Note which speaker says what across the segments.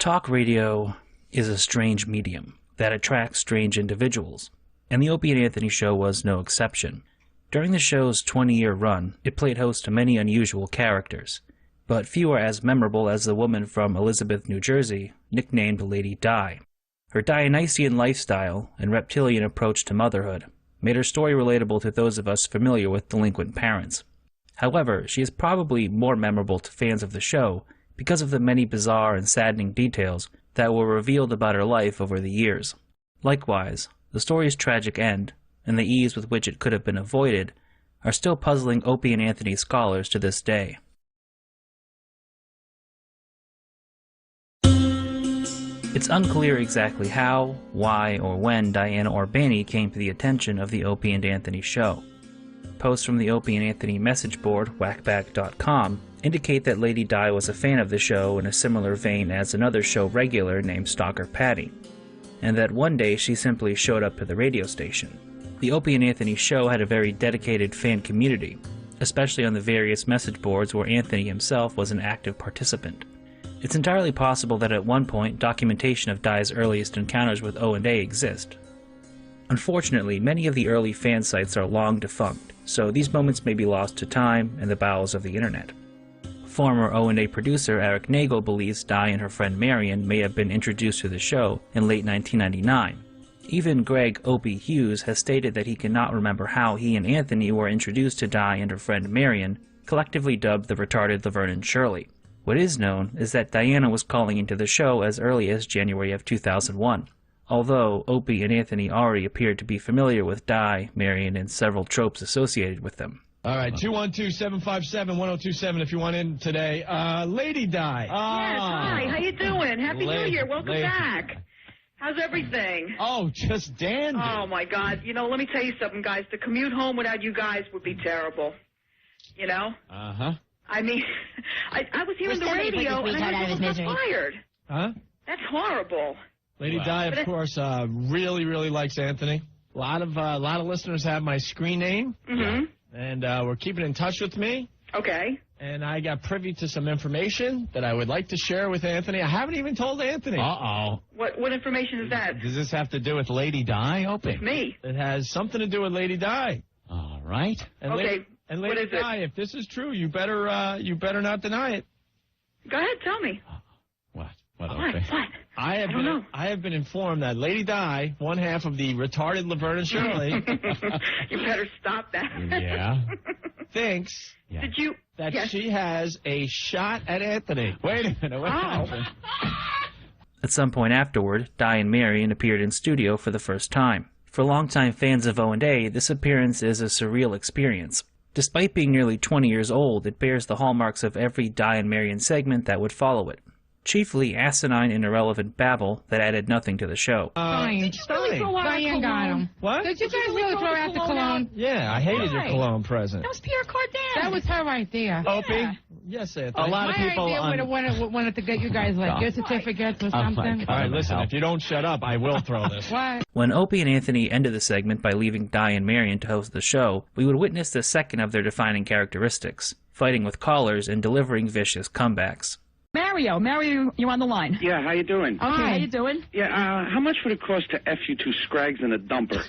Speaker 1: Talk radio is a strange medium that attracts strange individuals, and the Opie and Anthony show was no exception. During the show's 20-year run, it played host to many unusual characters, but few are as memorable as the woman from Elizabeth, New Jersey, nicknamed Lady Di. Her Dionysian lifestyle and reptilian approach to motherhood made her story relatable to those of us familiar with delinquent parents. However, she is probably more memorable to fans of the show because of the many bizarre and saddening details that were revealed about her life over the years. Likewise, the story's tragic end, and the ease with which it could have been avoided, are still puzzling Opie and Anthony scholars to this day. It's unclear exactly how, why, or when Diana Urbani came to the attention of the Opie and Anthony show. Posts from the Opie and Anthony message board, whackback.com, indicate that Lady Di was a fan of the show in a similar vein as another show regular named Stalker Patty, and that one day she simply showed up to the radio station. The Opie and Anthony show had a very dedicated fan community, especially on the various message boards where Anthony himself was an active participant. It's entirely possible that at one point documentation of Di's earliest encounters with O&A exist. Unfortunately, many of the early fan sites are long defunct, so these moments may be lost to time and the bowels of the internet. Former O&A producer Eric Nagel believes Di and her friend Marion may have been introduced to the show in late 1999. Even Greg Opie Hughes has stated that he cannot remember how he and Anthony were introduced to Di and her friend Marion, collectively dubbed the retarded Laverne and Shirley. What is known is that Diana was calling into the show as early as January of 2001, although Opie and Anthony already appeared to be familiar with Di, Marion, and several tropes associated with them.
Speaker 2: All right, 212-757-1027 if you want in today. Lady Di.
Speaker 3: Yes, hi. How you doing? Happy New Year. Welcome back. How's everything?
Speaker 2: Oh, just dandy.
Speaker 3: Oh, my God. You know, let me tell you something, guys. The commute home without you guys would be terrible. You know?
Speaker 2: Uh-huh.
Speaker 3: I mean, I was hearing the radio and I was fired.
Speaker 2: Huh?
Speaker 3: That's horrible.
Speaker 2: Lady Di, of course, really, really likes Anthony. A lot of listeners have my screen name.
Speaker 3: Mm-hmm.
Speaker 2: And we're keeping in touch with me.
Speaker 3: Okay.
Speaker 2: And I got privy to some information that I would like to share with Anthony. I haven't even told Anthony.
Speaker 4: Uh-oh.
Speaker 3: What information is that?
Speaker 2: Does this have to do with Lady Di?
Speaker 3: With me.
Speaker 2: It has something to do with Lady Di.
Speaker 4: All right.
Speaker 2: And
Speaker 3: okay.
Speaker 2: Lady Di, if this is true, you better not deny it.
Speaker 3: Go ahead, tell me.
Speaker 4: What?
Speaker 3: What?
Speaker 2: I have been informed that Lady Di, one half of the retarded Laverne and Shirley,
Speaker 3: you better stop that.
Speaker 4: Yeah.
Speaker 2: thinks that she has a shot at Anthony. Wait a minute. What happened?
Speaker 1: At some point afterward, Di and Marion appeared in studio for the first time. For longtime fans of O&A, this appearance is a surreal experience. Despite being nearly 20 years old, it bears the hallmarks of every Di and Marion segment that would follow it. Chiefly asinine and irrelevant babble that added nothing to the show.
Speaker 5: Did you really throw out Diane got him.
Speaker 2: What?
Speaker 5: Did you guys really throw out the cologne?
Speaker 2: Yeah, I hated your cologne present.
Speaker 5: That was Pierre Cardin. That was her right there.
Speaker 2: Opie?
Speaker 5: Yeah.
Speaker 2: Yes, Anthony.
Speaker 4: A lot of people
Speaker 5: My idea wanted to get you guys like gift certificates or something.
Speaker 2: All right, listen, if you don't shut up, I will throw this.
Speaker 5: What?
Speaker 1: When Opie and Anthony ended the segment by leaving Di and Marion to host the show, we would witness the second of their defining characteristics, fighting with callers and delivering vicious comebacks.
Speaker 6: Mario, you're on the line.
Speaker 7: Yeah, how you doing?
Speaker 6: Okay. How you doing?
Speaker 7: Yeah, how much would it cost to F you two scrags in a dumper?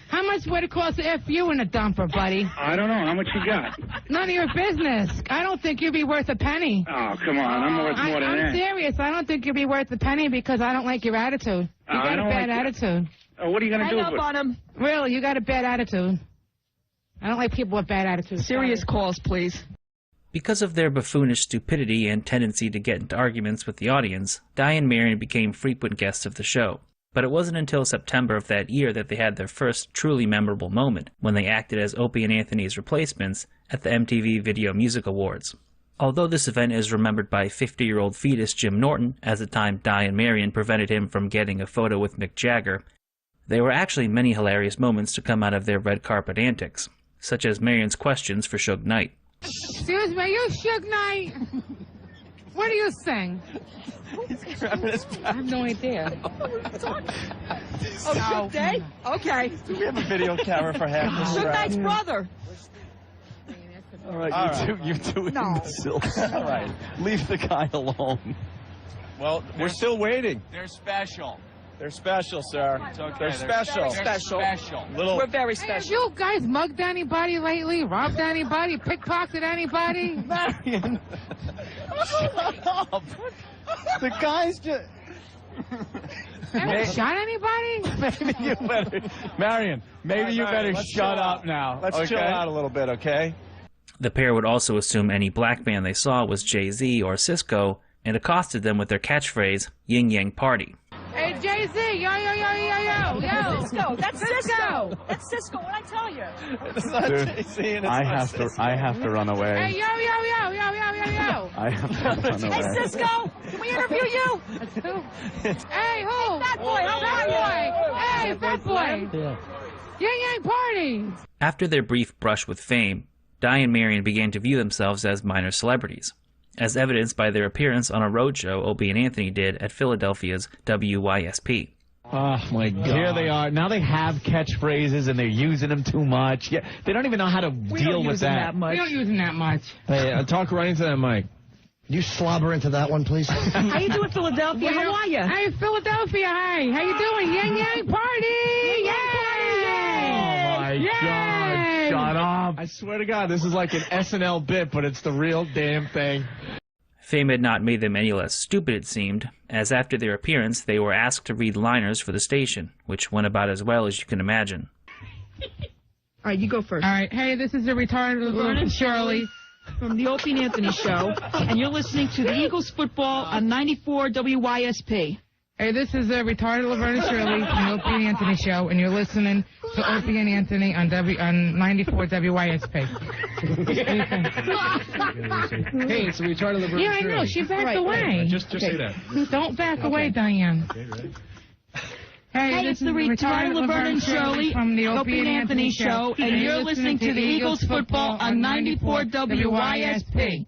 Speaker 5: How much would it cost to F you in a dumper, buddy?
Speaker 7: I don't know. How much you got?
Speaker 5: None of your business. I don't think you'd be worth a penny.
Speaker 7: Oh, come on. I'm worth more than that.
Speaker 5: I'm serious. I don't think you'd be worth a penny because I don't like your attitude. You got a bad attitude.
Speaker 7: What are you going to do?
Speaker 6: Hang up on him.
Speaker 5: Really, you got a bad attitude. I don't like people with bad attitudes.
Speaker 6: Serious calls, please.
Speaker 1: Because of their buffoonish stupidity and tendency to get into arguments with the audience, Di and Marion became frequent guests of the show. But it wasn't until September of that year that they had their first truly memorable moment, when they acted as Opie and Anthony's replacements at the MTV Video Music Awards. Although this event is remembered by 50-year-old fetus Jim Norton as the time Di and Marion prevented him from getting a photo with Mick Jagger, there were actually many hilarious moments to come out of their red carpet antics, such as Marion's questions for Suge Knight.
Speaker 5: Excuse me, you Suge Knight? What do you sing? I have no idea.
Speaker 6: Oh, good day? Okay.
Speaker 4: Do we have a video camera for half this?
Speaker 6: Suge Knight's brother.
Speaker 4: All right, you two imbeciles. All right, leave the guy alone. Well, we're still waiting.
Speaker 2: They're special.
Speaker 4: They're special, sir.
Speaker 2: It's okay.
Speaker 4: They're special.
Speaker 6: Special.
Speaker 4: Little.
Speaker 6: We're very
Speaker 5: Hey,
Speaker 6: special.
Speaker 5: have you guys mugged anybody lately? Robbed anybody? Pickpocketed anybody?
Speaker 4: Marion. Shut up. The guys just.
Speaker 5: Haven't shot anybody?
Speaker 4: Maybe you better. Marion, maybe you better shut up now. Let's chill out a little bit, okay?
Speaker 1: The pair would also assume any black band they saw was Jay-Z or Cisco and accosted them with their catchphrase, Yin Yang Party.
Speaker 5: Hey, Jay-Z, yo, yo, yo, yo, yo, yo.
Speaker 6: Cisco. That's Cisco. That's Cisco. What I tell you?
Speaker 4: It's not Jay-Z and it's
Speaker 8: I have to run away.
Speaker 5: Hey, yo, yo, yo, yo, yo, yo, yo.
Speaker 8: I have to run away.
Speaker 6: Hey, Cisco. Can we interview you?
Speaker 5: Hey, who?
Speaker 6: Fat boy. How
Speaker 5: Fat
Speaker 6: are you?
Speaker 5: boy. Hey, fat boy. Yin Yang Party.
Speaker 1: After their brief brush with fame, Di and Marion began to view themselves as minor celebrities, as evidenced by their appearance on a roadshow Opie and Anthony did at Philadelphia's WYSP.
Speaker 2: Oh, my God.
Speaker 9: Here they are. Now they have catchphrases, and they're using them too much. Yeah, they don't even know how to deal with that.
Speaker 5: We don't use them that much.
Speaker 2: Hey, talk right into that mic.
Speaker 10: You slobber into that one, please.
Speaker 6: How you doing, Philadelphia? How are you?
Speaker 5: Hey, Philadelphia, hey. How you doing? Yin Yang Party. Yay!
Speaker 9: Oh, my God. Shut up.
Speaker 2: I swear to God, this is like an SNL bit, but it's the real damn thing.
Speaker 1: Fame had not made them any less stupid, it seemed, as after their appearance they were asked to read liners for the station, which went about as well as you can imagine.
Speaker 6: All right, you go first.
Speaker 5: All right. Hey, this is the retarded little Shirley
Speaker 6: From the Opie and Anthony Show, and you're listening to the Eagles football on 94 WYSP.
Speaker 5: Hey, this is retarded Laverne Shirley from the Opie and Anthony Show, and you're listening to Opie and Anthony on 94 WYSP.
Speaker 2: Hey, it's a retarded Laverne.
Speaker 5: Yeah, I know. She backed away.
Speaker 2: Just say that.
Speaker 5: Don't back away, Diane.
Speaker 6: Hey, it's the retarded Laverne and Shirley
Speaker 5: from the
Speaker 6: Opie and Anthony Show, and you're listening to the Eagles football on 94 WYSP.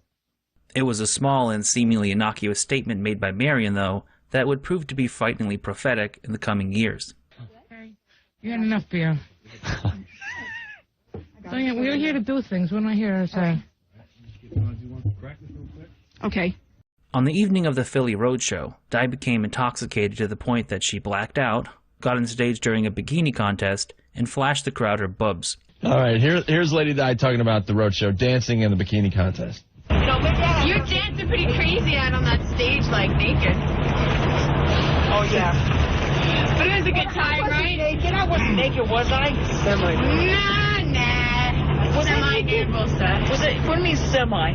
Speaker 1: It was a small and seemingly innocuous statement made by Marion, though, that would prove to be frighteningly prophetic in the coming years.
Speaker 5: You had enough beer. Diane, we're here to do things. We're not here to say.
Speaker 6: Okay.
Speaker 1: On the evening of the Philly Roadshow, Di became intoxicated to the point that she blacked out, got on stage during a bikini contest, and flashed the crowd her bubs.
Speaker 2: All right, here's Lady Di talking about the roadshow, dancing in the bikini contest.
Speaker 11: You're dancing pretty crazy out on that stage, like, naked.
Speaker 6: Oh, yeah.
Speaker 11: But it was a good time, right?
Speaker 6: Naked? I wasn't naked, was I?
Speaker 11: Nah. Semi-nude, we'll say.
Speaker 6: Was it? What do you mean semi?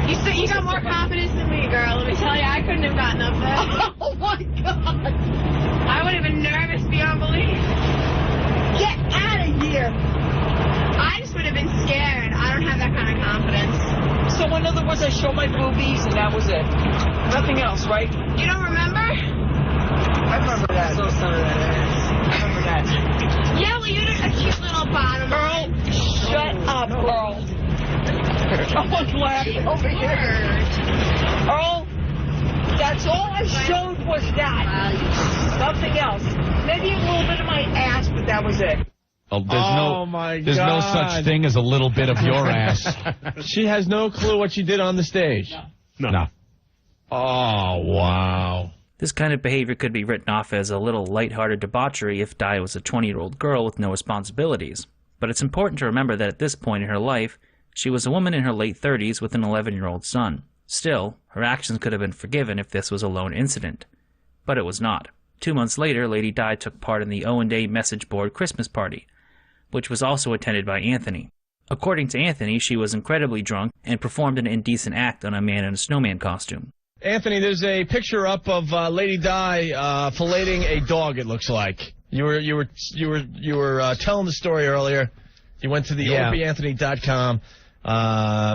Speaker 11: You got more confidence than me, girl. Let me tell you, I couldn't have gotten up there.
Speaker 6: Oh, my God.
Speaker 11: I would have been nervous beyond belief.
Speaker 6: Get out of here.
Speaker 11: I just would have been scared. I don't have that kind of confidence.
Speaker 6: So, in other words, I showed my boobies, and that was it. Nothing else, right?
Speaker 11: You don't remember?
Speaker 6: I remember that. So some of that ass. I remember that.
Speaker 11: Yeah, well, you did a cute little bottom.
Speaker 6: Earl, shut up, Earl. Someone's laughing over here. Earl, that's all I showed was that. Nothing else. Maybe a little bit of my ass, but that was it.
Speaker 9: Oh, there's no such thing as a little bit of your ass.
Speaker 2: She has no clue what she did on the stage.
Speaker 9: No.
Speaker 2: Oh, wow.
Speaker 1: This kind of behavior could be written off as a little lighthearted debauchery if Di was a 20-year-old girl with no responsibilities. But it's important to remember that at this point in her life, she was a woman in her late 30s with an 11-year-old son. Still, her actions could have been forgiven if this was a lone incident. But it was not. 2 months later, Lady Di took part in the O&A message board Christmas party, which was also attended by Anthony. According to Anthony, she was incredibly drunk and performed an indecent act on a man in a snowman costume.
Speaker 2: Anthony, there's a picture up of Lady Di filleting a dog. It looks like you were telling the story earlier. You went to the opieanthony.com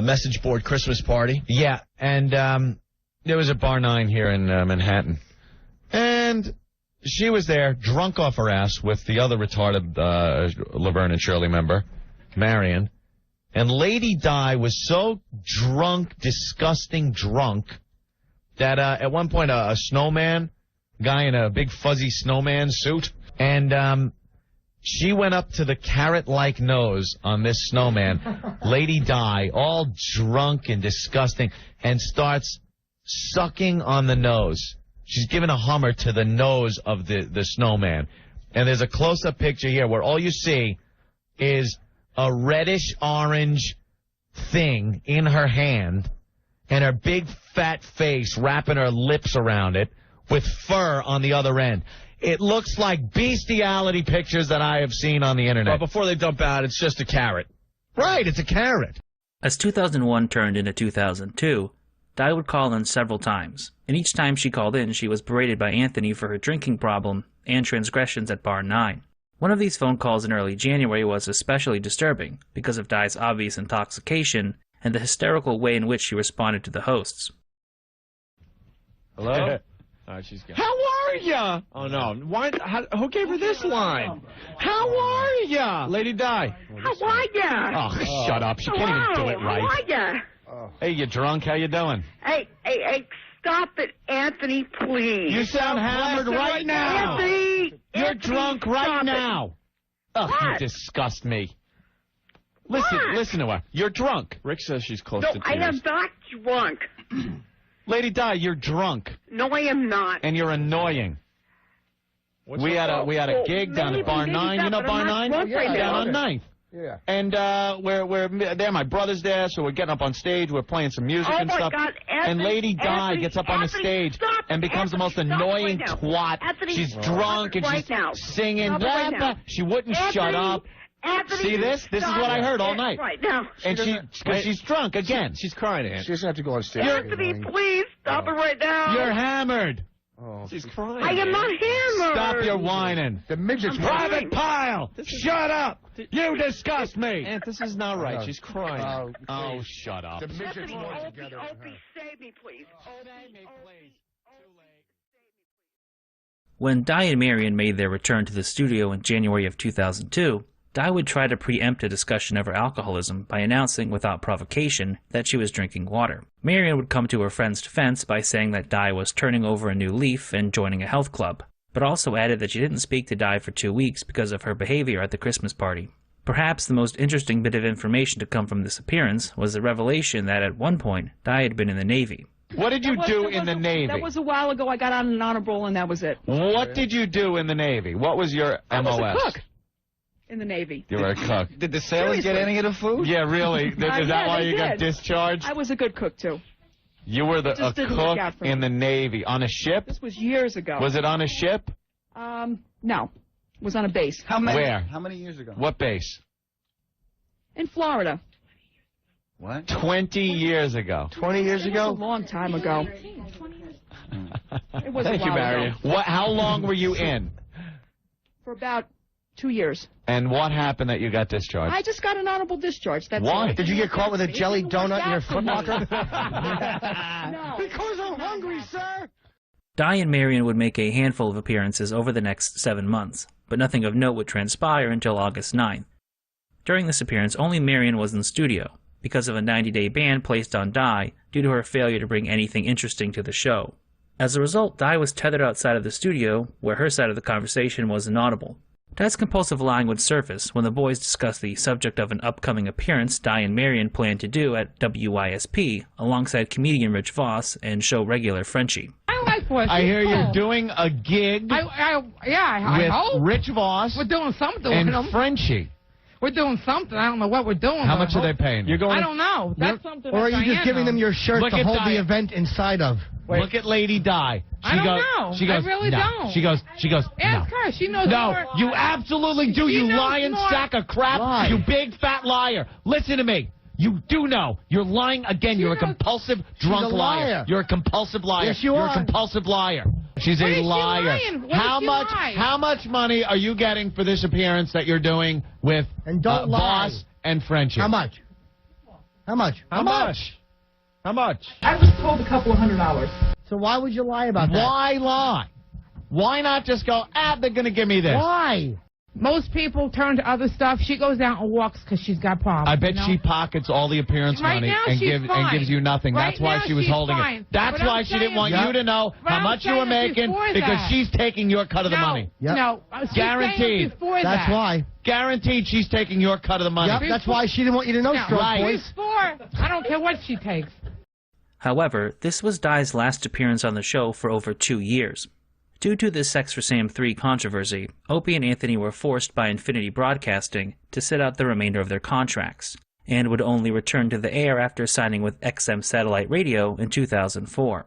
Speaker 2: message board Christmas party.
Speaker 9: Yeah, and there was a Bar 9 here in Manhattan. And she was there, drunk off her ass, with the other retarded Laverne and Shirley member, Marion. And Lady Di was so drunk, disgusting drunk, that at one point a snowman, guy in a big fuzzy snowman suit, and she went up to the carrot-like nose on this snowman, Lady Di, all drunk and disgusting, and starts sucking on the nose. She's giving a Hummer to the nose of the snowman. And there's a close-up picture here where all you see is a reddish-orange thing in her hand and her big fat face wrapping her lips around it with fur on the other end. It looks like bestiality pictures that I have seen on the internet.
Speaker 2: Well, before they dump out, it's just a carrot.
Speaker 9: Right, it's a carrot.
Speaker 1: As 2001 turned into 2002, Di would call in several times, and each time she called in, she was berated by Anthony for her drinking problem and transgressions at Bar 9. One of these phone calls in early January was especially disturbing because of Di's obvious intoxication and the hysterical way in which she responded to the hosts.
Speaker 2: Hello? She's gone. How are ya? Oh, no. Who gave her this line? How are ya? Lady Di.
Speaker 3: How are ya?
Speaker 9: Oh, shut up. She can't even do it right.
Speaker 3: How are ya?
Speaker 9: Hey, you drunk? How you doing?
Speaker 3: Hey, stop it, Anthony, please.
Speaker 9: You sound hammered right now.
Speaker 3: Anthony!
Speaker 9: You're drunk right now. Oh, you disgust me. Listen to her. You're drunk.
Speaker 2: Rick says she's close
Speaker 3: No,
Speaker 2: to tears.
Speaker 3: I am not drunk.
Speaker 9: Lady Di, you're drunk.
Speaker 3: No, I am not.
Speaker 9: And you're annoying. We had a gig down at Bar 9. You know Bar 9? Down on 9th.
Speaker 10: Yeah.
Speaker 9: And we're there. My brother's there, so we're getting up on stage. We're playing some music and stuff.
Speaker 3: God, Anthony,
Speaker 9: and Lady Di gets up on the stage and becomes the most annoying twat.
Speaker 3: Anthony,
Speaker 9: she's drunk and she's singing. She wouldn't shut up.
Speaker 3: Anthony,
Speaker 9: see this? This is what I heard all night.
Speaker 3: Right now.
Speaker 9: And she's drunk again.
Speaker 2: She's crying, Aunt.
Speaker 10: She doesn't have to go on stage.
Speaker 3: Anthony, please stop it right now.
Speaker 9: You're hammered.
Speaker 10: Oh,
Speaker 2: she's crying.
Speaker 3: I am not hammered.
Speaker 9: Stop your whining.
Speaker 10: The midget's
Speaker 9: Private Pile. Shut up. You disgust me.
Speaker 2: Aunt, this is not right. She's crying.
Speaker 9: Oh, shut up.
Speaker 10: The midget's more together.
Speaker 3: Opie, save me, please.
Speaker 1: When Di and Marion made their return to the studio in January of 2002, Di would try to preempt a discussion of her alcoholism by announcing without provocation that she was drinking water. Marion would come to her friend's defense by saying that Di was turning over a new leaf and joining a health club, but also added that she didn't speak to Di for 2 weeks because of her behavior at the Christmas party. Perhaps the most interesting bit of information to come from this appearance was the revelation that at one point Di had been in the Navy.
Speaker 9: What did you do in the Navy?
Speaker 6: That was a while ago. I got on an honor roll, and that was it.
Speaker 9: What did you do in the Navy? What was your MOS?
Speaker 6: I was a cook in the Navy.
Speaker 9: You were a cook.
Speaker 12: Did the sailors get any of the food?
Speaker 9: Yeah, really? Is that why you got discharged?
Speaker 6: I was a good cook, too.
Speaker 9: You were a cook in the Navy. On a ship?
Speaker 6: This was years ago.
Speaker 9: Was it on a ship?
Speaker 6: No. It was on a base.
Speaker 9: Where?
Speaker 12: How many years ago?
Speaker 9: What base?
Speaker 6: In Florida.
Speaker 12: What?
Speaker 9: 20 years ago.
Speaker 10: 20 years ago?
Speaker 6: It was a long time ago. It was
Speaker 2: Thank you, Marion.
Speaker 9: How long were you in?
Speaker 6: For about 2 years.
Speaker 9: And what happened that you got discharged?
Speaker 6: I just got an honorable discharge. That's
Speaker 9: Why?
Speaker 6: all.
Speaker 10: Did you get caught with a jelly donut in your foot locker?
Speaker 6: No.
Speaker 10: Because I'm hungry, sir.
Speaker 1: Di and Marion would make a handful of appearances over the next 7 months, but nothing of note would transpire until August 9th. During this appearance, only Marion was in the studio, because of a 90-day ban placed on Di due to her failure to bring anything interesting to the show. As a result, Di was tethered outside of the studio, where her side of the conversation was inaudible. Di's compulsive lying would surface when the boys discussed the subject of an upcoming appearance Di and Marion planned to do at WYSP, alongside comedian Rich Voss and show regular Frenchie.
Speaker 5: I like Voss.
Speaker 9: I hear you're doing a gig
Speaker 5: I
Speaker 9: with
Speaker 5: hope.
Speaker 9: Rich Voss
Speaker 5: We're doing something with
Speaker 9: and
Speaker 5: them.
Speaker 9: Frenchie.
Speaker 5: We're doing something. I don't know what we're doing.
Speaker 9: How much are they paying you?
Speaker 5: I don't know. That's something.
Speaker 10: Or are you just giving them your shirt
Speaker 9: Look
Speaker 10: to
Speaker 9: at
Speaker 10: hold
Speaker 9: Di.
Speaker 10: the event inside of?
Speaker 9: Look at Lady Di.
Speaker 5: I don't know.
Speaker 9: She goes,
Speaker 5: I really
Speaker 9: no.
Speaker 5: don't.
Speaker 9: She goes,
Speaker 5: Ask
Speaker 9: no.
Speaker 5: her. She knows
Speaker 9: No,
Speaker 5: more.
Speaker 9: you absolutely do, you
Speaker 5: knows
Speaker 9: lying
Speaker 5: more.
Speaker 9: sack of crap.
Speaker 10: Lie.
Speaker 9: You big fat liar. Listen to me. You do know. You're lying again. You're a compulsive drunk
Speaker 10: a liar.
Speaker 9: You're a compulsive liar.
Speaker 10: Yes, you
Speaker 9: You're
Speaker 10: are.
Speaker 9: a compulsive liar. She's
Speaker 5: What
Speaker 9: a
Speaker 5: is she
Speaker 9: liar.
Speaker 5: lying? What
Speaker 9: How
Speaker 5: is she
Speaker 9: much?
Speaker 5: lying?
Speaker 9: How much money are you getting for this appearance that you're doing with
Speaker 10: And don't lie.
Speaker 9: Voss and Frenchie?
Speaker 10: How much? How much?
Speaker 9: How much? How much?
Speaker 6: I was told a couple of $100.
Speaker 10: So why would you lie about that?
Speaker 9: Why lie? Why not just go, they're going to give me this?
Speaker 10: Why?
Speaker 5: Most people turn to other stuff. She goes out and walks because she's got problems.
Speaker 9: I bet
Speaker 5: you know?
Speaker 9: she pockets all the appearance
Speaker 5: Right
Speaker 9: money
Speaker 5: now
Speaker 9: and,
Speaker 5: she's fine.
Speaker 9: gives you nothing.
Speaker 5: Right
Speaker 9: That's why
Speaker 5: now
Speaker 9: she was
Speaker 5: she's
Speaker 9: holding
Speaker 5: fine.
Speaker 9: it. That's
Speaker 5: But
Speaker 9: why
Speaker 5: I'm
Speaker 9: she didn't want
Speaker 5: saying-
Speaker 9: you to know
Speaker 5: But
Speaker 9: how
Speaker 5: I'm
Speaker 9: much you were
Speaker 5: saying
Speaker 9: making
Speaker 5: before
Speaker 9: because
Speaker 5: that.
Speaker 9: she's taking your cut of the money.
Speaker 10: Yep.
Speaker 5: No, she's
Speaker 9: Guaranteed.
Speaker 5: saying before
Speaker 10: That's
Speaker 5: that.
Speaker 10: why.
Speaker 9: Guaranteed she's taking your cut of the money.
Speaker 10: Yep, that's why she didn't want you to know,
Speaker 5: No,
Speaker 10: Strong Boys.
Speaker 5: before, I don't care what she takes.
Speaker 1: However, this was Di's last appearance on the show for over 2 years. Due to the Sex for Sam 3 controversy, Opie and Anthony were forced by Infinity Broadcasting to sit out the remainder of their contracts, and would only return to the air after signing with XM Satellite Radio in 2004.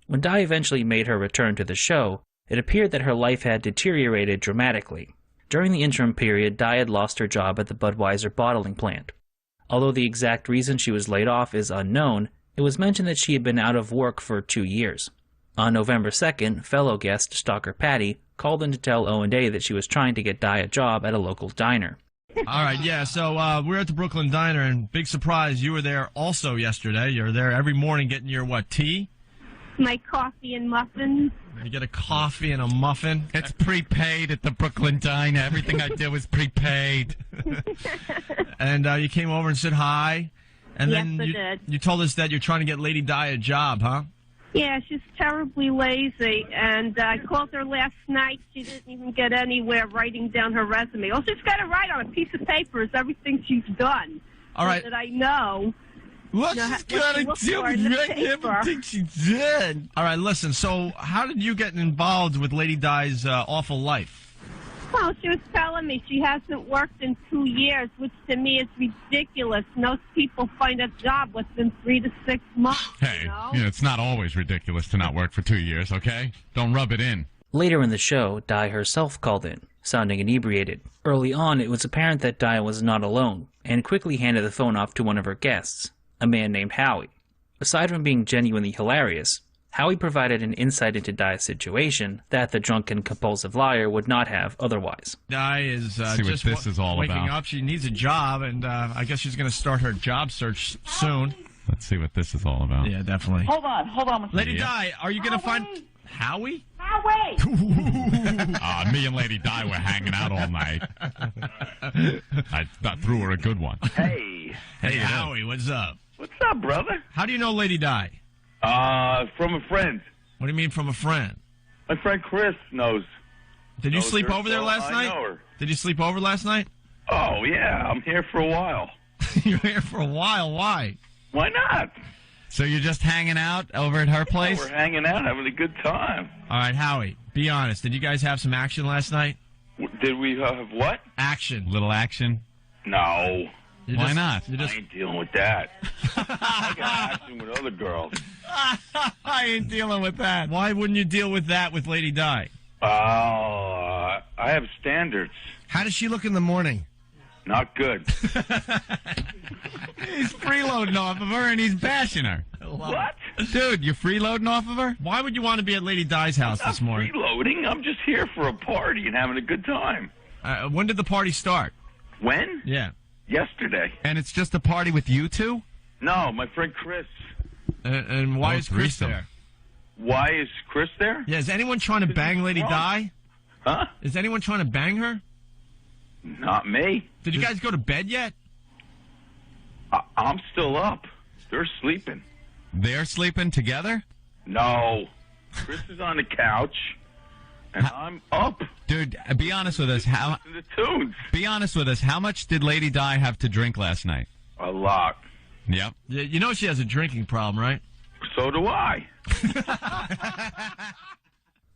Speaker 1: When Di eventually made her return to the show, it appeared that her life had deteriorated dramatically. During the interim period, Di had lost her job at the Budweiser bottling plant. Although the exact reason she was laid off is unknown, it was mentioned that she had been out of work for 2 years. On November 2nd, fellow guest Stalker Patty called in to tell O&A that she was trying to get Di a job at a local diner.
Speaker 2: All right, yeah, so we're at the Brooklyn Diner, and big surprise, you were there also yesterday. You're there every morning getting your, tea?
Speaker 11: My coffee and muffins.
Speaker 2: You get a coffee and a muffin?
Speaker 13: It's prepaid at the Brooklyn Diner. Everything I do is prepaid.
Speaker 2: And you came over and said hi. And
Speaker 11: yes,
Speaker 2: then
Speaker 11: I did.
Speaker 2: You told us that you're trying to get Lady Di a job, huh?
Speaker 11: Yeah, she's terribly lazy, and I called her last night. She didn't even get anywhere writing down her resume. All she's got to write on a piece of paper is everything she's done.
Speaker 2: All right.
Speaker 11: So that I know.
Speaker 2: What she's got to do is write everything she did. All right, listen, so how did you get involved with Lady Di's awful life?
Speaker 11: Well, she was telling me she hasn't worked in 2 years, which to me is ridiculous. Most people find a job within 3 to 6 months.
Speaker 13: Hey, it's not always ridiculous to not work for 2 years, okay? Don't rub it in.
Speaker 1: Later in the show, Di herself called in, sounding inebriated. Early on, it was apparent that Di was not alone, and quickly handed the phone off to one of her guests, a man named Howie. Aside from being genuinely hilarious, Howie provided an insight into Di's situation that the drunken compulsive liar would not have otherwise.
Speaker 2: Di is
Speaker 13: See
Speaker 2: just
Speaker 13: what this is all
Speaker 2: waking
Speaker 13: about.
Speaker 2: up. She needs a job, and I guess she's going to start her job search soon.
Speaker 13: Let's see what this is all about.
Speaker 2: Yeah, definitely.
Speaker 6: Hold on.
Speaker 2: Lady Di, are you going to find... Howie?
Speaker 6: Howie!
Speaker 13: Me and Lady Di were hanging out all night. I threw her a good one.
Speaker 7: Hey.
Speaker 2: Hey, Howie, what's up?
Speaker 7: What's up, brother?
Speaker 2: How do you know Lady Di?
Speaker 7: From a friend.
Speaker 2: What do you mean from a friend?
Speaker 7: My friend Chris knows.
Speaker 2: Did you sleep over there last night?
Speaker 7: I know her.
Speaker 2: Did you sleep over last night?
Speaker 7: Oh, yeah. I'm here for a while.
Speaker 2: You're here for a while. Why?
Speaker 7: Why not?
Speaker 13: So you're just hanging out over at her place?
Speaker 7: We're hanging out, having a good time.
Speaker 2: All right, Howie, be honest. Did you guys have some action last night?
Speaker 7: Did we have what?
Speaker 2: Action.
Speaker 13: Little action?
Speaker 7: No.
Speaker 13: Why not?
Speaker 7: I ain't dealing with that. I got action with other girls.
Speaker 2: I ain't dealing with that. Why wouldn't you deal with that with Lady Di?
Speaker 7: I have standards.
Speaker 2: How does she look in the morning?
Speaker 7: Not good.
Speaker 13: He's freeloading off of her and he's bashing her.
Speaker 7: What?
Speaker 13: Dude, you're freeloading off of her?
Speaker 2: Why would you want to be at Lady Di's house this morning?
Speaker 7: Freeloading? I'm just here for a party and having a good time.
Speaker 2: When did the party start?
Speaker 7: When?
Speaker 2: Yeah.
Speaker 7: Yesterday.
Speaker 13: And it's just a party with you two?
Speaker 7: No, my friend Chris.
Speaker 2: And why is Chris there?
Speaker 7: Why is Chris there?
Speaker 2: Yeah, is anyone trying to bang Lady Di?
Speaker 7: Huh?
Speaker 2: Is anyone trying to bang her?
Speaker 7: Not me.
Speaker 2: Did you guys go to bed yet?
Speaker 7: I'm still up. They're sleeping.
Speaker 13: They're sleeping together?
Speaker 7: No. Chris is on the couch, and I'm up.
Speaker 13: Dude, be honest with us.
Speaker 7: The tunes.
Speaker 13: Be honest with us. How much did Lady Di have to drink last night?
Speaker 7: A lot.
Speaker 13: Yep.
Speaker 2: Yeah, you know she has a drinking problem, right?
Speaker 7: So do I.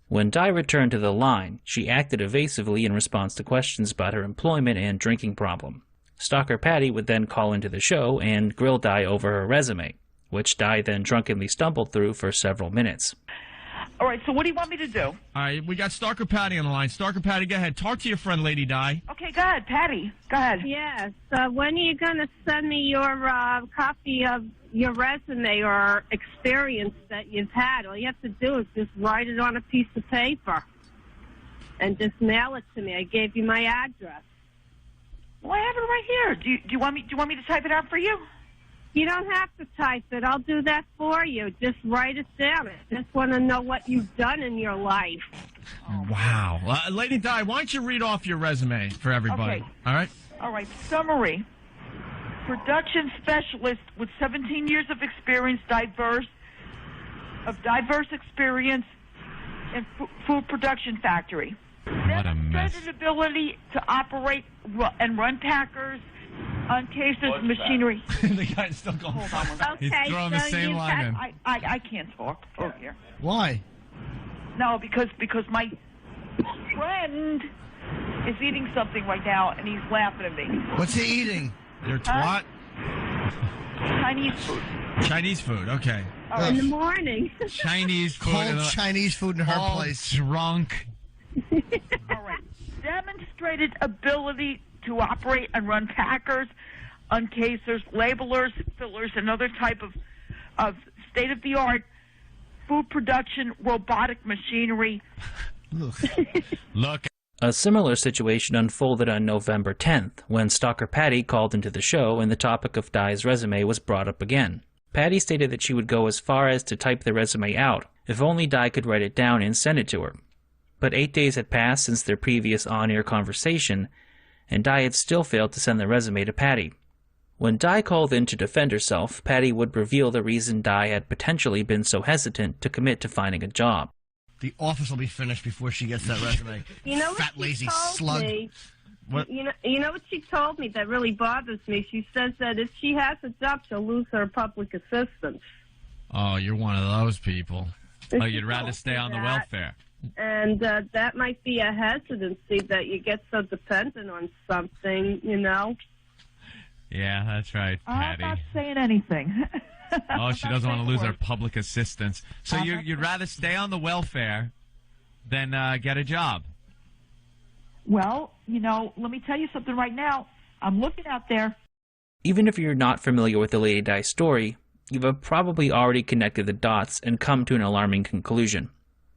Speaker 1: When Di returned to the line, she acted evasively in response to questions about her employment and drinking problem. Stalker Patty would then call into the show and grill Di over her resume, which Di then drunkenly stumbled through for several minutes.
Speaker 6: All right, so what do you want me to do?
Speaker 2: All right, we got Stalker Patty on the line. Stalker Patty, go ahead. Talk to your friend, Lady Di.
Speaker 6: Okay, go ahead, Patty. Go ahead.
Speaker 11: Yes. When are you going to send me your copy of your resume or experience that you've had? All you have to do is just write it on a piece of paper and just mail it to me. I gave you my address.
Speaker 6: Well, I have it right here. Do you want me to type it out for you?
Speaker 11: You don't have to type it. I'll do that for you. Just write it down. I just want to know what you've done in your life.
Speaker 2: Wow. Lady Di, why don't you read off your resume for everybody?
Speaker 6: Okay.
Speaker 2: All right?
Speaker 6: All right. Summary. Production specialist with 17 years of experience, diverse experience in food production factory.
Speaker 13: What a mess.
Speaker 6: Demonstrated ability to operate and run packers, on cases machinery.
Speaker 2: The guy's still going.
Speaker 6: Hold on.
Speaker 13: He's throwing the same line in.
Speaker 6: I can't talk. Oh, here.
Speaker 10: Why?
Speaker 6: No, because my friend is eating something right now, and he's laughing at me.
Speaker 2: What's he eating? Your twat?
Speaker 6: Chinese food.
Speaker 2: Chinese food, okay.
Speaker 11: In the morning.
Speaker 13: Chinese food.
Speaker 2: Cold Chinese food in her
Speaker 13: all
Speaker 2: place.
Speaker 13: Drunk.
Speaker 6: All right. Demonstrated ability to operate and run packers, uncasers, labelers, fillers, and other type of state-of-the-art food production, robotic machinery.
Speaker 13: Look.
Speaker 1: A similar situation unfolded on November 10th, when stalker Patty called into the show and the topic of Di's resume was brought up again. Patty stated that she would go as far as to type the resume out, if only Di could write it down and send it to her. But 8 days had passed since their previous on-air conversation, and Di had still failed to send the resume to Patty. When Di called in to defend herself, Patty would reveal the reason Di had potentially been so hesitant to commit to finding a job.
Speaker 2: The office will be finished before she gets that resume.
Speaker 11: You know what
Speaker 2: Fat,
Speaker 11: she
Speaker 2: lazy
Speaker 11: told
Speaker 2: slug.
Speaker 11: me?
Speaker 2: What?
Speaker 11: You know what she told me that really bothers me? She says that if she has a job, she'll lose her public assistance.
Speaker 13: Oh, you're one of those people. Oh, you'd rather stay on the welfare.
Speaker 11: And that might be a hesitancy that you get so dependent on something, you know?
Speaker 13: Yeah, that's right, Patty.
Speaker 6: I'm not saying anything.
Speaker 13: Oh, she doesn't want to lose her public assistance. So you'd rather stay on the welfare than get a job?
Speaker 6: Well, you know, let me tell you something right now. I'm looking out there.
Speaker 1: Even if you're not familiar with the Lady Di story, you have probably already connected the dots and come to an alarming conclusion.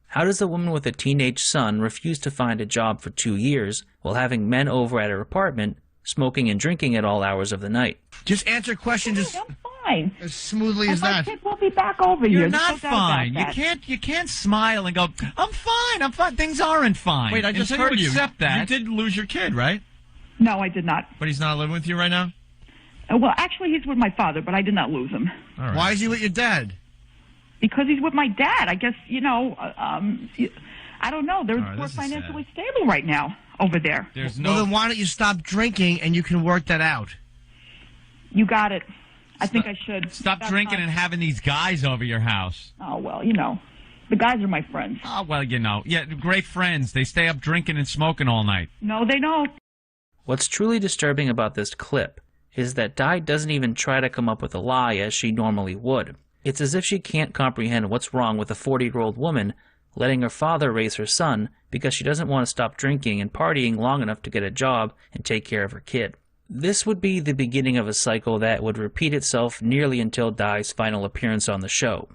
Speaker 1: How does a woman with a teenage son refuse to find a job for 2 years while having men over at her apartment, smoking and drinking at all hours of the night?
Speaker 2: Just answer questions
Speaker 6: I'm fine.
Speaker 2: as smoothly
Speaker 6: And
Speaker 2: as
Speaker 6: my
Speaker 2: that.
Speaker 6: kids will be back over here.
Speaker 13: You're
Speaker 6: There's
Speaker 13: not
Speaker 6: no doubt about
Speaker 13: fine.
Speaker 6: that.
Speaker 13: You can't smile and go, I'm fine. Things aren't fine.
Speaker 2: Wait, I just
Speaker 13: Until
Speaker 2: heard you.
Speaker 13: accept that.
Speaker 2: You did lose your kid, right?
Speaker 6: No, I did not.
Speaker 2: But he's not living with you right now?
Speaker 6: Well, actually, he's with my father, but I did not lose him.
Speaker 2: All right. Why is he with your dad?
Speaker 6: Because he's with my dad. I guess, you know, I don't know. We're financially stable right now over there.
Speaker 2: Well, then why don't you stop drinking and you can work that out?
Speaker 6: You got it. I think I should.
Speaker 13: Stop drinking and having these guys over your house.
Speaker 6: Oh, well, you know, the guys are my friends.
Speaker 13: Oh, well, you know. Yeah, great friends. They stay up drinking and smoking all night.
Speaker 6: No, they don't.
Speaker 1: What's truly disturbing about this clip is that Di doesn't even try to come up with a lie as she normally would. It's as if she can't comprehend what's wrong with a 40-year-old woman letting her father raise her son because she doesn't want to stop drinking and partying long enough to get a job and take care of her kid. This would be the beginning of a cycle that would repeat itself nearly until Di's final appearance on the show.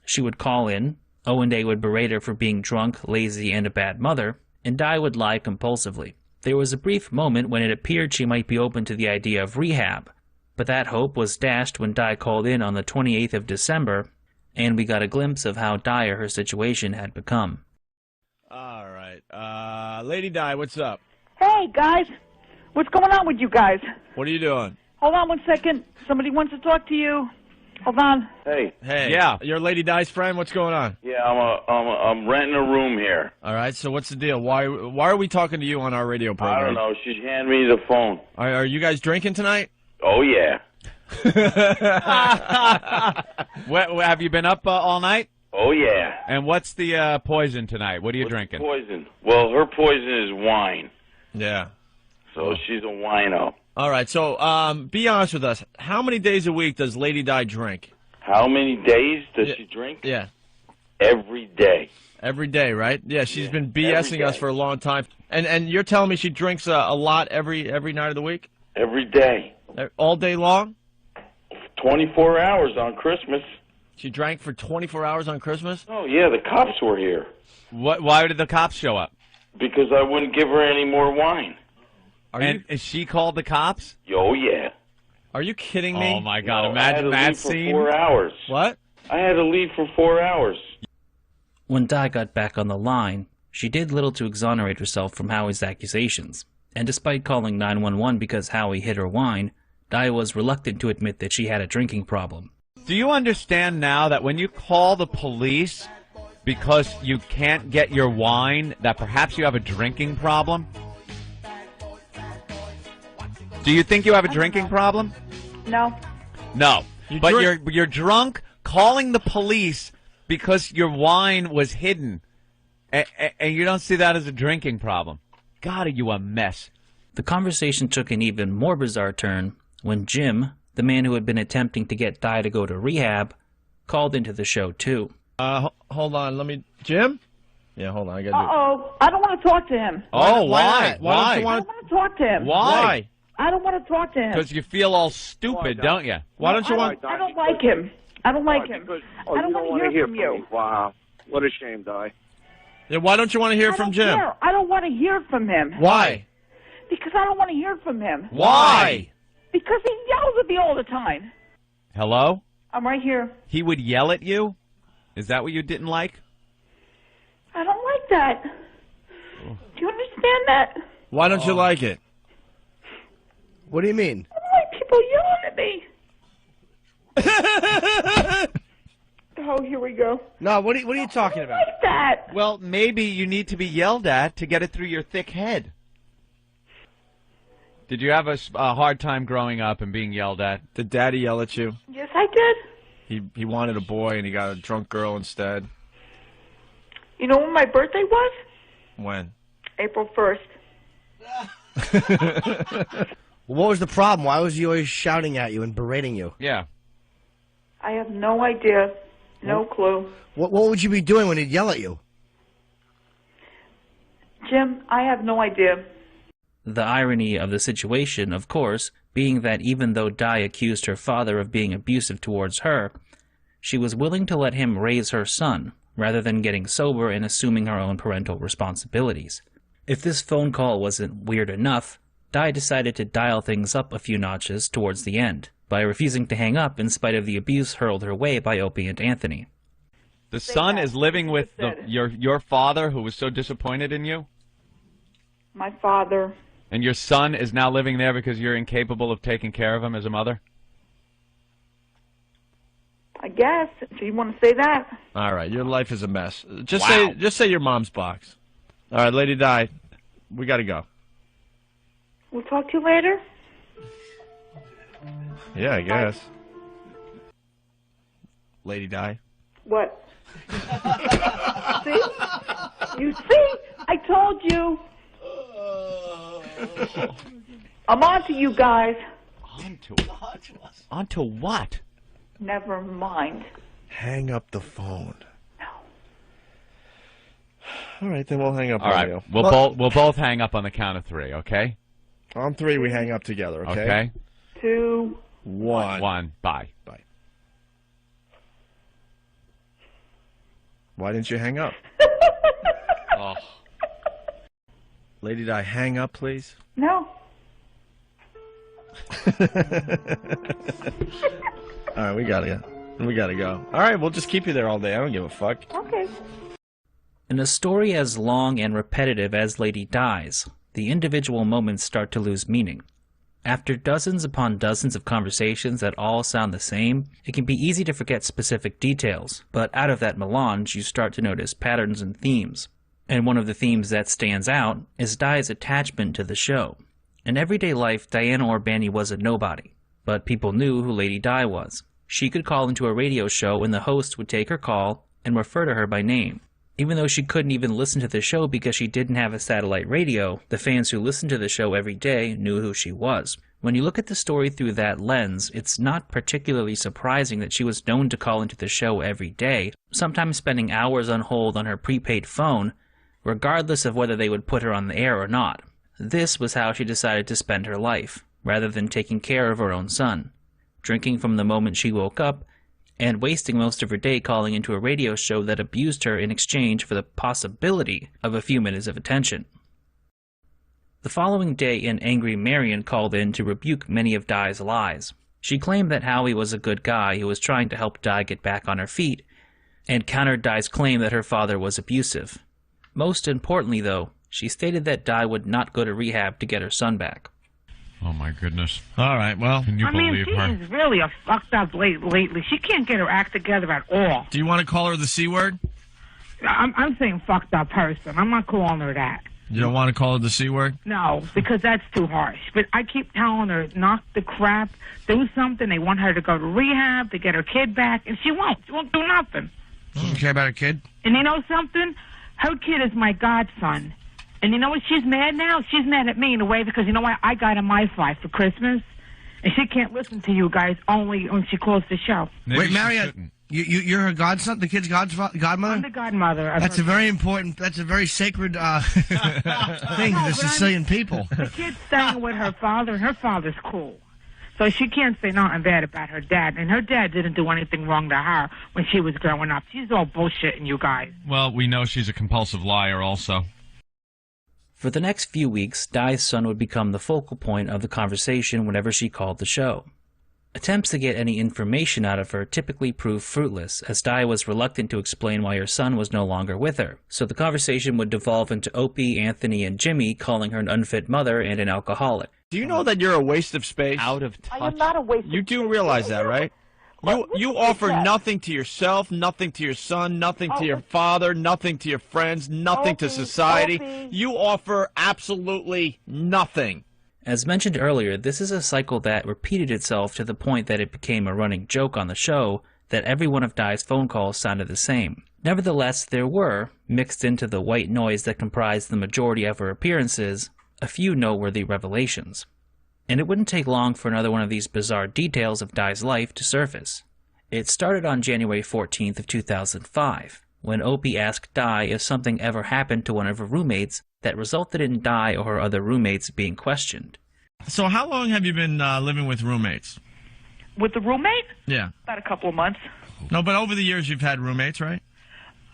Speaker 1: She would call in, Owen Day would berate her for being drunk, lazy, and a bad mother, and Di would lie compulsively. There was a brief moment when it appeared she might be open to the idea of rehab, but that hope was dashed when Di called in on the 28th of December, and we got a glimpse of how dire her situation had become.
Speaker 2: All right. Lady Di, what's up?
Speaker 6: Hey, guys. What's going on with you guys?
Speaker 2: What are you doing?
Speaker 6: Hold on 1 second. Somebody wants to talk to you. Hold on.
Speaker 7: Hey.
Speaker 2: Hey. Yeah. You're Lady Di's friend? What's going on?
Speaker 7: Yeah, I'm renting a room here.
Speaker 2: All right. So what's the deal? Why are we talking to you on our radio program?
Speaker 7: I don't know. She handed me the phone.
Speaker 2: Are you guys drinking tonight?
Speaker 7: Oh, yeah.
Speaker 14: Have you been up all night?
Speaker 7: Oh, yeah.
Speaker 14: And what's the poison tonight? What are you drinking?
Speaker 7: Poison. Well, her poison is wine.
Speaker 2: Yeah.
Speaker 7: So she's a wino.
Speaker 2: All right. So be honest with us. How many days a week does Lady Di drink?
Speaker 7: How many days does she drink?
Speaker 2: Yeah.
Speaker 7: Every day.
Speaker 2: Every day, right? Yeah, she's been BSing us for a long time. And you're telling me she drinks a lot every night of the week?
Speaker 7: Every day.
Speaker 2: All day long?
Speaker 7: 24 hours on Christmas.
Speaker 2: She drank for 24 hours on Christmas?
Speaker 7: Oh, yeah, the cops were here.
Speaker 14: Why did the cops show up?
Speaker 7: Because I wouldn't give her any more wine.
Speaker 14: Is she called the cops?
Speaker 7: Oh, yeah.
Speaker 2: Are you kidding me?
Speaker 14: Oh, my God.
Speaker 7: No,
Speaker 14: Imagine
Speaker 7: I had
Speaker 14: that
Speaker 7: to leave
Speaker 14: scene.
Speaker 7: for 4 hours.
Speaker 2: What?
Speaker 7: I had to leave for 4 hours.
Speaker 1: When Di got back on the line, she did little to exonerate herself from Howie's accusations, and despite calling 911 because Howie hid her wine, Di was reluctant to admit that she had a drinking problem.
Speaker 14: Do you understand now that when you call the police because you can't get your wine, that perhaps you have a drinking problem? Do you think you have a drinking problem?
Speaker 6: No.
Speaker 14: No. But you're drunk, calling the police because your wine was hidden, and you don't see that as a drinking problem. God, are you a mess?
Speaker 1: The conversation took an even more bizarre turn when Jim, the man who had been attempting to get Di to go to rehab, called into the show too.
Speaker 2: Hold on, Jim? Yeah, hold on, I gotta
Speaker 6: Uh-oh, I don't want to talk to him.
Speaker 14: Oh, why?
Speaker 2: Why?
Speaker 6: I don't want to talk to him.
Speaker 14: Why?
Speaker 6: I don't want to talk to him.
Speaker 14: Because you feel all stupid, don't you?
Speaker 2: Why don't you want...
Speaker 6: I don't like him. I don't like him. I don't want to hear from you.
Speaker 7: Wow. What a shame, Di.
Speaker 2: Yeah, why don't you want to hear from Jim?
Speaker 6: I don't want to hear from him.
Speaker 2: Why?
Speaker 6: Because I don't want to hear from him.
Speaker 2: Why?
Speaker 6: Because he yells at me all the time.
Speaker 14: Hello?
Speaker 6: I'm right here.
Speaker 14: He would yell at you? Is that what you didn't like?
Speaker 6: I don't like that. Do you understand that?
Speaker 2: Why don't you like it?
Speaker 10: What do you mean?
Speaker 6: I don't like people yelling at me. Oh, here we go.
Speaker 10: No, what are you talking about?
Speaker 6: Like that.
Speaker 14: Well, maybe you need to be yelled at to get it through your thick head. Did you have a hard time growing up and being yelled at?
Speaker 2: Did Daddy yell at you?
Speaker 6: Yes, I did.
Speaker 2: He wanted a boy and he got a drunk girl instead.
Speaker 6: You know when my birthday was?
Speaker 2: When?
Speaker 6: April 1st.
Speaker 10: What was the problem? Why was he always shouting at you and berating you?
Speaker 14: Yeah.
Speaker 6: I have no idea. No clue.
Speaker 10: What would you be doing when he'd yell at you?
Speaker 6: Jim, I have no idea.
Speaker 1: The irony of the situation, of course, being that even though Di accused her father of being abusive towards her, she was willing to let him raise her son, rather than getting sober and assuming her own parental responsibilities. If this phone call wasn't weird enough, Di decided to dial things up a few notches towards the end, by refusing to hang up in spite of the abuse hurled her way by Opie and Anthony.
Speaker 14: The son is living with your father who was so disappointed in you?
Speaker 6: My father.
Speaker 14: And your son is now living there because you're incapable of taking care of him as a mother?
Speaker 6: I guess, if you want to say that.
Speaker 2: All right, your life is a mess. Just
Speaker 14: Wow.
Speaker 2: say your mom's box. All right, Lady Di, we got to go.
Speaker 6: We'll talk to you later.
Speaker 2: Yeah, I guess. Lady Di.
Speaker 6: What? See? You see? I told you. I'm on to you guys.
Speaker 14: On to what?
Speaker 6: Never mind.
Speaker 2: Hang up the phone. No. All right, then we'll hang up
Speaker 14: All
Speaker 2: on
Speaker 14: right,
Speaker 2: you.
Speaker 14: we'll both hang up on the count of 3, okay?
Speaker 2: On 3, we hang up together, okay?
Speaker 14: Okay.
Speaker 6: 2,
Speaker 2: 1.
Speaker 14: 1. Bye.
Speaker 2: Bye. Why didn't you hang up?
Speaker 14: Oh.
Speaker 2: Lady Di, hang up, please.
Speaker 6: No.
Speaker 2: All right, we gotta go. All right, we'll just keep you there all day. I don't give a fuck.
Speaker 6: Okay.
Speaker 1: In a story as long and repetitive as Lady Di's, the individual moments start to lose meaning. After dozens upon dozens of conversations that all sound the same, it can be easy to forget specific details, but out of that melange you start to notice patterns and themes. And one of the themes that stands out is Di's attachment to the show. In everyday life, Diana Urbani was a nobody, but people knew who Lady Di was. She could call into a radio show and the host would take her call and refer to her by name. Even though she couldn't even listen to the show because she didn't have a satellite radio, the fans who listened to the show every day knew who she was. When you look at the story through that lens, it's not particularly surprising that she was known to call into the show every day, sometimes spending hours on hold on her prepaid phone, regardless of whether they would put her on the air or not. This was how she decided to spend her life, rather than taking care of her own son, drinking from the moment she woke up, and wasting most of her day calling into a radio show that abused her in exchange for the possibility of a few minutes of attention. The following day, an angry Marion called in to rebuke many of Di's lies. She claimed that Howie was a good guy who was trying to help Di get back on her feet, and countered Di's claim that her father was abusive. Most importantly, though, she stated that Di would not go to rehab to get her son back.
Speaker 13: Oh, my goodness.
Speaker 2: All right, well.
Speaker 13: Can you believe her?
Speaker 5: She is really a fucked up lately. She can't get her act together at all.
Speaker 2: Do you want to call her the C word?
Speaker 5: I'm saying fucked up person. I'm not calling her that.
Speaker 2: You don't want to call her the C word?
Speaker 5: No, because that's too harsh. But I keep telling her, knock the crap, do something. They want her to go to rehab, to get her kid back, and she won't. She won't do nothing.
Speaker 2: Doesn't care about her kid?
Speaker 5: And you know something? Her kid is my godson. And you know what she's mad now? She's mad at me in a way because, you know what? I got a MiFi for Christmas, and she can't listen to you guys only when she calls the show.
Speaker 10: Wait, Marianne, you're her godson, the kid's godmother?
Speaker 5: I'm the godmother.
Speaker 10: That's a very important, that's a very sacred thing to the Sicilian people.
Speaker 5: The kid's staying with her father, and her father's cool. So she can't say nothing bad about her dad. And her dad didn't do anything wrong to her when she was growing up. She's all bullshitting you guys.
Speaker 13: Well, we know she's a compulsive liar also.
Speaker 1: For the next few weeks, Di's son would become the focal point of the conversation whenever she called the show. Attempts to get any information out of her typically proved fruitless, as Di was reluctant to explain why her son was no longer with her. So the conversation would devolve into Opie, Anthony, and Jimmy calling her an unfit mother and an alcoholic.
Speaker 2: Do you know that you're a waste of space?
Speaker 14: Out of touch.
Speaker 6: I am not a waste of
Speaker 2: You do realize that, right? You offer nothing to yourself, nothing to your son, nothing to your father, nothing to your friends, nothing to society. You offer absolutely nothing.
Speaker 1: As mentioned earlier, this is a cycle that repeated itself to the point that it became a running joke on the show that every one of Di's phone calls sounded the same. Nevertheless, there were, mixed into the white noise that comprised the majority of her appearances, a few noteworthy revelations. And it wouldn't take long for another one of these bizarre details of Di's life to surface. It started on January 14th of 2005, when Opie asked Di if something ever happened to one of her roommates that resulted in Di or her other roommates being questioned.
Speaker 2: So how long have you been living with roommates?
Speaker 3: With the roommate?
Speaker 2: Yeah.
Speaker 3: About a couple of months.
Speaker 2: No, but over the years you've had roommates, right?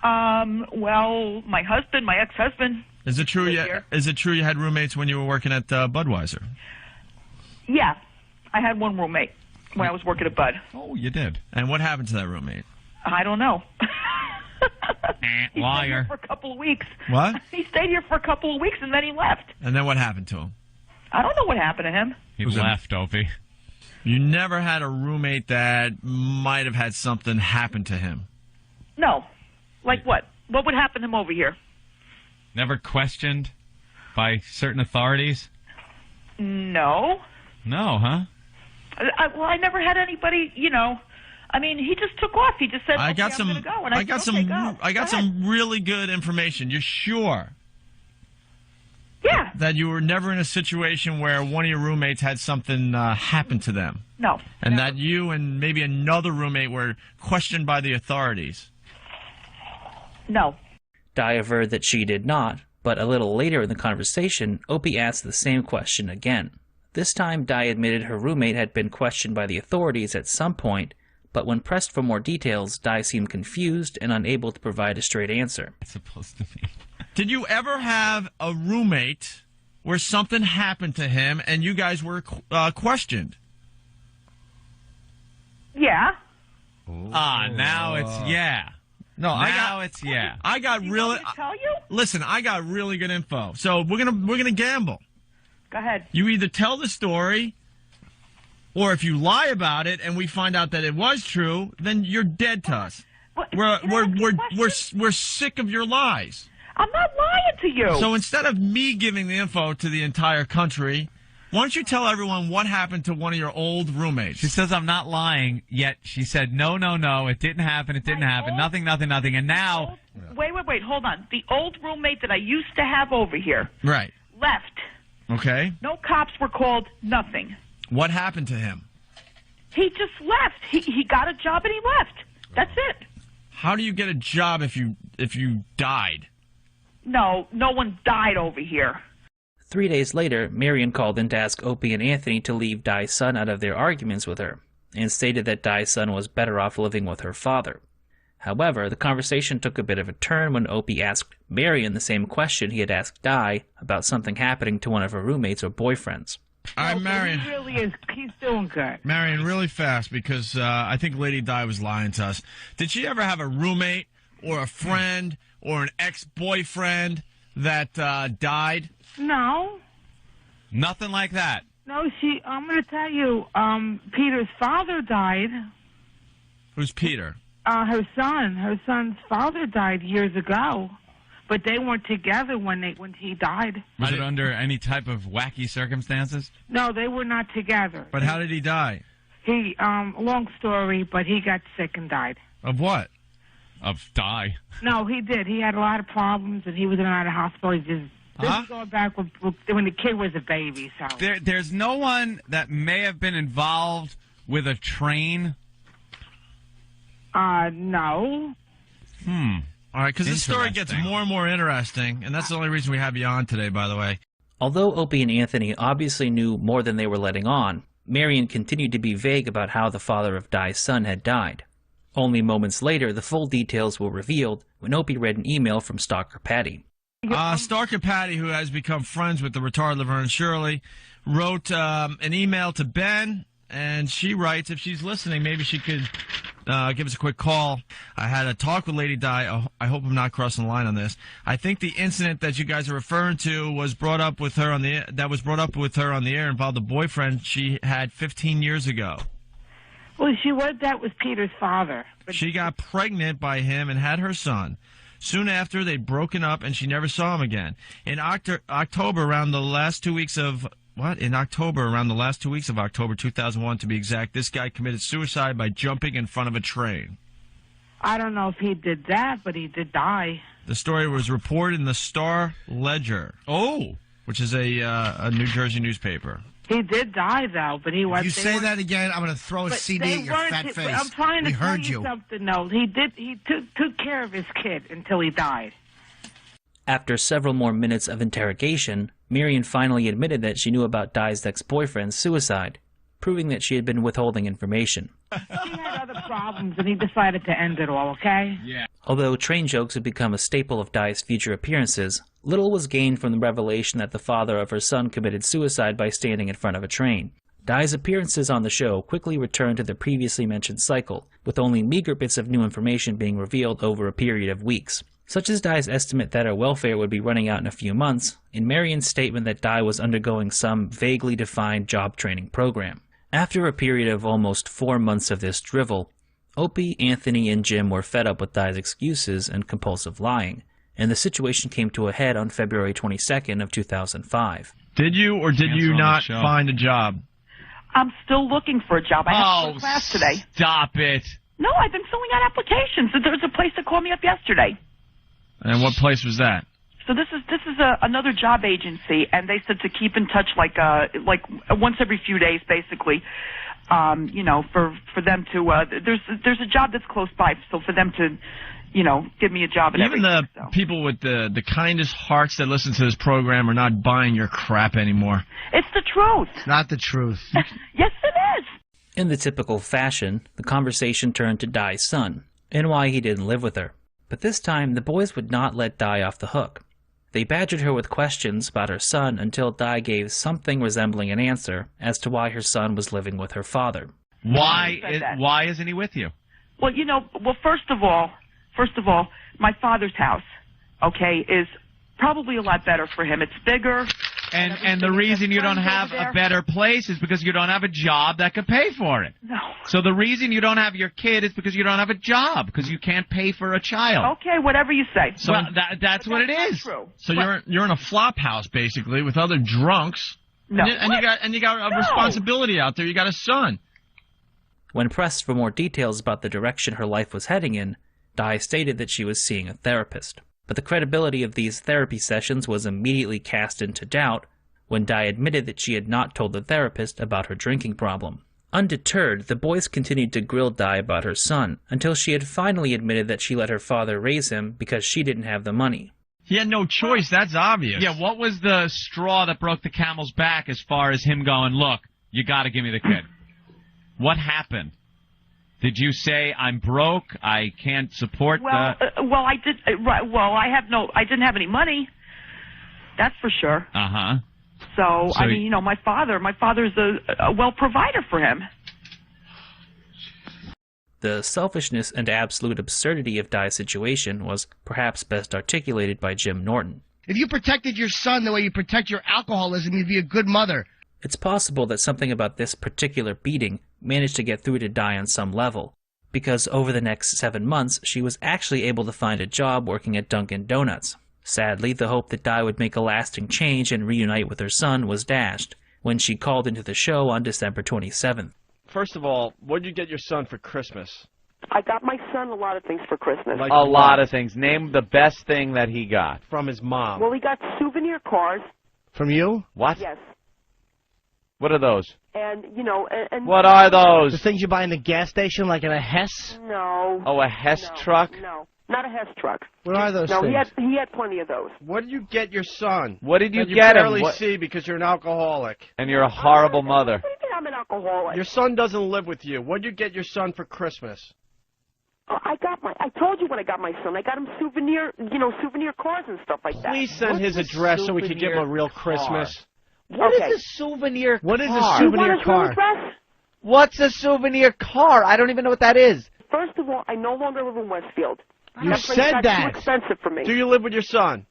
Speaker 3: Well, my husband, my ex-husband.
Speaker 2: Is it true you had roommates when you were working at Budweiser?
Speaker 3: Yeah. I had one roommate when I was working at Bud.
Speaker 13: Oh, you did.
Speaker 2: And what happened to that roommate?
Speaker 3: I don't know.
Speaker 13: Liar.
Speaker 3: He stayed here for a couple of weeks.
Speaker 2: What?
Speaker 3: He stayed here for a couple of weeks and then he left.
Speaker 2: And then what happened to him?
Speaker 3: I don't know what happened to him.
Speaker 13: He left, Opie.
Speaker 2: You never had a roommate that might have had something happen to him?
Speaker 3: No. Like what? What would happen to him over here?
Speaker 13: Never questioned by certain authorities?
Speaker 3: No.
Speaker 13: No, huh?
Speaker 3: Well, I never had anybody, you know. I mean, he just took off. He just said,
Speaker 2: I
Speaker 3: okay,
Speaker 2: got
Speaker 3: I'm going to go. And I got
Speaker 2: some really good information. You're sure?
Speaker 3: Yeah.
Speaker 2: That you were never in a situation where one of your roommates had something happen to them?
Speaker 3: No.
Speaker 2: And that you and maybe another roommate were questioned by the authorities?
Speaker 3: No.
Speaker 1: Di averred that she did not, but a little later in the conversation, Opie asked the same question again. This time, Di admitted her roommate had been questioned by the authorities at some point, but when pressed for more details, Di seemed confused and unable to provide a straight answer.
Speaker 13: It's supposed to be.
Speaker 2: Did you ever have a roommate where something happened to him and you guys were questioned?
Speaker 3: Yeah.
Speaker 13: Now it's yeah.
Speaker 2: No,
Speaker 13: it's yeah.
Speaker 2: I got
Speaker 3: You
Speaker 2: really.
Speaker 3: want me to tell you?
Speaker 2: Listen, I got really good info. So we're gonna gamble.
Speaker 3: Go ahead.
Speaker 2: You either tell the story, or if you lie about it and we find out that it was true, then you're dead to us. We're sick of your lies.
Speaker 3: I'm not lying to you.
Speaker 2: So instead of me giving the info to the entire country, why don't you tell everyone what happened to one of your old roommates?
Speaker 13: She says I'm not lying, yet she said, no, it didn't happen, nothing, and now...
Speaker 3: Wait, hold on. The old roommate that I used to have over here
Speaker 2: right.
Speaker 3: left.
Speaker 2: Okay.
Speaker 3: No cops were called, nothing.
Speaker 2: What happened to him?
Speaker 3: He just left. He got a job and he left. That's it.
Speaker 2: How do you get a job if you died?
Speaker 3: No one died over here.
Speaker 1: 3 days later, Marion called in to ask Opie and Anthony to leave Di's son out of their arguments with her, and stated that Di's son was better off living with her father. However, the conversation took a bit of a turn when Opie asked Marion the same question he had asked Di about something happening to one of her roommates or boyfriends.
Speaker 2: All right, Marion.
Speaker 5: He really is. He's doing good.
Speaker 2: Marion, really fast, because I think Lady Di was lying to us. Did she ever have a roommate or a friend or an ex-boyfriend that died?
Speaker 5: No.
Speaker 13: Nothing like that.
Speaker 5: No, I'm going to tell you, Peter's father died.
Speaker 2: Who's Peter?
Speaker 5: Her son's father died years ago. But they weren't together when he died.
Speaker 13: Was it under any type of wacky circumstances?
Speaker 5: No, they were not together.
Speaker 2: But how did he die?
Speaker 5: He, long story, but he got sick and died.
Speaker 2: Of what?
Speaker 13: Of die.
Speaker 5: No, he did. He had a lot of problems, and he was in and out of hospital. This is going back when the kid was a baby. So
Speaker 13: there's no one that may have been involved with a train.
Speaker 5: No.
Speaker 2: All right, because this story gets more and more interesting, and that's the only reason we have you on today, by the way.
Speaker 1: Although Opie and Anthony obviously knew more than they were letting on, Marion continued to be vague about how the father of Di's son had died. Only moments later, the full details were revealed when Opie read an email from Stalker Patty.
Speaker 2: Stalker Patty, who has become friends with the retarded Laverne Shirley, wrote an email to Ben, and she writes, if she's listening, maybe she could give us a quick call. I had a talk with Lady Di. I hope I'm not crossing the line on this. I think the incident that you guys are referring to was brought up with her on the air involved a boyfriend she had 15 years ago.
Speaker 5: Well, that was Peter's father.
Speaker 2: She got pregnant by him and had her son. Soon after, they'd broken up, and she never saw him again. In October, around the last 2 weeks of October 2001, to be exact, this guy committed suicide by jumping in front of a train.
Speaker 5: I don't know if he did that, but he did die.
Speaker 2: The story was reported in the Star Ledger. Oh, which is a New Jersey newspaper.
Speaker 5: He did die, though, but he was.
Speaker 10: If you say that again, I'm going to throw a CD at your fat face.
Speaker 5: I'm trying to tell you something, though. He took care of his kid until he died.
Speaker 1: After several more minutes of interrogation, Marion finally admitted that she knew about Di's ex-boyfriend's suicide, proving that she had been withholding information.
Speaker 5: He had other problems, and he decided to end it all, okay?
Speaker 1: Yeah. Although train jokes had become a staple of Di's future appearances, little was gained from the revelation that the father of her son committed suicide by standing in front of a train. Di's appearances on the show quickly returned to the previously mentioned cycle, with only meager bits of new information being revealed over a period of weeks. Such as Di's estimate that her welfare would be running out in a few months, and Marion's statement that Di was undergoing some vaguely defined job training program. After a period of almost 4 months of this drivel, Opie, Anthony, and Jim were fed up with Di's excuses and compulsive lying, and the situation came to a head on February 22nd of 2005.
Speaker 2: Did you or did you not find a job?
Speaker 15: I'm still looking for a job. I have to go to class today.
Speaker 2: Stop it.
Speaker 15: No, I've been filling out applications. There was a place that called me up yesterday.
Speaker 2: And what place was that?
Speaker 15: So this is another job agency, and they said to keep in touch like once every few days, basically. For them to there's a job that's close by, so for them to, give me a job. And
Speaker 2: even the people with the kindest hearts that listen to this program are not buying your crap anymore.
Speaker 15: It's the truth.
Speaker 10: It's not the truth.
Speaker 15: Yes, it is.
Speaker 1: In the typical fashion, the conversation turned to Di's son and why he didn't live with her. But this time, the boys would not let Di off the hook. They badgered her with questions about her son until Di gave something resembling an answer as to why her son was living with her father.
Speaker 13: Why isn't he with you?
Speaker 15: Well, first of all, my father's house, okay, is probably a lot better for him. It's bigger.
Speaker 13: And the reason you don't have a better place is because you don't have a job that could pay for it.
Speaker 15: No.
Speaker 13: So the reason you don't have your kid is because you don't have a job, because you can't pay for a child.
Speaker 15: Okay, whatever you say.
Speaker 13: So that's what it is.
Speaker 15: True.
Speaker 2: So you're in a flop house basically with other drunks.
Speaker 15: No.
Speaker 2: And you got a responsibility out there. You got a son.
Speaker 1: When pressed for more details about the direction her life was heading in, Di stated that she was seeing a therapist. But the credibility of these therapy sessions was immediately cast into doubt when Di admitted that she had not told the therapist about her drinking problem. Undeterred, the boys continued to grill Di about her son, until she had finally admitted that she let her father raise him because she didn't have the money.
Speaker 2: He had no choice, that's obvious.
Speaker 13: Yeah, what was the straw that broke the camel's back as far as him going, look, you gotta give me the kid? What happened? Did you say, I'm broke, I can't support
Speaker 15: I didn't have any money. That's for sure.
Speaker 13: Uh-huh.
Speaker 15: So my father's a well provider for him.
Speaker 1: The selfishness and absolute absurdity of Di's situation was perhaps best articulated by Jim Norton.
Speaker 10: If you protected your son the way you protect your alcoholism, you'd be a good mother.
Speaker 1: It's possible that something about this particular beating managed to get through to Di on some level, because over the next 7 months, she was actually able to find a job working at Dunkin' Donuts. Sadly, the hope that Di would make a lasting change and reunite with her son was dashed when she called into the show on December 27th.
Speaker 2: First of all, what did you get your son for Christmas?
Speaker 16: I got my son a lot of things for Christmas.
Speaker 14: Like a lot of things. Name the best thing that he got.
Speaker 2: From his mom.
Speaker 16: Well, he got souvenir cars.
Speaker 10: From you?
Speaker 14: What?
Speaker 16: Yes.
Speaker 14: What are those?
Speaker 16: And, you know, and
Speaker 14: what are those?
Speaker 10: The things you buy in the gas station, like in a Hess?
Speaker 16: No.
Speaker 14: Oh, a Hess truck?
Speaker 16: No, not a Hess truck.
Speaker 10: What are those
Speaker 16: no,
Speaker 10: things?
Speaker 16: he had plenty of those.
Speaker 2: What did you get your son?
Speaker 14: What did you
Speaker 2: that
Speaker 14: get him?
Speaker 2: You barely
Speaker 14: What?
Speaker 2: see because you're an alcoholic.
Speaker 14: And you're a horrible mother.
Speaker 16: What do you think I'm an alcoholic?
Speaker 2: Your son doesn't live with you. What did you get your son for Christmas?
Speaker 16: I told you when I got my son. I got him souvenir cars and stuff like that.
Speaker 2: Please send his address so we can give him a real Christmas.
Speaker 14: What is a souvenir car?
Speaker 10: What is a souvenir car?
Speaker 14: What's a souvenir car? I don't even know what that is.
Speaker 16: First of all, I no longer live in Westfield.
Speaker 10: You
Speaker 16: That place
Speaker 10: said
Speaker 16: got
Speaker 10: that.
Speaker 16: too expensive for me.
Speaker 2: Do you live with your son?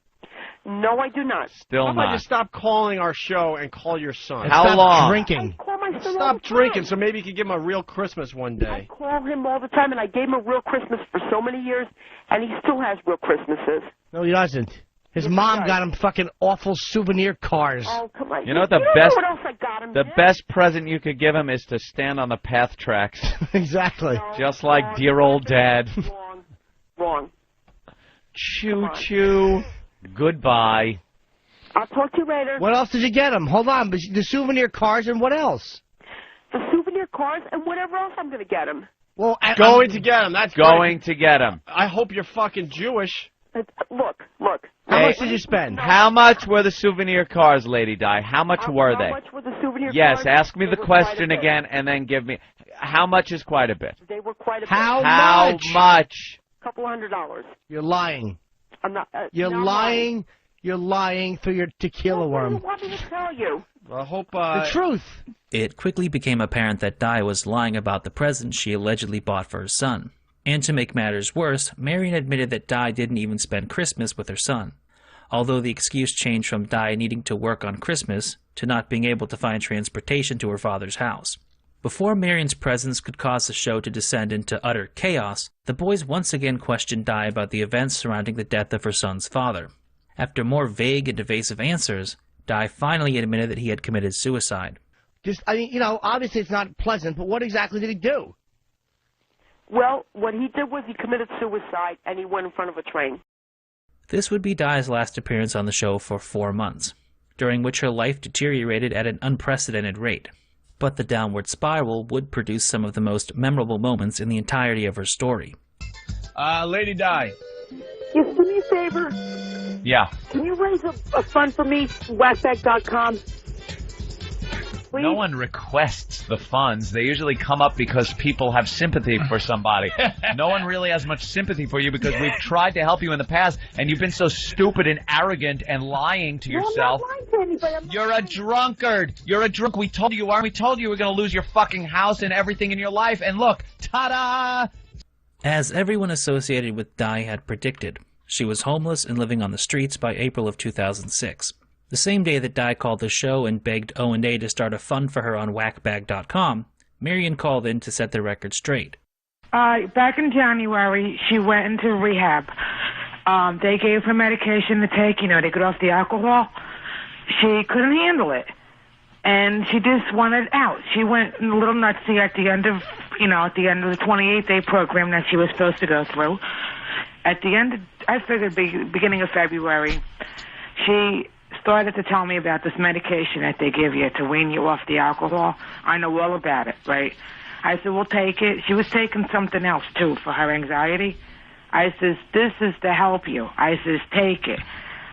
Speaker 16: No, I do not.
Speaker 14: Still
Speaker 2: How about
Speaker 14: not.
Speaker 2: you stop calling our show and call your son?
Speaker 14: How
Speaker 10: Stop
Speaker 14: long?
Speaker 10: drinking.
Speaker 16: I call my son all
Speaker 2: Stop
Speaker 16: the time.
Speaker 2: drinking so maybe you can give him a real Christmas one
Speaker 16: I
Speaker 2: day.
Speaker 16: call him all the time, and I gave him a real Christmas for so many years, and he still has real Christmases.
Speaker 10: No, he doesn't. His mom got him fucking awful souvenir cars.
Speaker 16: Oh, come on.
Speaker 14: You know what the
Speaker 16: don't
Speaker 14: best?
Speaker 16: know what else I got him,
Speaker 14: The
Speaker 16: man.
Speaker 14: best present you could give him is to stand on the path tracks,
Speaker 10: Exactly.
Speaker 14: just like dear old Dad.
Speaker 16: Wrong.
Speaker 14: Choo choo. Goodbye.
Speaker 16: I'll talk to you later.
Speaker 10: What else did you get him? Hold on. The souvenir cars and what else?
Speaker 16: The souvenir cars and whatever else I'm going to get him.
Speaker 10: Well,
Speaker 2: Going to get him. That's
Speaker 14: Going
Speaker 2: great.
Speaker 14: to get him.
Speaker 2: I hope you're fucking Jewish.
Speaker 16: Look.
Speaker 10: How much did you spend?
Speaker 14: How much were the souvenir cars, Lady Di? How much were they?
Speaker 16: How much were the souvenir
Speaker 14: Yes,
Speaker 16: cars?
Speaker 14: ask me
Speaker 16: They
Speaker 14: the
Speaker 16: were quite a
Speaker 14: question
Speaker 16: bit.
Speaker 14: again and then give me. How much is quite a bit?
Speaker 16: They were quite a bit.
Speaker 10: How much?
Speaker 14: much?
Speaker 16: Couple $100.
Speaker 10: You're lying.
Speaker 16: I'm not.
Speaker 10: You're
Speaker 16: not
Speaker 10: lying. You're lying through your tequila
Speaker 16: What do you
Speaker 10: worm.
Speaker 16: want me to tell you?
Speaker 2: I hope
Speaker 10: The truth.
Speaker 1: It quickly became apparent that Di was lying about the present she allegedly bought for her son. And to make matters worse, Marion admitted that Di didn't even spend Christmas with her son. Although the excuse changed from Di needing to work on Christmas to not being able to find transportation to her father's house. Before Marion's presence could cause the show to descend into utter chaos, the boys once again questioned Di about the events surrounding the death of her son's father. After more vague and evasive answers, Di finally admitted that he had committed suicide.
Speaker 10: Obviously it's not pleasant, but what exactly did he do?
Speaker 16: Well, what he did was he committed suicide, and he went in front of a train.
Speaker 1: This would be Di's last appearance on the show for 4 months, during which her life deteriorated at an unprecedented rate. But the downward spiral would produce some of the most memorable moments in the entirety of her story.
Speaker 2: Lady Di.
Speaker 16: You do me a favor.
Speaker 14: Yeah.
Speaker 16: Can you raise a fund for me? Whackback.com. Please?
Speaker 13: No one requests the funds. They usually come up because people have sympathy for somebody. No one really has much sympathy for you because we've tried to help you in the past, and you've been so stupid and arrogant and lying to yourself.
Speaker 16: I'm not lying to anybody. I'm not
Speaker 13: You're a drunkard. You're a drunk. We told you are. We told you were going to lose your fucking house and everything in your life. And look, ta-da!
Speaker 1: As everyone associated with Di had predicted, she was homeless and living on the streets by April of 2006. The same day that Di called the show and begged O&A to start a fund for her on whackbag.com, Marion called in to set the record straight.
Speaker 5: Back in January, she went into rehab. They gave her medication to take, to get off the alcohol. She couldn't handle it, and she just wanted out. She went a little nutsy at the end of, the 28-day program that she was supposed to go through. At the end, I figured beginning of February, she started to tell me about this medication that they give you to wean you off the alcohol. I know all about it, right? I said, we'll take it. She was taking something else, too, for her anxiety. I says, this is to help you. I says, take it.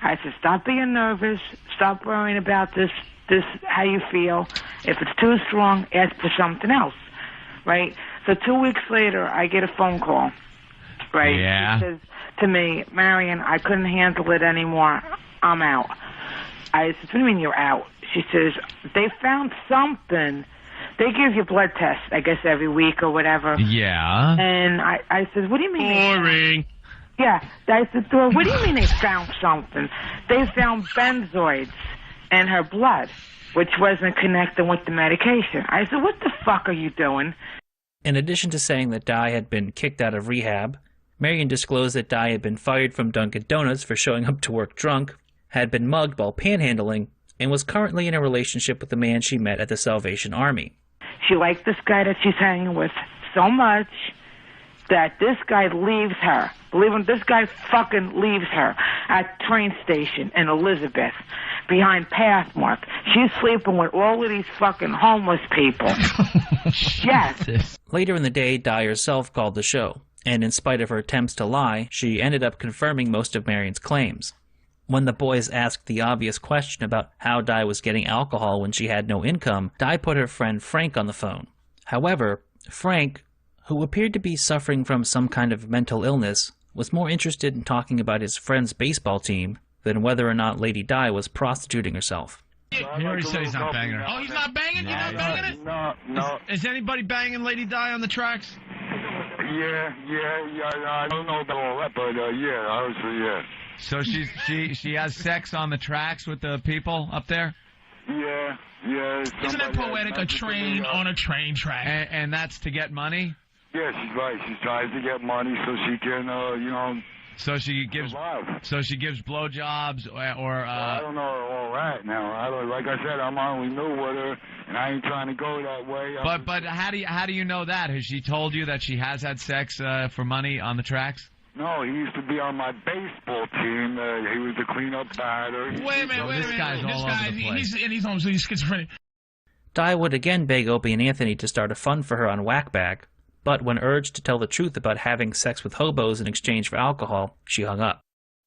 Speaker 5: I said, stop being nervous. Stop worrying about this, how you feel. If it's too strong, ask for something else, right? So 2 weeks later, I get a phone call, right?
Speaker 13: Yeah.
Speaker 5: She says to me, Marion, I couldn't handle it anymore. I'm out. I said, what do you mean you're out? She says, they found something. They give you blood tests, I guess, every week or whatever.
Speaker 13: Yeah.
Speaker 5: And I said, what do you mean?
Speaker 13: Boring.
Speaker 5: Yeah. I said to her, what do you mean they found something? They found benzoids in her blood, which wasn't connecting with the medication. I said, what the fuck are you doing?
Speaker 1: In addition to saying that Di had been kicked out of rehab, Marion disclosed that Di had been fired from Dunkin' Donuts for showing up to work drunk, had been mugged while panhandling, and was currently in a relationship with the man she met at the Salvation Army.
Speaker 5: She liked this guy that she's hanging with so much that this guy leaves her. Believe me, this guy fucking leaves her at train station in Elizabeth behind Pathmark. She's sleeping with all of these fucking homeless people. Yes.
Speaker 1: Later in the day, Di herself called the show, and in spite of her attempts to lie, she ended up confirming most of Marion's claims. When the boys asked the obvious question about how Di was getting alcohol when she had no income, Di put her friend Frank on the phone. However, Frank, who appeared to be suffering from some kind of mental illness, was more interested in talking about his friend's baseball team than whether or not Lady Di was prostituting herself.
Speaker 2: He already said he's not banging her. Oh, he's not banging? You're not banging it?
Speaker 7: No.
Speaker 2: Is anybody banging Lady Di on the tracks?
Speaker 7: Yeah, I don't know about all that, but yeah, obviously, yeah.
Speaker 14: So she has sex on the tracks with the people up there?
Speaker 7: Yeah.
Speaker 2: Isn't that poetic? A train on a train track.
Speaker 14: And that's to get money?
Speaker 7: Yeah, she's right. She tries to get money so she can,
Speaker 14: So she gives blowjobs or
Speaker 7: I don't know all that now. Like I said, I'm only new with her, and I ain't trying to go that way.
Speaker 14: But how do you know that? Has she told you that she has had sex for money on the tracks?
Speaker 7: No, he used to be on my baseball team. He was the cleanup batter.
Speaker 2: Wait a minute. This guy, he's almost schizophrenic.
Speaker 1: Di would again beg Opie and Anthony to start a fund for her on Whackback, but when urged to tell the truth about having sex with hobos in exchange for alcohol, she hung up.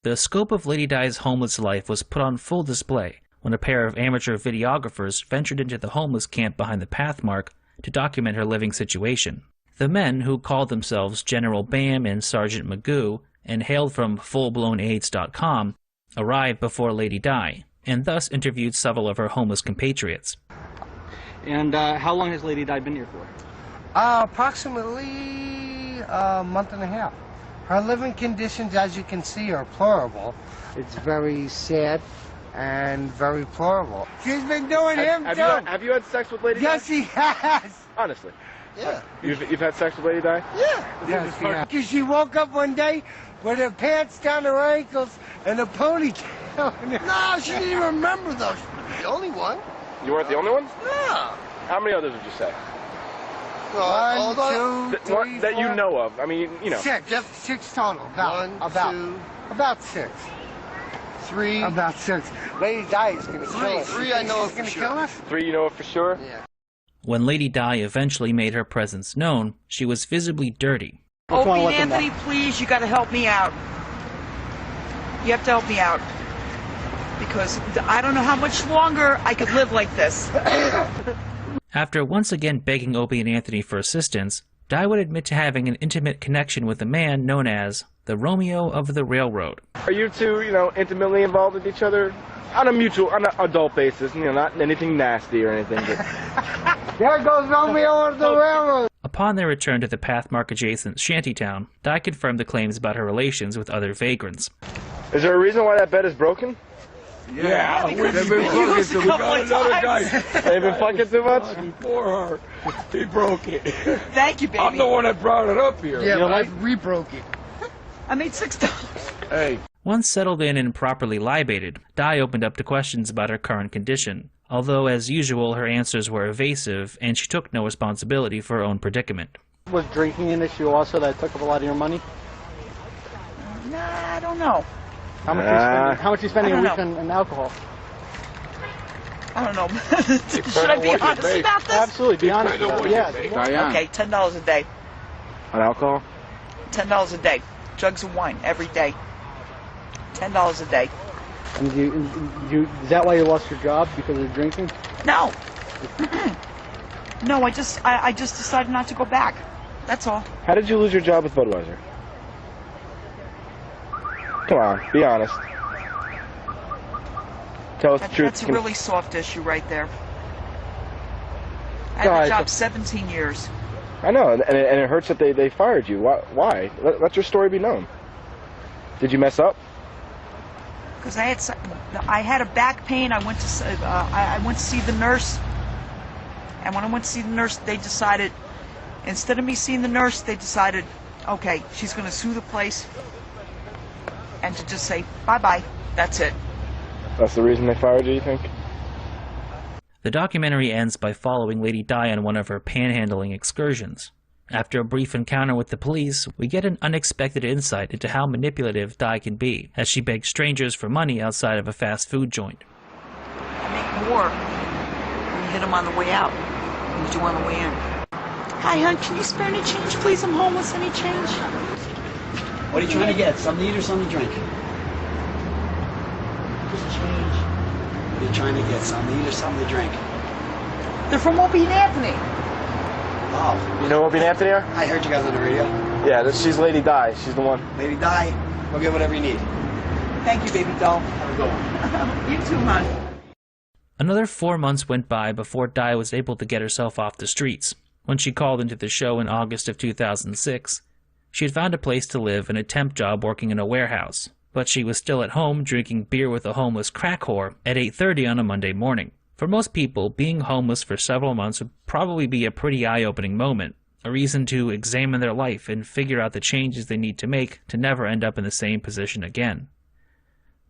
Speaker 1: The scope of Lady Di's homeless life was put on full display when a pair of amateur videographers ventured into the homeless camp behind the Pathmark to document her living situation. The men, who called themselves General Bam and Sergeant Magoo and hailed from fullblownaids.com, arrived before Lady Di, and thus interviewed several of her homeless compatriots.
Speaker 17: And how long has Lady Di been here for?
Speaker 18: Approximately a month and a half. Her living conditions, as you can see, are deplorable. It's very sad and very deplorable. She's been doing
Speaker 19: Have you had sex with Lady Di?
Speaker 18: Yes, she has.
Speaker 19: Honestly?
Speaker 18: Yeah.
Speaker 19: You've had sex with Lady Di?
Speaker 18: Yeah. Yes, yeah. Because she woke up one day with her pants down her ankles and a ponytail. No, she didn't even remember those. The only one.
Speaker 19: You weren't the only one?
Speaker 18: No.
Speaker 19: How many others would you say?
Speaker 18: One, two, three,
Speaker 19: that you know of. I mean,
Speaker 18: Six total. About six.
Speaker 19: Three.
Speaker 18: About six. Lady Di is going to kill us.
Speaker 19: Three I know of for sure. Three you know of for sure?
Speaker 18: Yeah.
Speaker 1: When Lady Di eventually made her presence known, she was visibly dirty.
Speaker 6: Opie and Anthony, please, you got to help me out. You have to help me out. Because I don't know how much longer I could live like this.
Speaker 1: After once again begging Opie and Anthony for assistance, Di would admit to having an intimate connection with a man known as the Romeo of the Railroad.
Speaker 19: Are you two, intimately involved with each other? On an adult basis, not anything nasty or anything. But...
Speaker 18: There goes Romeo of the Railroad.
Speaker 1: Upon their return to the Pathmark-adjacent shantytown, Di confirmed the claims about her relations with other vagrants.
Speaker 19: Is there a reason why that bed is broken?
Speaker 18: Yeah,
Speaker 19: we've been fucking too much. We got another guy. They've been fucking too much?
Speaker 18: For her. He broke it.
Speaker 6: Thank you, baby.
Speaker 18: I'm the one that brought it up here. Yeah,
Speaker 6: but
Speaker 18: we broke it.
Speaker 6: I made $6.
Speaker 18: Hey.
Speaker 1: Once settled in and properly libated, Di opened up to questions about her current condition, although as usual her answers were evasive and she took no responsibility for her own predicament.
Speaker 17: Was drinking an issue also that took up a lot of your money?
Speaker 6: Nah, I don't know.
Speaker 17: How much are you spending a week on alcohol?
Speaker 6: I don't know. Should I be honest about this?
Speaker 17: Absolutely, be honest about it. Yeah.
Speaker 6: Okay, $10 a day.
Speaker 19: On alcohol?
Speaker 6: $10 a day. Jugs of wine every day. $10 a day.
Speaker 17: And is that why you lost your job, because of drinking?
Speaker 6: No. No, I just decided not to go back. That's all.
Speaker 19: How did you lose your job with Budweiser? Come on, be honest. Tell us the truth.
Speaker 6: That's a really soft issue right there. I had the job 17 years.
Speaker 19: I know, and it hurts that they fired you. Why? Let your story be known. Did you mess up?
Speaker 6: Because I had a back pain. I went to see the nurse, and when I went to see the nurse, they decided, instead of me seeing the nurse, they decided, okay, she's going to sue the place and to just say, bye-bye, that's it.
Speaker 19: That's the reason they fired you, you think?
Speaker 1: The documentary ends by following Lady Di on one of her panhandling excursions. After a brief encounter with the police, we get an unexpected insight into how manipulative Di can be, as she begs strangers for money outside of a fast food joint.
Speaker 6: I make more when you hit them on the way out than you do on the way in. Hi, hon, can you spare any change, please? I'm homeless. Any change?
Speaker 20: What are you trying to get? Something to eat or something to drink? Just change. What are you trying to get? Something to eat or something to drink?
Speaker 6: They're from Opie and Anthony.
Speaker 20: Oh.
Speaker 19: You know Opie and Anthony are?
Speaker 20: I heard you guys on the radio.
Speaker 19: Yeah, she's Lady Di. She's the one.
Speaker 20: Lady Di, we'll get whatever you need.
Speaker 6: Thank you, baby doll.
Speaker 20: Have a good one.
Speaker 6: You too, hon.
Speaker 1: Another 4 months went by before Di was able to get herself off the streets. When she called into the show in August of 2006, she had found a place to live and a temp job working in a warehouse, but she was still at home drinking beer with a homeless crack whore at 8:30 on a Monday morning. For most people, being homeless for several months would probably be a pretty eye-opening moment, a reason to examine their life and figure out the changes they need to make to never end up in the same position again.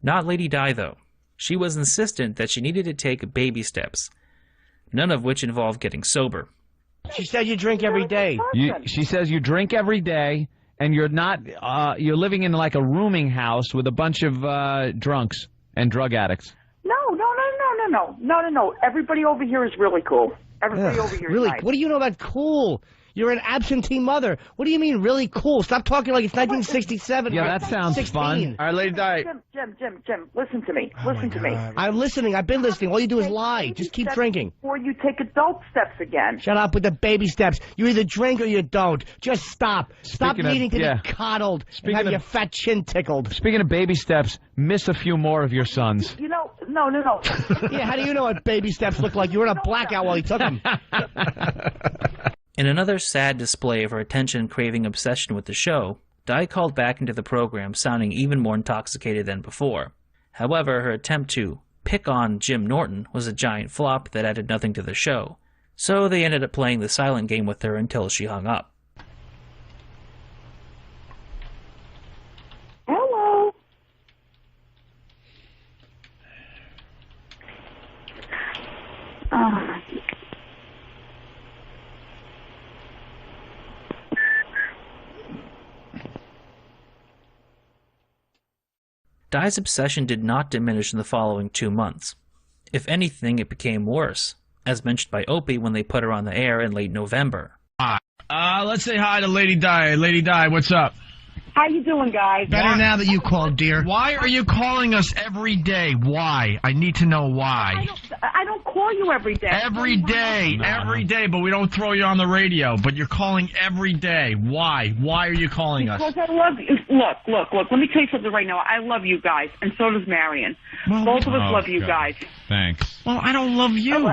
Speaker 1: Not Lady Di, though. She was insistent that she needed to take baby steps, none of which involved getting sober.
Speaker 10: She said you drink every day.
Speaker 13: She says you drink every day, and you're not. You're living in like a rooming house with a bunch of drunks and drug addicts.
Speaker 15: No. Everybody over here is really cool. Everybody over here is
Speaker 10: really?
Speaker 15: nice.
Speaker 10: What do you know about cool? You're an absentee mother. What do you mean really cool? Stop talking like it's 1967.
Speaker 13: Yeah, that sounds
Speaker 10: 16.
Speaker 13: fun.
Speaker 19: All right, Lady Di.
Speaker 15: Jim, listen to me. Listen to me.
Speaker 10: I'm listening. I've been listening. All you do is lie. Just keep drinking.
Speaker 15: Before you take adult steps again.
Speaker 10: Shut up with the baby steps. You either drink or you don't. Just stop. Stop
Speaker 13: Speaking of-
Speaker 10: needing to
Speaker 13: yeah.
Speaker 10: be coddled
Speaker 13: Speaking
Speaker 10: and have
Speaker 13: of-
Speaker 10: your fat chin tickled.
Speaker 13: Speaking of baby steps, miss a few more of your sons.
Speaker 15: You know, no.
Speaker 10: Yeah, how do you know what baby steps look like? You were in a blackout while he took them.
Speaker 1: In another sad display of her attention-craving obsession with the show, Di called back into the program sounding even more intoxicated than before. However, her attempt to pick on Jim Norton was a giant flop that added nothing to the show, so they ended up playing the silent game with her until she hung up.
Speaker 15: Hello.
Speaker 1: Di's obsession did not diminish in the following 2 months. If anything, it became worse, as mentioned by Opie when they put her on the air in late November.
Speaker 2: Let's say hi to Lady Di. Lady Di, what's up?
Speaker 15: How you doing, guys?
Speaker 10: Better now that you called, dear.
Speaker 2: Why are you calling us every day? Why? I need to know why.
Speaker 15: I don't call you every day.
Speaker 2: Every day, but we don't throw you on the radio. But you're calling every day. Why? Why are you calling us?
Speaker 15: Because I love you. Look. Let me tell you something right now. I love you guys, and so does Marion. Both of us love you guys.
Speaker 2: Thanks. Well, I don't love you.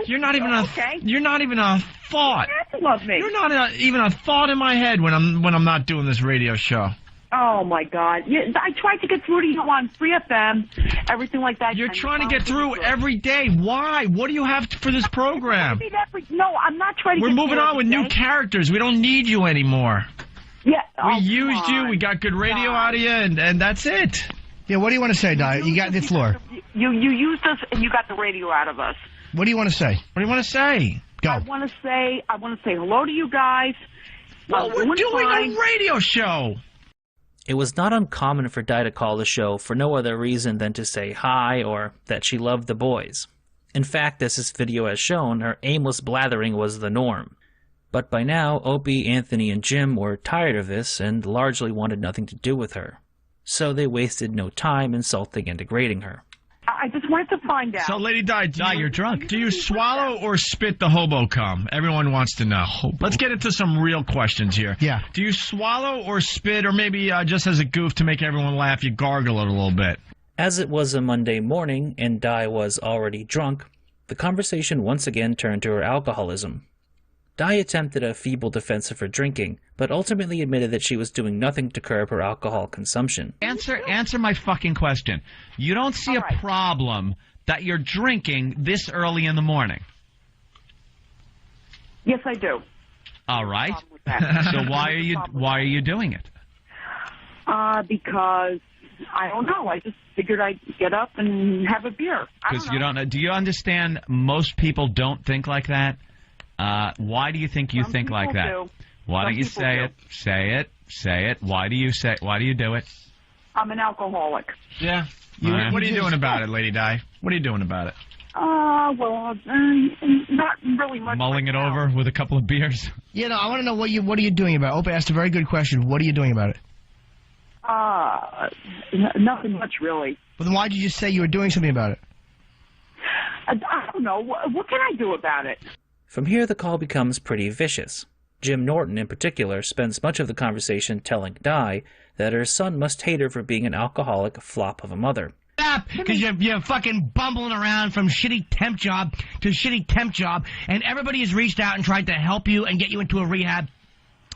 Speaker 2: You're not even a thought.
Speaker 15: You love me.
Speaker 2: You're not even a thought in my head when I'm not doing this radio show.
Speaker 15: Oh my God! I tried to get through to you on 3FM, everything like that.
Speaker 2: You're trying to get through every day. Why? What do you have for this program?
Speaker 15: No, I'm not trying to.
Speaker 2: We're
Speaker 15: get
Speaker 2: moving
Speaker 15: through
Speaker 2: on with new characters. We don't need you anymore.
Speaker 15: Yeah.
Speaker 2: We used you. We got good radio out of you, and that's it.
Speaker 10: Yeah, what do you want to say, Di? You got the floor.
Speaker 15: You used us, and you got the radio out of us.
Speaker 10: What do you want to say?
Speaker 2: What do you want to say? Go.
Speaker 15: I want to say hello to you guys.
Speaker 2: Well, we're doing a radio show.
Speaker 1: It was not uncommon for Di to call the show for no other reason than to say hi or that she loved the boys. In fact, as this video has shown, her aimless blathering was the norm. But by now, Opie, Anthony, and Jim were tired of this and largely wanted nothing to do with her. So they wasted no time insulting and degrading her.
Speaker 15: I just wanted to find out.
Speaker 2: So, Lady Di, you're drunk. Do you swallow or spit the hobo cum? Everyone wants to know. Let's get into some real questions here.
Speaker 10: Yeah.
Speaker 2: Do you swallow or spit, or maybe just as a goof to make everyone laugh, you gargle it a little bit?
Speaker 1: As it was a Monday morning and Di was already drunk, the conversation once again turned to her alcoholism. Di attempted a feeble defense of her drinking, but ultimately admitted that she was doing nothing to curb her alcohol consumption.
Speaker 13: Answer my fucking question. You don't see a problem that you're drinking this early in the morning?
Speaker 15: Yes, I do.
Speaker 21: All right.
Speaker 6: that.
Speaker 21: So why are you doing it?
Speaker 6: Because I don't know. I just figured I'd get up and have a beer.
Speaker 21: Because you don't know. Do you understand? Most people don't think like that. Why do you think you think like that?
Speaker 6: Do.
Speaker 21: Why don't you say it? Say it. Say it. Why do you do it?
Speaker 6: I'm an alcoholic.
Speaker 2: Yeah. What are you doing about it, Lady Di? What are you doing about it?
Speaker 6: Well, not really much.
Speaker 21: Mulling it over with a couple of beers.
Speaker 10: You know, I want to know what are you doing about it? Opie asked a very good question. What are you doing about it?
Speaker 6: Nothing much, really.
Speaker 10: Well, then why did you just say you were doing something about it?
Speaker 6: I don't know. What can I do about it?
Speaker 1: From here, the call becomes pretty vicious. Jim Norton, in particular, spends much of the conversation telling Di that her son must hate her for being an alcoholic flop of a mother.
Speaker 10: Because you're fucking bumbling around from shitty temp job to shitty temp job, and everybody has reached out and tried to help you and get you into a rehab.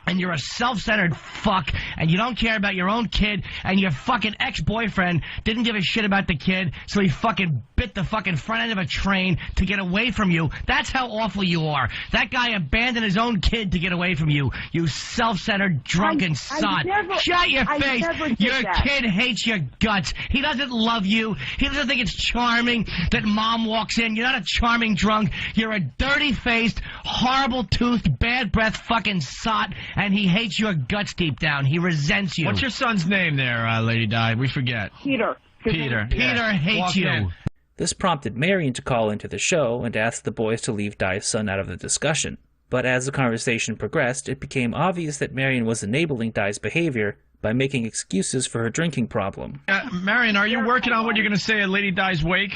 Speaker 10: And you're a self-centered fuck, and you don't care about your own kid, and your fucking ex-boyfriend didn't give a shit about the kid, so he fucking bit the fucking front end of a train to get away from you. That's how awful you are. That guy abandoned his own kid to get away from you, you self-centered, drunken sod. Shut your face. Your kid hates your guts. He doesn't love you. He doesn't think it's charming that mom walks in. You're not a charming drunk. You're a dirty-faced, horrible-toothed, bad-breath fucking sot. And he hates your guts deep down. He resents you.
Speaker 2: What's your son's name there, Lady Di? We forget.
Speaker 6: Peter.
Speaker 2: Peter.
Speaker 10: Peter hates you.
Speaker 1: This prompted Marion to call into the show and ask the boys to leave Di's son out of the discussion. But as the conversation progressed, it became obvious that Marion was enabling Di's behavior by making excuses for her drinking problem.
Speaker 2: Marion, are you working on what you're going to say at Lady Di's wake?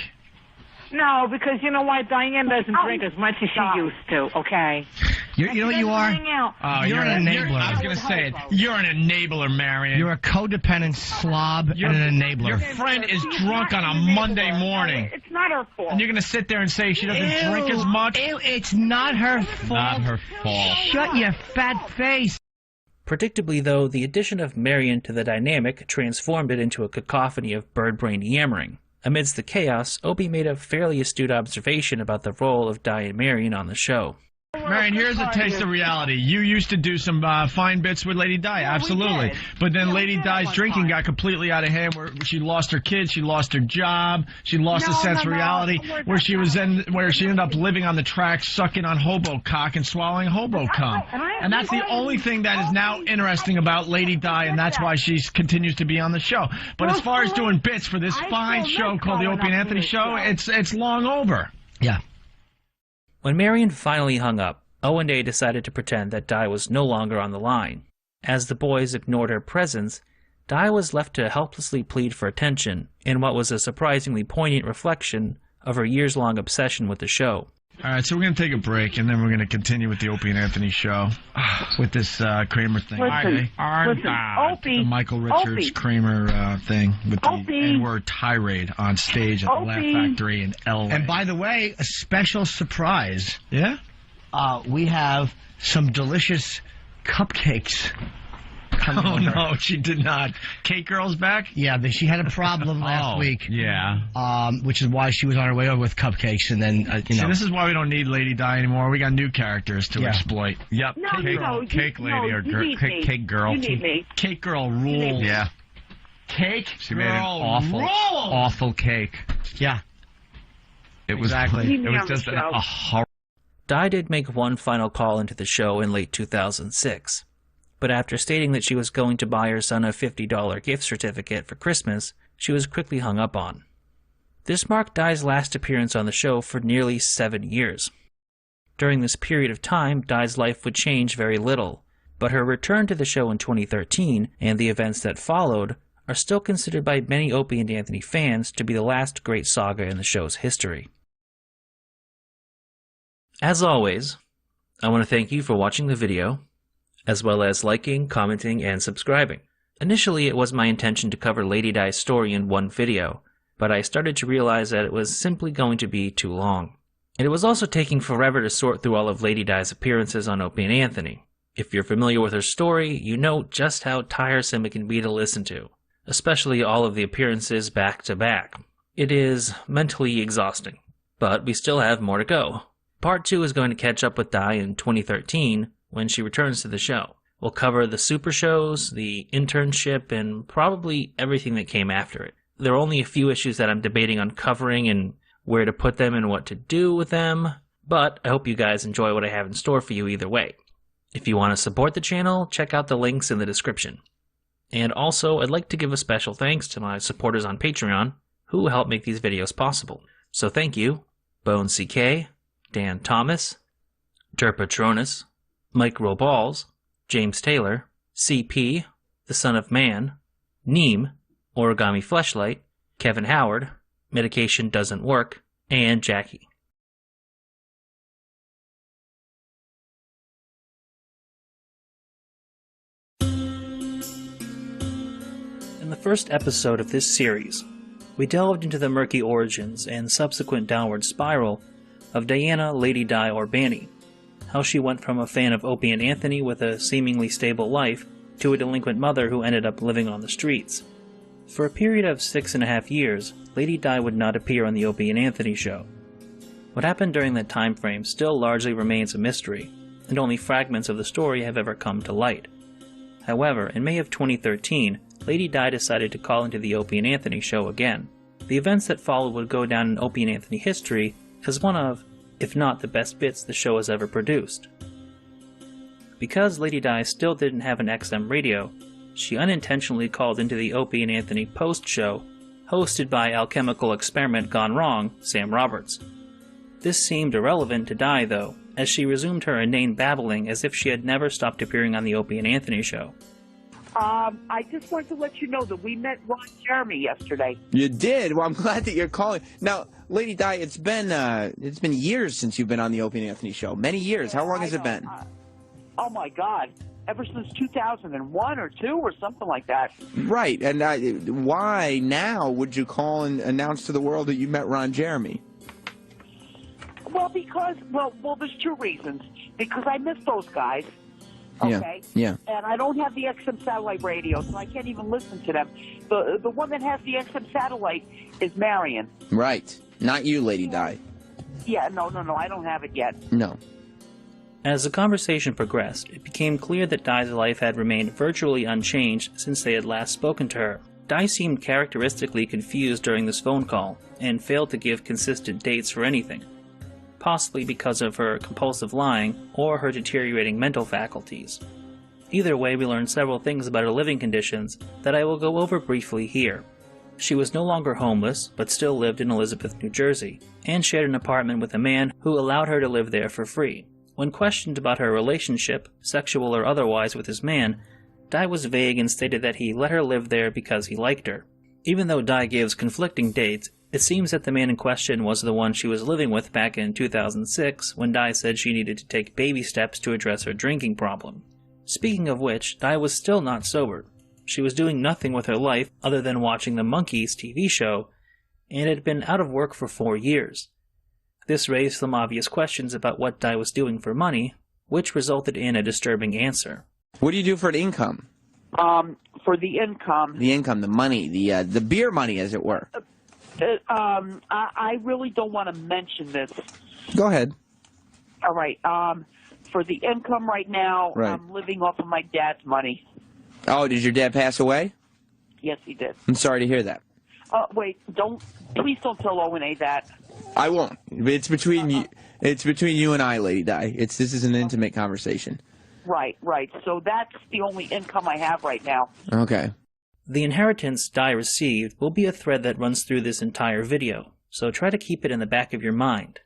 Speaker 5: No, because you know what? Diane doesn't drink as much as she used to, okay?
Speaker 10: You know what you are? You're an enabler.
Speaker 2: I was going to say it. You're an enabler, Marion.
Speaker 10: You're a codependent slob and an enabler.
Speaker 2: Your friend is drunk on a Monday morning.
Speaker 6: It's not her fault.
Speaker 2: And you're going to sit there and say she doesn't drink as much?
Speaker 10: It's not her fault.
Speaker 21: Not her fault.
Speaker 10: Shut your fat face.
Speaker 1: Predictably, though, the addition of Marion to the dynamic transformed it into a cacophony of bird-brained yammering. Amidst the chaos, Opie made a fairly astute observation about the role of Di and Marion on the show.
Speaker 2: Marion, here's a taste of reality. You used to do some fine bits with Lady Di, absolutely. But then Lady Di's drinking got completely out of hand, where she lost her kids, she lost her job, she lost a sense of reality, where she ended up living on the track, sucking on hobo cock and swallowing hobo cum. And that's the only thing that is now interesting about Lady Di, and that's why she continues to be on the show. But as far as doing bits for this fine show called the Opie and Anthony Show, it's long over.
Speaker 10: Yeah.
Speaker 1: When Marion finally hung up, O&A decided to pretend that Di was no longer on the line. As the boys ignored her presence, Di was left to helplessly plead for attention in what was a surprisingly poignant reflection of her years-long obsession with the show.
Speaker 2: All right, so we're going to take a break, and then we're going to continue with the Opie and Anthony Show with this Kramer thing.
Speaker 6: Listen, Opie,
Speaker 2: the Michael Richards Kramer thing with the N-word tirade on stage at the Laugh Factory in L.A.
Speaker 10: And by the way, a special surprise.
Speaker 2: Yeah?
Speaker 10: We have some delicious cupcakes.
Speaker 2: Oh, no, she did not. Cake Girl's back?
Speaker 10: Yeah, she had a problem last week.
Speaker 21: Yeah.
Speaker 10: Which is why she was on her way over with cupcakes, and then,
Speaker 2: See, this is why we don't need Lady Di anymore. We got new characters to exploit.
Speaker 21: Yep. Cake lady or cake girl.
Speaker 6: You need me.
Speaker 2: Cake Girl rules.
Speaker 21: Yeah.
Speaker 2: Cake
Speaker 21: She made an awful cake.
Speaker 10: Yeah.
Speaker 21: It was just a horror.
Speaker 1: Di did make one final call into the show in late 2006. But after stating that she was going to buy her son a $50 gift certificate for Christmas, she was quickly hung up on. This marked Di's last appearance on the show for nearly 7 years. During this period of time, Di's life would change very little, but her return to the show in 2013 and the events that followed are still considered by many Opie and Anthony fans to be the last great saga in the show's history. As always, I want to thank you for watching the video, as well as liking, commenting, and subscribing. Initially, it was my intention to cover Lady Di's story in one video, but I started to realize that it was simply going to be too long. And it was also taking forever to sort through all of Lady Di's appearances on Opie and Anthony. If you're familiar with her story, you know just how tiresome it can be to listen to, especially all of the appearances back to back. It is mentally exhausting, but we still have more to go. Part 2 is going to catch up with Di in 2013, when she returns to the show. We'll cover the super shows, the internship, and probably everything that came after it. There are only a few issues that I'm debating on covering and where to put them and what to do with them, but I hope you guys enjoy what I have in store for you either way. If you want to support the channel, check out the links in the description. And also, I'd like to give a special thanks to my supporters on Patreon, who help make these videos possible. So thank you, Bone CK, Dan Thomas, Terpatronus, Mike Roballs, James Taylor, CP, The Son of Man, Neem, Origami Fleshlight, Kevin Howard, Medication Doesn't Work, and Jackie. In the first episode of this series, we delved into the murky origins and subsequent downward spiral of Diana Lady Di Urbani, how she went from a fan of Opie and Anthony with a seemingly stable life to a delinquent mother who ended up living on the streets. For a period of 6.5 years, Lady Di would not appear on the Opie and Anthony show. What happened during that time frame still largely remains a mystery, and only fragments of the story have ever come to light. However, in May of 2013, Lady Di decided to call into the Opie and Anthony show again. The events that followed would go down in Opie and Anthony history as one of, if not the best bits the show has ever produced. Because Lady Di still didn't have an XM radio, she unintentionally called into the Opie and Anthony post show, hosted by Alchemical Experiment Gone Wrong, Sam Roberts. This seemed irrelevant to Di, though, as she resumed her inane babbling as if she had never stopped appearing on the Opie and Anthony show.
Speaker 15: I just wanted to let you know that we met Ron Jeremy yesterday.
Speaker 4: You did? Well, I'm glad that you're calling. Now, Lady Di, it's been years since you've been on the Opie and Anthony show. Many years. How long has it been?
Speaker 15: Oh, my God. Ever since 2001 or 2 or something like that.
Speaker 4: Right. And why now would you call and announce to the world that you met Ron Jeremy?
Speaker 15: Well, because, well, there's 2 reasons. Because I miss those guys. Okay.
Speaker 4: Yeah.
Speaker 15: And I don't have the XM satellite radio, so I can't even listen to them. The one that has the XM satellite is Marion.
Speaker 4: Right. Not you, Lady Di.
Speaker 15: Yeah, no, I don't have it yet.
Speaker 4: No.
Speaker 1: As the conversation progressed, it became clear that Di's life had remained virtually unchanged since they had last spoken to her. Di seemed characteristically confused during this phone call, and failed to give consistent dates for anything, possibly because of her compulsive lying or her deteriorating mental faculties. Either way, we learned several things about her living conditions that I will go over briefly here. She was no longer homeless, but still lived in Elizabeth, New Jersey, and shared an apartment with a man who allowed her to live there for free. When questioned about her relationship, sexual or otherwise, with his man, Di was vague and stated that he let her live there because he liked her. Even though Di gives conflicting dates, it seems that the man in question was the one she was living with back in 2006 when Di said she needed to take baby steps to address her drinking problem. Speaking of which, Di was still not sober. She was doing nothing with her life other than watching the Monkees TV show, and had been out of work for 4 years. This raised some obvious questions about what Di was doing for money, which resulted in a disturbing answer.
Speaker 4: What do you do for an income?
Speaker 15: For the income...
Speaker 4: The income, the money, the beer money, as it were.
Speaker 15: I really don't want to mention this.
Speaker 4: Go ahead.
Speaker 15: All right. For the income right now,
Speaker 4: right.
Speaker 15: I'm living off of my dad's money.
Speaker 4: Oh, did your dad pass away?
Speaker 15: Yes, he did.
Speaker 4: I'm sorry to hear that.
Speaker 15: Wait, please don't tell O&A that.
Speaker 4: I won't. It's between you. It's between you and I, Lady Di. This is an intimate conversation.
Speaker 15: Right. So that's the only income I have right now.
Speaker 4: Okay.
Speaker 1: The inheritance Di received will be a thread that runs through this entire video, so try to keep it in the back of your mind.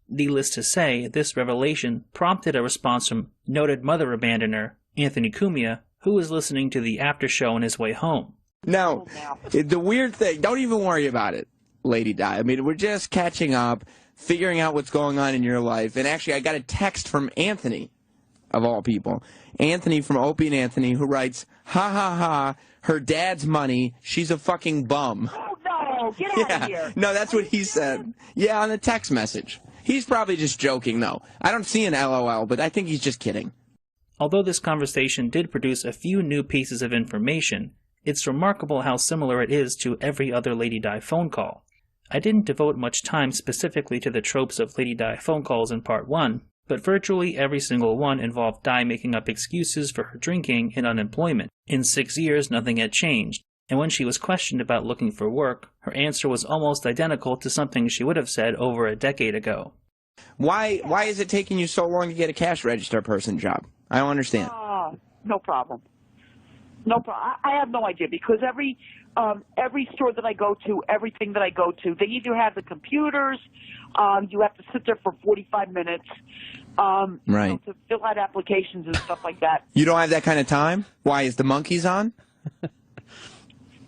Speaker 1: Needless to say, this revelation prompted a response from noted mother abandoner Anthony Cumia, who was listening to the after show on his way home.
Speaker 4: Now, the weird thing, don't even worry about it, Lady Di. I mean, we're just catching up, figuring out what's going on in your life. And actually, I got a text from Anthony, of all people. Anthony from Opie and Anthony, who writes, ha ha ha, her dad's money, she's a fucking bum.
Speaker 15: Oh, no, get out of here.
Speaker 4: No, that's what he said. Yeah, on the text message. He's probably just joking, though. I don't see an LOL, but I think he's just kidding.
Speaker 1: Although this conversation did produce a few new pieces of information, it's remarkable how similar it is to every other Lady Di phone call. I didn't devote much time specifically to the tropes of Lady Di phone calls in Part 1, But virtually every single one involved Di making up excuses for her drinking and unemployment. In 6 years, nothing had changed, and when she was questioned about looking for work, her answer was almost identical to something she would have said over a decade ago.
Speaker 4: Why is it taking you so long to get a cash register person job? I don't understand.
Speaker 3: No problem. No problem. I have no idea because every store that I go to, everything that I go to, they either have the computers, you have to sit there for 45 minutes,
Speaker 4: right,
Speaker 3: to fill out applications and stuff like that.
Speaker 4: You don't have that kind of time? Why, is the Monkeys on?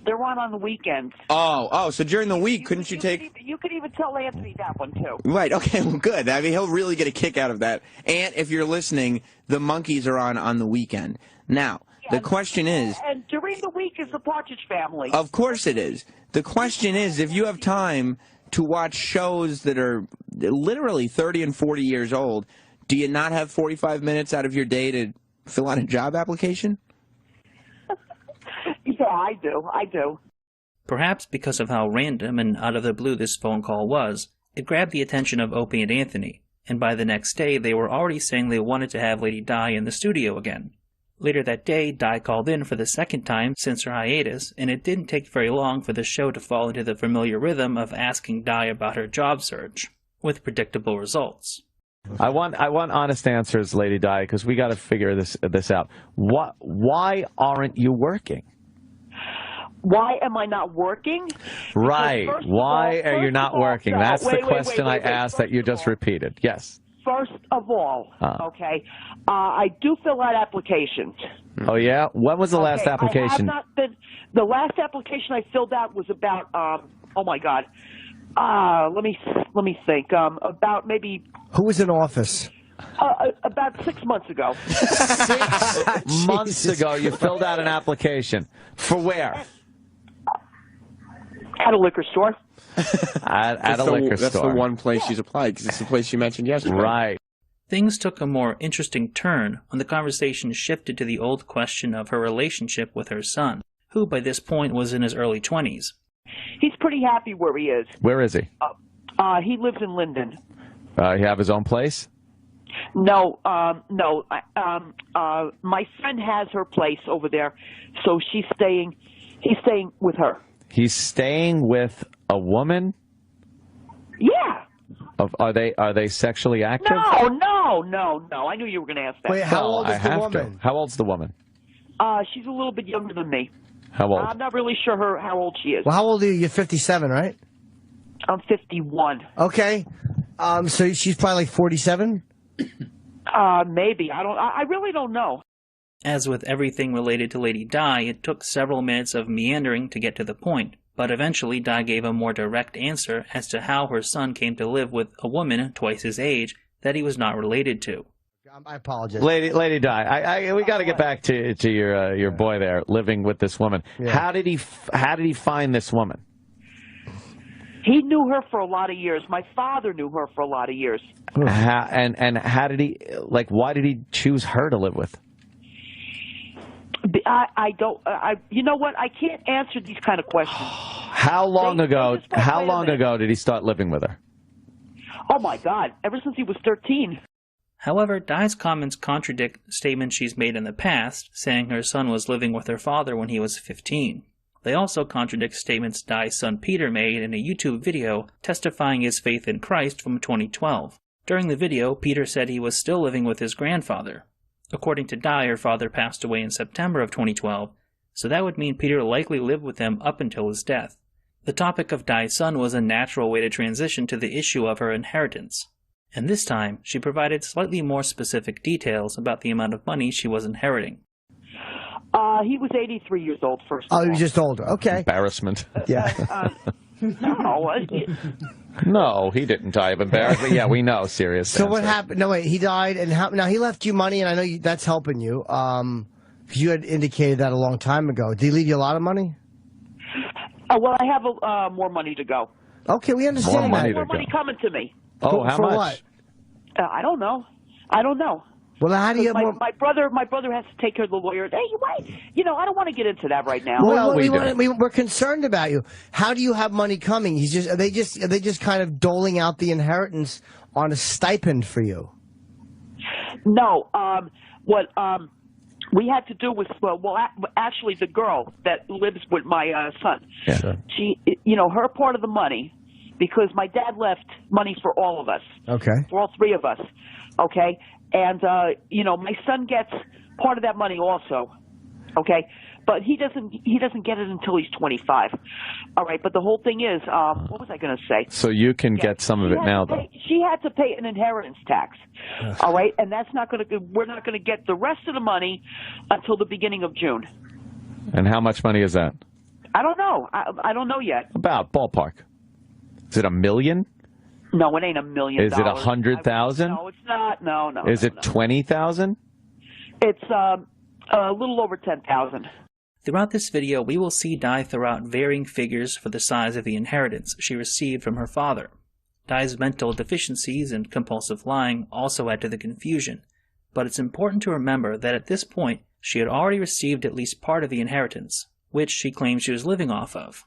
Speaker 3: They're on the weekends.
Speaker 4: Oh, so during the week, couldn't you take...
Speaker 3: You could even tell Anthony that one, too.
Speaker 4: Right, okay, well, good. I mean, he'll really get a kick out of that. And if you're listening, the Monkeys are on the weekend. Now, the question is...
Speaker 3: And during the week is the Partridge Family.
Speaker 4: Of course it is. The question is, if you have time to watch shows that are literally 30 and 40 years old, do you not have 45 minutes out of your day to fill out a job application?
Speaker 3: Yeah, I do.
Speaker 1: Perhaps because of how random and out of the blue this phone call was, it grabbed the attention of Opie and Anthony, and by the next day they were already saying they wanted to have Lady Di in the studio again. Later that day, Di called in for the second time since her hiatus, and it didn't take very long for the show to fall into the familiar rhythm of asking Di about her job search, with predictable results.
Speaker 9: I want honest answers, Lady Di, because we got to figure this out. Why aren't you working?
Speaker 3: Why am I not working?
Speaker 9: Right. Why are you not working? That's the question I asked that you just repeated. Yes.
Speaker 3: First of all, okay, I do fill out applications.
Speaker 9: Oh, yeah? When was the last application?
Speaker 3: I have not been, the last application I filled out was about, oh my God, let me think, about maybe...
Speaker 8: Who was in office?
Speaker 3: About 6 months ago.
Speaker 9: 6 months ago, you filled out an application. For where?
Speaker 3: At a liquor store.
Speaker 9: At a liquor store.
Speaker 4: That's the one place she's applied, because it's the place she mentioned yesterday.
Speaker 9: Right.
Speaker 1: Things took a more interesting turn when the conversation shifted to the old question of her relationship with her son, who by this point was in his early 20s.
Speaker 3: He's pretty happy where he is.
Speaker 9: Where is he?
Speaker 3: He lives in Linden.
Speaker 9: He have his own place?
Speaker 3: No. My friend has her place over there, so he's staying with her.
Speaker 9: He's staying with a woman?
Speaker 3: Yeah.
Speaker 9: Are they sexually active?
Speaker 3: No. I knew you were going to ask that.
Speaker 8: Wait, how old is the woman?
Speaker 9: How old's the woman?
Speaker 3: She's a little bit younger than me.
Speaker 9: How old?
Speaker 3: I'm not really sure how old she is.
Speaker 8: Well, how old are you? You're 57, right?
Speaker 3: I'm 51.
Speaker 8: Okay. So she's probably like 47?
Speaker 3: Maybe. I really don't know.
Speaker 1: As with everything related to Lady Di, it took several minutes of meandering to get to the point, but eventually Di gave a more direct answer as to how her son came to live with a woman twice his age that he was not related to.
Speaker 8: I apologize.
Speaker 9: Lady Di, we got to get back to your boy there living with this woman. Yeah. How did he find this woman?
Speaker 3: He knew her for a lot of years. My father knew her for a lot of years.
Speaker 9: And how did he, why did he choose her to live with?
Speaker 3: You know what? I can't answer these kind of questions.
Speaker 9: How long ago did he start living with her?
Speaker 3: Oh my God, ever since he was 13.
Speaker 1: However, Di's comments contradict statements she's made in the past, saying her son was living with her father when he was 15. They also contradict statements Di's son Peter made in a YouTube video testifying his faith in Christ from 2012. During the video, Peter said he was still living with his grandfather. According to Di, her father passed away in September of 2012, so that would mean Peter likely lived with him up until his death. The topic of Di's son was a natural way to transition to the issue of her inheritance. And this time, she provided slightly more specific details about the amount of money she was inheriting.
Speaker 3: He was 83 years old, first of all.
Speaker 8: Oh, he was just older. Okay.
Speaker 9: Embarrassment.
Speaker 8: Yeah.
Speaker 9: No, he didn't die of embarrassment. Yeah, we know. Serious.
Speaker 8: So what happened? No, wait. He died, and now he left you money, and I know that's helping you. Because you had indicated that a long time ago. Did he leave you a lot of money?
Speaker 3: Well, I have more money to go.
Speaker 8: Okay, we understand.
Speaker 3: More money coming to me.
Speaker 9: Oh, how much?
Speaker 8: For what?
Speaker 3: I don't know.
Speaker 8: Well, how do you have more?
Speaker 3: My brother has to take care of the lawyer. Hey, wait. I don't want to get into that right now.
Speaker 8: Well, we're concerned about you. How do you have money coming? Are they just kind of doling out the inheritance on a stipend for you?
Speaker 3: No, what we had to do was, actually the girl that lives with my son, she, her part of the money, because my dad left money for all of us.
Speaker 8: Okay.
Speaker 3: For all three of us. Okay. And, my son gets part of that money also. Okay. But he doesn't get it until he's 25. All right. But the whole thing is, what was I going to say?
Speaker 12: So you can get some of it now, though.
Speaker 3: She had to pay an inheritance tax. All right. And that's not going to, we're not going to get the rest of the money until the beginning of June.
Speaker 12: And how much money is that?
Speaker 3: I don't know. I don't know yet.
Speaker 12: About ballpark. Is it $1 million?
Speaker 3: No, it ain't $1 million.
Speaker 12: Is it 100,000?
Speaker 3: No, it's not. No.
Speaker 12: Is it 20,000?
Speaker 3: It's a little over 10,000.
Speaker 1: Throughout this video, we will see Di throw out varying figures for the size of the inheritance she received from her father. Di's mental deficiencies and compulsive lying also add to the confusion, but it's important to remember that at this point, she had already received at least part of the inheritance, which she claimed she was living off of.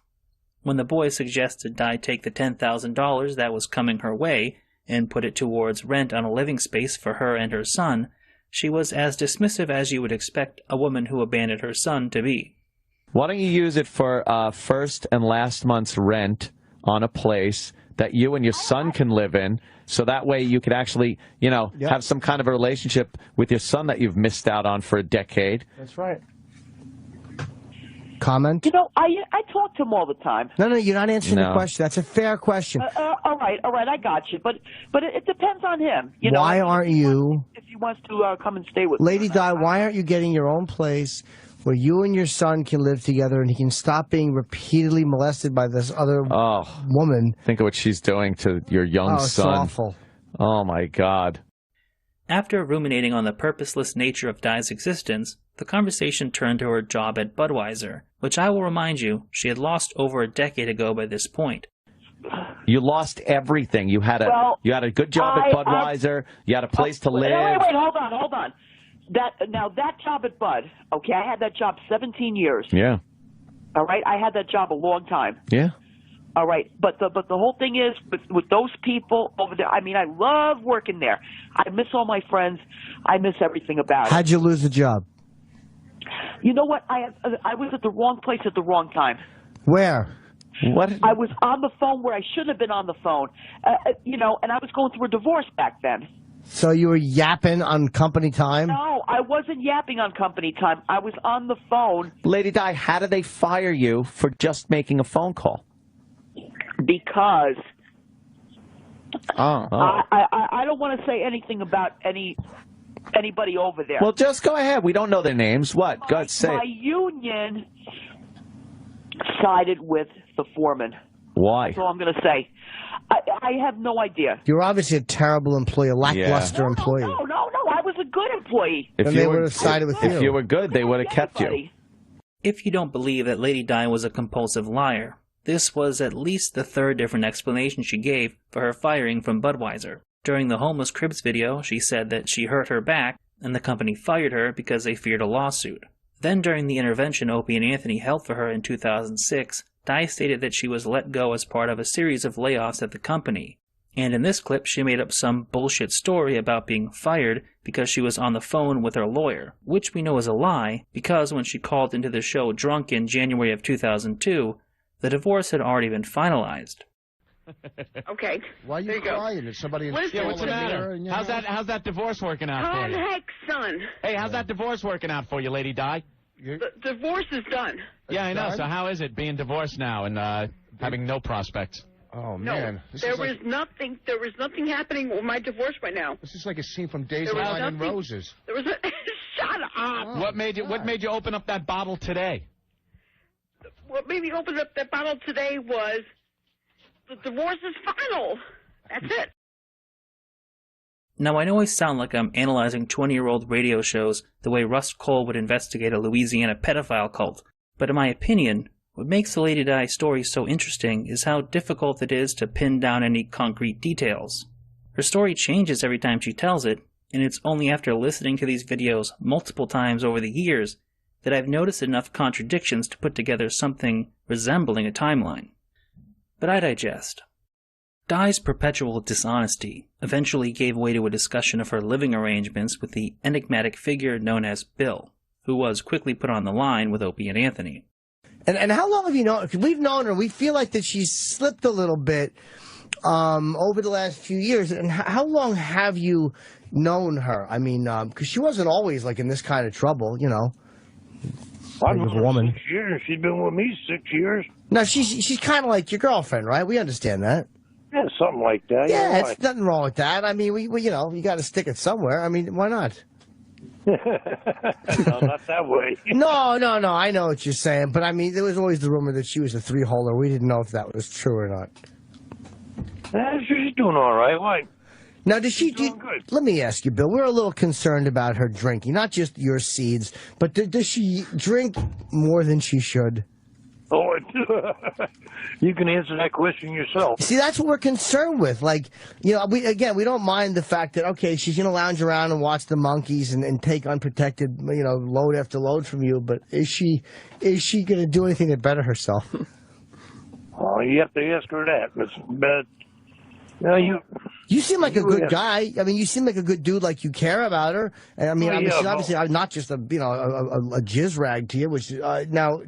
Speaker 1: When the boy suggested Di take the $10,000 that was coming her way and put it towards rent on a living space for her and her son, she was as dismissive as you would expect a woman who abandoned her son to be.
Speaker 12: Why don't you use it for first and last month's rent on a place that you and your son can live in, so that way you could actually, have some kind of a relationship with your son that you've missed out on for a decade.
Speaker 8: That's right. Comment?
Speaker 3: I talk to him all the time.
Speaker 8: No, you're not answering the question. That's a fair question.
Speaker 3: All right, I got you. But it depends on him.
Speaker 8: Why aren't you...
Speaker 3: If he wants to come and stay with
Speaker 8: Lady Di, why aren't you getting your own place where you and your son can live together and he can stop being repeatedly molested by this other woman?
Speaker 12: Think of what she's doing to your young son.
Speaker 8: It's awful.
Speaker 12: Oh, my God.
Speaker 1: After ruminating on the purposeless nature of Di's existence, the conversation turned to her job at Budweiser, which I will remind you, she had lost over a decade ago by this point.
Speaker 12: You lost everything. You had a good job at Budweiser. You had a place to live.
Speaker 3: Wait, hold on. That job at Bud, okay, I had that job 17 years.
Speaker 12: Yeah.
Speaker 3: All right, I had that job a long time.
Speaker 12: Yeah.
Speaker 3: All right, but the whole thing is with those people over there. I mean, I love working there. I miss all my friends. I miss everything about it.
Speaker 8: How'd you lose the job?
Speaker 3: You know what? I was at the wrong place at the wrong time.
Speaker 8: Where?
Speaker 12: What?
Speaker 3: I was on the phone where I shouldn't have been on the phone. And I was going through a divorce back then.
Speaker 8: So you were yapping on company time?
Speaker 3: No, I wasn't yapping on company time. I was on the phone.
Speaker 12: Lady Di, how did they fire you for just making a phone call?
Speaker 3: Because
Speaker 12: I
Speaker 3: don't want to say anything about anybody over there.
Speaker 12: Well, just go ahead. We don't know their names. What? God say.
Speaker 3: My union sided with the foreman.
Speaker 12: Why?
Speaker 3: That's all I'm going to say. I have no idea.
Speaker 8: You're obviously a terrible employee, a lackluster employee.
Speaker 3: No, I was a good employee.
Speaker 12: If
Speaker 8: they would have sided with you.
Speaker 12: If you were good, they would have kept you.
Speaker 1: If you don't believe that Lady Di was a compulsive liar, this was at least the third different explanation she gave for her firing from Budweiser. During the Homeless Cribs video, she said that she hurt her back, and the company fired her because they feared a lawsuit. Then during the intervention Opie and Anthony held for her in 2006, Di stated that she was let go as part of a series of layoffs at the company. And in this clip, she made up some bullshit story about being fired because she was on the phone with her lawyer, which we know is a lie, because when she called into the show drunk in January of 2002, the divorce had already been finalized.
Speaker 22: Okay.
Speaker 23: Why are you crying? Is somebody
Speaker 22: Listen,
Speaker 21: Yeah, what's the matter? How's that divorce working out for
Speaker 22: Tom
Speaker 21: you?
Speaker 22: Heck's son.
Speaker 21: Hey, how's that divorce working out for you, Lady Di?
Speaker 22: The divorce is done.
Speaker 21: Yeah, I know. So how is it being divorced now and having no prospects?
Speaker 23: Oh
Speaker 22: No,
Speaker 23: man,
Speaker 22: there was nothing happening with my divorce right now.
Speaker 23: This is like a scene from Days of
Speaker 22: There was
Speaker 23: Wine and
Speaker 22: nothing-
Speaker 23: Roses.
Speaker 22: There was a shut up.
Speaker 21: What made you open up that bottle today?
Speaker 22: What made me open up that bottle today was the divorce is final. That's it.
Speaker 1: Now, I know I sound like I'm analyzing 20-year-old radio shows the way Russ Cole would investigate a Louisiana pedophile cult, but in my opinion, what makes the Lady Di story so interesting is how difficult it is to pin down any concrete details. Her story changes every time she tells it, and it's only after listening to these videos multiple times over the years that I've noticed enough contradictions to put together something resembling a timeline. But I digest. Di's perpetual dishonesty eventually gave way to a discussion of her living arrangements with the enigmatic figure known as Bill, who was quickly put on the line with Opie and Anthony.
Speaker 8: And how long have you known? Because we've known her. We feel like that she's slipped a little bit over the last few years. And how long have you known her? I mean, because she wasn't always like in this kind of trouble, you know.
Speaker 11: I've known her 6 years. She's been with me 6 years.
Speaker 8: No, she's kind of like your girlfriend, right? We understand that.
Speaker 11: Yeah, something like that.
Speaker 8: Yeah, it's nothing wrong with that. I mean, we you know, you got to stick it somewhere. I mean, why not?
Speaker 11: No, not that way.
Speaker 8: No, I know what you're saying, but I mean, there was always the rumor that she was a three-holer. We didn't know if that was true or not.
Speaker 11: She's doing all right. Why?
Speaker 8: Now, does she? Let me ask you, Bill. We're a little concerned about her drinking, not just your seeds, but does she drink more than she should?
Speaker 11: Oh, you can answer that question yourself.
Speaker 8: See, that's what we're concerned with. Like, you know, we don't mind the fact that, okay, she's going to lounge around and watch the monkeys and take unprotected, you know, load after load from you. But is she going to do anything to better herself?
Speaker 11: Oh, you have to ask her that. But no,
Speaker 8: you seem like a good guy. I mean, you seem like a good dude. Like you care about her. And I mean, she's obviously not just a jizz rag to you. Which now.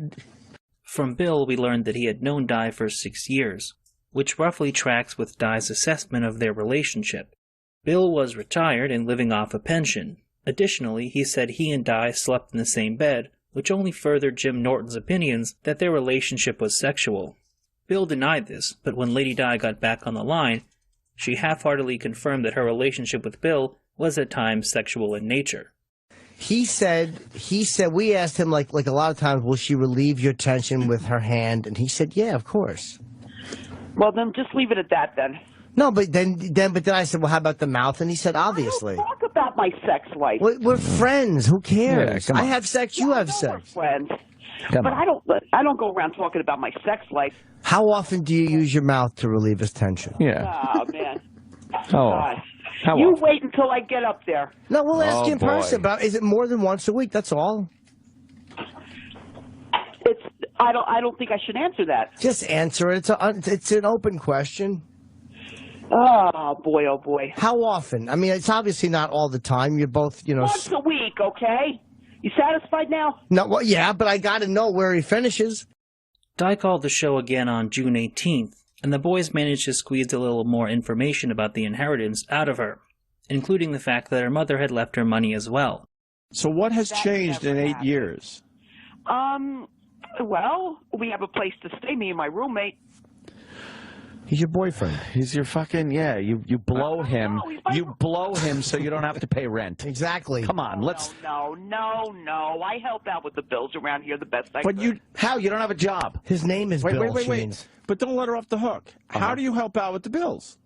Speaker 1: From Bill, we learned that he had known Di for 6 years, which roughly tracks with Di's assessment of their relationship. Bill was retired and living off a pension. Additionally, he said he and Di slept in the same bed, which only furthered Jim Norton's opinions that their relationship was sexual. Bill denied this, but when Lady Di got back on the line, she half-heartedly confirmed that her relationship with Bill was at times sexual in nature.
Speaker 8: He said, we asked him, like a lot of times, will she relieve your tension with her hand? And he said, yeah, of course.
Speaker 3: Well, then just leave it at that, then.
Speaker 8: No, but then I said, well, how about the mouth? And he said, obviously.
Speaker 3: I don't talk about my sex life.
Speaker 8: We're friends. Who cares?
Speaker 12: Yeah,
Speaker 8: I have sex. You have sex.
Speaker 3: We're friends. But I don't go around talking about my sex life.
Speaker 8: How often do you use your mouth to relieve his tension?
Speaker 12: Yeah.
Speaker 3: Oh, man.
Speaker 12: You
Speaker 3: wait until I get up there.
Speaker 8: No, we'll ask you in person about. Is it more than once a week? That's all.
Speaker 3: I don't think I should answer that.
Speaker 8: Just answer it. It's an open question.
Speaker 3: Oh boy, oh boy.
Speaker 8: How often? I mean, it's obviously not all the time. You're both, you know.
Speaker 3: Once a week, okay? You satisfied now?
Speaker 8: No, well, yeah, but I got to know where he finishes.
Speaker 1: Di called the show again on June 18th. And the boys managed to squeeze a little more information about the inheritance out of her, including the fact that her mother had left her money as well.
Speaker 4: So what has changed in 8 years?
Speaker 3: Well, we have a place to stay, me and my roommate.
Speaker 8: He's your boyfriend.
Speaker 12: He's your fucking, you blow him. You blow him so you don't have to pay rent.
Speaker 8: Exactly.
Speaker 12: Come on, let's...
Speaker 3: No. I help out with the bills around here the best I
Speaker 12: can.
Speaker 3: But
Speaker 12: you don't have a job.
Speaker 8: His name is Bill.
Speaker 4: Wait. But don't let her off the hook. How do you help out with the bills?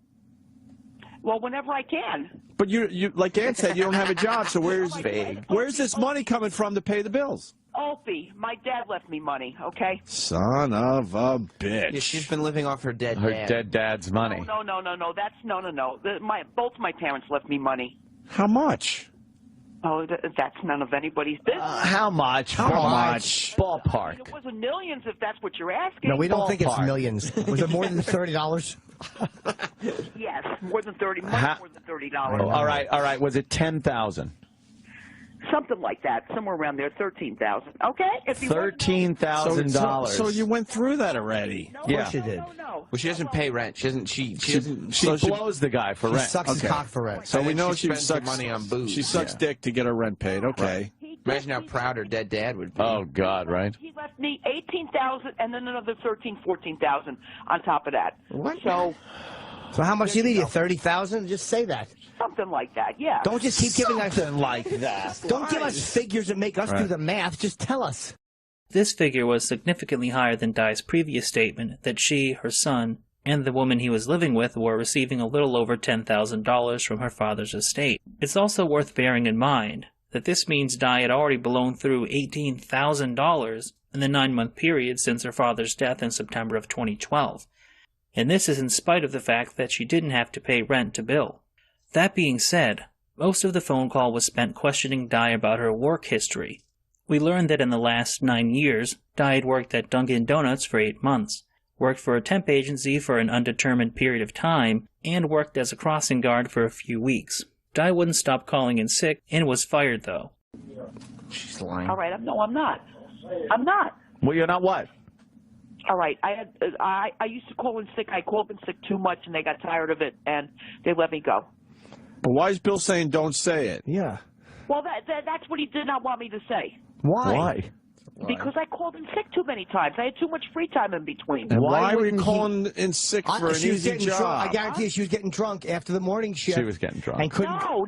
Speaker 3: Well, whenever I can.
Speaker 4: But you like Ann said, you don't have a job, so where's this money coming from to pay the bills?
Speaker 3: Opie, my dad left me money, okay?
Speaker 4: Son of a bitch.
Speaker 14: Yeah, she's been living off her dead dad.
Speaker 12: Her dead dad's money.
Speaker 3: No. Both my parents left me money.
Speaker 4: How much?
Speaker 3: Oh, that's none of anybody's business.
Speaker 12: How much?
Speaker 4: How much?
Speaker 12: Ballpark.
Speaker 3: It wasn't millions, if that's what you're asking.
Speaker 8: No, we don't think it's millions. Was it more than $30?
Speaker 3: Yes, more than $30. Much more than $30.
Speaker 12: All right. Was it 10,000?
Speaker 3: Something like that, somewhere around there, 13,000. Okay,
Speaker 12: $13,000.
Speaker 4: So you went through that already.
Speaker 3: No,
Speaker 8: of course you did.
Speaker 3: No.
Speaker 14: Well, she doesn't pay rent. She
Speaker 12: blows the guy for rent.
Speaker 8: She sucks his cock for rent.
Speaker 4: So we know
Speaker 14: she
Speaker 4: she
Speaker 14: spends
Speaker 4: sucks
Speaker 14: money on booze.
Speaker 4: She sucks dick to get her rent paid. Okay.
Speaker 14: Right. Imagine how proud her dead dad would be.
Speaker 12: Oh God, right?
Speaker 3: He left me $18,000 and then another $14,000 on top of that.
Speaker 14: What?
Speaker 8: So how much did he leave you? $30,000? Just say that.
Speaker 3: Something like that, yeah.
Speaker 8: Don't just keep giving us
Speaker 12: something like that.
Speaker 8: Don't give us figures and make us do the math. Just tell us.
Speaker 1: This figure was significantly higher than Di's previous statement that she, her son, and the woman he was living with were receiving a little over $10,000 from her father's estate. It's also worth bearing in mind that this means Di had already blown through $18,000 in the 9-month period since her father's death in September of 2012. And this is in spite of the fact that she didn't have to pay rent to Bill. That being said, most of the phone call was spent questioning Di about her work history. We learned that in the last 9 years, Di had worked at Dunkin' Donuts for 8 months, worked for a temp agency for an undetermined period of time, and worked as a crossing guard for a few weeks. Di wouldn't stop calling in sick and was fired, though.
Speaker 4: She's lying.
Speaker 3: All right, no, I'm not. I'm not.
Speaker 12: Well, you're not what?
Speaker 3: All right, I used to call in sick. I called in sick too much, and they got tired of it, and they let me go.
Speaker 7: But why is Bill saying don't say it?
Speaker 8: Yeah.
Speaker 3: Well, that's what he did not want me to say.
Speaker 8: Why?
Speaker 3: Because I called in sick too many times. I had too much free time in between.
Speaker 7: And why were you calling in sick for an easy job?
Speaker 8: I guarantee you she was getting drunk after the morning shift.
Speaker 12: She was getting drunk.
Speaker 8: And couldn't...
Speaker 3: No.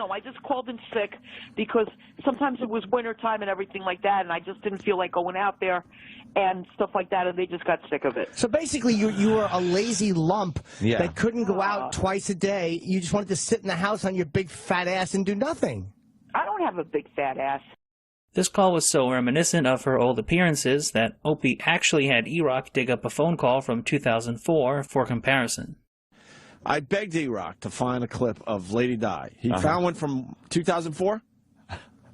Speaker 3: I just called in sick because sometimes it was winter time and everything like that, and I just didn't feel like going out there and stuff like that, and they just got sick of it.
Speaker 8: So basically you were a lazy lump that couldn't go out twice a day. You just wanted to sit in the house on your big fat ass and do nothing.
Speaker 3: I don't have a big fat ass.
Speaker 1: This call was so reminiscent of her old appearances that Opie actually had E-Rock dig up a phone call from 2004 for comparison.
Speaker 7: I begged E-Rock to find a clip of Lady Di. He found one from 2004?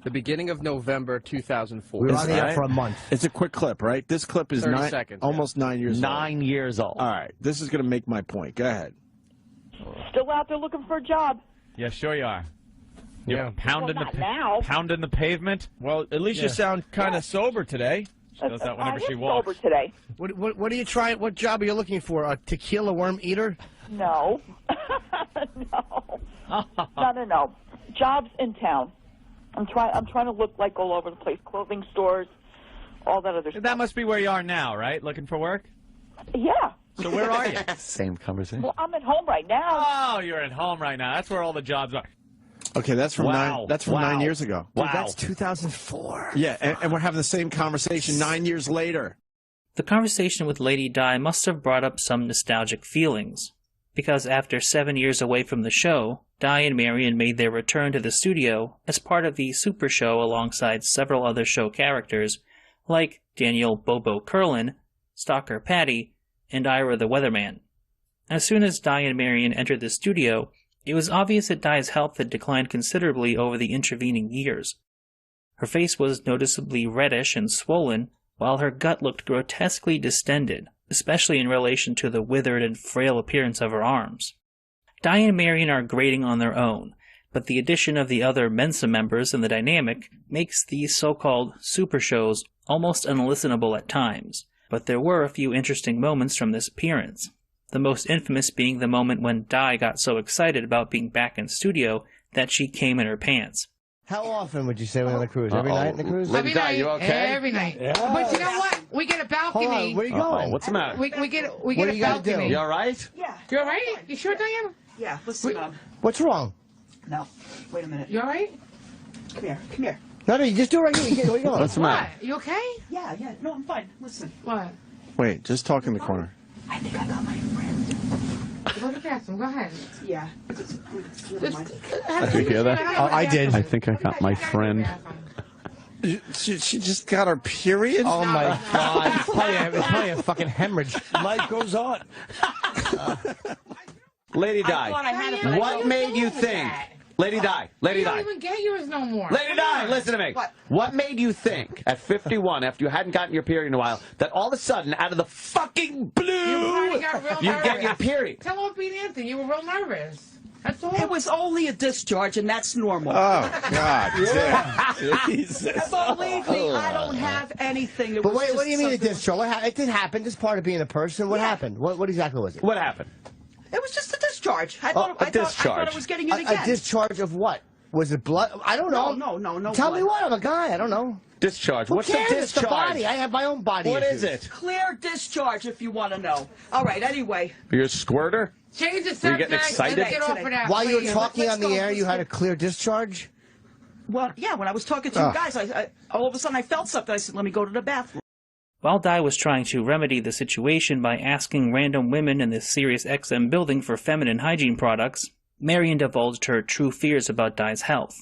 Speaker 16: The beginning of November 2004.
Speaker 8: We were on the air for a month.
Speaker 7: It's a quick clip, right? This clip is
Speaker 16: 30 seconds,
Speaker 7: almost 9 years old.
Speaker 12: 9 years old.
Speaker 7: All right. This is going to make my point. Go ahead.
Speaker 3: Still out there looking for a job.
Speaker 21: Yeah, sure you are. You're pounding,
Speaker 3: Well, not now.
Speaker 21: pounding the pavement.
Speaker 2: Well, at least you sound kind of sober today.
Speaker 21: She does that whenever
Speaker 3: I
Speaker 21: she
Speaker 3: am
Speaker 21: walks.
Speaker 3: sober today.
Speaker 8: What are you trying? What job are you looking for? A tequila worm eater?
Speaker 3: No. No. Jobs in town. I'm trying to look like all over the place. Clothing stores, all that other stuff.
Speaker 21: That must be where you are now, right? Looking for work?
Speaker 3: Yeah.
Speaker 21: So where are you?
Speaker 12: Same conversation.
Speaker 3: Well, I'm at home right now.
Speaker 21: Oh, you're at home right now. That's where all the jobs are.
Speaker 7: Okay, that's from
Speaker 12: Wow.
Speaker 7: 9. That's from
Speaker 12: Wow.
Speaker 7: 9 years ago.
Speaker 8: Dude, that's 2004.
Speaker 7: Yeah, and we're having the same conversation 9 years later.
Speaker 1: The conversation with Lady Di must have brought up some nostalgic feelings, because after 7 years away from the show, Di and Marion made their return to the studio as part of the Super Show alongside several other show characters, like Daniel Bobo Curlin, Stalker Patty, and Ira the Weatherman. As soon as Di and Marion entered the studio, it was obvious that Di's health had declined considerably over the intervening years. Her face was noticeably reddish and swollen, while her gut looked grotesquely distended, especially in relation to the withered and frail appearance of her arms. Di and Marion are grating on their own, but the addition of the other Mensa members in the dynamic makes these so-called super shows almost unlistenable at times, but there were a few interesting moments from this appearance. The most infamous being the moment when Di got so excited about being back in studio that she came in her pants.
Speaker 8: How often would you say we're on the cruise? Every night in the cruise?
Speaker 12: Lady Di, you okay?
Speaker 5: Every night.
Speaker 8: Yeah.
Speaker 5: But you know what? We get a balcony.
Speaker 8: Hold on, where are you going?
Speaker 12: What's the matter?
Speaker 5: We get
Speaker 8: What do
Speaker 5: a
Speaker 8: you gotta do?
Speaker 5: balcony.
Speaker 12: You all right?
Speaker 6: Yeah.
Speaker 5: You all right? You sure, Diane?
Speaker 6: Yeah, listen,
Speaker 8: What's wrong?
Speaker 6: no. Wait a minute.
Speaker 5: You all right?
Speaker 6: Come here.
Speaker 8: No, you just do it right here. Where you going?
Speaker 12: What's the matter?
Speaker 5: What? You okay?
Speaker 6: Yeah. No, I'm fine. Listen.
Speaker 5: What?
Speaker 7: Wait, just talk in the corner.
Speaker 6: I think I got my friend.
Speaker 5: Go to the bathroom. Go ahead.
Speaker 6: Yeah.
Speaker 12: Did you hear that?
Speaker 8: I did.
Speaker 12: I think I got my friend.
Speaker 7: She just got her period?
Speaker 8: Oh, my God. It's probably a fucking hemorrhage.
Speaker 7: Life goes on.
Speaker 12: Lady
Speaker 6: I thought I had
Speaker 12: Di,
Speaker 6: it, but I
Speaker 12: what
Speaker 6: don't
Speaker 12: made
Speaker 6: know
Speaker 12: you
Speaker 6: that.
Speaker 12: think? Lady Di, Lady
Speaker 5: You don't
Speaker 12: Di.
Speaker 5: even get yours no more.
Speaker 12: Lady Di, listen to me. What made you think at 51, after you hadn't gotten your period in a while, that all of a sudden, out of the fucking blue,
Speaker 5: You got real
Speaker 12: you
Speaker 5: nervous.
Speaker 12: get your period?
Speaker 5: Tell Opie and Anthony you were real nervous. That's all.
Speaker 6: It was only a discharge, and that's normal.
Speaker 7: Oh, God. Damn. Jesus.
Speaker 6: Believe me, I don't have anything.
Speaker 8: But wait, what do you mean a discharge? It did happen. It's part of being a person. What happened? What exactly was it?
Speaker 12: What happened?
Speaker 6: It was just a discharge. I thought I thought I was getting it again.
Speaker 8: A discharge of what? Was it blood? I don't know.
Speaker 6: No.
Speaker 8: Tell me what. I'm a guy. I don't know.
Speaker 12: Discharge.
Speaker 8: Who
Speaker 12: What's
Speaker 8: cares?
Speaker 12: the
Speaker 8: It's the
Speaker 12: discharge?
Speaker 8: body. I have my own body
Speaker 12: What
Speaker 8: issues.
Speaker 12: is it?
Speaker 6: Clear discharge, if you want to know. All right. Anyway.
Speaker 12: You're a squirter?
Speaker 5: Change the
Speaker 12: Were
Speaker 5: subject.
Speaker 12: you getting excited?
Speaker 5: Let's get off of that.
Speaker 8: While you were
Speaker 5: please.
Speaker 8: talking
Speaker 6: Let's
Speaker 8: on the
Speaker 6: go.
Speaker 8: air, you had a clear discharge?
Speaker 6: Well, yeah. When I was talking to you guys, I all of a sudden I felt something. I said, "Let me go to the bathroom."
Speaker 1: While Di was trying to remedy the situation by asking random women in the Sirius XM building for feminine hygiene products, Marion divulged her true fears about Di's health.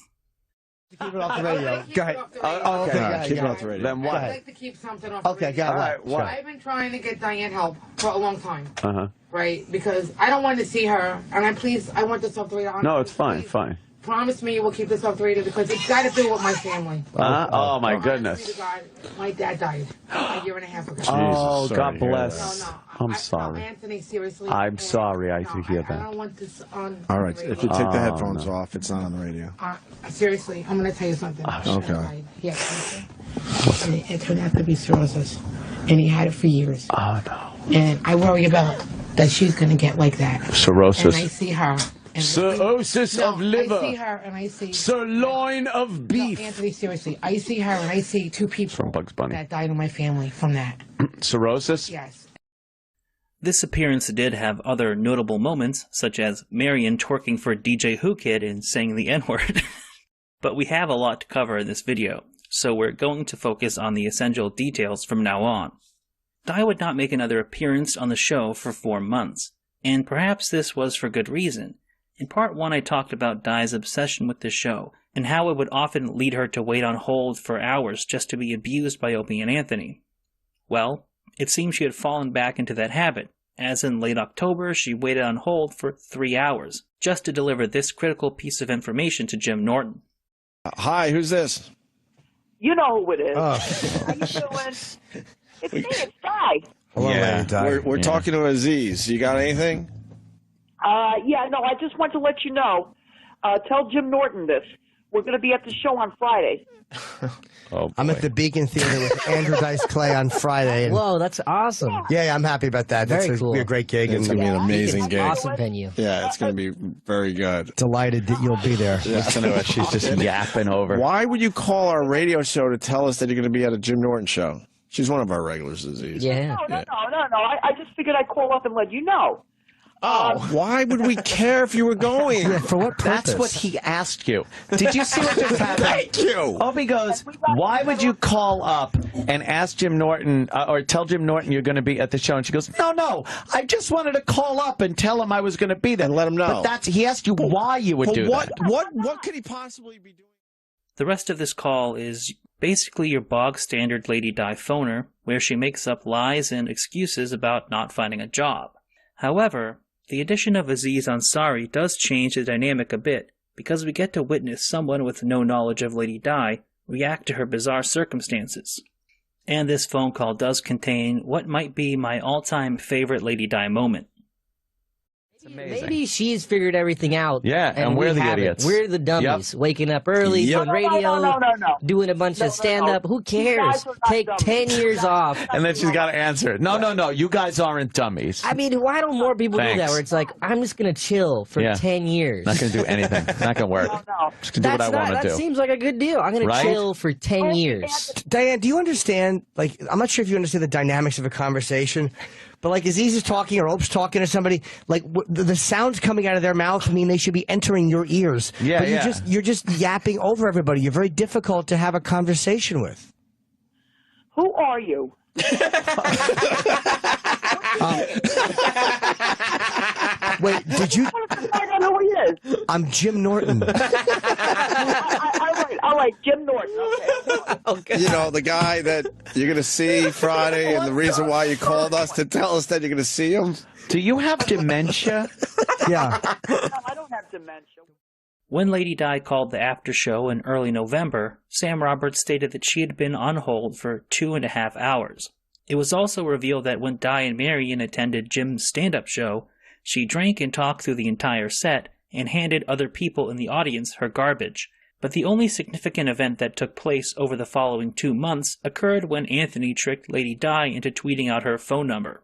Speaker 8: Keep it off the radio. Go ahead.
Speaker 7: Okay, keep it off the radio.
Speaker 12: Then what?
Speaker 5: I'd like to keep something off
Speaker 8: Okay,
Speaker 5: the
Speaker 8: go
Speaker 5: radio.
Speaker 8: ahead.
Speaker 12: What?
Speaker 5: I've been trying to get Diane help for a long time,
Speaker 12: Uh-huh.
Speaker 5: right? Because I don't want to see her, and I want this off the radio.
Speaker 12: No, it's fine, fine.
Speaker 5: promise me you will keep this off the radio because it's got to do with my family.
Speaker 12: Oh, my
Speaker 5: Honestly
Speaker 12: goodness.
Speaker 5: to God, my dad died a year and a half ago.
Speaker 12: Oh,
Speaker 7: sorry
Speaker 12: God
Speaker 7: to hear
Speaker 12: bless.
Speaker 5: No,
Speaker 12: I'm sorry.
Speaker 5: No, Anthony, seriously.
Speaker 12: I'm sorry I hear
Speaker 5: I
Speaker 12: that.
Speaker 5: don't want this on.
Speaker 7: All right, if you take the headphones
Speaker 12: no.
Speaker 7: off, it's not on the radio.
Speaker 5: Seriously, I'm going to tell you something.
Speaker 7: Okay.
Speaker 5: Yeah, and it turned out to be cirrhosis, and he had it for years.
Speaker 12: Oh, no.
Speaker 5: And I worry about that she's going to get like that.
Speaker 12: Cirrhosis.
Speaker 5: And I see her. And
Speaker 12: Cirrhosis of liver.
Speaker 5: I see her and I see
Speaker 12: sirloin of beef.
Speaker 5: No, Anthony, seriously, I see her and I see two people
Speaker 12: From Bugs Bunny.
Speaker 5: that died in my family from that.
Speaker 12: Cirrhosis?
Speaker 5: Yes.
Speaker 1: This appearance did have other notable moments, such as Marion twerking for DJ Who Kid and saying the N-word. But we have a lot to cover in this video, so we're going to focus on the essential details from now on. Di would not make another appearance on the show for 4 months, and perhaps this was for good reason. In part 1 I talked about Di's obsession with the show, and how it would often lead her to wait on hold for hours just to be abused by Opie and Anthony. Well, it seems she had fallen back into that habit, as in late October she waited on hold for 3 hours, just to deliver this critical piece of information to Jim Norton.
Speaker 7: Hi, who's this?
Speaker 3: You know who it is. How you doing? It's me, it's Di.
Speaker 7: Hello, Lady Di. We're talking to Aziz. You got anything?
Speaker 3: Yeah, no, I just want to let you know. Tell Jim Norton this. We're going to be at the show on Friday.
Speaker 8: I'm at the Beacon Theater with Andrew Dice Clay on Friday. And
Speaker 17: whoa, that's awesome.
Speaker 8: Yeah, I'm happy about that.
Speaker 17: Very
Speaker 8: That's
Speaker 17: cool.
Speaker 8: be a great gig.
Speaker 7: It's going to be an amazing gig.
Speaker 17: Awesome venue.
Speaker 7: Yeah, it's going to be very good.
Speaker 8: Delighted that you'll be there.
Speaker 7: Listen to her.
Speaker 12: She's just yapping over.
Speaker 7: Why would you call our radio show to tell us that you're going to be at a Jim Norton show? She's one of our regulars, Aziz.
Speaker 17: Yeah.
Speaker 3: No. I just figured I'd call up and let you know.
Speaker 7: Why would we care if you were going?
Speaker 8: Yeah, for what purpose?
Speaker 12: That's what he asked you. Did you see what just happened?
Speaker 7: Thank you.
Speaker 12: Opie goes, why would you call up and ask Jim Norton, or tell Jim Norton you're going to be at the show? And she goes, no, I just wanted to call up and tell him I was going to be there.
Speaker 7: And let him know.
Speaker 12: But he asked you why you would do that.
Speaker 7: What could he possibly be doing?
Speaker 1: The rest of this call is basically your bog-standard Lady Di phoner, where she makes up lies and excuses about not finding a job. However, the addition of Aziz Ansari does change the dynamic a bit, because we get to witness someone with no knowledge of Lady Di react to her bizarre circumstances. And this phone call does contain what might be my all-time favorite Lady Di moment.
Speaker 17: Maybe she's figured everything out.
Speaker 12: Yeah, and we're the
Speaker 17: haven't.
Speaker 12: idiots.
Speaker 17: We're the dummies. Waking up early, doing radio, doing a bunch of stand-up. Who cares? Take 10 years off.
Speaker 12: And then she's got to answer. No, you guys aren't dummies.
Speaker 17: I mean, why don't more people do that?
Speaker 12: Thanks.
Speaker 17: Where it's like, I'm just going to chill for 10 years.
Speaker 12: Not going to do anything. Not going to work. Just going to do what I want to do.
Speaker 17: That seems like a good deal. I'm going to chill for 10 years.
Speaker 8: Diane, do you understand, like, I'm not sure if you understand the dynamics of a conversation, but like Aziz is talking or Ope's talking to somebody, like the sounds coming out of their mouth mean they should be entering your ears.
Speaker 12: Yeah,
Speaker 8: but you're just yapping over everybody. You're very difficult to have a conversation with.
Speaker 3: Who are you?
Speaker 8: Wait, did you?
Speaker 3: I don't know who he is.
Speaker 8: I'm Jim Norton.
Speaker 3: All right, Jim Norton. Okay.
Speaker 7: You know, the guy that you're going to see Friday, and the reason why you called us to tell us that you're going to see him.
Speaker 12: Do you have dementia?
Speaker 8: Yeah.
Speaker 3: No, I don't have dementia.
Speaker 1: When Lady Di called the after show in early November, Sam Roberts stated that she had been on hold for 2.5 hours. It was also revealed that when Di and Marion attended Jim's stand-up show, she drank and talked through the entire set and handed other people in the audience her garbage. But the only significant event that took place over the following 2 months occurred when Anthony tricked Lady Di into tweeting out her phone number.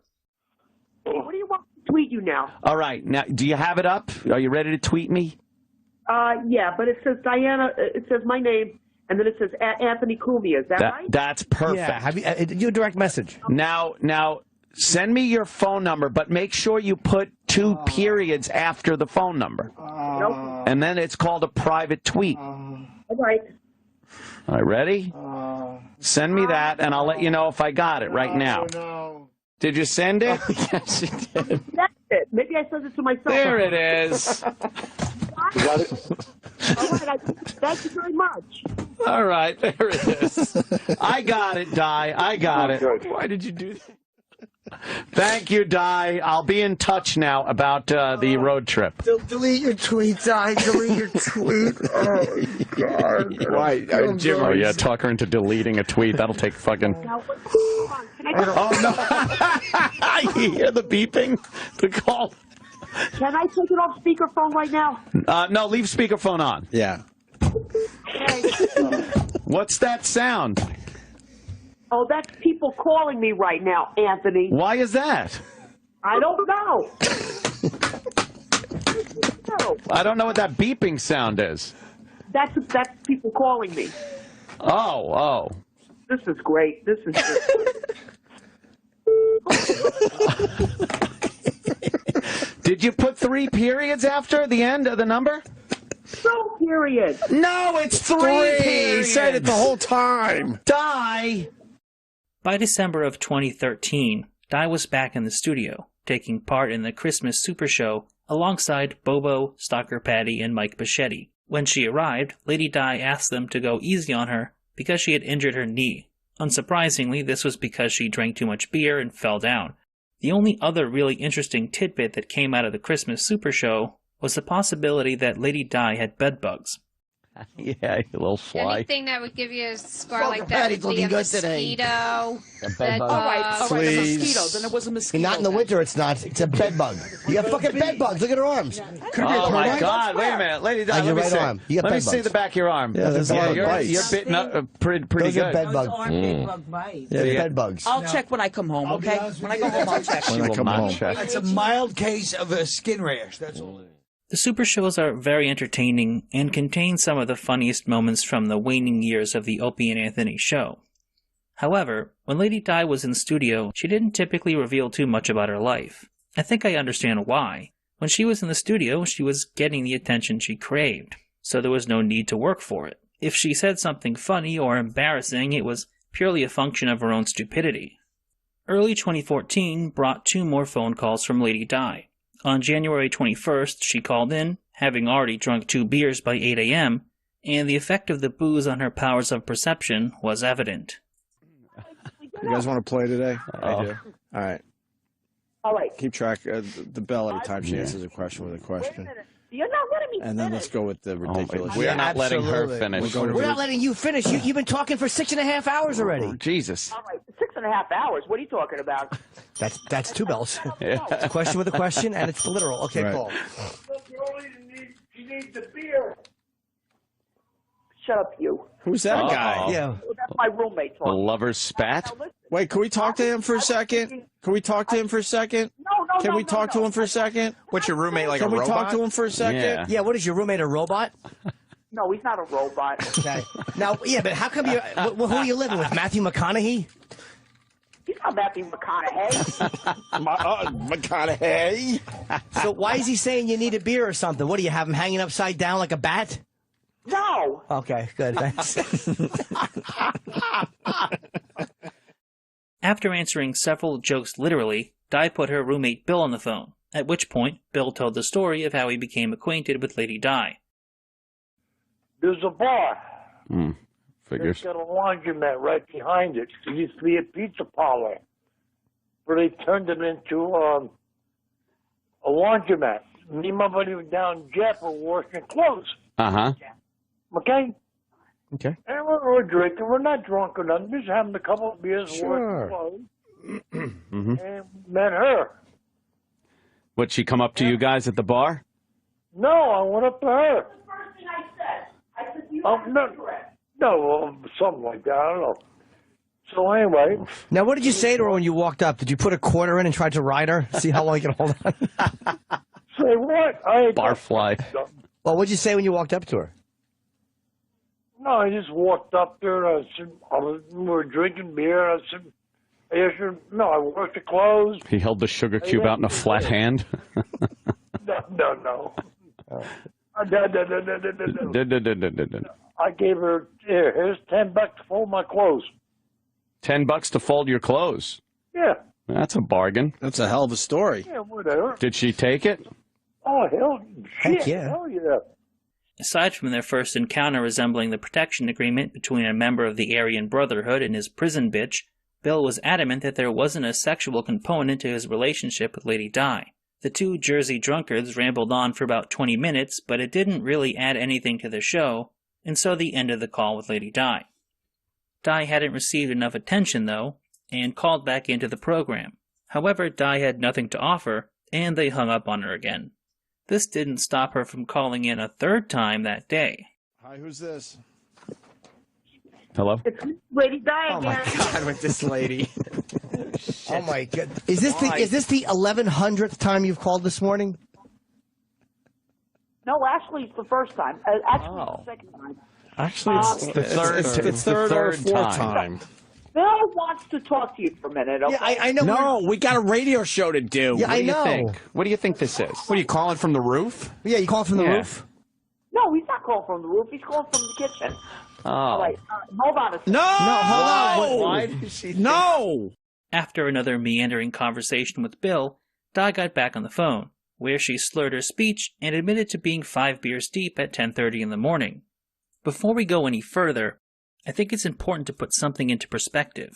Speaker 3: What do you want me to tweet you now?
Speaker 12: All right. Now, do you have it up? Are you ready to tweet me?
Speaker 3: Yeah, but it says Diana, it says my name, and then it says Anthony Cumia. Is that right?
Speaker 12: That's perfect.
Speaker 8: Yeah, have you direct message.
Speaker 12: Now, send me your phone number, but make sure you put 2 periods after the phone number. And then it's called a private tweet.
Speaker 3: All right.
Speaker 12: All right, ready? Send me that, and I'll let you know if I got it right now. Did you send it? Yes, you did.
Speaker 3: That's it. Maybe I sent it to myself.
Speaker 12: There it is.
Speaker 3: You got it? All right, thank you very much.
Speaker 12: All right, there it is. I got it, Di. I got it. Why did you do that? Thank you, Di. I'll be in touch now about the road trip.
Speaker 8: Delete your tweet, Di. Delete your tweet. Oh, God.
Speaker 12: Why? Jim, oh, yeah, talk her into deleting a tweet. That'll take fucking... Oh, no. You hear the beeping? The call.
Speaker 3: Can I take it off speakerphone right now?
Speaker 12: No, leave speakerphone on.
Speaker 7: Yeah.
Speaker 12: What's that sound?
Speaker 3: Oh, that's people calling me right now, Anthony.
Speaker 12: Why is that?
Speaker 3: I don't know.
Speaker 12: I don't know what that beeping sound is.
Speaker 3: That's people calling me.
Speaker 12: Oh.
Speaker 3: This is great. This is
Speaker 12: Did you put 3 periods after the end of the number?
Speaker 3: No period.
Speaker 12: No, it's 3 periods.
Speaker 7: He said it the whole time.
Speaker 12: Die.
Speaker 1: By December of 2013, Di was back in the studio, taking part in the Christmas Super Show alongside Bobo, Stalker Patty, and Mike Bichetti. When she arrived, Lady Di asked them to go easy on her because she had injured her knee. Unsurprisingly, this was because she drank too much beer and fell down. The only other really interesting tidbit that came out of the Christmas Super Show was the possibility that Lady Di had bedbugs.
Speaker 12: Yeah, you little fly.
Speaker 18: Anything that would give you a scar like that
Speaker 8: Patty's
Speaker 18: would be a
Speaker 8: looking good today.
Speaker 18: mosquito.
Speaker 8: A bed bug.
Speaker 18: All right,
Speaker 8: a
Speaker 3: mosquito. Then it was a mosquito.
Speaker 8: Not in the winter, it's not. It's a bed bug. You got fucking bed bugs. Look at her arms.
Speaker 12: Oh, my God. Wait a minute. Lady Di, let me see.
Speaker 8: Arm. You got
Speaker 12: Let me
Speaker 8: bed
Speaker 12: see
Speaker 8: bugs.
Speaker 12: the back of your arm.
Speaker 8: Yeah, there's a lot of bites.
Speaker 12: You're bitten up pretty
Speaker 8: Those
Speaker 12: good.
Speaker 8: are bed bugs.
Speaker 19: Bed bug bites.
Speaker 8: Yeah, bed bugs.
Speaker 19: I'll check when I come home, okay? When I go home, I'll check.
Speaker 12: When I come home.
Speaker 19: It's a mild case of a skin rash, that's all.
Speaker 1: The Super Shows are very entertaining and contain some of the funniest moments from the waning years of the Opie and Anthony show. However, when Lady Di was in studio, she didn't typically reveal too much about her life. I think I understand why. When she was in the studio, she was getting the attention she craved, so there was no need to work for it. If she said something funny or embarrassing, it was purely a function of her own stupidity. Early 2014 brought 2 more phone calls from Lady Di. On January 21st, she called in, having already drunk 2 beers by 8 a.m., and the effect of the booze on her powers of perception was evident.
Speaker 7: You guys want to play today? I do. All right.
Speaker 3: All right.
Speaker 7: Keep track of the bell every time she answers a question with a question.
Speaker 3: You're not letting me
Speaker 7: And then let's go with the ridiculous.
Speaker 12: We are not letting her finish.
Speaker 8: We're not letting you finish. You've been talking for 6.5 hours already.
Speaker 12: Oh, Jesus.
Speaker 3: All right, 6.5 hours. What are you talking about?
Speaker 8: That's 2 bells. It's a question with a question, and it's literal. Okay,
Speaker 7: Right.
Speaker 8: Paul.
Speaker 11: She needs the beer.
Speaker 3: Shut up, you.
Speaker 7: Who's that guy?
Speaker 8: Yeah.
Speaker 3: Well, that's my roommate
Speaker 12: The
Speaker 3: talking.
Speaker 12: lover's spat?
Speaker 7: Wait, can we talk to him for a second? Can we talk to him for a second?
Speaker 3: No,
Speaker 7: Can we talk to him for a second?
Speaker 4: What's your roommate, like
Speaker 7: Can
Speaker 4: a
Speaker 7: we
Speaker 4: robot?
Speaker 7: talk to him for a second?
Speaker 12: Yeah.
Speaker 8: Yeah, what is your roommate, a robot?
Speaker 3: No, he's not a robot.
Speaker 8: Okay. Now, yeah, but how come you... who are you living with, Matthew McConaughey?
Speaker 3: He's not Matthew McConaughey.
Speaker 7: McConaughey.
Speaker 8: So why is he saying you need a beer or something? What, do you have him hanging upside down like a bat?
Speaker 3: No.
Speaker 8: Okay, good, thanks.
Speaker 1: After answering several jokes literally, Di put her roommate Bill on the phone, at which point Bill told the story of how he became acquainted with Lady Di.
Speaker 11: There's a bar.
Speaker 12: Figures.
Speaker 11: It's got a laundromat right behind it. It used to be a pizza parlor. But they turned it into a laundromat. Me and my buddy were down Jeff were washing clothes.
Speaker 12: Uh-huh.
Speaker 11: Okay?
Speaker 12: Okay.
Speaker 11: And we're drinking. We're not drunk or nothing. Just having a couple of beers,
Speaker 12: Sure.
Speaker 11: washing clothes.
Speaker 12: Mm-hmm.
Speaker 11: And met her.
Speaker 12: Would she come up to you guys at the bar?
Speaker 11: No, I went up to her.
Speaker 3: First thing I said. I said, you
Speaker 11: No, something like that. I don't know. So anyway.
Speaker 8: Now, what did you say to her when you walked up? Did you put a quarter in and try to ride her? See how long you can hold on?
Speaker 11: Say what?
Speaker 12: Barfly.
Speaker 8: Well, what did you say when you walked up to her?
Speaker 11: No, I just walked up there and I said, we were drinking beer. I said, I asked her, no, I washed the clothes.
Speaker 12: He held the sugar cube out in a flat hand.
Speaker 11: No. I gave her, here's $10 to fold my clothes.
Speaker 12: $10 to fold your clothes.
Speaker 11: Yeah.
Speaker 12: That's a bargain.
Speaker 7: That's a hell of a story.
Speaker 11: Yeah, whatever.
Speaker 12: Did she take it?
Speaker 11: Oh, hell,
Speaker 8: Heck
Speaker 11: shit.
Speaker 8: yeah.
Speaker 11: Hell yeah.
Speaker 1: Aside from their first encounter resembling the protection agreement between a member of the Aryan Brotherhood and his prison bitch, Bill was adamant that there wasn't a sexual component to his relationship with Lady Di. The two Jersey drunkards rambled on for about 20 minutes, but it didn't really add anything to the show, and so they ended the call with Lady Di. Di hadn't received enough attention, though, and called back into the program. However, Di had nothing to offer, and they hung up on her again. This didn't stop her from calling in a third time that day.
Speaker 7: Hi, who's this?
Speaker 12: Hello?
Speaker 3: It's Lady Di again.
Speaker 4: Oh my God, with this lady.
Speaker 8: Oh my God! Is this the 1100th time you've called this morning?
Speaker 3: No, actually, it's the first time. Actually, it's the second time.
Speaker 12: Actually, it's the third.
Speaker 7: It's the third or fourth time.
Speaker 3: Bill wants to talk to you for a minute. Okay?
Speaker 8: Yeah, I know.
Speaker 4: No, we got a radio show to do.
Speaker 8: Yeah, I know.
Speaker 12: What do you think this is?
Speaker 4: What are you calling from the roof?
Speaker 8: Yeah, you calling from the roof?
Speaker 3: No, he's not calling from the roof. He's calling from the kitchen.
Speaker 12: Oh.
Speaker 3: All right, hold on a second.
Speaker 4: No,
Speaker 8: hold on.
Speaker 12: Why did she?
Speaker 4: No.
Speaker 1: After another meandering conversation with Bill, Di got back on the phone, where she slurred her speech and admitted to being 5 beers deep at 10:30 in the morning. Before we go any further, I think it's important to put something into perspective.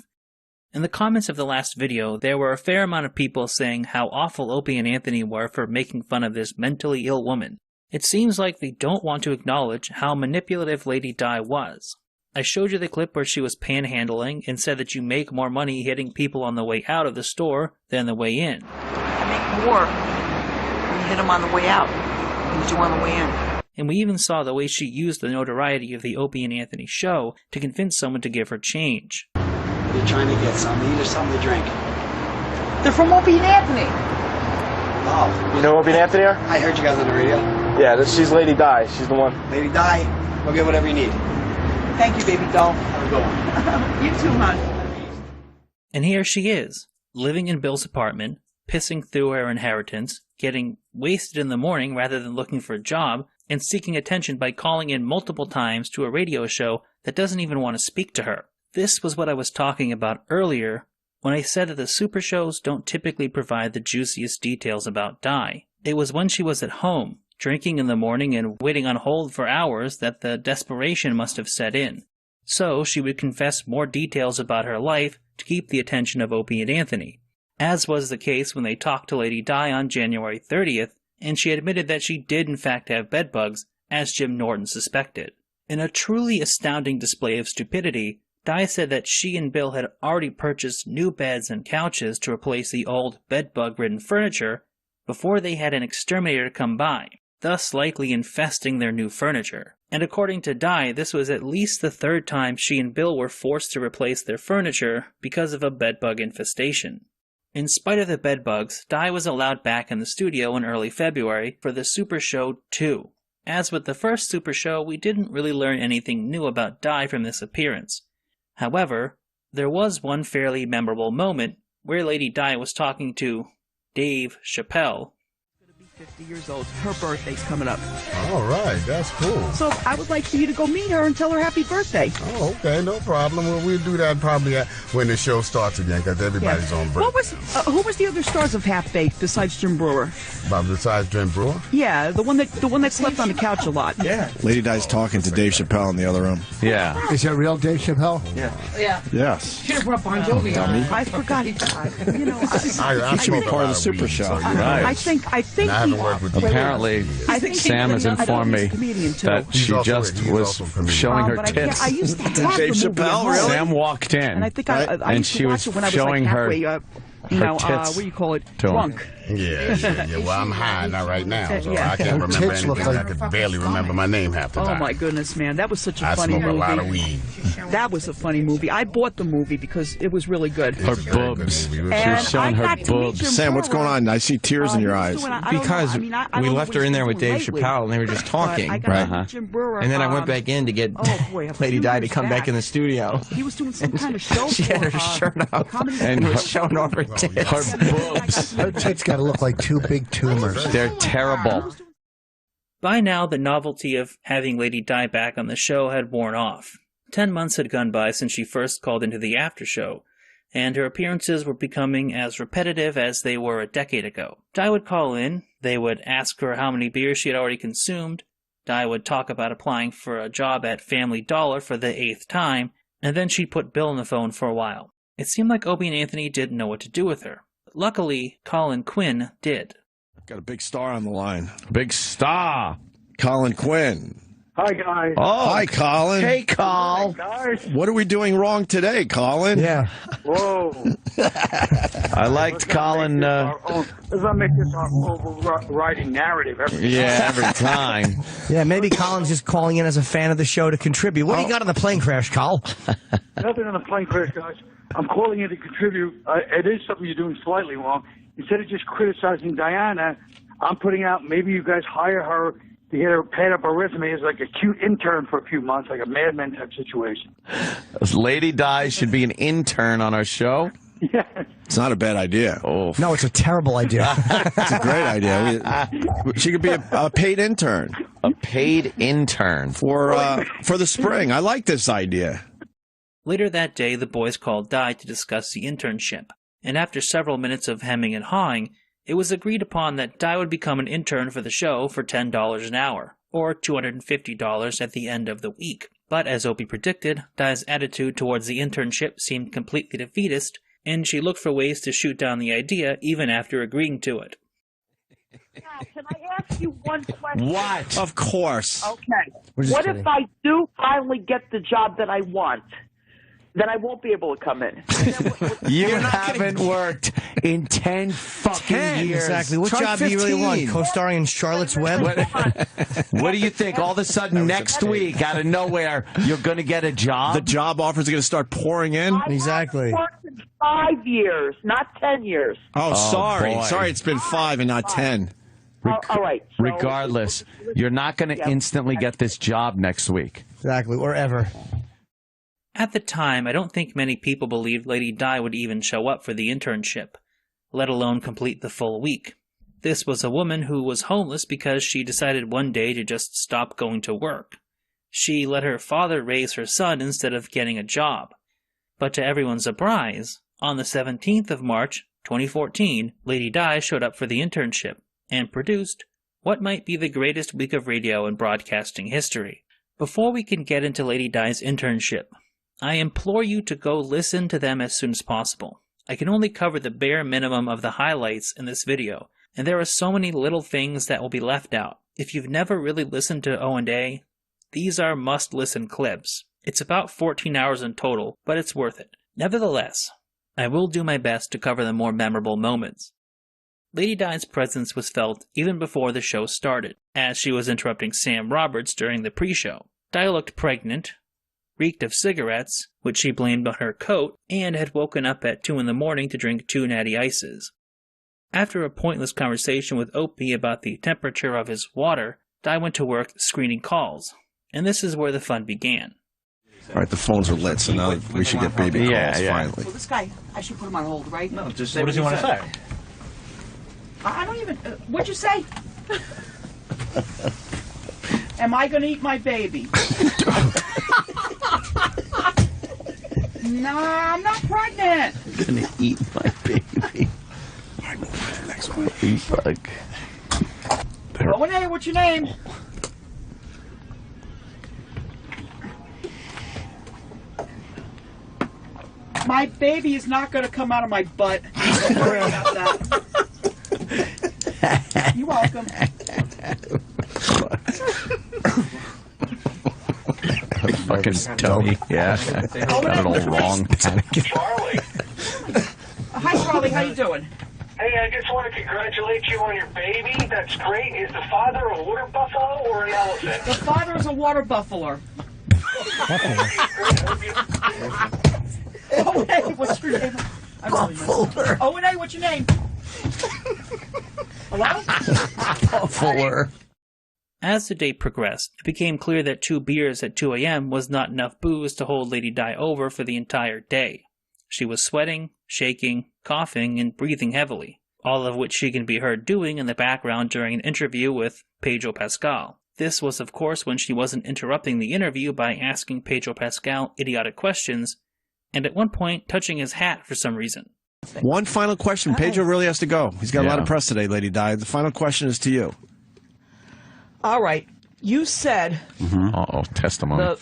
Speaker 1: In the comments of the last video, there were a fair amount of people saying how awful Opie and Anthony were for making fun of this mentally ill woman. It seems like they don't want to acknowledge how manipulative Lady Di was. I showed you the clip where she was panhandling and said that you make more money hitting people on the way out of the store than the way in.
Speaker 19: I make more when you hit them on the way out than you do on the way in.
Speaker 1: And we even saw the way she used the notoriety of the Opie and Anthony show to convince someone to give her change.
Speaker 10: Are you trying to get something to eat or something to drink?
Speaker 19: They're from Opie and Anthony.
Speaker 10: Oh.
Speaker 2: You know Opie and Anthony are?
Speaker 10: I heard you guys on the radio.
Speaker 2: Yeah, she's Lady Di. She's the one.
Speaker 10: Lady Di, go get whatever you need.
Speaker 19: Thank you, baby doll.
Speaker 10: Have a good one.
Speaker 19: You too, hon.
Speaker 1: And here she is, living in Bill's apartment, pissing through her inheritance, getting wasted in the morning rather than looking for a job, and seeking attention by calling in multiple times to a radio show that doesn't even want to speak to her. This was what I was talking about earlier when I said that the super shows don't typically provide the juiciest details about Di. It was when she was at home, drinking in the morning and waiting on hold for hours, that the desperation must have set in. So she would confess more details about her life to keep the attention of Opie and Anthony, as was the case when they talked to Lady Di on January 30th, and she admitted that she did in fact have bedbugs, as Jim Norton suspected. In a truly astounding display of stupidity, Di said that she and Bill had already purchased new beds and couches to replace the old bedbug-ridden furniture before they had an exterminator come by, thus likely infesting their new furniture. And according to Di, this was at least the third time she and Bill were forced to replace their furniture because of a bedbug infestation. In spite of the bedbugs, Di was allowed back in the studio in early February for the Super Show 2. As with the first Super Show, we didn't really learn anything new about Di from this appearance. However, there was one fairly memorable moment where Lady Di was talking to Dave Chappelle.
Speaker 19: 50 years old. Her birthday's coming up.
Speaker 23: All right, that's cool.
Speaker 19: So I would like for you to go meet her and tell her happy birthday.
Speaker 23: Oh, okay, no problem. Well, we'll do that probably when the show starts again, because everybody's on break.
Speaker 19: Who was the other stars of Half Baked besides Jim Brewer?
Speaker 23: Besides Jim Brewer?
Speaker 19: Yeah, the one that slept on the couch a lot.
Speaker 23: Yeah.
Speaker 7: Lady Di's talking to Dave Chappelle in the other room.
Speaker 12: Yeah.
Speaker 23: Is that real Dave Chappelle?
Speaker 19: Yeah. Yeah.
Speaker 7: Yes.
Speaker 19: Should have brought Bon Jovi on. I forgot. You know,
Speaker 23: I
Speaker 7: should be part of the Super Show.
Speaker 12: Right.
Speaker 19: I think
Speaker 12: Apparently, Sam has informed me that she just was showing her tits.
Speaker 19: I used to have
Speaker 7: Dave
Speaker 19: the movie
Speaker 7: Chappelle,
Speaker 19: at home.
Speaker 7: really?
Speaker 12: Sam walked in,
Speaker 19: and I think I
Speaker 12: and
Speaker 19: used
Speaker 12: she
Speaker 19: to
Speaker 12: was
Speaker 19: watch it when I was
Speaker 12: showing
Speaker 19: like
Speaker 12: her
Speaker 19: halfway, what do you call it?
Speaker 12: to him.
Speaker 19: Drunk.
Speaker 23: Yeah. Well, I'm high now right now, so
Speaker 19: Yeah.
Speaker 23: I can't remember anything. I could barely remember my name half the
Speaker 19: Oh
Speaker 23: time.
Speaker 19: my goodness, man, that was such a
Speaker 23: I
Speaker 19: funny
Speaker 23: smoke
Speaker 19: movie.
Speaker 23: a lot of weed.
Speaker 19: That was a funny movie. I bought the movie because it was really good.
Speaker 12: Her boobs. She was
Speaker 19: And
Speaker 12: showing
Speaker 19: I
Speaker 12: her
Speaker 19: got to meet
Speaker 12: boobs.
Speaker 19: Jim
Speaker 7: Sam, what's going on? I see tears in your eyes.
Speaker 14: Because we left her in there with Dave Chappelle, and they were just talking.
Speaker 19: Right. Jim Brewer,
Speaker 14: And then I went back in to get Lady Di to come back in the studio.
Speaker 19: He was doing some kind of show.
Speaker 14: She had her shirt up
Speaker 12: and
Speaker 14: was showing off her tits.
Speaker 12: Her boobs.
Speaker 23: Her tits got to look like two big tumors.
Speaker 12: They're terrible.
Speaker 1: By now, the novelty of having Lady Di back on the show had worn off. 10 months had gone by since she first called into the after show, and her appearances were becoming as repetitive as they were a decade ago. Di would call in, they would ask her how many beers she had already consumed, Di would talk about applying for a job at Family Dollar for the 8th time, and then she'd put Bill on the phone for a while. It seemed like Opie and Anthony didn't know what to do with her. Luckily, Colin Quinn did.
Speaker 7: Got a big star on the line.
Speaker 9: Big star.
Speaker 7: Colin Quinn.
Speaker 11: Hi, guys.
Speaker 7: Oh, hi, Colin.
Speaker 8: Hey, Col.
Speaker 11: Guys.
Speaker 7: What are we doing wrong today, Colin?
Speaker 8: Yeah.
Speaker 11: Whoa.
Speaker 9: I liked Colin.
Speaker 11: Let's not make this our overriding narrative every
Speaker 9: Every time.
Speaker 8: Yeah, maybe Colin's just calling in as a fan of the show to contribute. What do you got on the plane crash, Col?
Speaker 11: Nothing on the plane crash, guys. I'm calling in to contribute. It is something you're doing slightly wrong. Instead of just criticizing Diana, I'm putting out maybe you guys hire her to get her pad up her resume as like a cute intern for a few months, like a Mad Men type situation.
Speaker 9: Lady Di should be an intern on our show.
Speaker 11: Yeah.
Speaker 7: It's not a bad idea.
Speaker 9: Oh,
Speaker 8: No, it's a terrible idea.
Speaker 7: it's a great idea. She could be a paid intern.
Speaker 9: A paid intern.
Speaker 7: For the spring. I like this idea.
Speaker 1: Later that day, the boys called Di to discuss the internship, and after several minutes of hemming and hawing, it was agreed upon that Di would become an intern for the show for $10 an hour, or $250 at the end of the week. But as Opie predicted, Di's attitude towards the internship seemed completely defeatist, and she looked for ways to shoot down the idea even after agreeing to it.
Speaker 3: Now, can I ask you one question?
Speaker 7: What? Of course.
Speaker 3: Okay.
Speaker 8: We're just
Speaker 3: What
Speaker 8: kidding.
Speaker 3: if I do finally get the job that I want? Then I won't be able to come in.
Speaker 12: You haven't worked in 10 fucking years.
Speaker 8: Exactly. What
Speaker 12: Try
Speaker 8: job do you really
Speaker 12: 15.
Speaker 8: want? Co-starring in Charlotte's Web?
Speaker 12: What do you think? All of a sudden, next week, out of nowhere, you're going to get a job?
Speaker 7: The job offers are going to start pouring in?
Speaker 8: Exactly.
Speaker 3: I worked in 5 years, not 10 years.
Speaker 7: Oh, sorry.
Speaker 12: boy.
Speaker 7: Sorry, it's been 5 and not 10.
Speaker 3: All right. So,
Speaker 12: Regardless, you're not going to instantly get this job next week.
Speaker 8: Exactly. Or ever.
Speaker 1: At the time, I don't think many people believed Lady Di would even show up for the internship, let alone complete the full week. This was a woman who was homeless because she decided one day to just stop going to work. She let her father raise her son instead of getting a job. But to everyone's surprise, on the 17th of March, 2014, Lady Di showed up for the internship and produced what might be the greatest week of radio in broadcasting history. Before we can get into Lady Di's internship, I implore you to go listen to them as soon as possible. I can only cover the bare minimum of the highlights in this video, and there are so many little things that will be left out. If you've never really listened to O&A, these are must-listen clips. It's about 14 hours in total, but it's worth it. Nevertheless, I will do my best to cover the more memorable moments. Lady Di's presence was felt even before the show started, as she was interrupting Sam Roberts during the pre-show. Di looked pregnant, reeked of cigarettes, which she blamed on her coat, and had woken up at 2 in the morning to drink 2 Natty Ices. After a pointless conversation with Opie about the temperature of his water, Di went to work screening calls, and this is where the fun began.
Speaker 7: All right, the phones are lit, so now we should get baby calls finally.
Speaker 19: Well, this guy, I should put him on hold, right?
Speaker 21: No, just say what does he want to say?
Speaker 19: I don't even. What'd you say? Am I going to eat my baby? No, I'm not pregnant.
Speaker 12: I'm going to eat my baby.
Speaker 7: All right, move on to the next one.
Speaker 12: Fuck.
Speaker 19: Oh, hey, what's your name? My baby is not going to come out of my butt. Don't worry about that. You're welcome.
Speaker 12: Fucking dummy. Yeah. Got it all wrong.
Speaker 11: Charlie.
Speaker 19: Hi, Charlie. How you doing?
Speaker 11: Hey, I just want to congratulate you on your baby. That's great. Is the father a water buffalo or an elephant?
Speaker 19: The father is a water buffalo. Oh, hey, what's your name?
Speaker 8: Fuller.
Speaker 19: Oh, hey, what's your name? Hello?
Speaker 12: Fuller.
Speaker 1: As the day progressed, it became clear that 2 beers at 2 a.m. was not enough booze to hold Lady Di over for the entire day. She was sweating, shaking, coughing, and breathing heavily, all of which she can be heard doing in the background during an interview with Pedro Pascal. This was, of course, when she wasn't interrupting the interview by asking Pedro Pascal idiotic questions, and at one point touching his hat for some reason.
Speaker 7: One final question. Pedro really has to go. He's got a lot of press today, Lady Di. The final question is to you.
Speaker 19: All right. You said...
Speaker 9: Uh-oh, testimony.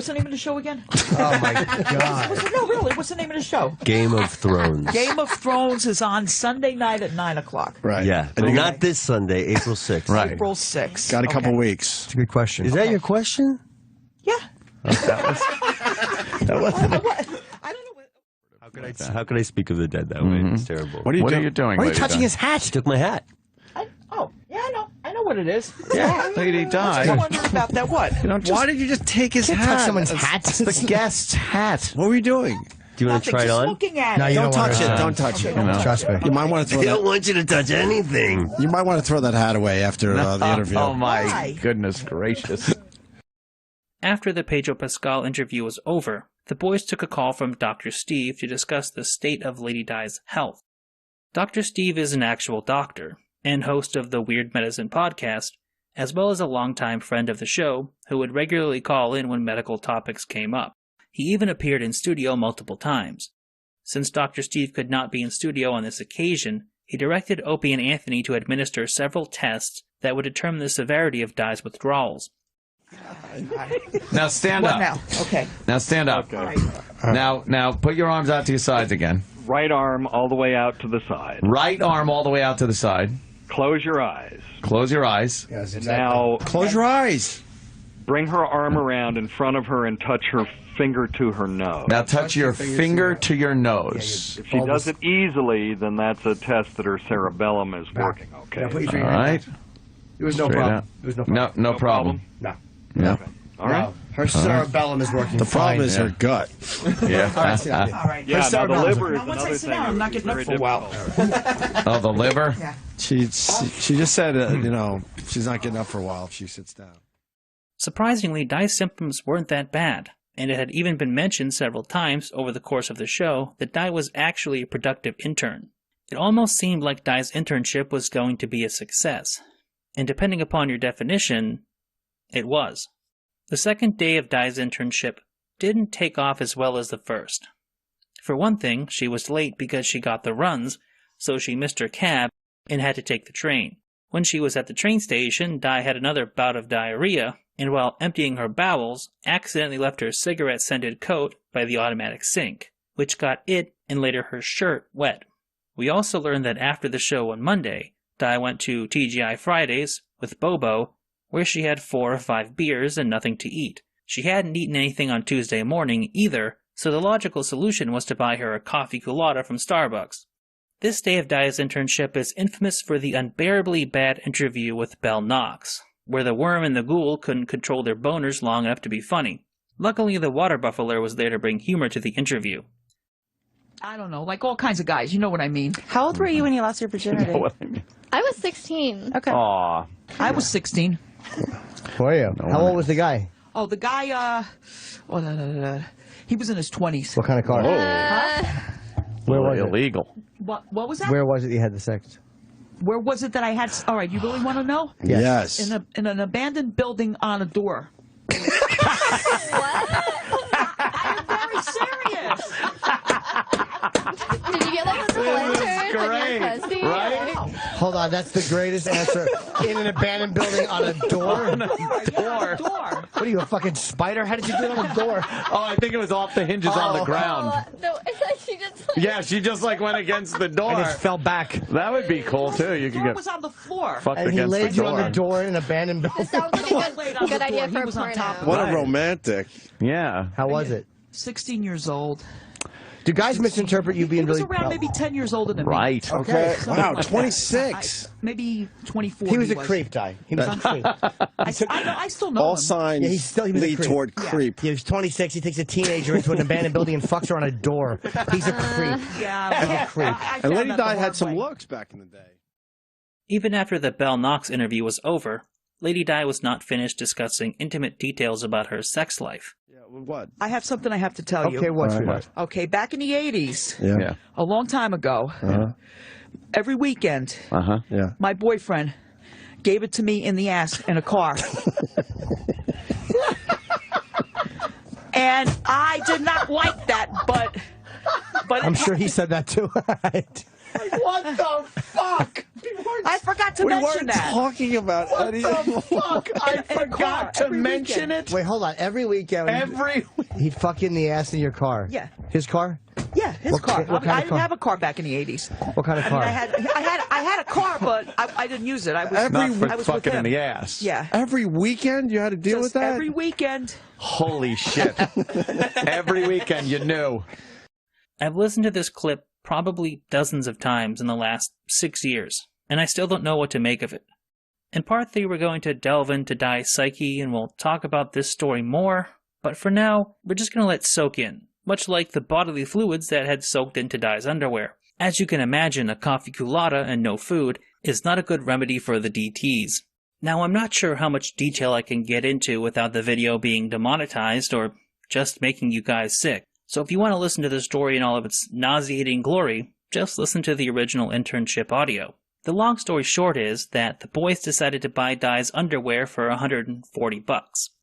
Speaker 13: What's the name of the show again?
Speaker 8: Oh, my God.
Speaker 13: No, really, what's the name of the show?
Speaker 15: Game of Thrones.
Speaker 13: Game of Thrones is on Sunday night at 9 o'clock.
Speaker 7: Right.
Speaker 15: Yeah. And not this Sunday, April 6th.
Speaker 7: Right.
Speaker 13: April 6th.
Speaker 7: Got a couple weeks.
Speaker 8: It's a good question.
Speaker 15: Is that your question?
Speaker 13: Yeah.
Speaker 7: That wasn't it.
Speaker 15: How could I speak of the dead that way? It's terrible.
Speaker 7: What are you doing?
Speaker 8: Why are you touching his hat?
Speaker 15: He took my hat.
Speaker 13: I know what it is.
Speaker 7: Yeah, Lady Di.
Speaker 13: I wondered about that. What?
Speaker 7: Why did you just take his hat?
Speaker 8: Touch someone's hat.
Speaker 7: It's the guest's hat. What were you doing?
Speaker 15: Do you want to try it on?
Speaker 13: Looking at
Speaker 8: No,
Speaker 13: it.
Speaker 8: you
Speaker 7: Don't
Speaker 8: want
Speaker 7: touch
Speaker 8: to-
Speaker 7: it. Don't touch it.
Speaker 8: Trust me.
Speaker 7: You might want to throw
Speaker 15: They
Speaker 7: that.
Speaker 15: don't want you to touch anything.
Speaker 7: You might want to throw that hat away after the interview.
Speaker 21: Oh, my
Speaker 13: Why?
Speaker 21: goodness gracious.
Speaker 1: After the Pedro Pascal interview was over, the boys took a call from Dr. Steve to discuss the state of Lady Di's health. Dr. Steve is an actual doctor and host of the Weird Medicine podcast, as well as a longtime friend of the show who would regularly call in when medical topics came up. He even appeared in studio multiple times. Since Dr. Steve could not be in studio on this occasion, he directed Opie and Anthony to administer several tests that would determine the severity of Di's withdrawals.
Speaker 21: Now stand
Speaker 13: What
Speaker 21: up.
Speaker 13: now? Okay.
Speaker 21: Now stand up.
Speaker 13: All right.
Speaker 21: Now put your arms out to your sides again.
Speaker 20: Right arm all the way out to the side.
Speaker 21: Right arm all the way out to the side.
Speaker 20: Close your eyes.
Speaker 21: Close your eyes.
Speaker 8: Yes,
Speaker 20: And now
Speaker 7: Close your eyes.
Speaker 20: bring her arm around in front of her and touch her finger to her nose.
Speaker 21: Now touch your finger to your nose.
Speaker 20: If she does it easily, then that's a test that her cerebellum is working okay.
Speaker 21: All right.
Speaker 8: There was no
Speaker 21: Straight
Speaker 8: problem.
Speaker 21: out.
Speaker 8: There was no problem.
Speaker 21: No problem.
Speaker 8: No.
Speaker 21: No.
Speaker 20: All right.
Speaker 8: Her cerebellum is working
Speaker 7: The problem
Speaker 8: fine.
Speaker 7: is her gut.
Speaker 21: Yeah.
Speaker 8: All right, sit down.
Speaker 13: All right.
Speaker 20: Yeah, now the
Speaker 8: cerebellum is
Speaker 20: liver is
Speaker 13: Now, once I
Speaker 20: another
Speaker 13: sit
Speaker 20: thing.
Speaker 13: down, I'm not getting up
Speaker 20: Very
Speaker 13: for a while.
Speaker 20: difficult.
Speaker 21: Oh, the liver?
Speaker 13: Yeah.
Speaker 7: She just said, she's not getting up for a while if she sits down.
Speaker 1: Surprisingly, Di's symptoms weren't that bad, and it had even been mentioned several times over the course of the show that Di was actually a productive intern. It almost seemed like Di's internship was going to be a success, and depending upon your definition, it was. The second day of Di's internship didn't take off as well as the first. For one thing, she was late because she got the runs, so she missed her cab and had to take the train. When she was at the train station, Di had another bout of diarrhea, and while emptying her bowels, accidentally left her cigarette-scented coat by the automatic sink, which got it and later her shirt wet. We also learned that after the show on Monday, Di went to TGI Fridays with Bobo, where she had 4 or 5 beers and nothing to eat. She hadn't eaten anything on Tuesday morning either, so the logical solution was to buy her a coffee culotta from Starbucks. This day of Di's internship is infamous for the unbearably bad interview with Belle Knox, where the worm and the ghoul couldn't control their boners long enough to be funny. Luckily, the water buffalo was there to bring humor to the interview.
Speaker 13: I don't know, like all kinds of guys. You know what I mean?
Speaker 24: How old were you when you lost your virginity?
Speaker 18: I was 16.
Speaker 24: Okay.
Speaker 21: Aw.
Speaker 13: I was 16.
Speaker 8: For you. How old was the guy?
Speaker 13: Oh, the guy, he was in his 20s.
Speaker 8: What kind of car? Where was it?
Speaker 21: Illegal.
Speaker 13: What was that?
Speaker 8: Where was it you had the sex?
Speaker 13: Where was it that I had? All right, you really want to know?
Speaker 7: Yes.
Speaker 13: In an abandoned building on a door. I'm very serious.
Speaker 18: Did you get like a splinter?
Speaker 21: Great. Right?
Speaker 8: Hold on, that's the greatest answer. In an abandoned building on a door?
Speaker 13: Door.
Speaker 8: What are you, a fucking spider? How did you get on a door?
Speaker 21: Oh, I think it was off the hinges on the ground.
Speaker 18: No, she just like...
Speaker 21: Yeah, she just like went against the door.
Speaker 8: And it fell back.
Speaker 21: That would be cool too. You
Speaker 13: The
Speaker 21: could
Speaker 13: door
Speaker 21: get
Speaker 13: was on the floor.
Speaker 21: fucked
Speaker 8: And he
Speaker 21: against
Speaker 8: laid
Speaker 21: the
Speaker 8: you
Speaker 21: door.
Speaker 8: on the door in an abandoned building.
Speaker 18: Sounds like a good idea for a porno.
Speaker 7: What a romantic.
Speaker 21: Yeah.
Speaker 8: How was it?
Speaker 13: 16 years old.
Speaker 8: Do guys misinterpret you being
Speaker 13: He was
Speaker 8: really...
Speaker 13: around maybe 10 years older than me.
Speaker 21: Right.
Speaker 8: Okay.
Speaker 7: Wow, 26.
Speaker 13: Maybe 24.
Speaker 8: He was a creep, Di. He was a creep.
Speaker 13: I still know
Speaker 7: All
Speaker 13: him.
Speaker 7: signs
Speaker 8: Yeah, he was a
Speaker 7: lead
Speaker 8: creep.
Speaker 7: toward creep.
Speaker 8: He was 26. He takes a teenager into an abandoned building and fucks her on a door. He's a creep.
Speaker 13: Yeah,
Speaker 8: He's a creep.
Speaker 13: I
Speaker 7: And
Speaker 13: found
Speaker 7: Lady
Speaker 13: out the
Speaker 7: Di had
Speaker 13: hard
Speaker 7: some
Speaker 13: way.
Speaker 7: looks back in the day.
Speaker 1: Even after the Belle Knox interview was over, Lady Di was not finished discussing intimate details about her sex life.
Speaker 7: Yeah, what?
Speaker 13: I have something I have to tell you.
Speaker 8: Okay, what's
Speaker 7: All right.
Speaker 8: yours?
Speaker 13: Okay, back in the 80s,
Speaker 7: Yeah.
Speaker 13: a long time ago, every weekend,
Speaker 7: Yeah.
Speaker 13: my boyfriend gave it to me in the ass in a car. And I did not like that, but
Speaker 8: I'm sure he said that too.
Speaker 13: what the fuck?
Speaker 19: I forgot to mention that.
Speaker 7: Talking about Eddie.
Speaker 8: What the fuck?
Speaker 7: I forgot to mention it.
Speaker 8: Wait, hold on. Every weekend, he'd fuck you in the ass in your car.
Speaker 19: Yeah.
Speaker 8: His car?
Speaker 19: Yeah, his car. I didn't have a car back in the 80s.
Speaker 8: What kind of car?
Speaker 19: I had a car, but I didn't use it. I was
Speaker 12: Not for
Speaker 19: I was
Speaker 12: fucking
Speaker 19: with
Speaker 12: in
Speaker 19: him.
Speaker 12: the ass.
Speaker 19: Yeah.
Speaker 7: Every weekend you had to deal with that?
Speaker 19: Every weekend.
Speaker 12: Holy shit. Every weekend you knew.
Speaker 1: I've listened to this clip probably dozens of times in the last 6 years, and I still don't know what to make of it. In part 3, we're going to delve into Di's psyche, and we'll talk about this story more, but for now, we're just going to let it soak in, much like the bodily fluids that had soaked into Di's underwear. As you can imagine, a coffee culotta and no food is not a good remedy for the DTs. Now, I'm not sure how much detail I can get into without the video being demonetized or just making you guys sick. So if you want to listen to the story in all of its nauseating glory, just listen to the original internship audio. The long story short is that the boys decided to buy Di's underwear for $140.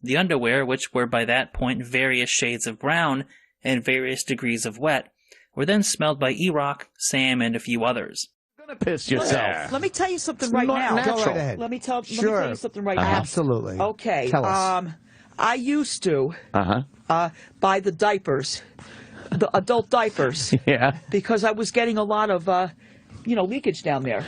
Speaker 1: The underwear, which were by that point various shades of brown and various degrees of wet, were then smelled by E-Rock, Sam, and a few others.
Speaker 12: You're gonna piss yourself.
Speaker 19: Let me tell you something
Speaker 12: It's
Speaker 19: right
Speaker 12: not
Speaker 19: now.
Speaker 12: natural. Go right ahead.
Speaker 19: Let me tell
Speaker 8: Sure.
Speaker 19: you something right now.
Speaker 8: Absolutely.
Speaker 19: Okay.
Speaker 8: Tell us.
Speaker 19: I used to buy the diapers, the adult diapers.
Speaker 12: Yeah.
Speaker 19: Because I was getting a lot of, leakage down there.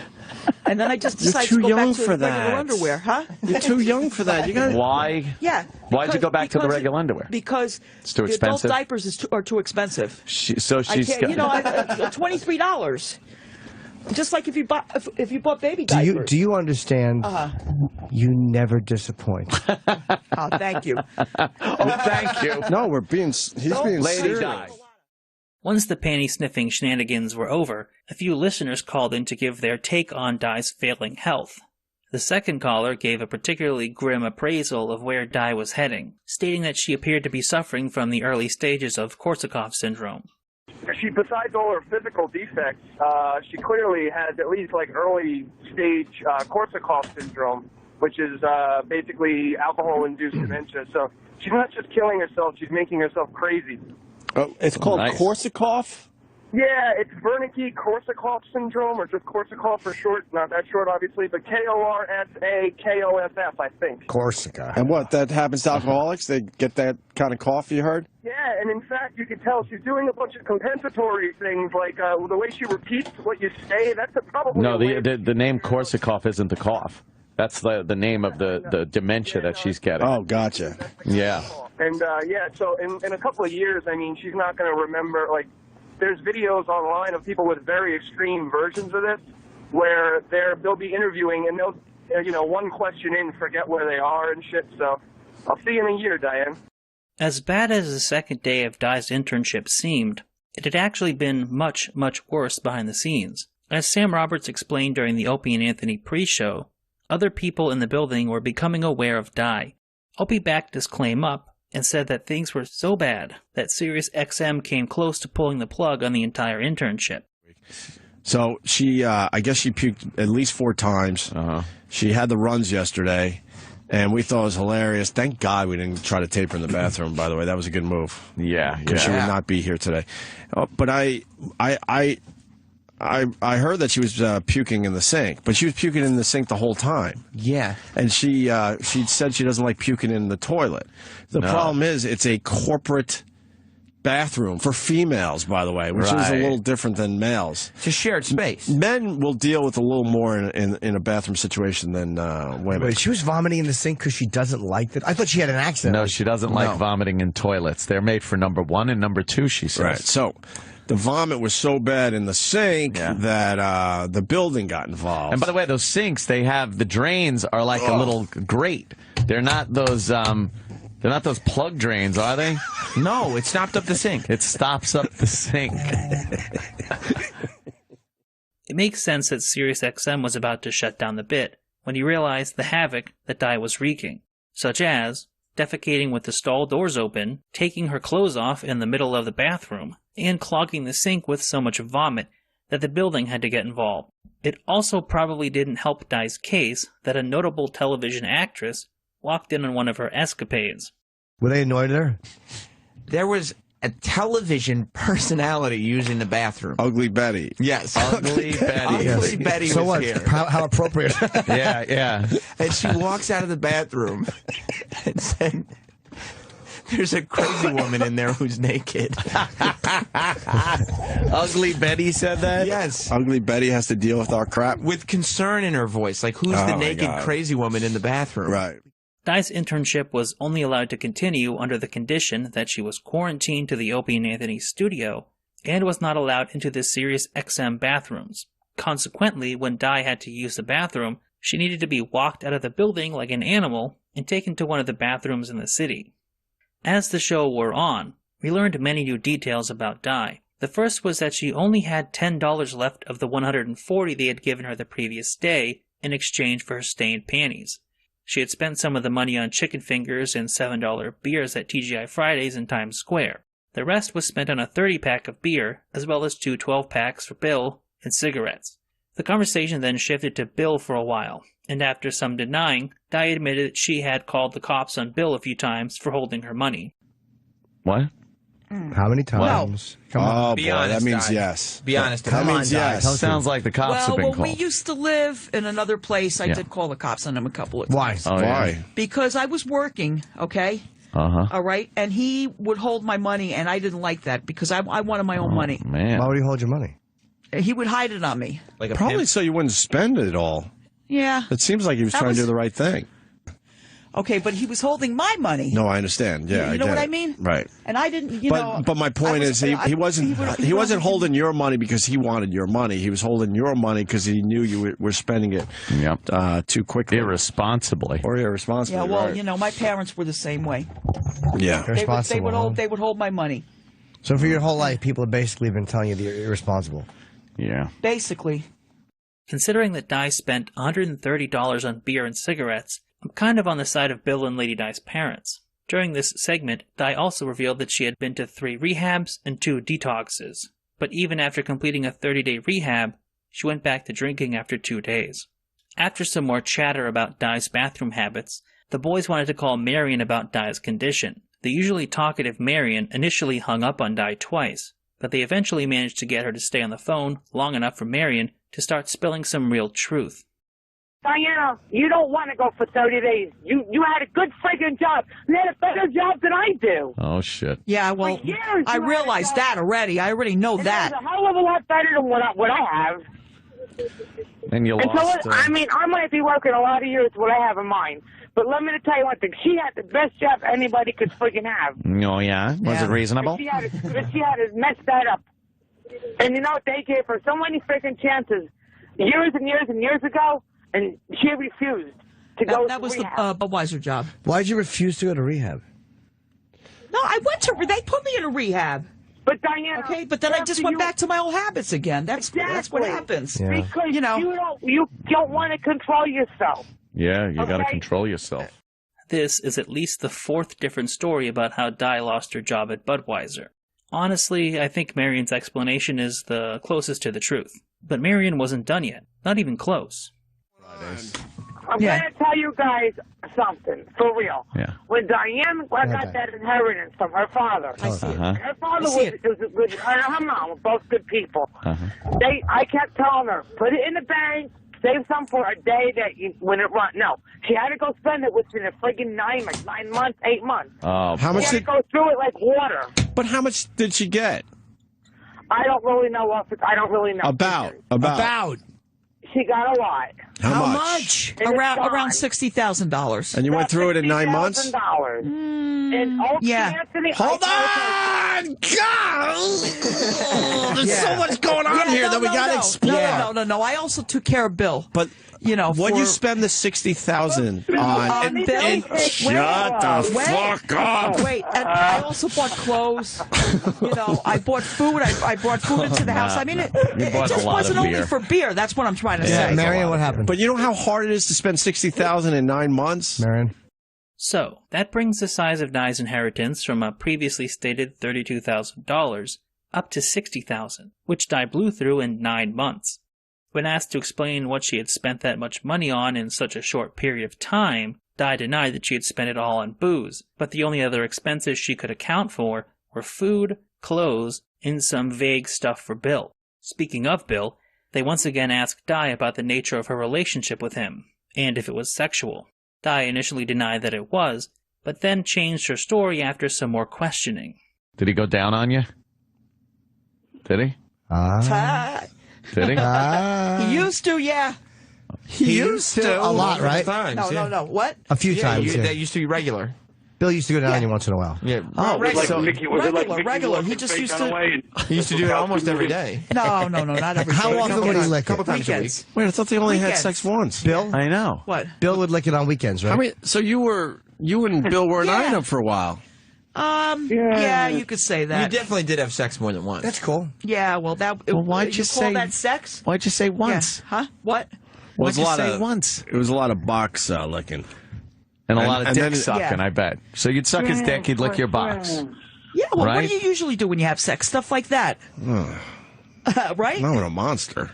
Speaker 19: And then I just
Speaker 7: You're
Speaker 19: decided
Speaker 7: too
Speaker 19: to go
Speaker 7: young
Speaker 19: back to
Speaker 7: for
Speaker 19: the regular
Speaker 7: that.
Speaker 19: underwear, huh?
Speaker 7: You're too young for that. You got
Speaker 12: Why?
Speaker 19: Yeah.
Speaker 12: Why'd you go back to the regular underwear?
Speaker 19: Because
Speaker 12: It's too
Speaker 19: the
Speaker 12: expensive?
Speaker 19: adult diapers are too expensive.
Speaker 12: So
Speaker 19: I
Speaker 12: she's
Speaker 19: can't, $23. Just like if you bought baby diapers.
Speaker 8: Do you understand? You never disappoint.
Speaker 19: Oh, thank you.
Speaker 12: Thank you.
Speaker 7: No, he's being
Speaker 12: Lady
Speaker 7: serious.
Speaker 12: Di.
Speaker 1: Once the panty-sniffing shenanigans were over, a few listeners called in to give their take on Di's failing health. The second caller gave a particularly grim appraisal of where Di was heading, stating that she appeared to be suffering from the early stages of Korsakoff syndrome.
Speaker 5: Besides all her physical defects, she clearly has at least early stage Korsakoff syndrome, which is basically alcohol-induced dementia. So she's not just killing herself; she's making herself crazy.
Speaker 7: Oh, it's called Korsakoff?
Speaker 5: Yeah, it's Wernicke-Korsakoff syndrome, or just Korsakoff for short. Not that short, obviously, but Korsakoff, I think.
Speaker 7: Corsica. And what, that happens to alcoholics? They get that kind of cough, you heard?
Speaker 5: Yeah, and in fact, you can tell she's doing a bunch of compensatory things, like the way she repeats what you say. That's probably
Speaker 12: No, the name Korsakoff isn't the cough. That's the name of the dementia that she's getting.
Speaker 7: Oh, gotcha.
Speaker 12: Yeah.
Speaker 5: And, so in a couple of years, I mean, she's not going to remember, there's videos online of people with very extreme versions of this, where they'll be interviewing, and they'll, one question in, forget where they are and shit, so I'll see you in a year, Diane.
Speaker 1: As bad as the second day of Di's internship seemed, it had actually been much, much worse behind the scenes. As Sam Roberts explained during the Opie and Anthony pre-show, other people in the building were becoming aware of Di. Opie backed his claim up and said that things were so bad that Sirius XM came close to pulling the plug on the entire internship.
Speaker 7: So she, I guess she puked at least 4 times. She had the runs yesterday, and we thought it was hilarious. Thank God we didn't try to tape her in the bathroom, by the way. That was a good move.
Speaker 12: Yeah.
Speaker 7: Because she would not be here today. But I heard that she was puking in the sink, but she was puking in the sink the whole time.
Speaker 14: Yeah.
Speaker 7: And she said she doesn't like puking in the toilet. The problem is it's a corporate bathroom for females, by the way, which is a little different than males.
Speaker 14: It's a shared space.
Speaker 7: Men will deal with a little more in a bathroom situation than women.
Speaker 8: Wait, she was vomiting in the sink because she doesn't like it? I thought she had an accident.
Speaker 12: No, she doesn't like vomiting in toilets. They're made for number 1 and number 2, she says.
Speaker 7: Right. So the vomit was so bad in the sink that the building got involved.
Speaker 12: And by the way, those sinks, they have the drains are like a little grate. They're not those plug drains, are they?
Speaker 14: No, it stopped up the sink.
Speaker 12: It stops up the sink.
Speaker 1: It makes sense that SiriusXM was about to shut down the bit when he realized the havoc that Di was wreaking, such as defecating with the stall doors open, taking her clothes off in the middle of the bathroom, and clogging the sink with so much vomit that the building had to get involved. It also probably didn't help Di's case that a notable television actress walked in on one of her escapades.
Speaker 8: Were they annoyed at her?
Speaker 14: There was a television personality using the bathroom.
Speaker 7: Ugly Betty.
Speaker 14: Yes.
Speaker 12: Ugly Betty.
Speaker 14: Ugly Betty
Speaker 8: So
Speaker 14: was
Speaker 8: what?
Speaker 14: here.
Speaker 8: How appropriate.
Speaker 12: Yeah.
Speaker 14: And she walks out of the bathroom and said, "There's a crazy woman in there who's naked."
Speaker 12: Ugly Betty said that?
Speaker 14: Yes.
Speaker 7: Ugly Betty has to deal with our crap.
Speaker 14: With concern in her voice. Like, who's the naked crazy woman in the bathroom?
Speaker 7: Right.
Speaker 1: Di's internship was only allowed to continue under the condition that she was quarantined to the Opie and Anthony studio and was not allowed into the Sirius XM bathrooms. Consequently, when Di had to use the bathroom, she needed to be walked out of the building like an animal and taken to one of the bathrooms in the city. As the show wore on, we learned many new details about Di. The first was that she only had $10 left of the $140 they had given her the previous day in exchange for her stained panties. She had spent some of the money on chicken fingers and $7 beers at TGI Fridays in Times Square. The rest was spent on a 30-pack of beer, as well as 2 12-packs for Bill and cigarettes. The conversation then shifted to Bill for a while, and after some denying, Di admitted that she had called the cops on Bill a few times for holding her money.
Speaker 12: What?
Speaker 8: How many times? Come on.
Speaker 7: Oh,
Speaker 14: Be
Speaker 7: boy,
Speaker 14: honest,
Speaker 7: that means
Speaker 14: Di.
Speaker 7: yes.
Speaker 14: Be honest.
Speaker 7: That means
Speaker 8: Di.
Speaker 7: yes.
Speaker 8: Tell us
Speaker 12: Sounds like the cops have
Speaker 19: Well,
Speaker 12: been
Speaker 19: when
Speaker 12: called.
Speaker 19: we used to live in another place, I
Speaker 12: Yeah.
Speaker 19: did call the cops on him a couple of
Speaker 8: Why?
Speaker 19: times.
Speaker 12: Oh,
Speaker 7: Why?
Speaker 12: yeah.
Speaker 19: Because I was working, okay?
Speaker 12: Uh-huh.
Speaker 19: All right? And he would hold my money, and I didn't like that because I wanted my own money.
Speaker 12: Man.
Speaker 8: Why would he hold your money?
Speaker 19: He would hide it on me.
Speaker 14: Like a
Speaker 7: Probably
Speaker 14: pimp.
Speaker 7: so you wouldn't spend it all.
Speaker 19: Yeah.
Speaker 7: It seems like he was
Speaker 19: That
Speaker 7: trying to
Speaker 19: was-
Speaker 7: do the right thing.
Speaker 19: Okay, but he was holding my money.
Speaker 7: No, I understand. Yeah,
Speaker 19: You know
Speaker 7: I get
Speaker 19: what
Speaker 7: it.
Speaker 19: I mean?
Speaker 7: Right.
Speaker 19: And I didn't, you know.
Speaker 7: But my point is he wasn't holding your money because he wanted your money. He was holding your money because he knew you were spending it too quickly.
Speaker 12: Irresponsibly.
Speaker 7: Or irresponsibly.
Speaker 19: Yeah, well,
Speaker 7: right.
Speaker 19: you know, my parents were the same way.
Speaker 7: Yeah.
Speaker 19: They would hold my money.
Speaker 8: So for your whole life, people have basically been telling you that you're irresponsible.
Speaker 12: Yeah.
Speaker 19: Basically.
Speaker 1: Considering that Di spent $130 on beer and cigarettes, I'm kind of on the side of Bill and Lady Di's parents. During this segment, Di also revealed that she had been to 3 rehabs and 2 detoxes. But even after completing a 30-day rehab, she went back to drinking after 2 days. After some more chatter about Di's bathroom habits, the boys wanted to call Marion about Di's condition. The usually talkative Marion initially hung up on Di twice, but they eventually managed to get her to stay on the phone long enough for Marion to start spilling some real truth.
Speaker 3: Diana, you don't want to go for 30 days. You had a good friggin' job. You had a better job than I do.
Speaker 12: Oh, shit.
Speaker 19: Yeah, well,
Speaker 3: For years
Speaker 19: I
Speaker 3: you had a
Speaker 19: realized
Speaker 3: job.
Speaker 19: that already. I already know
Speaker 3: And
Speaker 19: that.
Speaker 3: It's a hell of a lot better than what I have.
Speaker 12: And you
Speaker 3: And so,
Speaker 12: lost...
Speaker 3: I mean, I might be working a lot of years what I have in mind. But let me tell you one thing. She had the best job anybody could friggin' have.
Speaker 12: Oh, yeah? Was it reasonable?
Speaker 3: But she had to mess that up. And you know what? They gave her so many freaking chances years and years and years ago, and she refused to go
Speaker 19: That
Speaker 3: to
Speaker 19: was
Speaker 3: rehab.
Speaker 19: the Budweiser job.
Speaker 8: Why did you refuse to go to rehab?
Speaker 19: No, I went to. They put me in a rehab.
Speaker 3: But Diana,
Speaker 19: okay, but then I just went back to my old habits again. That's what happens.
Speaker 8: Yeah.
Speaker 3: Because
Speaker 19: You know.
Speaker 3: you don't want to control yourself.
Speaker 12: Yeah, you got to
Speaker 3: Okay.
Speaker 12: control yourself.
Speaker 1: This is at least the 4th different story about how Di lost her job at Budweiser. Honestly, I think Marion's explanation is the closest to the truth. But Marion wasn't done yet. Not even close.
Speaker 3: I'm going to tell you guys something, for real.
Speaker 12: Yeah.
Speaker 3: When Diane got that inheritance from her father, her father was good, and her mom were both good people. I kept telling her, put it in the bank, save some for a day when it run. No, she had to go spend it within a friggin' 9 months, 8 months.
Speaker 12: Oh,
Speaker 7: How much
Speaker 3: She had to go through it like water.
Speaker 7: But how much did she get?
Speaker 3: I don't really know. I don't really know.
Speaker 7: About.
Speaker 3: She got a lot.
Speaker 7: How much?
Speaker 19: Around $60,000.
Speaker 7: And you went through it in 9 months?
Speaker 3: $60,000. And
Speaker 19: yeah.
Speaker 3: Anthony,
Speaker 7: Hold on! God! There's so much going on here that we got to explore.
Speaker 19: No. I also took care of Bill.
Speaker 7: But
Speaker 19: you know,
Speaker 7: what
Speaker 19: for,
Speaker 7: you spend the $60,000 on?
Speaker 19: And Bill,
Speaker 7: Shut the fuck up!
Speaker 19: Wait, and I also bought clothes. You know, I bought food. I brought food into the house. I mean, it just wasn't only for beer. That's what I'm trying to say.
Speaker 8: Marion, what happened?
Speaker 7: But you know how hard it is to spend $60,000 in 9 months,
Speaker 8: Marion.
Speaker 1: So, that brings the size of Di's inheritance from a previously stated $32,000 up to $60,000, which Di blew through in 9 months. When asked to explain what she had spent that much money on in such a short period of time, Di denied that she had spent it all on booze, but the only other expenses she could account for were food, clothes, and some vague stuff for Bill. Speaking of Bill, they once again asked Di about the nature of her relationship with him, and if it was sexual. Di initially denied that it was, but then changed her story after some more questioning.
Speaker 12: Did he go down on you? Did he? Did he?
Speaker 19: He used to, yeah.
Speaker 14: He used to.
Speaker 8: A lot, right?
Speaker 14: Times,
Speaker 19: No. What?
Speaker 8: A few times.
Speaker 14: That used to be regular.
Speaker 8: Bill used to go down on you once in a while.
Speaker 14: Yeah.
Speaker 19: Regular. He just used to.
Speaker 14: He used to do it almost every day.
Speaker 19: No, not every day.
Speaker 8: How often would he lick
Speaker 14: A couple
Speaker 8: it?
Speaker 14: times a week.
Speaker 19: Weekends.
Speaker 7: Wait, I thought they only had
Speaker 19: Weekends.
Speaker 7: sex once.
Speaker 8: Bill?
Speaker 12: I know.
Speaker 19: What?
Speaker 8: Bill would lick it on weekends, right?
Speaker 7: I mean, so you and Bill were an item for a while.
Speaker 19: Yeah, you could say that.
Speaker 14: You definitely did have sex more than once.
Speaker 8: That's cool.
Speaker 19: Yeah, well,
Speaker 12: why'd you
Speaker 19: call
Speaker 12: say
Speaker 19: that sex?
Speaker 12: Why'd you say once?
Speaker 19: Yeah. Huh? What?
Speaker 12: Why'd you say
Speaker 7: of,
Speaker 12: once?
Speaker 7: It was a lot of box licking.
Speaker 12: And a lot of dick
Speaker 7: then-
Speaker 12: sucking, I bet. So you'd suck his dick, he'd lick your box.
Speaker 19: Yeah, well, what
Speaker 12: Right?
Speaker 19: do you usually do when you have sex? Stuff like that. Right?
Speaker 7: Not with a monster.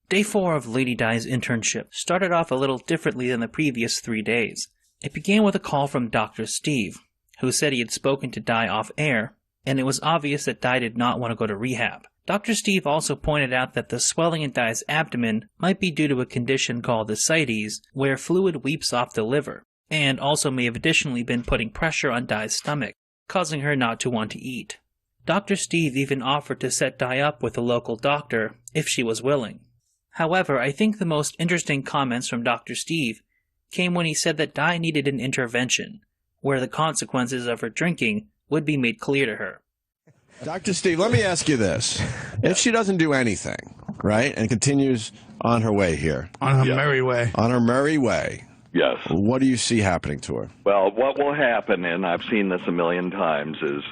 Speaker 1: Day 4 of Lady Di's internship started off a little differently than the previous 3 days. It began with a call from Dr. Steve, who said he had spoken to Di off-air, and it was obvious that Di did not want to go to rehab. Dr. Steve also pointed out that the swelling in Di's abdomen might be due to a condition called ascites, where fluid weeps off the liver, and also may have additionally been putting pressure on Di's stomach, causing her not to want to eat. Dr. Steve even offered to set Di up with a local doctor if she was willing. However, I think the most interesting comments from Dr. Steve came when he said that Di needed an intervention, where the consequences of her drinking would be made clear to her.
Speaker 7: Dr. Steve, let me ask you this. If she doesn't do anything, right, and continues on her way here.
Speaker 11: On her merry way.
Speaker 7: On her merry way.
Speaker 6: Yes.
Speaker 7: What do you see happening to her?
Speaker 6: Well, what will happen, and I've seen this a million times, is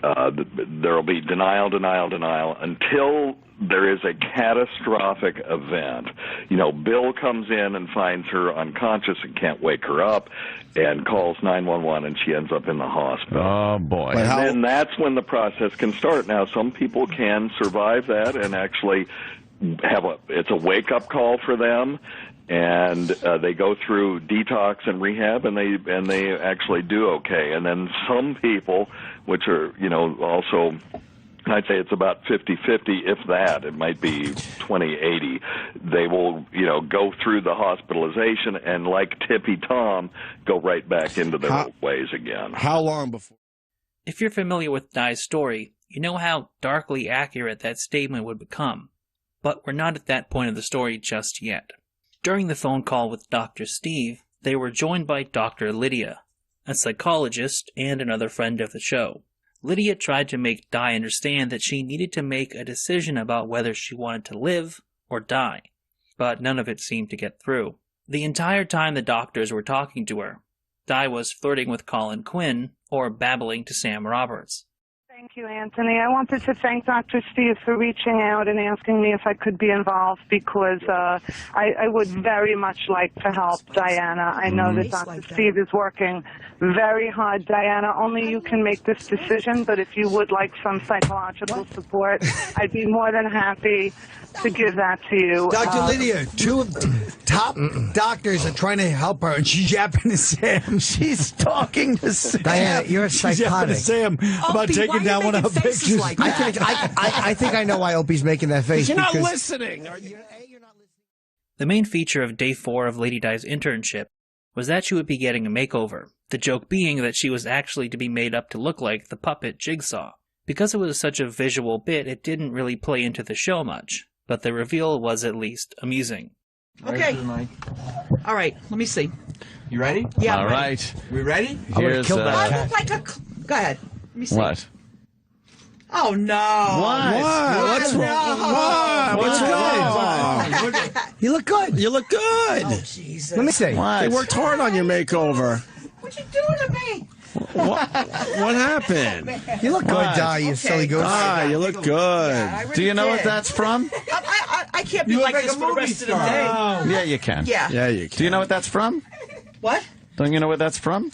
Speaker 6: there will be denial until there is a catastrophic event. You know, Bill comes in and finds her unconscious and can't wake her up and calls 911, and she ends up in the hospital.
Speaker 12: Oh, boy.
Speaker 6: And then that's when the process can start. Now, some people can survive that and actually it's a wake-up call for them, and they go through detox and rehab, and they actually do okay. And then some people, which are, also, I'd say it's about 50-50, if that. It might be 20-80. They will, go through the hospitalization and, like Tippy Tom, go right back into their old ways again.
Speaker 7: How long before?
Speaker 1: If you're familiar with Di's story, you know how darkly accurate that statement would become. But we're not at that point of the story just yet. During the phone call with Dr. Steve, they were joined by Dr. Lydia, a psychologist and another friend of the show. Lydia tried to make Di understand that she needed to make a decision about whether she wanted to live or die, but none of it seemed to get through. The entire time the doctors were talking to her, Di was flirting with Colin Quinn or babbling to Sam Roberts.
Speaker 16: Thank you, Anthony. I wanted to thank Dr. Steve for reaching out and asking me if I could be involved because I would very much like to help Diana. I know that Dr. Steve is working very hard. Diana, only you can make this decision, but if you would like some psychological support, I'd be more than happy to give that to you.
Speaker 11: Dr. Lydia, two of the top doctors are trying to help her, and she's yapping to Sam. She's talking to Sam.
Speaker 8: Diana, you're
Speaker 11: She's yapping to
Speaker 8: psychotic.
Speaker 11: Sam about taking down one of her pictures.
Speaker 8: I think I know why Opie's making that face.
Speaker 7: You're not
Speaker 8: because
Speaker 7: listening.
Speaker 1: The main feature of Day 4 of Lady Di's internship was that she would be getting a makeover, the joke being that she was actually to be made up to look like the puppet Jigsaw. Because it was such a visual bit, it didn't really play into the show much, but the reveal was at least amusing.
Speaker 19: Okay. All right, let me see.
Speaker 14: You ready?
Speaker 19: Yeah,
Speaker 12: All
Speaker 19: I'm ready.
Speaker 12: right.
Speaker 14: We ready?
Speaker 12: Here's,
Speaker 19: I look like a... Go ahead. Let me see.
Speaker 12: What?
Speaker 19: Oh, no.
Speaker 7: What? What's wrong? What? What's wrong?
Speaker 8: You look good.
Speaker 7: You look good.
Speaker 19: Oh, Jesus.
Speaker 8: Let me see.
Speaker 7: They worked hard on your makeover.
Speaker 19: What you doing to me?
Speaker 7: What happened?
Speaker 8: You look good,
Speaker 7: What?
Speaker 8: Di, you silly goose.
Speaker 7: Ah, you look good.
Speaker 12: Do you know what that's from?
Speaker 19: I can't be like this for the rest of the day.
Speaker 12: Yeah, you can.
Speaker 19: Yeah.
Speaker 7: Yeah, you can.
Speaker 12: Do you know what that's from?
Speaker 19: What?
Speaker 12: Don't you know what that's from?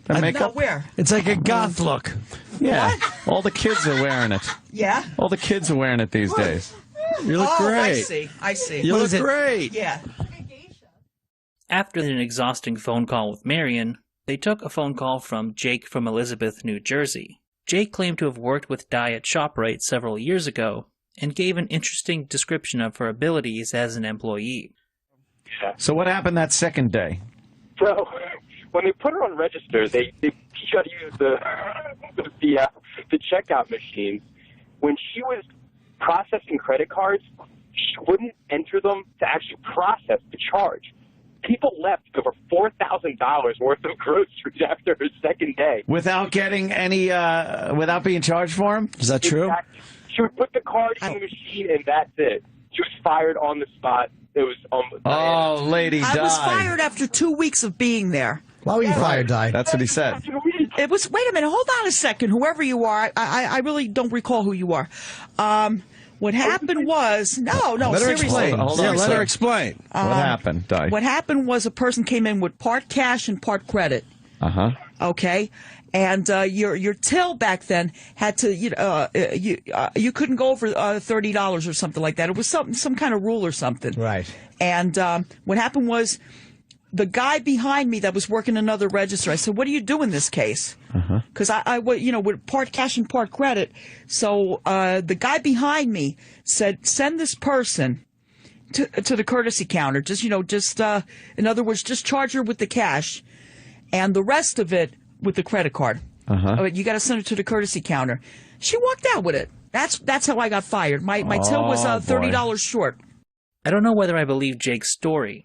Speaker 12: That makeup?
Speaker 19: No, where?
Speaker 11: It's like a goth look.
Speaker 12: Yeah. All the kids are wearing it.
Speaker 19: Yeah?
Speaker 12: All the kids are wearing it these days.
Speaker 7: You look great.
Speaker 19: I see.
Speaker 7: You look great.
Speaker 19: Yeah.
Speaker 1: After an exhausting phone call with Marion, they took a phone call from Jake from Elizabeth, New Jersey. Jake claimed to have worked with Di at ShopRite several years ago and gave an interesting description of her abilities as an employee.
Speaker 12: So what happened that second day?
Speaker 2: So when they put her on register, they got to use the checkout machines. When she was processing credit cards, she wouldn't enter them to actually process the charge. People left over $4,000 worth of groceries after her second day.
Speaker 12: Without getting any, without being charged for them?
Speaker 7: Is that true?
Speaker 2: Exactly. She would put the card in the machine, and that's it. She was fired on the spot. It was
Speaker 12: oh, Lady Di.
Speaker 19: I was fired after 2 weeks of being there.
Speaker 8: Why were you fired, Di?
Speaker 12: That's what he said.
Speaker 19: It was. Wait a minute. Hold on a second. Whoever you are, I really don't recall who you are. What happened was no.
Speaker 7: Let her
Speaker 19: Seriously.
Speaker 7: explain.
Speaker 12: Hold on,
Speaker 7: let her explain.
Speaker 12: What happened, Di?
Speaker 19: What happened was a person came in with part cash and part credit. Okay. And your till back then had to you couldn't go over $30 or something like that. It was some kind of rule or something.
Speaker 8: Right.
Speaker 19: And what happened was the guy behind me that was working another register. I said, "What do you do in this case?" Because I with part cash and part credit. So the guy behind me said, "Send this person to the courtesy counter. Just in other words, just charge her with the cash, and the rest of it with the credit card. You got to send it to the courtesy counter." She walked out with it. That's how I got fired. My till was $30 short.
Speaker 1: I don't know whether I believe Jake's story,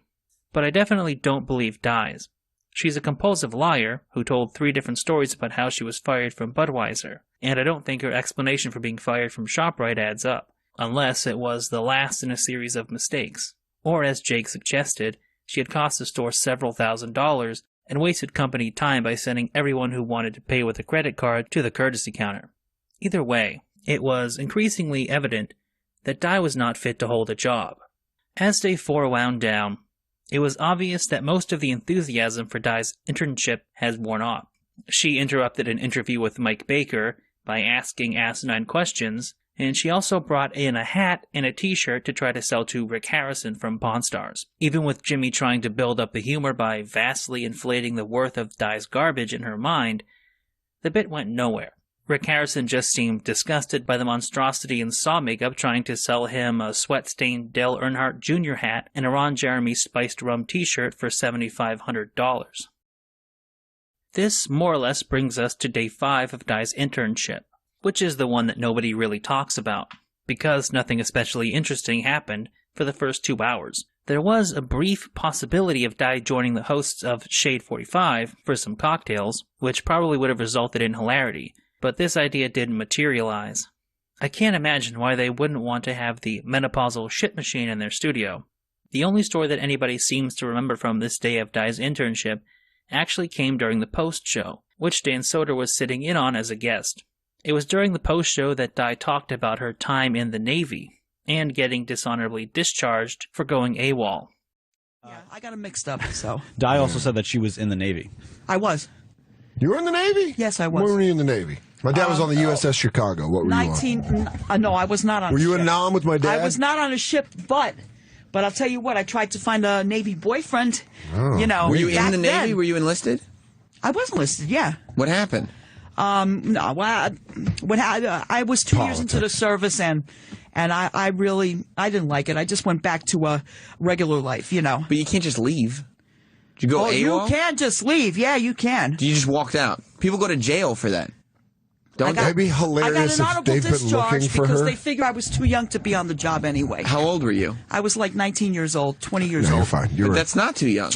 Speaker 1: but I definitely don't believe Di's. She's a compulsive liar who told 3 different stories about how she was fired from Budweiser, and I don't think her explanation for being fired from ShopRite adds up, unless it was the last in a series of mistakes. Or, as Jake suggested, she had cost the store several $1,000s and wasted company time by sending everyone who wanted to pay with a credit card to the courtesy counter. Either way, it was increasingly evident that Di was not fit to hold a job. As day 4 wound down, it was obvious that most of the enthusiasm for Di's internship has worn off. She interrupted an interview with Mike Baker by asking asinine questions, and she also brought in a hat and a t-shirt to try to sell to Rick Harrison from Pawn Stars. Even with Jimmy trying to build up the humor by vastly inflating the worth of Di's garbage in her mind, the bit went nowhere. Rick Harrison just seemed disgusted by the monstrosity in Saw makeup trying to sell him a sweat-stained Dale Earnhardt Jr. hat and a Ron Jeremy spiced rum t-shirt for $7,500. This more or less brings us to day 5 of Di's internship, which is the one that nobody really talks about, because nothing especially interesting happened for the first 2 hours. There was a brief possibility of Di joining the hosts of Shade 45 for some cocktails, which probably would have resulted in hilarity, but this idea didn't materialize. I can't imagine why they wouldn't want to have the menopausal shit machine in their studio. The only story that anybody seems to remember from this day of Di's internship actually came during the post-show, which Dan Soder was sitting in on as a guest. It was during the post-show that Di talked about her time in the Navy and getting dishonorably discharged for going AWOL.
Speaker 19: Yeah, I got them mixed up, so.
Speaker 15: Di also said that she was in the Navy.
Speaker 19: I was.
Speaker 4: You were in the Navy?
Speaker 19: Yes, I was.
Speaker 4: Where were you in the Navy? My dad was on the USS Chicago. What were you on?
Speaker 19: No, I was not on
Speaker 4: Were
Speaker 19: a ship.
Speaker 4: you in Nam with my dad?
Speaker 19: I was not on a ship, but I'll tell you what, I tried to find a Navy boyfriend.
Speaker 4: Oh.
Speaker 19: You know,
Speaker 14: Were you
Speaker 19: back
Speaker 14: in the Navy?
Speaker 19: then.
Speaker 14: Were you enlisted?
Speaker 19: I was enlisted, yeah.
Speaker 14: What happened?
Speaker 19: No, I was 2 years into the service, and I didn't like it. I just went back to a regular life, you know.
Speaker 14: But you can't just leave. Did you go AWOL?
Speaker 19: You can just leave. Yeah, you can.
Speaker 14: You just walked out. People go to jail for that.
Speaker 4: That'd be hilarious if they've been looking for
Speaker 19: because
Speaker 4: her.
Speaker 19: they figured I was too young to be on the job anyway.
Speaker 14: How old were you?
Speaker 19: I was like 19 years old, 20 years old.
Speaker 4: You're fine.
Speaker 14: But that's not too young.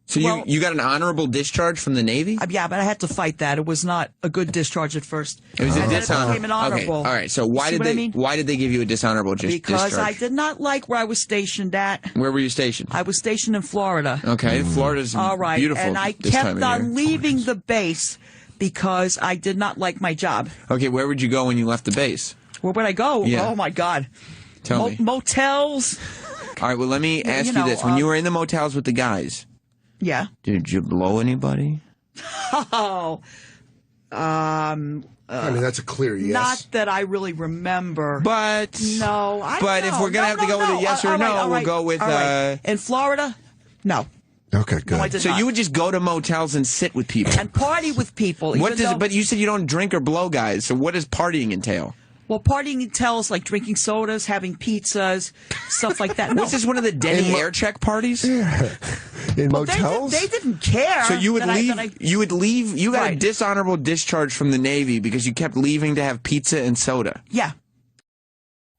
Speaker 14: So you got an honorable discharge from the Navy?
Speaker 19: Yeah, but I had to fight that. It was not a good discharge at first.
Speaker 14: It was a
Speaker 19: and
Speaker 14: dishonorable.
Speaker 19: Then it became an honorable.
Speaker 14: Okay, all right. So why did they give you a dishonorable discharge?
Speaker 19: Because I did not like where I was stationed at.
Speaker 14: Where were you stationed?
Speaker 19: I was stationed in Florida.
Speaker 14: Okay, Florida's
Speaker 19: all right,
Speaker 14: beautiful.
Speaker 19: And I
Speaker 14: this time
Speaker 19: kept
Speaker 14: of
Speaker 19: on
Speaker 14: year.
Speaker 19: leaving the base because I did not like my job.
Speaker 14: Okay, where would you go when you left the base?
Speaker 19: Where would I go?
Speaker 14: Yeah.
Speaker 19: Oh my God.
Speaker 14: Tell me.
Speaker 19: Motels.
Speaker 14: All right, well, let me ask you this. When you were in the motels with the guys,
Speaker 19: yeah.
Speaker 14: Did you blow anybody?
Speaker 19: Oh.
Speaker 4: I mean, that's a clear yes.
Speaker 19: Not that I really remember.
Speaker 14: But
Speaker 19: no, I
Speaker 14: But
Speaker 19: know.
Speaker 14: if we're gonna have to go with a yes or no, we'll go with
Speaker 19: In Florida, no.
Speaker 4: Okay, good.
Speaker 19: No, I did
Speaker 14: So
Speaker 19: not.
Speaker 14: you would just go to motels and sit with people
Speaker 19: and party with people.
Speaker 14: What
Speaker 19: even
Speaker 14: does?
Speaker 19: though-
Speaker 14: But you said you don't drink or blow, guys. So what does partying entail?
Speaker 19: Well, partying entails like drinking sodas, having pizzas, stuff like that. No.
Speaker 14: Was this one of the Denny air check parties?
Speaker 4: In
Speaker 19: Well,
Speaker 4: motels?
Speaker 19: They didn't care.
Speaker 14: So you would
Speaker 19: that
Speaker 14: leave. You would leave. You got a
Speaker 19: Right.
Speaker 14: dishonorable discharge from the Navy because you kept leaving to have pizza and soda.
Speaker 19: Yeah.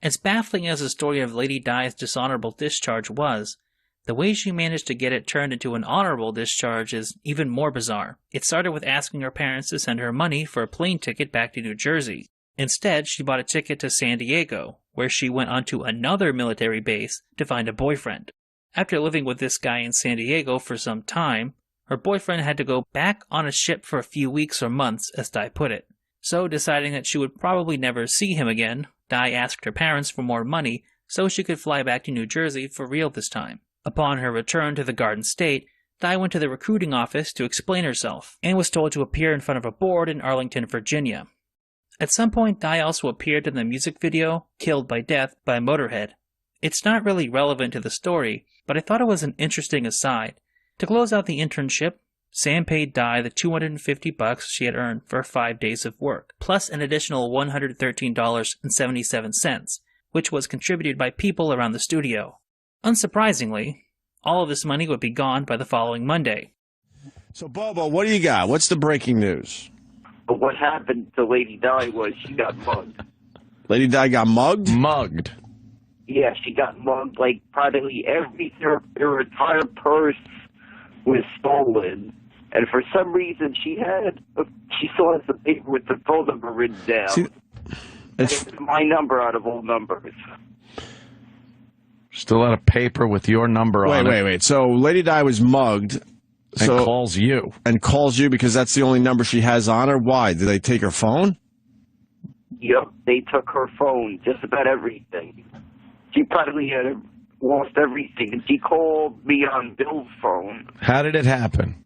Speaker 1: As baffling as the story of Lady Di's dishonorable discharge was, the way she managed to get it turned into an honorable discharge is even more bizarre. It started with asking her parents to send her money for a plane ticket back to New Jersey. Instead, she bought a ticket to San Diego, where she went onto another military base to find a boyfriend. After living with this guy in San Diego for some time, her boyfriend had to go back on a ship for a few weeks or months, as Di put it. So, deciding that she would probably never see him again, Di asked her parents for more money so she could fly back to New Jersey for real this time. Upon her return to the Garden State, Di went to the recruiting office to explain herself, and was told to appear in front of a board in Arlington, Virginia. At some point, Di also appeared in the music video, Killed by Death, by Motorhead. It's not really relevant to the story, but I thought it was an interesting aside. To close out the internship, Sam paid Di the $250 she had earned for 5 days of work, plus an additional $113.77, which was contributed by people around the studio. Unsurprisingly, all of this money would be gone by the following Monday.
Speaker 7: So, Bobo, what do you got? What's the breaking news?
Speaker 10: But what happened to Lady Di was she got mugged.
Speaker 7: Lady Di got mugged?
Speaker 12: Mugged.
Speaker 10: Yeah, she got mugged. Like, practically everything, her entire purse was stolen. And for some reason, she still has the paper with the phone number written down.
Speaker 7: See,
Speaker 10: it's my number out of all numbers.
Speaker 9: Still out of paper with your number on it.
Speaker 7: Wait. So Lady Di was mugged.
Speaker 9: And calls you.
Speaker 7: And calls you because that's the only number she has on her? Why? Did they take her phone?
Speaker 10: Yep, they took her phone, just about everything. She practically had lost everything. And she called me on Bill's phone.
Speaker 9: How did it happen?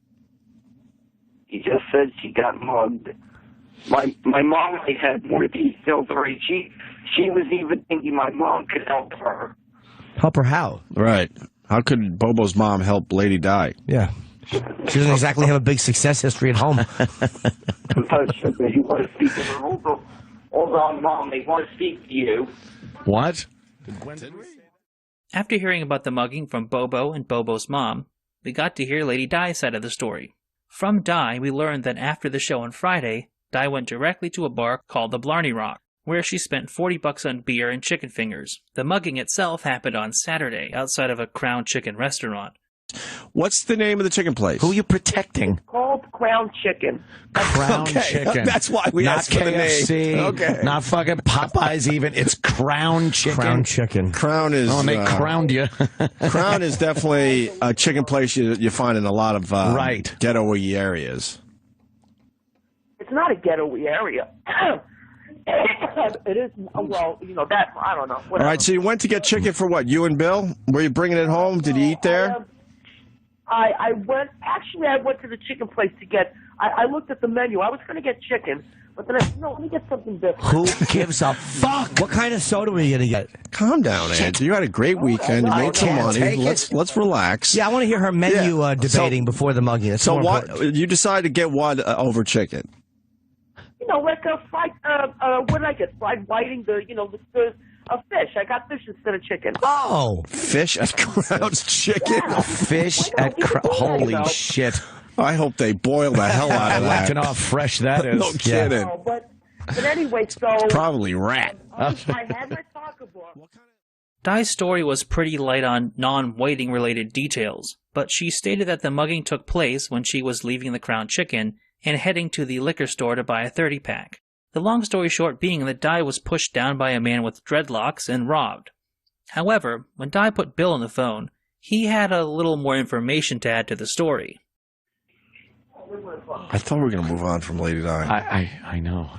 Speaker 10: He just said she got mugged. My mom had more details already. She was even thinking my mom could help her.
Speaker 8: Help her how?
Speaker 7: Right. How could Bobo's mom help Lady Di?
Speaker 8: Yeah. She doesn't exactly have a big success history at home.
Speaker 10: You want to speak to her? Hold on, Mom. They want to speak to you.
Speaker 9: What?
Speaker 1: After hearing about the mugging from Bobo and Bobo's mom, we got to hear Lady Di's side of the story. From Di, we learned that after the show on Friday, Di went directly to a bar called the Blarney Rock, where she spent $40 on beer and chicken fingers. The mugging itself happened on Saturday outside of a Crown Chicken restaurant.
Speaker 7: What's the name of the chicken place?
Speaker 12: Who are you protecting?
Speaker 3: Called Crown Chicken.
Speaker 12: Crown Chicken.
Speaker 7: That's why we
Speaker 12: not
Speaker 7: asked for the name.
Speaker 12: KFC,
Speaker 7: Okay.
Speaker 12: not fucking Popeyes even. It's Crown Chicken.
Speaker 8: Crown Chicken.
Speaker 7: Crown is...
Speaker 12: Oh, and they crowned you.
Speaker 7: Crown is definitely a chicken place you find in a lot of
Speaker 12: right.
Speaker 7: ghetto-y areas.
Speaker 3: It's not a ghetto-y area. It is, well, you know, that, I don't know. Whatever.
Speaker 7: All right, so you went to get chicken for what? You and Bill? Were you bringing it home? Did you eat there?
Speaker 3: I went to the chicken place to get, I looked at the menu. I was going to get chicken, but then I said, no, let me get something different.
Speaker 8: Who gives a fuck? What kind of soda were you going to get?
Speaker 7: Calm down, Andrew. You had a great weekend. You made some money. Let's relax.
Speaker 8: Yeah, I want to hear her menu debating before the mugging. That's
Speaker 7: so
Speaker 8: more
Speaker 7: what?
Speaker 8: important.
Speaker 7: You decided to get what over chicken?
Speaker 3: You know, like a fried, what did I get? Fried whiting, a fish. I got fish instead of chicken.
Speaker 8: Oh.
Speaker 7: Fish at Crown's Chicken?
Speaker 3: Yeah.
Speaker 12: Fish at Holy shit.
Speaker 7: I hope they boil the hell out of that.
Speaker 12: Imagine how fresh that is.
Speaker 7: No kidding.
Speaker 3: No, but anyway, so...
Speaker 7: Probably rat.
Speaker 3: I had my pocketbook.
Speaker 1: Di's story was pretty light on non-waiting related details, but she stated that the mugging took place when she was leaving the Crown Chicken and heading to the liquor store to buy a 30-pack. The long story short being that Di was pushed down by a man with dreadlocks and robbed. However, when Di put Bill on the phone, he had a little more information to add to the story.
Speaker 7: I thought we were going to move on from Lady Di.
Speaker 12: I know.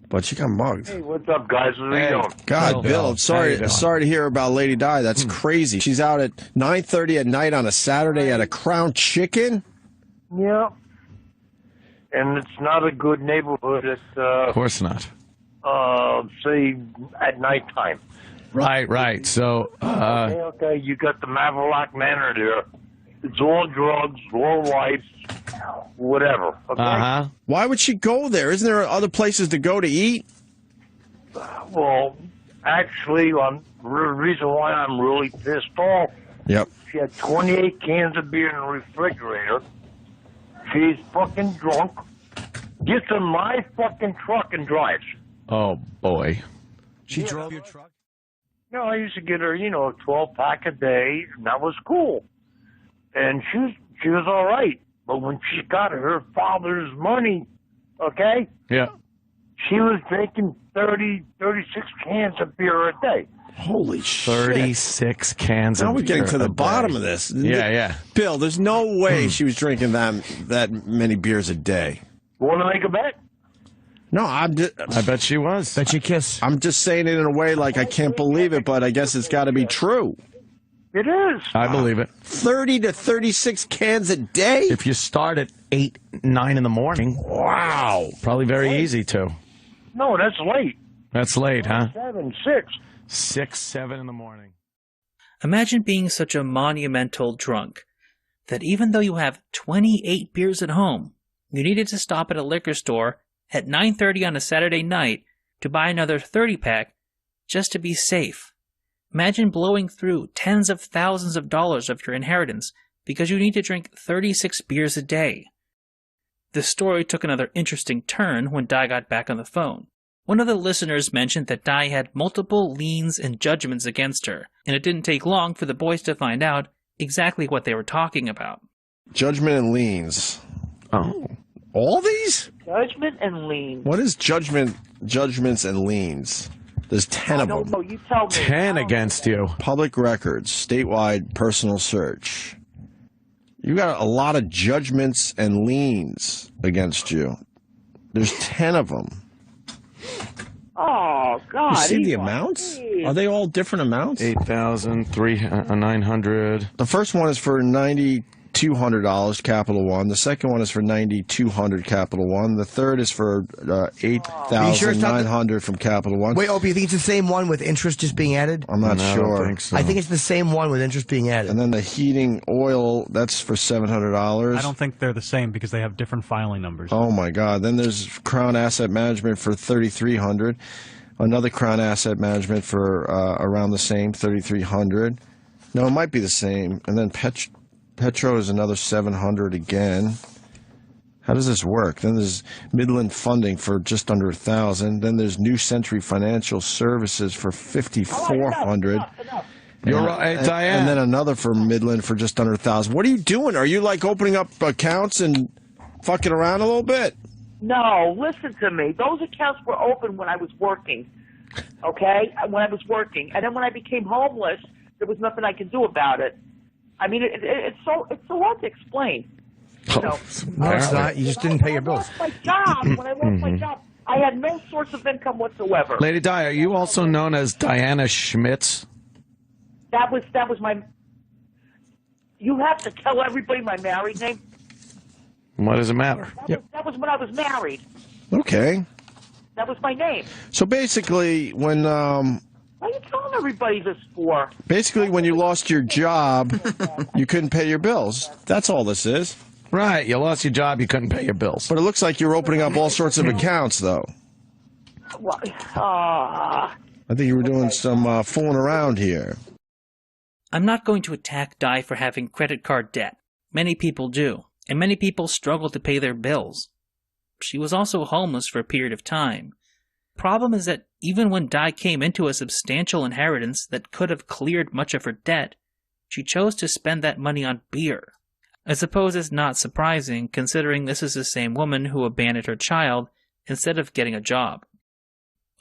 Speaker 7: But she got mugged.
Speaker 10: Hey, what's up, guys? What are you doing?
Speaker 7: God, Bill, sorry to hear about Lady Di. That's crazy. She's out at 9:30 at night on a Saturday at a Crown Chicken?
Speaker 10: Yeah. And it's not a good neighborhood. It's,
Speaker 9: Of course not.
Speaker 10: say, at nighttime.
Speaker 9: Right. So,
Speaker 10: okay. You got the Maverick Manor there.
Speaker 17: It's all drugs, low life, whatever. Okay?
Speaker 7: Why would she go there? Isn't there other places to go to eat?
Speaker 17: Well, actually, the reason why I'm really pissed off,
Speaker 7: Yep.
Speaker 17: she had 28 cans of beer in the refrigerator. She's fucking drunk. Gets in my fucking truck and drives.
Speaker 12: Oh, boy.
Speaker 7: She drove your truck?
Speaker 17: No, I used to get her, you know, a 12-pack a day, and that was cool. And she was all right. But when she got her father's money, okay,
Speaker 12: Yeah.
Speaker 17: she was drinking 36 cans of beer a day.
Speaker 7: Holy shit.
Speaker 12: 36 cans
Speaker 7: Now
Speaker 12: of
Speaker 7: we're getting
Speaker 12: beer
Speaker 7: to the
Speaker 12: a
Speaker 7: bottom
Speaker 12: day.
Speaker 7: of this.
Speaker 12: Yeah.
Speaker 7: Bill, there's no way she was drinking that many beers a day.
Speaker 17: Want to make a bet?
Speaker 7: No, I
Speaker 12: bet she was.
Speaker 7: Bet you kiss. I'm just saying it in a way like I can't believe it, but I guess it's got to be true.
Speaker 17: It is.
Speaker 12: I believe it.
Speaker 7: 30 to 36 cans a day?
Speaker 12: If you start at 8, 9 in the morning.
Speaker 7: Wow.
Speaker 12: Probably very easy to.
Speaker 17: No, that's late.
Speaker 12: That's late, huh?
Speaker 17: 7, 6.
Speaker 12: 6, 7 in the morning.
Speaker 1: Imagine being such a monumental drunk that even though you have 28 beers at home, you needed to stop at a liquor store at 9:30 on a Saturday night to buy another 30-pack just to be safe. Imagine blowing through tens of thousands of dollars of your inheritance because you need to drink 36 beers a day. The story took another interesting turn when Di got back on the phone. One of the listeners mentioned that Di had multiple liens and judgments against her, and it didn't take long for the boys to find out exactly what they were talking about.
Speaker 7: Judgment and liens. Oh. All these?
Speaker 3: Judgment and lien.
Speaker 7: What is judgments and liens? There's 10 of them.
Speaker 3: No, you tell me.
Speaker 12: 10 against you.
Speaker 7: Public records, statewide personal search. You got a lot of judgments and liens against you. There's 10 of them.
Speaker 3: Oh, God.
Speaker 7: You see the
Speaker 3: Eli,
Speaker 7: amounts?
Speaker 3: please.
Speaker 7: Are they all different amounts?
Speaker 12: 8,000, 900.
Speaker 7: The first one is for $9,200, Capital One. The second one is for $9,200, Capital One. The third is for $8,900 from Capital One.
Speaker 8: Wait, Opie, you think it's the same one with interest just being added?
Speaker 7: I'm not sure.
Speaker 12: I don't think so.
Speaker 8: I think it's the same one with interest being added.
Speaker 7: And then the heating oil, that's for $700.
Speaker 20: I don't think they're the same because they have different filing numbers.
Speaker 7: Oh my God! Then there's Crown Asset Management for $3,300. Another Crown Asset Management for around the same $3,300. No, it might be the same. And then Petro is another $700 again. How does this work? Then there's Midland Funding for just under $1,000. Then there's New Century Financial Services for $5,400.
Speaker 12: You're right, Diane.
Speaker 7: And then another for Midland for just under $1,000. What are you doing? Are you like opening up accounts and fucking around a little bit?
Speaker 3: No, listen to me. Those accounts were open when I was working, okay? When I was working. And then when I became homeless, there was nothing I could do about it. I mean, it's so hard to explain. You know,
Speaker 8: No, it's not. You just didn't pay your bills.
Speaker 3: my job, when I lost my job, I had no source of income whatsoever.
Speaker 12: Lady Di, are you also known as Diana Schmitz?
Speaker 3: That was my... You have to tell everybody my married name?
Speaker 12: What does it matter?
Speaker 3: That was when I was married.
Speaker 7: Okay.
Speaker 3: That was my name.
Speaker 7: So basically, when
Speaker 3: What are you telling everybody this for?
Speaker 7: when you lost your job, you couldn't pay your bills. That's all this is.
Speaker 12: Right. You lost your job. You couldn't pay your bills.
Speaker 7: But it looks like you're opening up all sorts of accounts, though. I think you were doing some fooling around here.
Speaker 1: I'm not going to attack Di for having credit card debt. Many people do, and many people struggle to pay their bills. She was also homeless for a period of time. Problem is that even when Di came into a substantial inheritance that could have cleared much of her debt, she chose to spend that money on beer. I suppose it's not surprising, considering this is the same woman who abandoned her child instead of getting a job.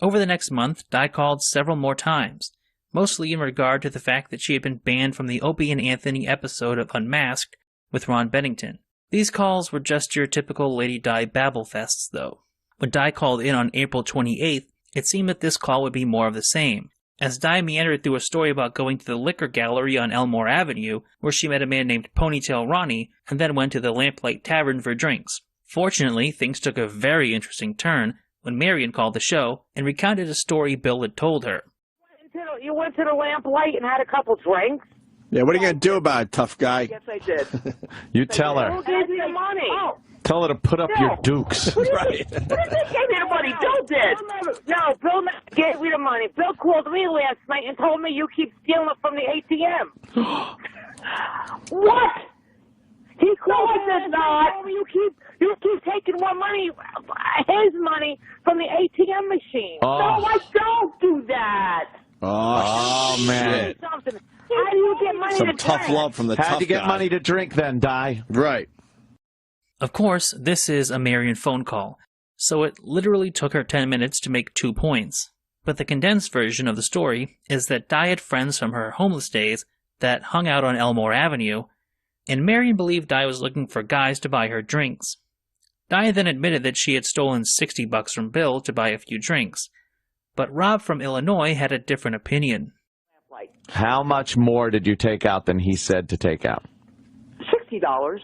Speaker 1: Over the next month, Di called several more times, mostly in regard to the fact that she had been banned from the Opie and Anthony episode of Unmasked with Ron Bennington. These calls were just your typical Lady Di babble fests, though. When Di called in on April 28th, it seemed that this call would be more of the same, as Di meandered through a story about going to the liquor gallery on Elmore Avenue, where she met a man named Ponytail Ronnie, and then went to the Lamplight Tavern for drinks. Fortunately, things took a very interesting turn when Marion called the show and recounted a story Bill had told her.
Speaker 3: You went to the Lamplight and had a couple drinks?
Speaker 7: Yeah, what are you going to do about it, tough guy?
Speaker 3: Yes, I did.
Speaker 12: You tell her.
Speaker 3: Who gave me the money? Oh.
Speaker 12: Tell her to put up your dukes.
Speaker 3: Who gave me the money? Bill did. No, Bill gave me the money. Bill called me last night and told me you keep stealing it from the ATM. What? He called me and said, you keep taking more money, his money, from the ATM machine.
Speaker 12: Oh.
Speaker 3: No, I don't do that.
Speaker 12: Oh, man.
Speaker 3: How do you get money
Speaker 7: Some
Speaker 3: to
Speaker 7: tough
Speaker 3: drink?
Speaker 7: love from the tough
Speaker 12: How'd you get
Speaker 7: guy.
Speaker 12: money to drink then, Di?
Speaker 7: Right.
Speaker 1: Of course, this is a Marion phone call, so it literally took her 10 minutes to make 2 points. But the condensed version of the story is that Di had friends from her homeless days that hung out on Elmore Avenue, and Marion believed Di was looking for guys to buy her drinks. Di then admitted that she had stolen $60 from Bill to buy a few drinks, but Rob from Illinois had a different opinion.
Speaker 12: How much more did you take out than he said to take out?
Speaker 3: $60.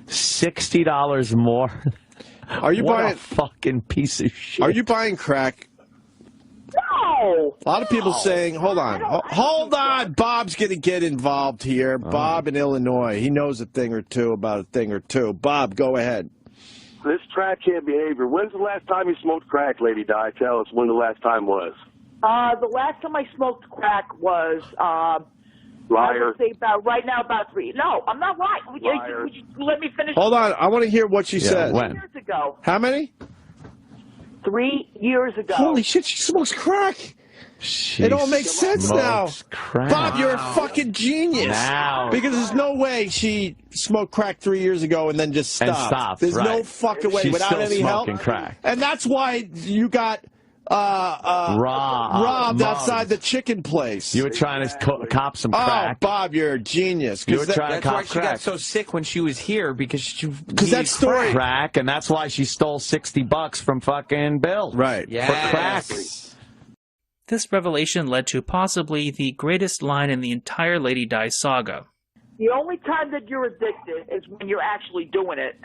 Speaker 12: $60 more?
Speaker 7: Are you
Speaker 12: what
Speaker 7: buying
Speaker 12: a fucking piece of shit?
Speaker 7: Are you buying crack?
Speaker 3: No.
Speaker 7: A lot of people saying, hold on. Hold on. Bob's going to get involved here. Bob in Illinois. He knows a thing or two about a thing or two. Bob, go ahead.
Speaker 18: This crackhead behavior. When's the last time you smoked crack, Lady Di? Tell us when the last time was.
Speaker 3: The last time I smoked crack was,
Speaker 18: Liar.
Speaker 3: I would say about 3. No, I'm not lying. Would you let me finish?
Speaker 7: Hold on. I want to hear what she said.
Speaker 12: When?
Speaker 3: 3 years ago.
Speaker 7: How many?
Speaker 3: 3 years ago.
Speaker 7: Holy shit, she smokes crack. It all makes sense now.
Speaker 12: Crack.
Speaker 7: Bob, you're a fucking genius.
Speaker 12: Now.
Speaker 7: Because there's no way she smoked crack 3 years ago and then just stopped.
Speaker 12: And stopped,
Speaker 7: There's no
Speaker 12: right.
Speaker 7: fucking way
Speaker 12: She's
Speaker 7: without
Speaker 12: still
Speaker 7: any help.
Speaker 12: smoking crack.
Speaker 7: And that's why you got robbed outside the chicken place.
Speaker 12: You were trying to cop some crack.
Speaker 7: Oh, Bob, you're a genius.
Speaker 12: You were trying to
Speaker 14: That's why
Speaker 12: cop
Speaker 14: she got
Speaker 12: crack.
Speaker 14: so sick when she was here because
Speaker 7: that story.
Speaker 12: Crack, and that's why she stole $60 from fucking Bill.
Speaker 7: Right.
Speaker 14: Yes.
Speaker 12: For crack.
Speaker 1: This revelation led to possibly the greatest line in the entire Lady Di saga.
Speaker 3: The only time that you're addicted is when you're actually doing it.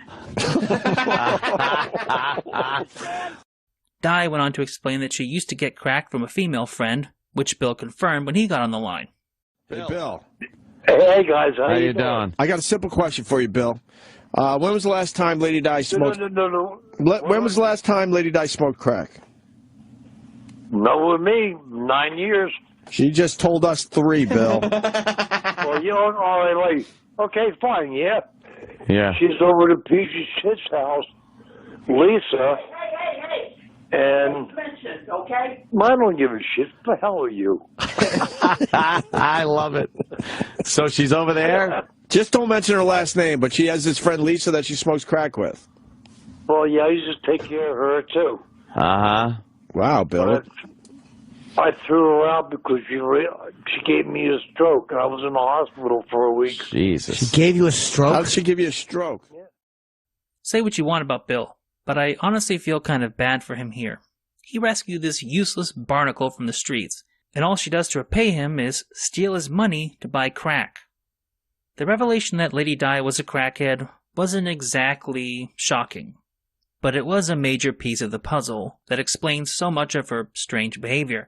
Speaker 1: Di went on to explain that she used to get crack from a female friend, which Bill confirmed when he got on the line.
Speaker 7: Hey, Bill.
Speaker 17: Hey, guys.
Speaker 12: How you doing?
Speaker 7: I got a simple question for you, Bill. When was the last time Lady Di smoked?
Speaker 17: No.
Speaker 7: When was the last time Lady Di smoked crack?
Speaker 17: Not with me. 9 years.
Speaker 7: She just told us 3, Bill.
Speaker 17: Well, you know, all right, like, okay, fine, yeah.
Speaker 12: Yeah.
Speaker 17: She's over to Peachy Shit's house, Lisa, and
Speaker 3: Okay?
Speaker 17: I don't give a shit. What the hell are you?
Speaker 12: I love it. So she's over there?
Speaker 7: Just don't mention her last name, but she has this friend Lisa that she smokes crack with.
Speaker 17: Well, yeah, you just take care of her, too.
Speaker 12: Uh-huh.
Speaker 7: Wow, Bill.
Speaker 17: I threw her out because she gave me a stroke, and I was in the hospital for a week.
Speaker 12: Jesus.
Speaker 8: She gave you a stroke?
Speaker 7: How did she give you a stroke?
Speaker 1: Say what you want about Bill, but I honestly feel kind of bad for him here. He rescued this useless barnacle from the streets, and all she does to repay him is steal his money to buy crack. The revelation that Lady Di was a crackhead wasn't exactly shocking, but it was a major piece of the puzzle that explains so much of her strange behavior.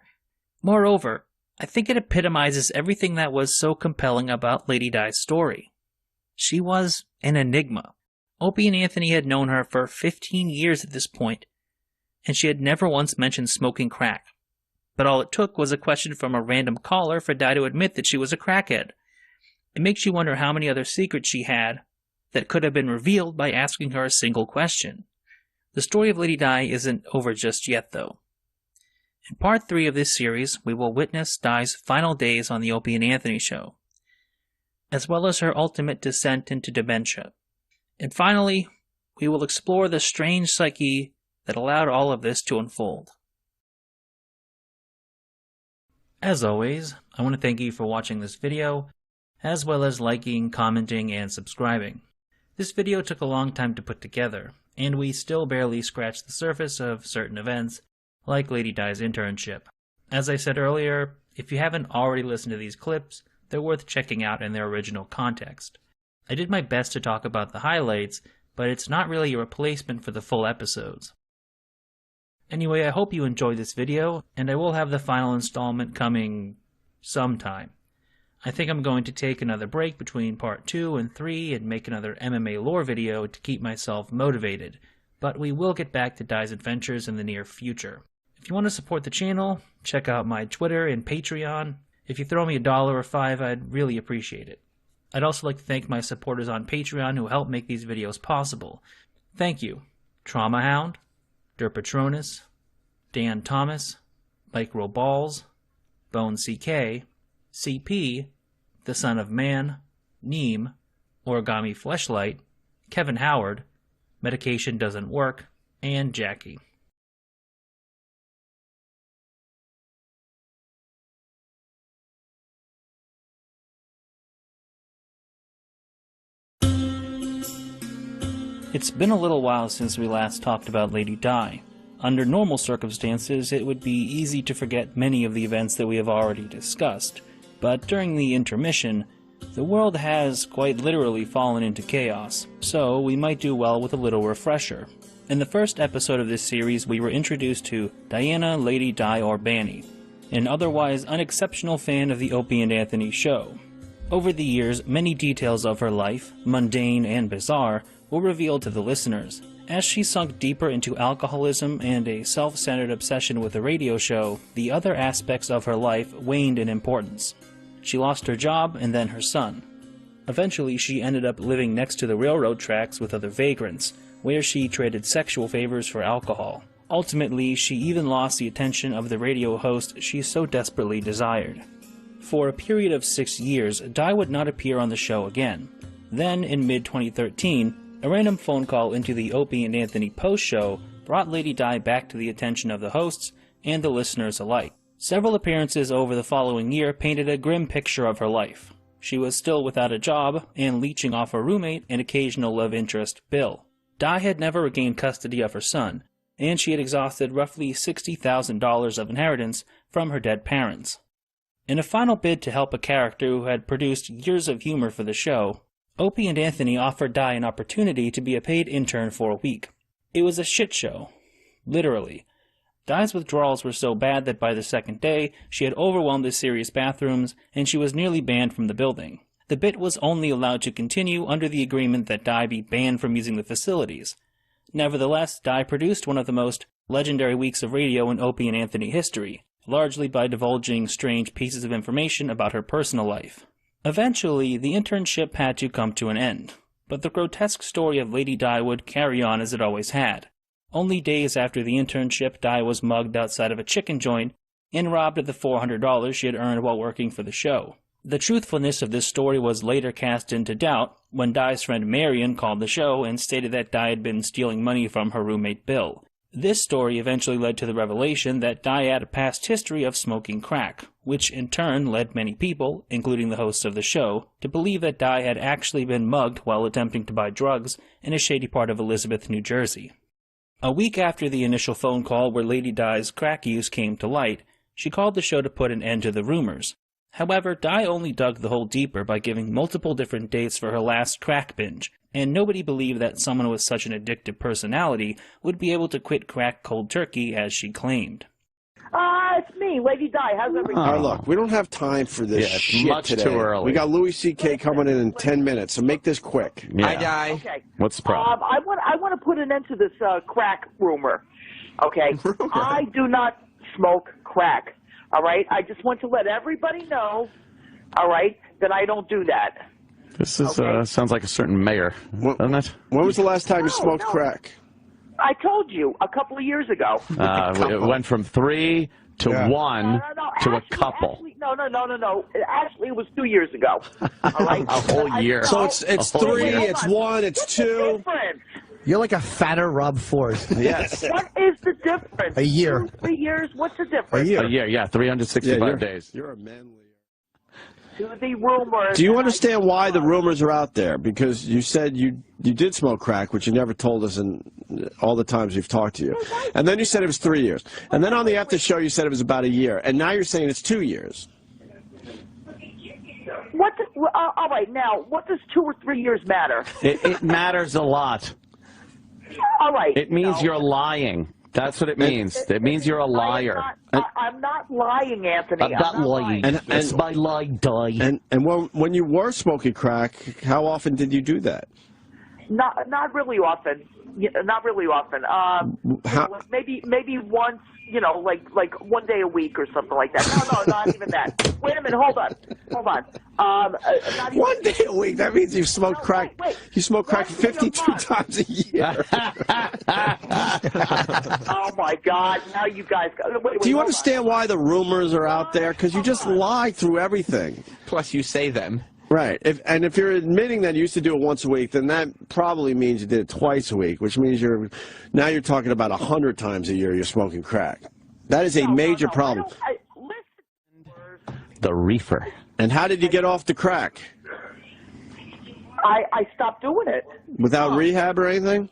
Speaker 1: Moreover, I think it epitomizes everything that was so compelling about Lady Di's story. She was an enigma. Opie and Anthony had known her for 15 years at this point, and she had never once mentioned smoking crack. But all it took was a question from a random caller for Di to admit that she was a crackhead. It makes you wonder how many other secrets she had that could have been revealed by asking her a single question. The story of Lady Di isn't over just yet, though. In part 3 of this series, we will witness Di's final days on the Opie and Anthony show, as well as her ultimate descent into dementia. And finally, we will explore the strange psyche that allowed all of this to unfold. As always, I want to thank you for watching this video, as well as liking, commenting, and subscribing. This video took a long time to put together, and we still barely scratched the surface of certain events, like Lady Di's internship. As I said earlier, if you haven't already listened to these clips, they're worth checking out in their original context. I did my best to talk about the highlights, but it's not really a replacement for the full episodes. Anyway, I hope you enjoyed this video, and I will have the final installment coming sometime. I think I'm going to take another break between part 2 and 3 and make another MMA lore video to keep myself motivated, but we will get back to Dai's adventures in the near future. If you want to support the channel, check out my Twitter and Patreon. If you throw me $1 or $5, I'd really appreciate it. I'd also like to thank my supporters on Patreon who help make these videos possible. Thank you. Trauma Hound, Derpatronus, Dan Thomas, Micro Balls, Bone CK, CP, The Son of Man, Neem, Origami Fleshlight, Kevin Howard, Medication Doesn't Work, and Jackie. It's been a little while since we last talked about Lady Di. Under normal circumstances, it would be easy to forget many of the events that we have already discussed, but during the intermission, the world has quite literally fallen into chaos, so we might do well with a little refresher. In the first episode of this series, we were introduced to Diana Lady Di Orbani, an otherwise unexceptional fan of the Opie and Anthony show. Over the years, many details of her life, mundane and bizarre, were revealed to the listeners. As she sunk deeper into alcoholism and a self-centered obsession with the radio show, the other aspects of her life waned in importance. She lost her job and then her son. Eventually, she ended up living next to the railroad tracks with other vagrants, where she traded sexual favors for alcohol. Ultimately, she even lost the attention of the radio host she so desperately desired. For a period of 6 years, Di would not appear on the show again. Then, in mid-2013, a random phone call into the Opie and Anthony post-show brought Lady Di back to the attention of the hosts and the listeners alike. Several appearances over the following year painted a grim picture of her life. She was still without a job and leeching off her roommate and occasional love interest, Bill. Di had never regained custody of her son, and she had exhausted roughly $60,000 of inheritance from her dead parents. In a final bid to help a character who had produced years of humor for the show, Opie and Anthony offered Di an opportunity to be a paid intern for a week. It was a shit show. Literally. Di's withdrawals were so bad that by the second day, she had overwhelmed the series' bathrooms, and she was nearly banned from the building. The bit was only allowed to continue under the agreement that Di be banned from using the facilities. Nevertheless, Di produced one of the most legendary weeks of radio in Opie and Anthony history, largely by divulging strange pieces of information about her personal life. Eventually, the internship had to come to an end, but the grotesque story of Lady Di would carry on as it always had. Only days after the internship, Di was mugged outside of a chicken joint and robbed of the $400 she had earned while working for the show. The truthfulness of this story was later cast into doubt when Di's friend Marion called the show and stated that Di had been stealing money from her roommate Bill. This story eventually led to the revelation that Di had a past history of smoking crack, which in turn led many people, including the hosts of the show, to believe that Di had actually been mugged while attempting to buy drugs in a shady part of Elizabeth, New Jersey. A week after the initial phone call where Lady Di's crack use came to light, she called the show to put an end to the rumors. However, Di only dug the hole deeper by giving multiple different dates for her last crack binge, and nobody believed that someone with such an addictive personality would be able to quit crack cold turkey as she claimed.
Speaker 3: It's me, Lady Di. How's everything?
Speaker 7: All right, look, we don't have time for this shit
Speaker 12: much
Speaker 7: today.
Speaker 12: too early.
Speaker 7: We got Louis C.K. coming in 10 minutes, so make this quick.
Speaker 12: Yeah.
Speaker 14: Di.
Speaker 3: Okay.
Speaker 12: What's the problem?
Speaker 3: I want to put an end to this crack rumor. Okay. I do not smoke crack. All right. I just want to let everybody know. All right, that I don't do that.
Speaker 12: This is sounds like a certain mayor, doesn't it?
Speaker 7: When was the last time you smoked crack?
Speaker 3: I told you a couple of years ago.
Speaker 12: It went from 3 to 1 to a couple.
Speaker 3: Actually, no. Actually, it was 2 years ago. All right?
Speaker 12: A whole year.
Speaker 7: So it's 3, it's 1, it's 2.
Speaker 8: You're like a fatter Rob Ford.
Speaker 7: Yes.
Speaker 3: What is the difference?
Speaker 8: A year.
Speaker 3: 2, 3 years? What's the difference?
Speaker 12: A year, yeah, 365 days.
Speaker 7: You're a manly.
Speaker 3: To the rumors.
Speaker 7: Do you understand why the rumors are out there? Because you said you did smoke crack, which you never told us in all the times we've talked to you. And then you said it was 3 years. And then on the after show you said it was about a year. And now you're saying it's 2 years.
Speaker 3: All right, now, what does 2 or 3 years matter?
Speaker 12: It matters a lot.
Speaker 3: All right.
Speaker 12: It means you're lying. That's what it means. It means you're a liar.
Speaker 3: I'm not lying, Anthony.
Speaker 12: I'm not lying.
Speaker 7: And
Speaker 12: That's my lie, die.
Speaker 7: And when you were smoking crack, how often did you do that?
Speaker 3: Not really often. Not really often. Maybe once. Like 1 day a week or something like that. No, not even that. Wait a minute. Hold on. Not even
Speaker 7: 1 day a week. That means you smoked crack.
Speaker 3: Wait.
Speaker 7: You smoke crack 52 times a year.
Speaker 3: Oh my God! Now you guys.
Speaker 7: Do you understand why the rumors are out there? Because you just lie through everything.
Speaker 14: Plus, you say them.
Speaker 7: Right. If you're admitting that you used to do it once a week, then that probably means you did it twice a week, which means you're talking about 100 times a year you're smoking crack. That is a major problem.
Speaker 12: The reefer.
Speaker 7: And how did you get off the crack?
Speaker 3: I stopped doing it.
Speaker 7: Without rehab or anything?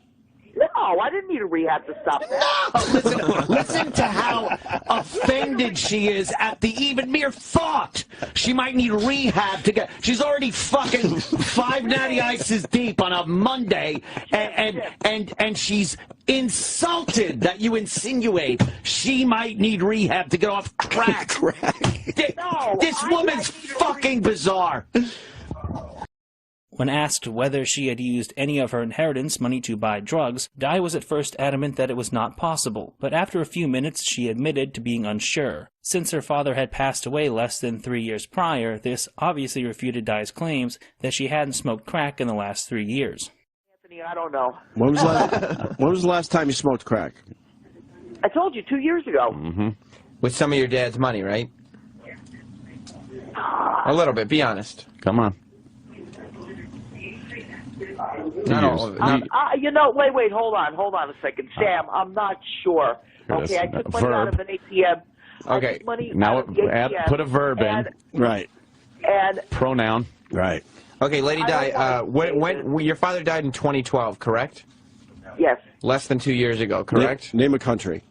Speaker 3: No, I didn't need a rehab to stop that.
Speaker 21: Listen to how offended she is at the even mere thought she might need rehab to get. She's already fucking 5 Natty Ices deep on a Monday, and she's insulted that you insinuate she might need rehab to get off crack. This woman's fucking bizarre.
Speaker 1: When asked whether she had used any of her inheritance money to buy drugs, Di was at first adamant that it was not possible, but after a few minutes she admitted to being unsure. Since her father had passed away less than 3 years prior, this obviously refuted Di's claims that she hadn't smoked crack in the last 3 years.
Speaker 3: Anthony, I don't know.
Speaker 7: When was the last time you smoked crack?
Speaker 3: I told you 2 years ago.
Speaker 14: Mm-hmm. With some of your dad's money, right? A little bit. Be honest.
Speaker 12: Come on.
Speaker 3: Not all of it. Wait, hold on a second. Sam, I'm not sure. Okay, I took money out of an ATM.
Speaker 14: Okay.
Speaker 12: Now put a verb in.
Speaker 7: Right.
Speaker 3: And
Speaker 12: pronoun.
Speaker 7: Right.
Speaker 14: Okay, Lady Di, when your father died in 2012, correct?
Speaker 3: Yes.
Speaker 14: Less than 2 years ago, correct?
Speaker 7: Name a country.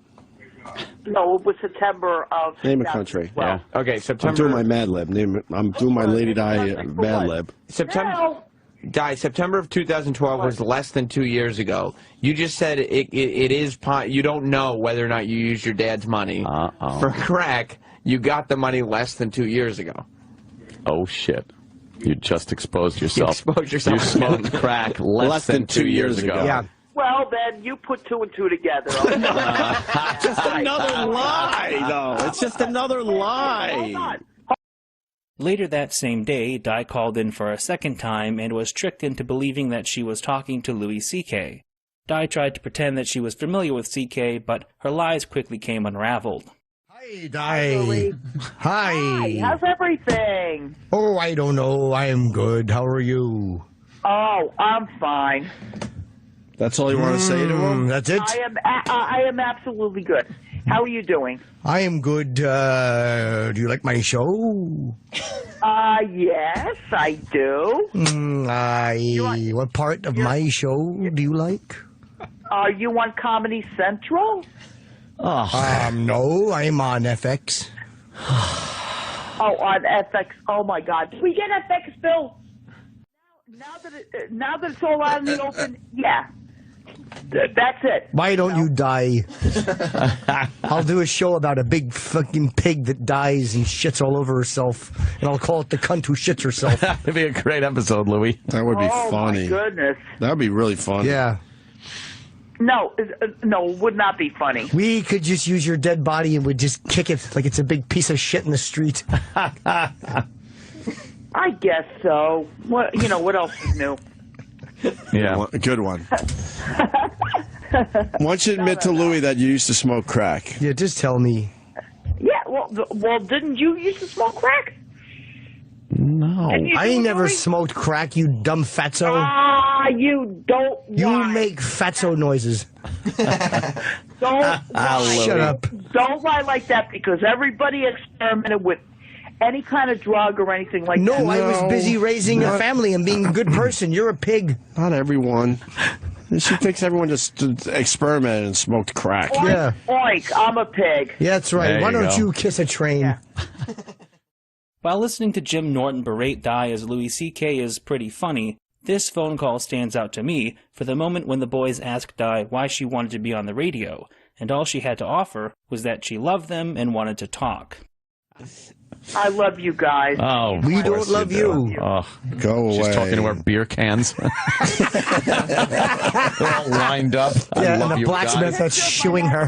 Speaker 3: No, it was September of.
Speaker 7: Name a country.
Speaker 14: Yeah. Okay, September.
Speaker 7: I'm doing my Mad Lib. I'm doing my Lady Di Mad Lib.
Speaker 14: September of 2012 was less than 2 years ago. You just said it is. You don't know whether or not you used your dad's money for crack. You got the money less than 2 years ago.
Speaker 12: Oh shit! You just exposed yourself.
Speaker 14: You exposed yourself.
Speaker 12: You smoked crack less than 2 years ago.
Speaker 7: Yeah.
Speaker 3: Well, then you put 2 and 2 together.
Speaker 7: Just another lie, though. It's just another lie.
Speaker 1: Later that same day, Di called in for a second time and was tricked into believing that she was talking to Louis C.K. Di tried to pretend that she was familiar with C.K., but her lies quickly came unraveled.
Speaker 8: Hi, Di. Hi.
Speaker 3: How's everything?
Speaker 8: Oh, I don't know. I am good. How are you?
Speaker 3: Oh, I'm fine.
Speaker 7: That's all you want to say to him?
Speaker 8: That's it?
Speaker 3: I am absolutely good. How are you doing?
Speaker 8: I am good. Do you like my show?
Speaker 3: Yes, I do.
Speaker 8: What part of my show do you like?
Speaker 3: Are you on Comedy Central?
Speaker 8: No, I'm on FX.
Speaker 3: Oh, on FX. Oh my God. Did we get FX, Bill? Now that it's all out in the open, yeah. That's it.
Speaker 8: Why don't you die? I'll do a show about a big fucking pig that dies and shits all over herself, and I'll call it The Cunt Who Shits Herself.
Speaker 12: That'd be a great episode, Louis.
Speaker 7: That would be funny.
Speaker 3: Oh, my goodness.
Speaker 7: That would be really funny.
Speaker 8: Yeah.
Speaker 3: No, it would not be funny.
Speaker 8: We could just use your dead body and we'd just kick it like it's a big piece of shit in the street.
Speaker 3: I guess so. What else is new?
Speaker 7: Yeah, a good one. Why don't you admit to Louis that you used to smoke crack?
Speaker 8: Yeah, just tell me.
Speaker 3: Yeah, well, didn't you used to smoke crack?
Speaker 12: No.
Speaker 8: I never smoked crack, you dumb fatso.
Speaker 3: You don't
Speaker 8: You
Speaker 3: lie.
Speaker 8: make fatso noises.
Speaker 3: Don't lie.
Speaker 8: Shut up.
Speaker 3: Don't lie like that because everybody experimented with any kind of drug or anything like that.
Speaker 8: No, I was busy raising a family and being a good person. You're a pig.
Speaker 7: Not everyone. She thinks everyone just experimented and smoked crack.
Speaker 3: Oink,
Speaker 8: Yeah.
Speaker 3: oink, I'm a pig.
Speaker 8: Yeah, that's right.
Speaker 7: There
Speaker 8: Why
Speaker 7: you
Speaker 8: don't
Speaker 7: go.
Speaker 8: you kiss a train?
Speaker 3: Yeah.
Speaker 1: While listening to Jim Norton berate Di as Louis C.K. is pretty funny, this phone call stands out to me for the moment when the boys asked Di why she wanted to be on the radio, and all she had to offer was that she loved them and wanted to talk.
Speaker 3: I love you guys.
Speaker 12: Oh,
Speaker 8: we don't love you.
Speaker 12: Oh,
Speaker 7: go away.
Speaker 12: She's talking to her beer cans. They're all lined up. I
Speaker 8: Yeah,
Speaker 12: love
Speaker 8: and the
Speaker 12: you
Speaker 8: blacksmith
Speaker 12: guys.
Speaker 8: that's shooing her.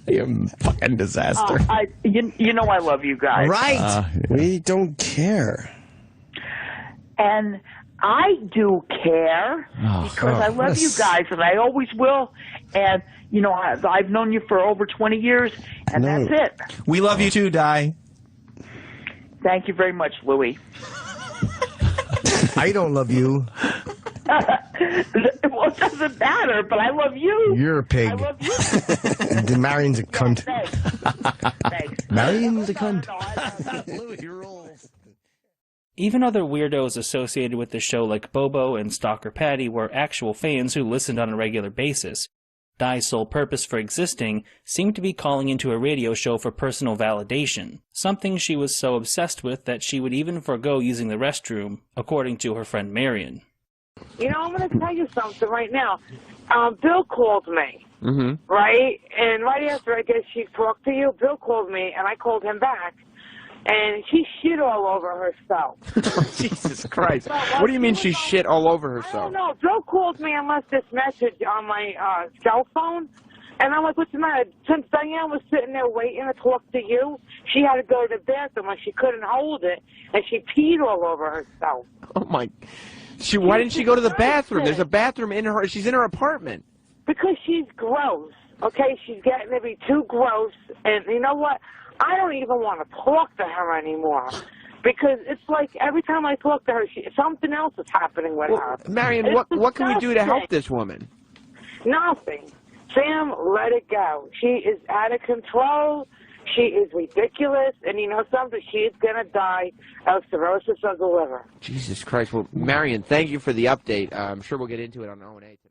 Speaker 12: You're a fucking disaster.
Speaker 3: You know I love you guys.
Speaker 8: Right.
Speaker 7: We don't care.
Speaker 3: And I do care because I love you guys, and I always will. And, you know, I've known you for over 20 years, and that's it.
Speaker 15: We love you too, Di.
Speaker 3: Thank you very much, Louie.
Speaker 8: I don't love you.
Speaker 3: Well, it doesn't matter, but I love you.
Speaker 8: You're a pig.
Speaker 3: I love you.
Speaker 8: Marion's a cunt.
Speaker 3: Thanks.
Speaker 8: Marion's a cunt.
Speaker 1: Even other weirdos associated with the show like Bobo and Stalker Patty were actual fans who listened on a regular basis. Di's sole purpose for existing seemed to be calling into a radio show for personal validation, something she was so obsessed with that she would even forego using the restroom, according to her friend Marion.
Speaker 13: You know, I'm going to tell you something right now. Bill called me, right? And right after I guess she talked to you, Bill called me, and I called him back. And she shit all over herself.
Speaker 14: Jesus Christ. What do you mean she shit all over herself?
Speaker 13: I don't know. Bill called me and left this message on my cell phone. And I'm like, what's the matter? Since Diane was sitting there waiting to talk to you, she had to go to the bathroom and she couldn't hold it. And she peed all over herself.
Speaker 14: Oh, my. Why didn't she go to the bathroom? There's a bathroom in her. She's in her apartment.
Speaker 13: Because she's gross. Okay? She's getting to be too gross. And you know what? I don't even want to talk to her anymore because it's like every time I talk to her, something else is happening with her.
Speaker 14: Marion, what can we do to help this woman?
Speaker 13: Nothing. Sam, let it go. She is out of control. She is ridiculous. And you know something? She is going to die of cirrhosis of the liver.
Speaker 14: Jesus Christ. Well, Marion, thank you for the update. I'm sure we'll get into it on O&A today.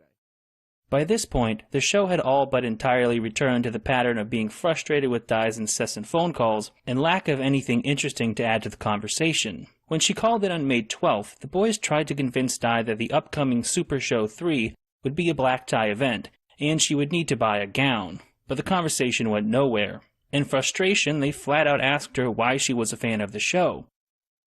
Speaker 1: By this point, the show had all but entirely returned to the pattern of being frustrated with Di's incessant phone calls and lack of anything interesting to add to the conversation. When she called in on May 12th, the boys tried to convince Di that the upcoming Super Show 3 would be a black tie event, and she would need to buy a gown. But the conversation went nowhere. In frustration, they flat out asked her why she was a fan of the show.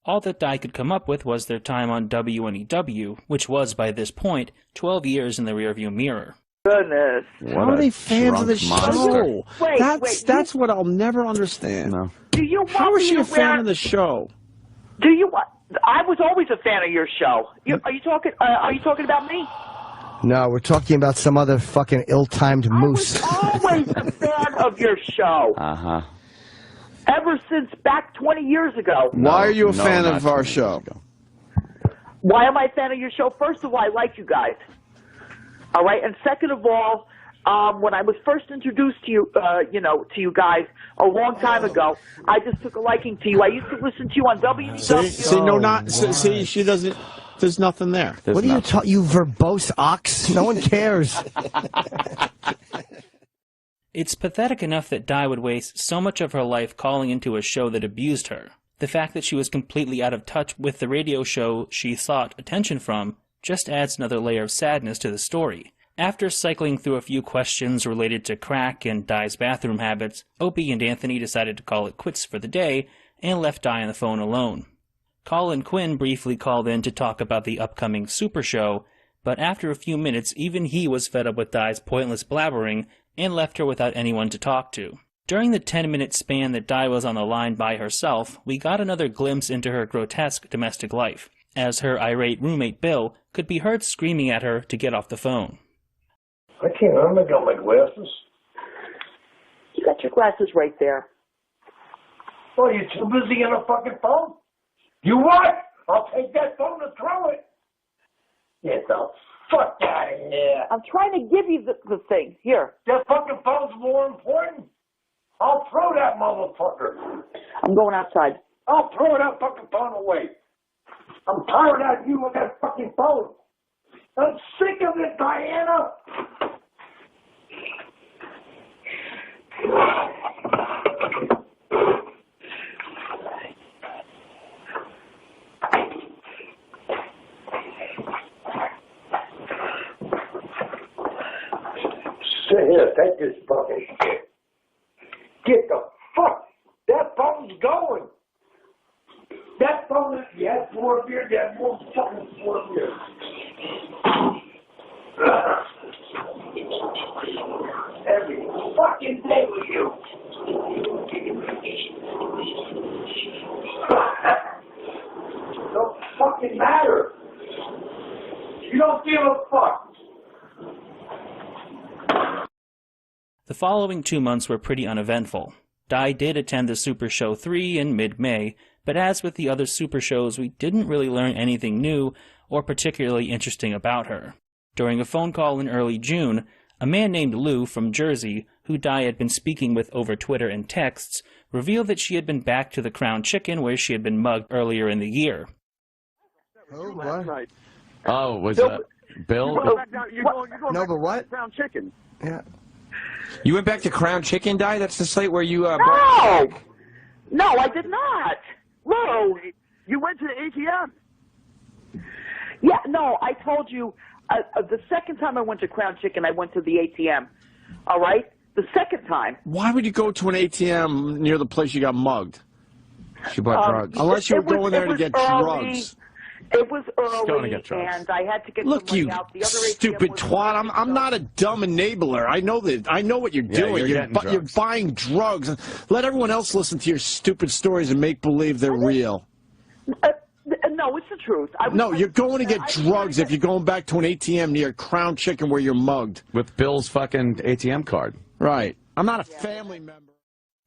Speaker 1: All that Di could come up with was their time on WNEW, which was, by this point, 12 years in the rearview mirror.
Speaker 3: Goodness.
Speaker 7: How are they fans of the show?
Speaker 3: Wait,
Speaker 7: That's what I'll never understand. No.
Speaker 3: Do you want
Speaker 7: How is she
Speaker 3: me
Speaker 7: a
Speaker 3: to
Speaker 7: fan
Speaker 3: wear-
Speaker 7: of the show?
Speaker 3: Do you want? I was always a fan of your show. Are you talking? Are you talking about me?
Speaker 8: No, we're talking about some other fucking ill-timed moose.
Speaker 3: Always a fan of your show.
Speaker 12: Uh-huh.
Speaker 3: Ever since back 20 years ago.
Speaker 7: Why are you a fan of our show?
Speaker 3: Why am I a fan of your show? First of all, I like you guys. All right, and second of all, when I was first introduced to you, to you guys a long time ago, I just took a liking to you. I used to listen to you on WNEW.
Speaker 7: See, she doesn't. There's nothing there.
Speaker 8: What are you talking? You verbose ox? No one cares.
Speaker 1: It's pathetic enough that Di would waste so much of her life calling into a show that abused her. The fact that she was completely out of touch with the radio show she sought attention from just adds another layer of sadness to the story. After cycling through a few questions related to crack and Di's bathroom habits, Opie and Anthony decided to call it quits for the day and left Di on the phone alone. Colin Quinn briefly called in to talk about the upcoming Super Show, but after a few minutes even he was fed up with Di's pointless blabbering and left her without anyone to talk to. During the 10-minute span that Di was on the line by herself, we got another glimpse into her grotesque domestic life, as her irate roommate Bill could be heard screaming at her to get off the phone.
Speaker 17: I can't, I haven't got my glasses.
Speaker 3: You got your glasses right there.
Speaker 17: Oh, you're too busy on a fucking phone? You what? I'll take that phone and throw it. Get the fuck out of here.
Speaker 3: I'm trying to give you the thing. Here.
Speaker 17: That fucking phone's more important. I'll throw that motherfucker.
Speaker 3: I'm going outside.
Speaker 17: I'll throw that fucking phone away. I'm tired of you with that fucking phone. I'm sick of it, Diana. Here, take this fucking shit. Get the fuck. That phone's going. That phone, you had 4 beers, you had more fucking 4 beers. Every fucking day with you. Don't fucking matter. You don't give a fuck.
Speaker 1: The following 2 months were pretty uneventful. Di did attend the Super Show 3 in mid-May, but as with the other Super Shows, we didn't really learn anything new or particularly interesting about her. During a phone call in early June, a man named Lou from Jersey, who Di had been speaking with over Twitter and texts, revealed that she had been back to the Crown Chicken where she had been mugged earlier in the year.
Speaker 8: Oh, what?
Speaker 12: Oh, was Bill?
Speaker 8: No, but what?
Speaker 17: Crown Chicken.
Speaker 8: Yeah.
Speaker 14: You went back to Crown Chicken, Di? That's the site where you...
Speaker 3: No, I did not.
Speaker 17: Whoa, you went to the ATM.
Speaker 3: Yeah, no, I told you the second time I went to Crown Chicken, I went to the ATM. All right? The second time.
Speaker 7: Why would you go to an ATM near the place you got mugged? She bought drugs. Unless you were going there to get drugs.
Speaker 3: It was
Speaker 7: going to
Speaker 3: early,
Speaker 7: get drugs.
Speaker 3: and I had to get
Speaker 7: Look,
Speaker 3: some money
Speaker 7: you
Speaker 3: out. The other
Speaker 7: stupid twat! I'm not a dumb enabler. I know that. I know what you're doing. You're buying drugs. Let everyone else listen to your stupid stories and make believe they're real.
Speaker 3: No, it's the truth.
Speaker 7: No, you're going to get drugs if you're going back to an ATM near Crown Chicken where you're mugged.
Speaker 12: With Bill's fucking ATM card.
Speaker 7: Right. I'm not a family member.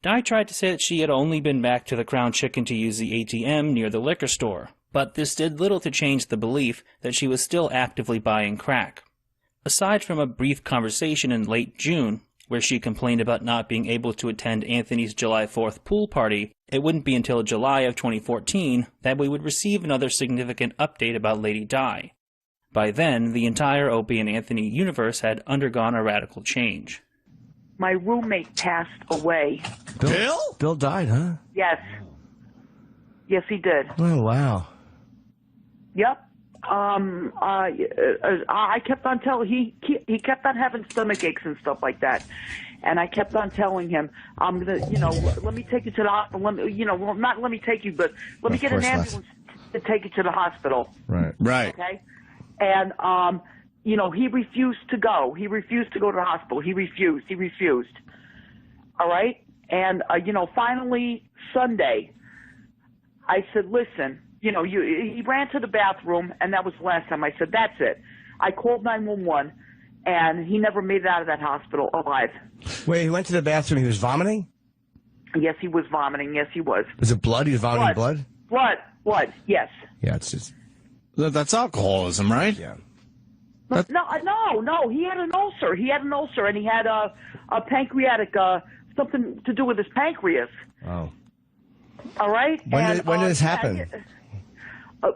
Speaker 1: Di tried to say that she had only been back to the Crown Chicken to use the ATM near the liquor store, but this did little to change the belief that she was still actively buying crack. Aside from a brief conversation in late June, where she complained about not being able to attend Anthony's July 4th pool party, it wouldn't be until July of 2014 that we would receive another significant update about Lady Di. By then, the entire Opie and Anthony universe had undergone a radical change.
Speaker 3: My roommate passed away.
Speaker 7: Bill?
Speaker 8: Bill died, huh?
Speaker 3: Yes. Yes, he did.
Speaker 8: Oh, wow.
Speaker 3: Yep. I kept on telling he kept on having stomach aches and stuff like that, and I kept on telling him, I'm gonna, let me take you to the hospital. Not let me take you, but let me get an ambulance to take you to the hospital.
Speaker 7: Right. Right.
Speaker 3: Okay. And he refused to go. He refused to go to the hospital. He refused. All right. And finally Sunday, I said, listen. He ran to the bathroom, and that was the last time. I said, that's it. I called 911, and he never made it out of that hospital alive.
Speaker 8: Wait, he went to the bathroom, he was vomiting?
Speaker 3: Yes, he was vomiting. Yes, he was.
Speaker 8: Was it blood? He was vomiting blood?
Speaker 3: Blood, yes.
Speaker 8: Yeah, it's just...
Speaker 7: That's alcoholism, right?
Speaker 8: Yeah.
Speaker 3: No, he had an ulcer. He had an ulcer, and he had a pancreatic, something to do with his pancreas.
Speaker 8: Oh.
Speaker 3: All right?
Speaker 8: When did this happen?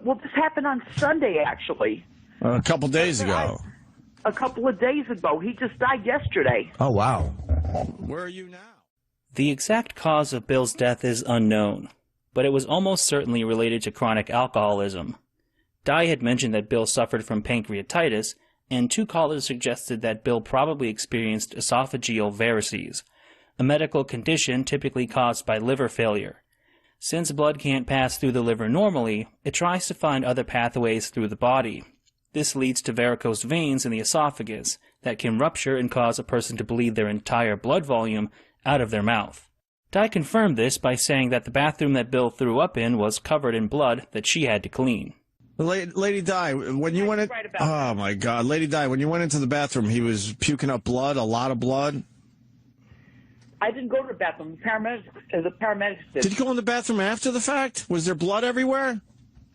Speaker 3: Well, this happened on Sunday, actually.
Speaker 7: A couple days ago.
Speaker 3: A couple of days ago. He just died yesterday.
Speaker 8: Oh, wow.
Speaker 7: Where are you now?
Speaker 1: The exact cause of Bill's death is unknown, but it was almost certainly related to chronic alcoholism. Di had mentioned that Bill suffered from pancreatitis, and 2 callers suggested that Bill probably experienced esophageal varices, a medical condition typically caused by liver failure. Since blood can't pass through the liver normally, it tries to find other pathways through the body. This leads to varicose veins in the esophagus that can rupture and cause a person to bleed their entire blood volume out of their mouth. Di confirmed this by saying that the bathroom that Bill threw up in was covered in blood that she had to clean.
Speaker 7: Lady Di, when you went in... Oh, my God. Lady Di, when you went into the bathroom, he was puking up blood, a lot of blood?
Speaker 3: I didn't go to the bathroom. The paramedics did.
Speaker 7: Did you go in the bathroom after the fact? Was there blood everywhere?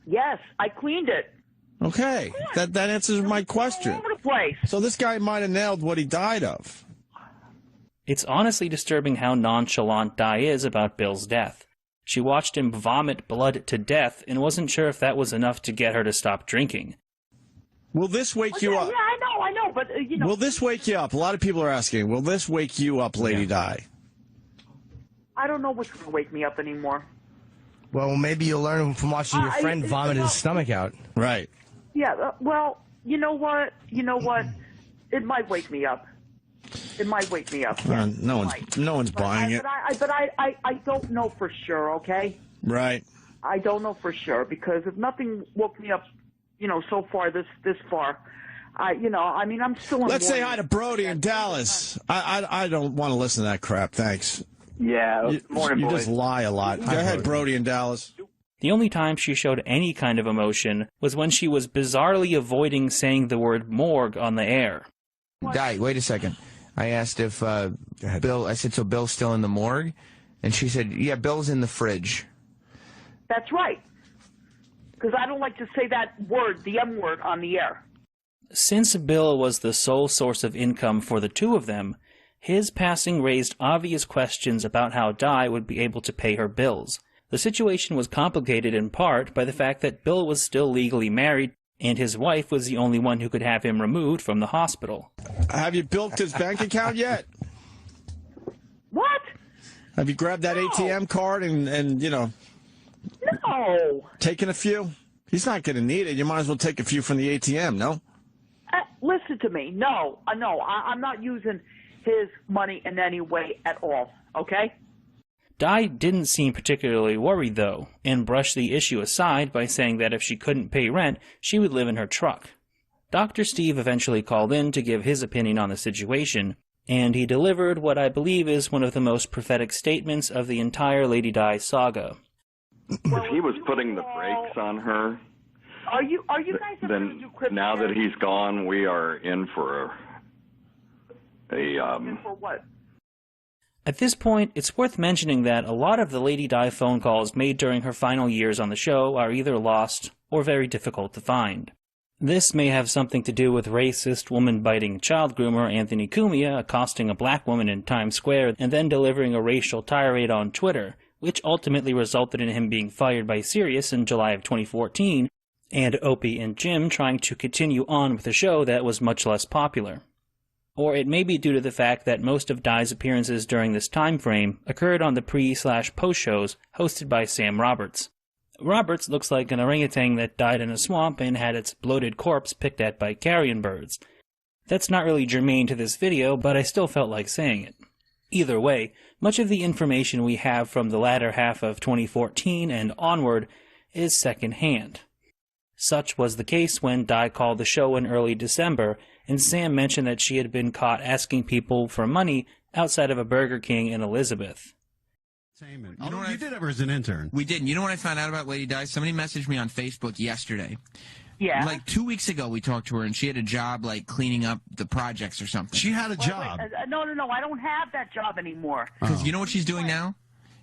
Speaker 3: Yes, I cleaned it.
Speaker 7: Okay, that answers my question.
Speaker 3: All over the place.
Speaker 7: So this guy might have nailed what he died of.
Speaker 1: It's honestly disturbing how nonchalant Di is about Bill's death. She watched him vomit blood to death and wasn't sure if that was enough to get her to stop drinking.
Speaker 7: Will this wake you up?
Speaker 3: Yeah, I know, but
Speaker 7: Will this wake you up? A lot of people are asking, will this wake you up, Lady Di?
Speaker 3: I don't know what's going to wake me up anymore.
Speaker 8: Well, maybe you'll learn from watching your friend vomit his stomach out.
Speaker 7: Right.
Speaker 3: Yeah, well, you know what? It might wake me up. It might wake me up.
Speaker 7: No one's buying it.
Speaker 3: But I don't know for sure, okay?
Speaker 7: Right.
Speaker 3: I don't know for sure, because if nothing woke me up, so far, this far, I'm still in
Speaker 7: Let's say
Speaker 3: mourning.
Speaker 7: hi to Brody in Dallas. I don't want to listen to that crap, thanks.
Speaker 2: Yeah, morning,
Speaker 7: You
Speaker 2: boys.
Speaker 7: just lie a lot. Go ahead, Brody in Dallas.
Speaker 1: The only time she showed any kind of emotion was when she was bizarrely avoiding saying the word morgue on the air.
Speaker 14: Di, wait a second. I asked if Bill, I said, so Bill's still in the morgue? And she said, yeah, Bill's in the fridge.
Speaker 3: That's right. Because I don't like to say that word, the M word, on the air.
Speaker 1: Since Bill was the sole source of income for the two of them, his passing raised obvious questions about how Di would be able to pay her bills. The situation was complicated in part by the fact that Bill was still legally married, and his wife was the only one who could have him removed from the hospital.
Speaker 7: Have you built his bank account yet?
Speaker 3: What?
Speaker 7: Have you grabbed that ATM card and
Speaker 3: No.
Speaker 7: taken a few? He's not going to need it. You might as well take a few from the ATM, no?
Speaker 3: Listen to me. No, I'm not using his money in any way at all, okay?
Speaker 1: Di didn't seem particularly worried, though, and brushed the issue aside by saying that if she couldn't pay rent, she would live in her truck. Dr. Steve eventually called in to give his opinion on the situation, and he delivered what I believe is one of the most prophetic statements of the entire Lady Di saga.
Speaker 6: If he was putting the brakes on her,
Speaker 3: Are you guys ever going to
Speaker 6: then
Speaker 3: do crypto?
Speaker 6: now that he's gone, we are in for
Speaker 3: For what?
Speaker 1: At this point, it's worth mentioning that a lot of the Lady Di phone calls made during her final years on the show are either lost or very difficult to find. This may have something to do with racist, woman-biting child groomer Anthony Cumia accosting a black woman in Times Square and then delivering a racial tirade on Twitter, which ultimately resulted in him being fired by Sirius in July of 2014, and Opie and Jim trying to continue on with a show that was much less popular. Or it may be due to the fact that most of Di's appearances during this time frame occurred on the pre/post shows hosted by Sam Roberts. Roberts looks like an orangutan that died in a swamp and had its bloated corpse picked at by carrion birds. That's not really germane to this video, but I still felt like saying it. Either way, much of the information we have from the latter half of 2014 and onward is second-hand. Such was the case when Di called the show in early December, and Sam mentioned that she had been caught asking people for money outside of a Burger King in Elizabeth.
Speaker 5: You did ever as an intern.
Speaker 14: We did. You know what I found out about Lady Di? Somebody messaged me on Facebook yesterday.
Speaker 3: Yeah.
Speaker 14: Like 2 weeks ago, we talked to her, and she had a job, like, cleaning up the projects or something.
Speaker 5: She had a job.
Speaker 3: No, I don't have that job anymore.
Speaker 14: Because you know what she's doing now?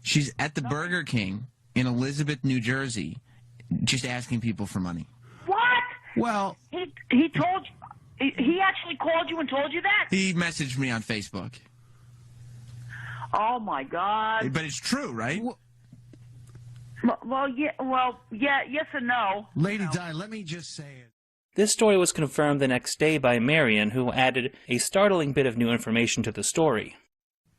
Speaker 14: She's at the Burger King in Elizabeth, New Jersey, just asking people for money.
Speaker 3: What?
Speaker 14: Well,
Speaker 3: he told you. He actually called you and told you that?
Speaker 14: he messaged me on Facebook.
Speaker 3: Oh my God.
Speaker 14: But it's true, right?
Speaker 3: Well, yes and no.
Speaker 5: Lady Di, let me just say it.
Speaker 1: This story was confirmed the next day by Marion, who added a startling bit of new information to the story.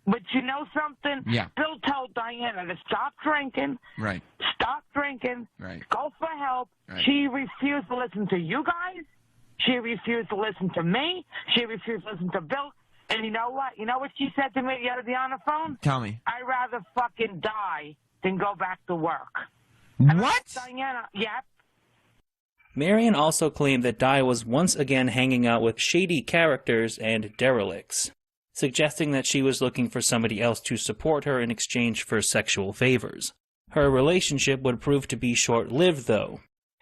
Speaker 13: But you know something?
Speaker 14: Yeah.
Speaker 13: Bill told Diana to stop drinking.
Speaker 14: Right.
Speaker 13: Stop drinking.
Speaker 14: Right.
Speaker 13: Go for help.
Speaker 14: Right.
Speaker 13: She refused to listen to you guys. She refused to listen to me. She refused to listen to Bill. And you know what? You know what she said to me the other day on the phone?
Speaker 14: Tell me.
Speaker 13: I'd rather fucking die than go back to work.
Speaker 14: What?
Speaker 13: Diana, yep.
Speaker 1: Marion also claimed that Di was once again hanging out with shady characters and derelicts, suggesting that she was looking for somebody else to support her in exchange for sexual favors. Her relationship would prove to be short-lived, though.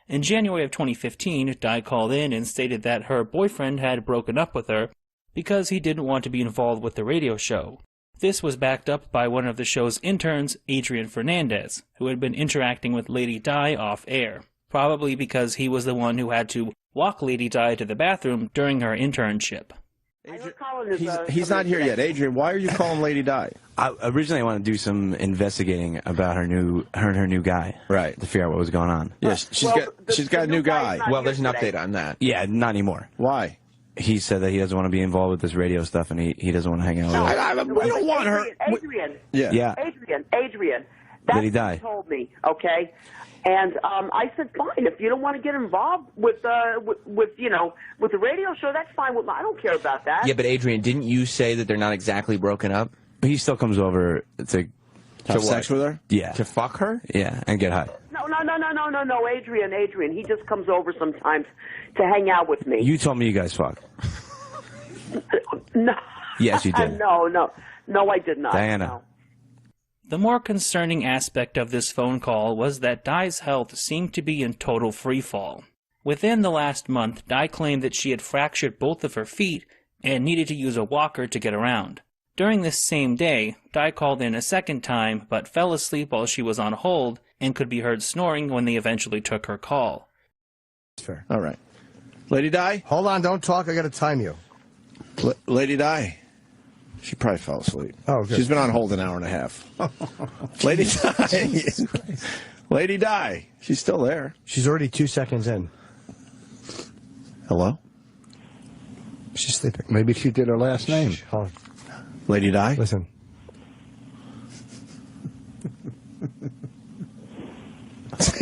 Speaker 1: In January of 2015, Di called in and stated that her boyfriend had broken up with her because he didn't want to be involved with the radio show. This was backed up by one of the show's interns, Adrian Fernandez, who had been interacting with Lady Di off-air, probably because he was the one who had to walk Lady Di to the bathroom during her internship.
Speaker 7: He's not here yet. Adrian, why are you calling Lady Di?
Speaker 22: Originally, I wanted to do some investigating about her new guy.
Speaker 7: Right.
Speaker 22: To figure out what was going on.
Speaker 7: Yes, she's got a new guy.
Speaker 22: Well, there's an update on that. Yeah, not anymore.
Speaker 7: Why?
Speaker 22: He said that he doesn't want to be involved with this radio stuff, and he doesn't want to hang out with us.
Speaker 7: We don't want her.
Speaker 3: Adrian.
Speaker 22: Yeah.
Speaker 3: Adrian. That's
Speaker 22: Lady
Speaker 3: what
Speaker 22: Di.
Speaker 3: he told me, okay? And I said, fine, if you don't want to get involved with the radio show, that's fine with me. I don't care about that.
Speaker 14: Yeah, but Adrian, didn't you say that they're not exactly broken up?
Speaker 22: He still comes over to
Speaker 7: have sex with her?
Speaker 22: Yeah.
Speaker 14: To fuck her?
Speaker 22: Yeah, and get high.
Speaker 3: No, Adrian. He just comes over sometimes to hang out with me.
Speaker 22: You told me you guys fuck.
Speaker 3: No.
Speaker 22: Yes, you did.
Speaker 3: No, I did not.
Speaker 22: Diana.
Speaker 3: No.
Speaker 1: The more concerning aspect of this phone call was that Di's health seemed to be in total freefall. Within the last month, Di claimed that she had fractured both of her feet and needed to use a walker to get around. During this same day, Di called in a second time, but fell asleep while she was on hold and could be heard snoring when they eventually took her call.
Speaker 7: Fair. All right. Lady Di?
Speaker 8: Hold on, don't talk. I got to time you.
Speaker 7: Lady Di? She probably fell asleep.
Speaker 8: Oh, good.
Speaker 7: She's been on hold an hour and a half. Lady Di. Lady Di. She's still there.
Speaker 8: She's already 2 seconds in.
Speaker 7: Hello?
Speaker 8: She's sleeping.
Speaker 4: Maybe she did her last name.
Speaker 7: Lady Di?
Speaker 8: Listen.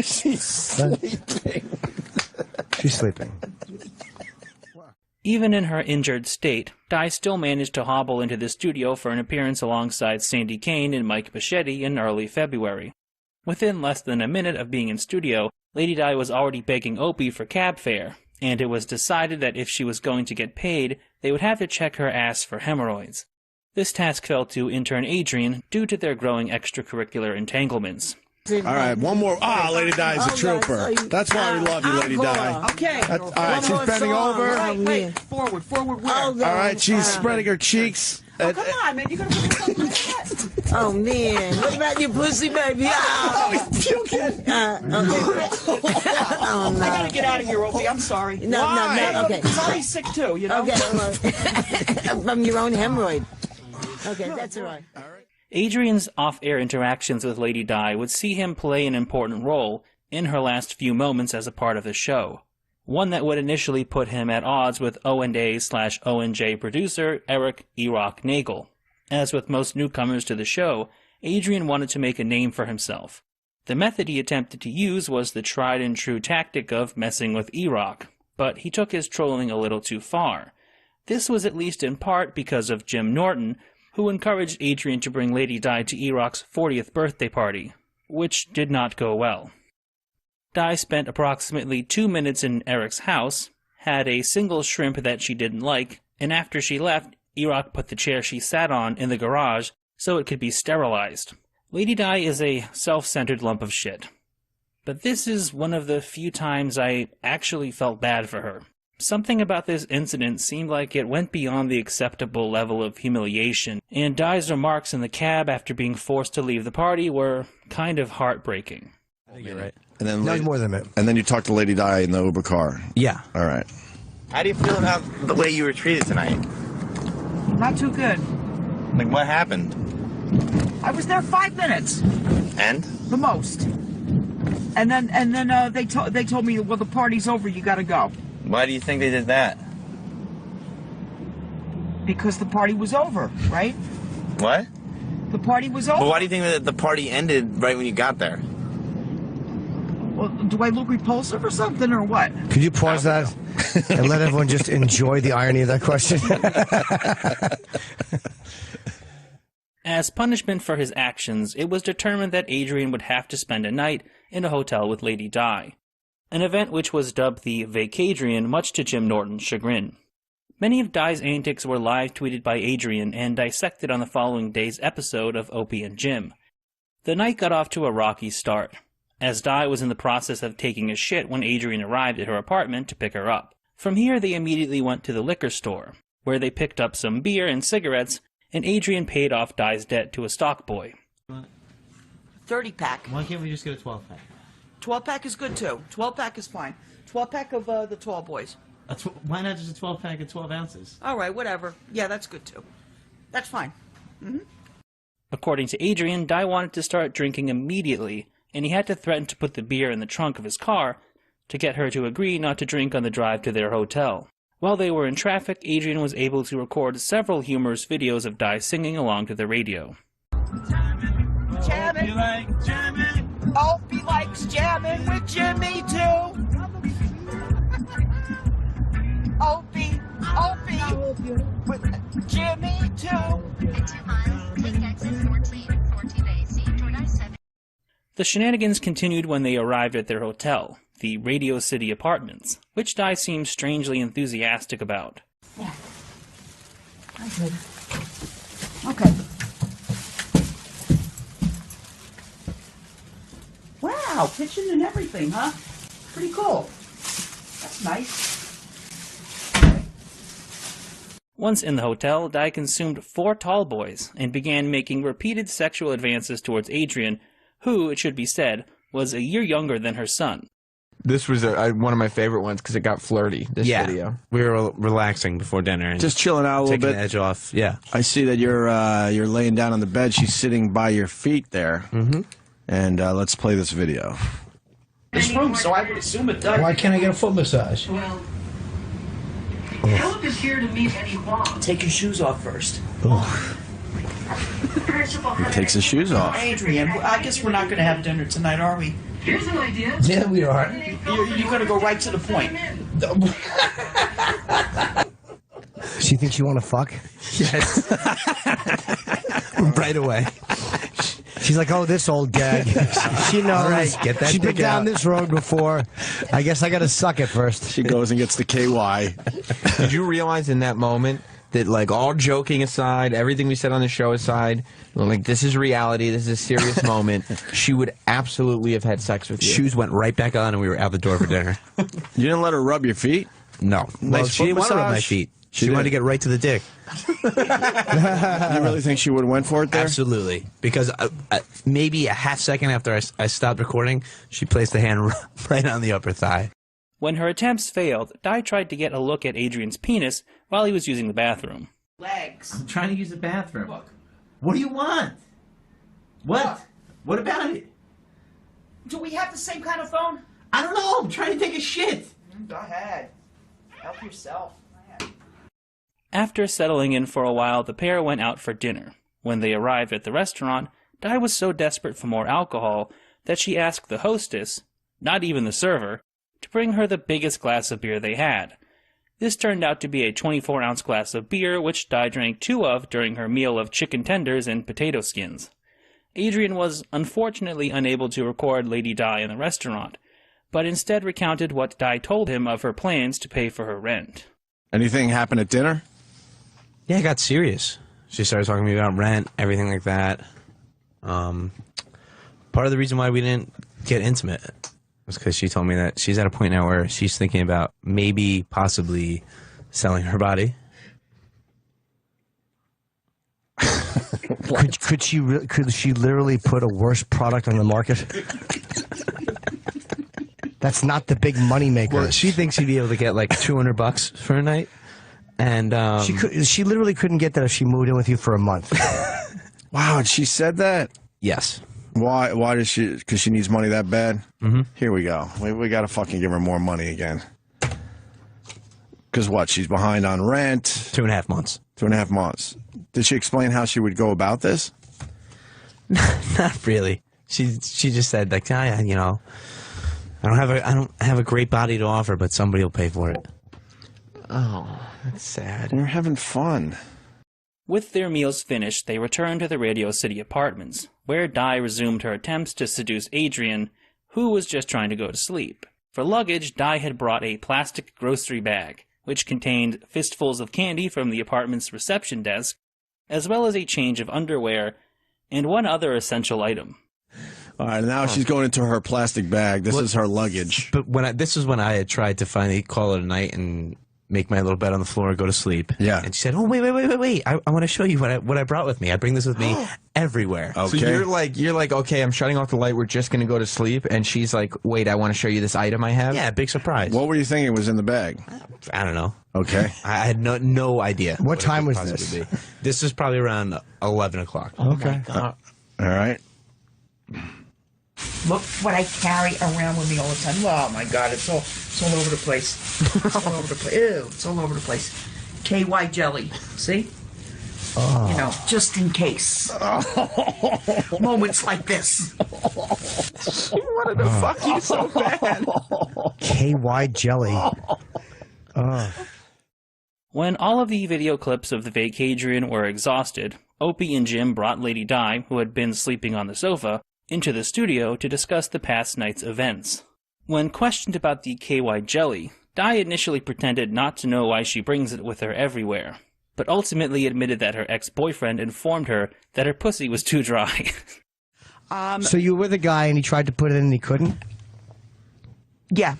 Speaker 7: She's sleeping.
Speaker 8: She's sleeping.
Speaker 1: Even in her injured state, Di still managed to hobble into the studio for an appearance alongside Sandy Kane and Mike Bichetti in early February. Within less than a minute of being in studio, Lady Di was already begging Opie for cab fare, and it was decided that if she was going to get paid, they would have to check her ass for hemorrhoids. This task fell to intern Adrian due to their growing extracurricular entanglements.
Speaker 7: All right, one more. Lady Di is a trooper. That's why we love you, Lady Di.
Speaker 19: Okay.
Speaker 7: All right, she's bending over.
Speaker 19: Wait. Forward where?
Speaker 7: All right, she's spreading her cheeks.
Speaker 19: Oh, come on, man. You gotta put something like that.
Speaker 11: Oh, man. What about your pussy, baby?
Speaker 19: Oh, he's puking. Okay.
Speaker 11: Oh, no.
Speaker 19: I gotta get out of here, Opie. I'm sorry.
Speaker 11: No, okay.
Speaker 19: Sorry, sick too, you know?
Speaker 11: Okay. From your own hemorrhoid. Okay, that's all right.
Speaker 1: Adrian's off-air interactions with Lady Di would see him play an important role in her last few moments as a part of the show, one that would initially put him at odds with O&A/ONJ producer Eric E-Rock Nagel. As with most newcomers to the show, Adrian wanted to make a name for himself. The method he attempted to use was the tried-and-true tactic of messing with E-Rock, but he took his trolling a little too far. This was at least in part because of Jim Norton, who encouraged Adrian to bring Lady Di to E-Rock's 40th birthday party, which did not go well. Di spent approximately 2 minutes in Eric's house, had a single shrimp that she didn't like, and after she left, E-Rock put the chair she sat on in the garage so it could be sterilized. Lady Di is a self-centered lump of shit. But this is one of the few times I actually felt bad for her. Something about this incident seemed like it went beyond the acceptable level of humiliation, and Di's remarks in the cab after being forced to leave the party were kind of heartbreaking.
Speaker 22: I think you're right.
Speaker 7: And then
Speaker 8: Not more than a minute.
Speaker 7: And then you talked to Lady Di in the Uber car.
Speaker 22: Yeah.
Speaker 7: All right.
Speaker 16: How do you feel about the way you were treated tonight?
Speaker 19: Not too good.
Speaker 16: Like, what happened?
Speaker 19: I was there 5 minutes.
Speaker 16: And?
Speaker 19: The most. And then they told me, well, the party's over, you gotta go.
Speaker 16: Why do you think they did that?
Speaker 19: Because the party was over, right?
Speaker 16: What?
Speaker 19: The party was over.
Speaker 16: But why do you think that the party ended right when you got there?
Speaker 19: Well, do I look repulsive or something, or what?
Speaker 8: Could you pause that and let everyone just enjoy the irony of that question?
Speaker 1: As punishment for his actions, it was determined that Adrian would have to spend a night in a hotel with Lady Di, an event which was dubbed the Vacadrian, much to Jim Norton's chagrin. Many of Di's antics were live tweeted by Adrian and dissected on the following day's episode of Opie and Jim. The night got off to a rocky start, as Di was in the process of taking a shit when Adrian arrived at her apartment to pick her up. From here they immediately went to the liquor store, where they picked up some beer and cigarettes, and Adrian paid off Di's debt to a stock boy.
Speaker 19: 30-pack.
Speaker 5: Why can't we just get a 12-pack?
Speaker 19: 12-pack is good, too. 12-pack is fine. 12-pack of the tall boys.
Speaker 5: Why not just a 12-pack of 12 ounces?
Speaker 19: All right, whatever. Yeah, that's good, too. That's fine. Mm-hmm.
Speaker 1: According to Adrian, Di wanted to start drinking immediately, and he had to threaten to put the beer in the trunk of his car to get her to agree not to drink on the drive to their hotel. While they were in traffic, Adrian was able to record several humorous videos of Di singing along to the radio.
Speaker 19: Jamming. You like jamming? Opie likes jamming with Jimmy too. Opie with Jimmy too.
Speaker 1: The shenanigans continued when they arrived at their hotel, the Radio City Apartments, which Di seemed strangely enthusiastic about.
Speaker 19: Yeah. I did. Okay. Wow, kitchen and everything, huh? Pretty cool. That's nice.
Speaker 1: Once in the hotel, Di consumed 4 tall boys and began making repeated sexual advances towards Adrian, who, it should be said, was a year younger than her son.
Speaker 14: This was one of my favorite ones because it got flirty, this video.
Speaker 15: We were relaxing before dinner. And
Speaker 7: just chilling out a little bit.
Speaker 15: Taking the edge off. Yeah.
Speaker 7: I see that you're laying down on the bed. She's sitting by your feet there.
Speaker 15: Mm-hmm.
Speaker 7: And let's play this video.
Speaker 19: This room, so I would assume it does.
Speaker 9: Why can't I get a foot massage?
Speaker 19: Well,
Speaker 9: Philip is here to meet Eddie Wong.
Speaker 19: take your shoes off first.
Speaker 7: He takes his shoes off.
Speaker 19: Adrian, I guess we're not going to have dinner tonight, are we?
Speaker 9: Here's an idea.
Speaker 19: Yeah, we are. You're going to go right to the point.
Speaker 8: She thinks you want to fuck?
Speaker 15: Yes. Right away.
Speaker 8: She's like, oh, this old gag. She knows.
Speaker 15: All right, get that
Speaker 8: She's been
Speaker 15: dick
Speaker 8: down
Speaker 15: out.
Speaker 8: this road before. I guess I got to suck it first.
Speaker 7: She goes and gets the KY.
Speaker 14: Did you realize in that moment that, like, all joking aside, everything we said on the show aside, like, this is reality, this is a serious moment, she would absolutely have had sex with you.
Speaker 15: Shoes went right back on and we were out the door for dinner.
Speaker 7: You didn't let her rub your feet?
Speaker 15: No. Well, she didn't want to rub my feet. She wanted to get right to the dick.
Speaker 7: You really think she would have went for it there?
Speaker 15: Absolutely. Because maybe a half second after I stopped recording, she placed the hand right on the upper thigh.
Speaker 1: When her attempts failed, Di tried to get a look at Adrian's penis while he was using the bathroom.
Speaker 19: Legs.
Speaker 5: I'm trying to use the bathroom. Look. What do you want? What? What about it?
Speaker 19: Do we have the same kind of phone?
Speaker 5: I don't know. I'm trying to take a shit.
Speaker 19: Go ahead. Help yourself.
Speaker 1: After settling in for a while, the pair went out for dinner. When they arrived at the restaurant, Di was so desperate for more alcohol that she asked the hostess, not even the server, to bring her the biggest glass of beer they had. This turned out to be a 24-ounce glass of beer, which Di drank 2 of during her meal of chicken tenders and potato skins. Adrian was unfortunately unable to record Lady Di in the restaurant, but instead recounted what Di told him of her plans to pay for her rent.
Speaker 7: Anything happen at dinner?
Speaker 15: Yeah, it got serious. She started talking to me about rent, everything like that. Part of the reason why we didn't get intimate was because she told me that she's at a point now where she's thinking about maybe, possibly selling her body.
Speaker 8: Could she literally put a worse product on the market? That's not the big money maker.
Speaker 15: Well, she thinks she'd be able to get like $200 for a night. And
Speaker 8: she literally couldn't get that if she moved in with you for a month.
Speaker 7: Wow, she said that?
Speaker 15: Yes.
Speaker 7: Why does she? Because she needs money that bad?
Speaker 15: Mm-hmm.
Speaker 7: Here we go. We got to fucking give her more money again. Because what? She's behind on rent.
Speaker 15: 2.5 months.
Speaker 7: 2.5 months. Did she explain how she would go about this?
Speaker 15: Not really. She just said like, I don't have a great body to offer, but somebody will pay for it. Oh, that's sad.
Speaker 7: We're having fun.
Speaker 1: With their meals finished, they returned to the Radio City Apartments, where Di resumed her attempts to seduce Adrian, who was just trying to go to sleep. For luggage, Di had brought a plastic grocery bag, which contained fistfuls of candy from the apartment's reception desk, as well as a change of underwear and one other essential item.
Speaker 7: All right, now she's going into her plastic bag. This is her luggage.
Speaker 15: But this was when I had tried to finally call it a night and make my little bed on the floor and go to sleep.
Speaker 7: Yeah.
Speaker 15: And she said, "Oh, wait! I want to show you what I brought with me. I bring this with me everywhere."
Speaker 7: Okay.
Speaker 14: So you're like, okay, I'm shutting off the light. We're just gonna go to sleep. And she's like, wait, I want to show you this item I have.
Speaker 15: Yeah, big surprise.
Speaker 7: What were you thinking was in the bag?
Speaker 15: I don't know.
Speaker 7: Okay.
Speaker 15: I had no idea.
Speaker 8: What time was this?
Speaker 15: This was probably around 11 o'clock.
Speaker 8: Okay.
Speaker 7: All right.
Speaker 19: Look what I carry around with me all the time. Oh my God, it's all over the place. It's all over the place. Ew, it's all over the place. KY jelly. See? You know, just in case. Moments like this.
Speaker 14: She wanted to fuck you so bad.
Speaker 8: KY jelly.
Speaker 1: When all of the video clips of the Vacadrian were exhausted, Opie and Jim brought Lady Di, who had been sleeping on the sofa, into the studio to discuss the past night's events. When questioned about the KY jelly, Di initially pretended not to know why she brings it with her everywhere, but ultimately admitted that her ex-boyfriend informed her that her pussy was too dry.
Speaker 8: So you were with a guy and he tried to put it in and he couldn't?
Speaker 19: Yeah.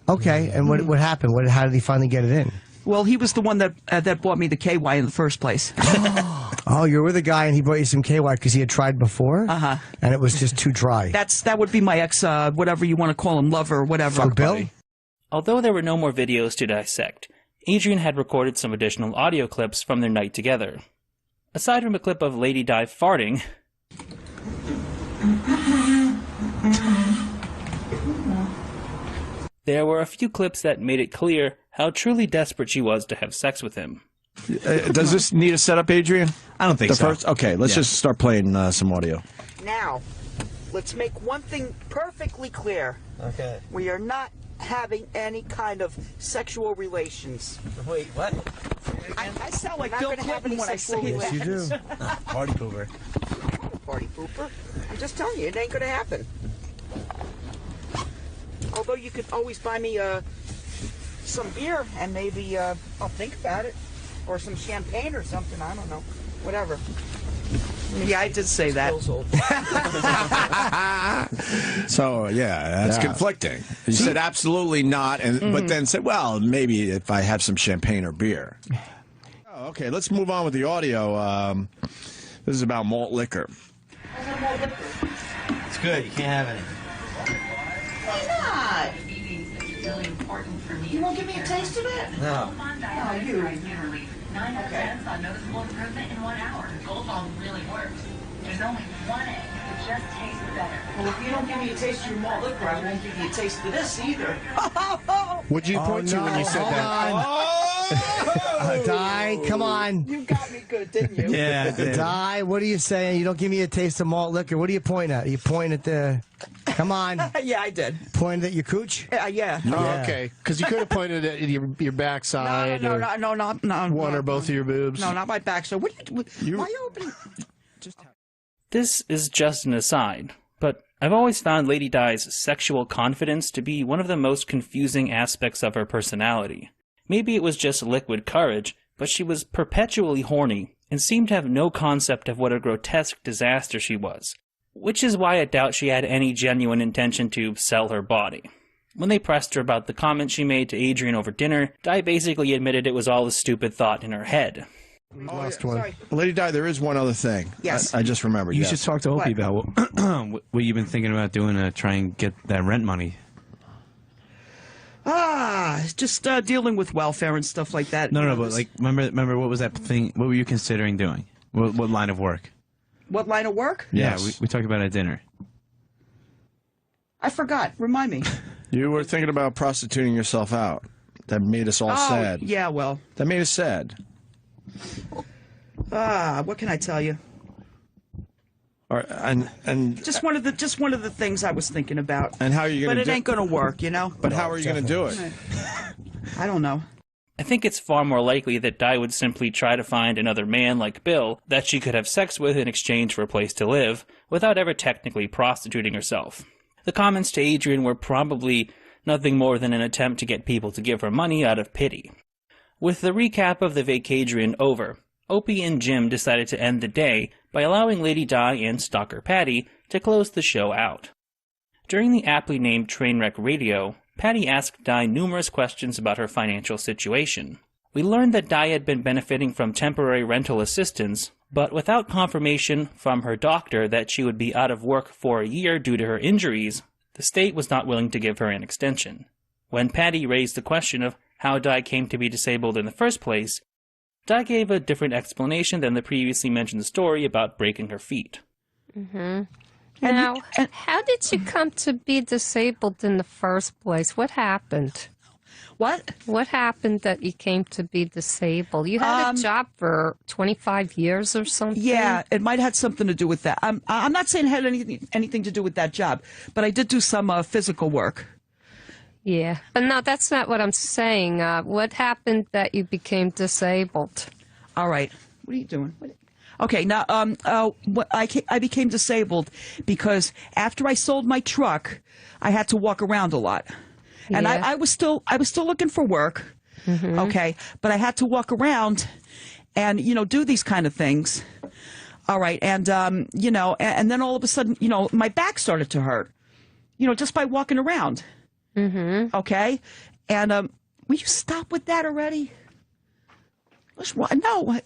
Speaker 8: Okay, and what happened? How did he finally get it in?
Speaker 19: Well, he was the one that bought me the KY in the first place.
Speaker 8: Oh, you're with a guy and he brought you some KY because he had tried before?
Speaker 19: Uh-huh.
Speaker 8: And it was just too dry.
Speaker 19: That would be my ex, whatever you want to call him, lover or whatever.
Speaker 8: Fuck Bill?
Speaker 1: Although there were no more videos to dissect, Adrian had recorded some additional audio clips from their night together. Aside from a clip of Lady Di farting, there were a few clips that made it clear how truly desperate she was to have sex with him.
Speaker 7: Does this need a setup, Adrian?
Speaker 15: I don't think so.
Speaker 7: First? Okay, let's just start playing some audio.
Speaker 19: Now, let's make one thing perfectly clear.
Speaker 14: Okay.
Speaker 19: We are not having any kind of sexual relations.
Speaker 14: Wait, what?
Speaker 19: I sound like Bill Clinton when I say
Speaker 8: Yes, you do.
Speaker 15: Party pooper.
Speaker 19: Party pooper. I'm just telling you, it ain't gonna happen. Although you could always buy me some beer and maybe I'll think about it, or some champagne or something. I don't know, whatever. Yeah, I did say that.
Speaker 7: So, yeah, that's conflicting. You said absolutely not, but then said, well, maybe if I have some champagne or beer. Oh, okay, let's move on with the audio. This is about malt liquor.
Speaker 14: It's good. You can't have any.
Speaker 19: Why not? Really important for me. You won't give me a taste of it?
Speaker 14: No.
Speaker 19: No, you.
Speaker 10: 9 out of 10 saw noticeable improvement in 1 hour. Gold Bond really works. There's only one egg. It just tastes better.
Speaker 19: Well, if you don't give me a taste of your malt liquor, I won't give you a taste of this either.
Speaker 4: What'd you point to when you said that?
Speaker 8: Di, come on.
Speaker 19: You got me good, didn't you?
Speaker 15: Yeah.
Speaker 8: Di, what are you saying? You don't give me a taste of malt liquor. What are you pointing at? You point at the... Come on.
Speaker 19: Yeah, I did.
Speaker 8: Pointed at your cooch?
Speaker 19: Yeah.
Speaker 4: Oh, okay. Because you could have pointed at your backside
Speaker 19: No,
Speaker 4: one or both of your boobs.
Speaker 19: No, not my backside. Why are you opening?
Speaker 1: This is just an aside, but I've always found Lady Di's sexual confidence to be one of the most confusing aspects of her personality. Maybe it was just liquid courage, but she was perpetually horny and seemed to have no concept of what a grotesque disaster she was, which is why I doubt she had any genuine intention to sell her body. When they pressed her about the comment she made to Adrian over dinner, Di basically admitted it was all a stupid thought in her head.
Speaker 8: Lost one.
Speaker 19: Sorry.
Speaker 7: Lady Di, there is one other thing.
Speaker 19: Yes.
Speaker 7: I just remembered.
Speaker 15: You should talk to Opie about what you've been thinking about doing to try and get that rent money.
Speaker 19: Just dealing with welfare and stuff like that.
Speaker 15: No, but like, remember what was that thing? What were you considering doing? What line of work?
Speaker 19: What line of work?
Speaker 15: Yeah, we talked about it at dinner.
Speaker 19: I forgot. Remind me.
Speaker 7: You were thinking about prostituting yourself out. That made us all sad.
Speaker 19: Yeah, well.
Speaker 7: That made us sad.
Speaker 19: What can I tell you?
Speaker 7: And
Speaker 19: just one of the things I was thinking about.
Speaker 7: And how are you going to
Speaker 19: do it? But it ain't going to work, you know?
Speaker 7: But how are you going to do it?
Speaker 19: I don't know.
Speaker 1: I think it's far more likely that Di would simply try to find another man like Bill that she could have sex with in exchange for a place to live, without ever technically prostituting herself. The comments to Adrian were probably nothing more than an attempt to get people to give her money out of pity. With the recap of the Vacadrian over, Opie and Jim decided to end the day by allowing Lady Di and Stalker Patty to close the show out. During the aptly named Trainwreck Radio, Patty asked Di numerous questions about her financial situation. We learned that Di had been benefiting from temporary rental assistance, but without confirmation from her doctor that she would be out of work for a year due to her injuries, the state was not willing to give her an extension. When Patty raised the question of how Di came to be disabled in the first place, Di gave a different explanation than the previously mentioned story about breaking her feet.
Speaker 20: Mm-hmm. Now, how did you come to be disabled in the first place? What happened?
Speaker 19: What?
Speaker 20: What happened that you came to be disabled? You had a job for 25 years or something?
Speaker 19: Yeah, it might have had something to do with that. I'm not saying it had anything to do with that job, but I did do some physical work.
Speaker 20: Yeah, but no, that's not what I'm saying. What happened that you became disabled?
Speaker 19: All right. What are you doing? Okay, now I became disabled because after I sold my truck, I had to walk around a lot. And
Speaker 20: Yeah.
Speaker 19: I was still looking for work,
Speaker 20: Mm-hmm.
Speaker 19: okay, but I had to walk around and, do these kind of things. All right, and, and then all of a sudden, my back started to hurt, just by walking around.
Speaker 20: Mm-hmm.
Speaker 19: Okay, and will you stop with that already? What's wrong? No,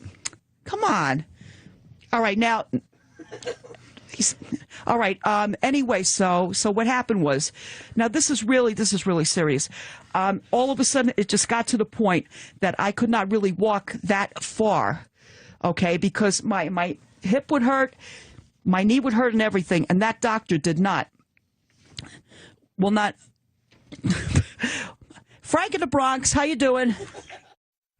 Speaker 19: come on. All right, now... All right. Anyway, so what happened was, now this is really serious. All of a sudden, it just got to the point that I could not really walk that far, okay, because my hip would hurt, my knee would hurt, and everything, and that doctor did not. Will not. Frank in the Bronx, how you doing?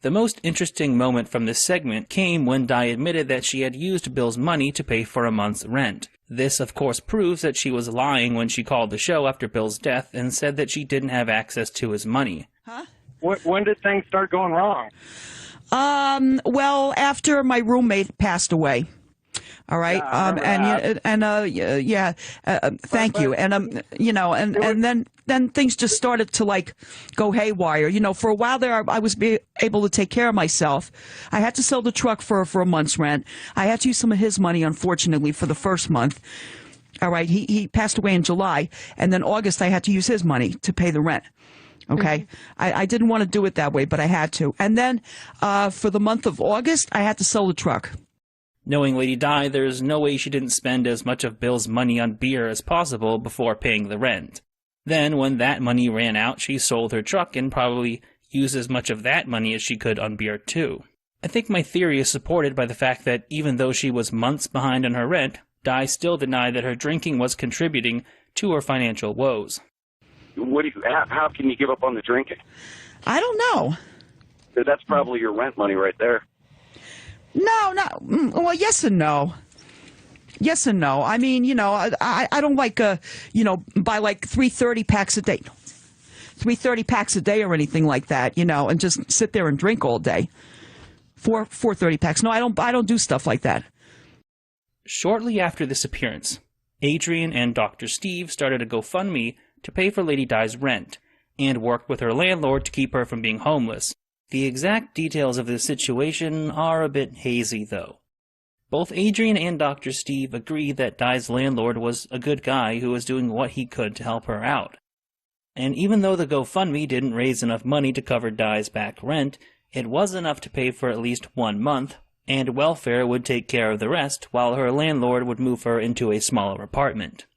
Speaker 1: The most interesting moment from this segment came when Di admitted that she had used Bill's money to pay for a month's rent. This, of course, proves that she was lying when she called the show after Bill's death and said that she didn't have access to his money.
Speaker 19: Huh?
Speaker 2: When did things start going wrong?
Speaker 19: Well, after my roommate passed away. All right. Thank you. And then things just started to go haywire. For a while there, I was able to take care of myself. I had to sell the truck for a month's rent. I had to use some of his money, unfortunately, for the first month. All right. He passed away in July, and then August I had to use his money to pay the rent. Okay. Mm-hmm. I didn't want to do it that way, but I had to. And then for the month of August, I had to sell the truck.
Speaker 1: Knowing Lady Di, there's no way she didn't spend as much of Bill's money on beer as possible before paying the rent. Then, when that money ran out, she sold her truck and probably used as much of that money as she could on beer, too. I think my theory is supported by the fact that even though she was months behind on her rent, Di still denied that her drinking was contributing to her financial woes.
Speaker 2: How can you give up on the drinking?
Speaker 19: I don't know.
Speaker 2: That's probably your rent money right there.
Speaker 19: No. Well, yes and no. Yes and no. I mean, I don't like, buy 330 packs a day. 330 packs a day or anything like that, and just sit there and drink all day. 430 packs. No, I don't do stuff like that.
Speaker 1: Shortly after this appearance, Adrian and Dr. Steve started a GoFundMe to pay for Lady Di's rent, and worked with her landlord to keep her from being homeless. The exact details of this situation are a bit hazy, though. Both Adrian and Dr. Steve agree that Di's landlord was a good guy who was doing what he could to help her out. And even though the GoFundMe didn't raise enough money to cover Di's back rent, it was enough to pay for at least 1 month, and welfare would take care of the rest while her landlord would move her into a smaller apartment.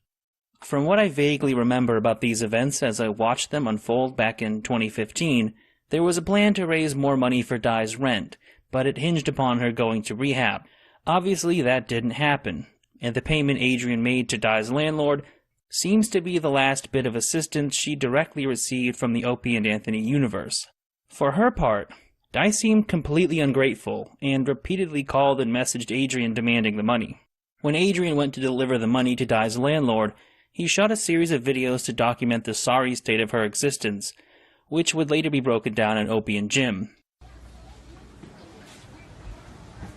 Speaker 1: From what I vaguely remember about these events as I watched them unfold back in 2015, there was a plan to raise more money for Di's rent, but it hinged upon her going to rehab. Obviously, that didn't happen, and the payment Adrian made to Di's landlord seems to be the last bit of assistance she directly received from the Opie and Anthony universe. For her part, Di seemed completely ungrateful, and repeatedly called and messaged Adrian demanding the money. When Adrian went to deliver the money to Di's landlord, he shot a series of videos to document the sorry state of her existence, which would later be broken down in Opie and Jim.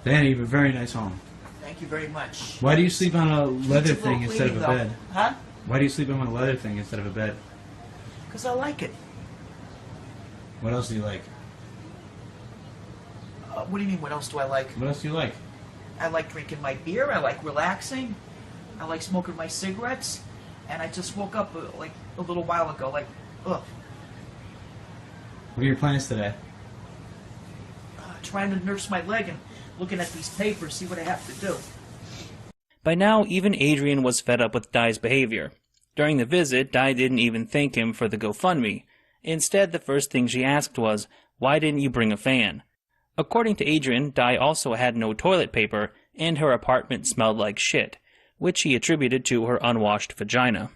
Speaker 18: Danny, you have a very nice home.
Speaker 19: Thank you very much.
Speaker 18: Why do you sleep on a leather thing instead of a
Speaker 19: cleaning,
Speaker 18: bed?
Speaker 19: though. Huh?
Speaker 18: Why do you sleep on a leather thing instead of a bed?
Speaker 19: Because I like it.
Speaker 18: What else do you like?
Speaker 19: What do you mean, what else do I like?
Speaker 18: What else do you like?
Speaker 19: I like drinking my beer, I like relaxing, I like smoking my cigarettes, and I just woke up a little while ago, ugh.
Speaker 18: What are your plans today?
Speaker 19: Trying to nurse my leg and looking at these papers, see what I have to do.
Speaker 1: By now, even Adrian was fed up with Di's behavior. During the visit, Di didn't even thank him for the GoFundMe. Instead, the first thing she asked was, "Why didn't you bring a fan?" According to Adrian, Di also had no toilet paper, and her apartment smelled like shit, which he attributed to her unwashed vagina.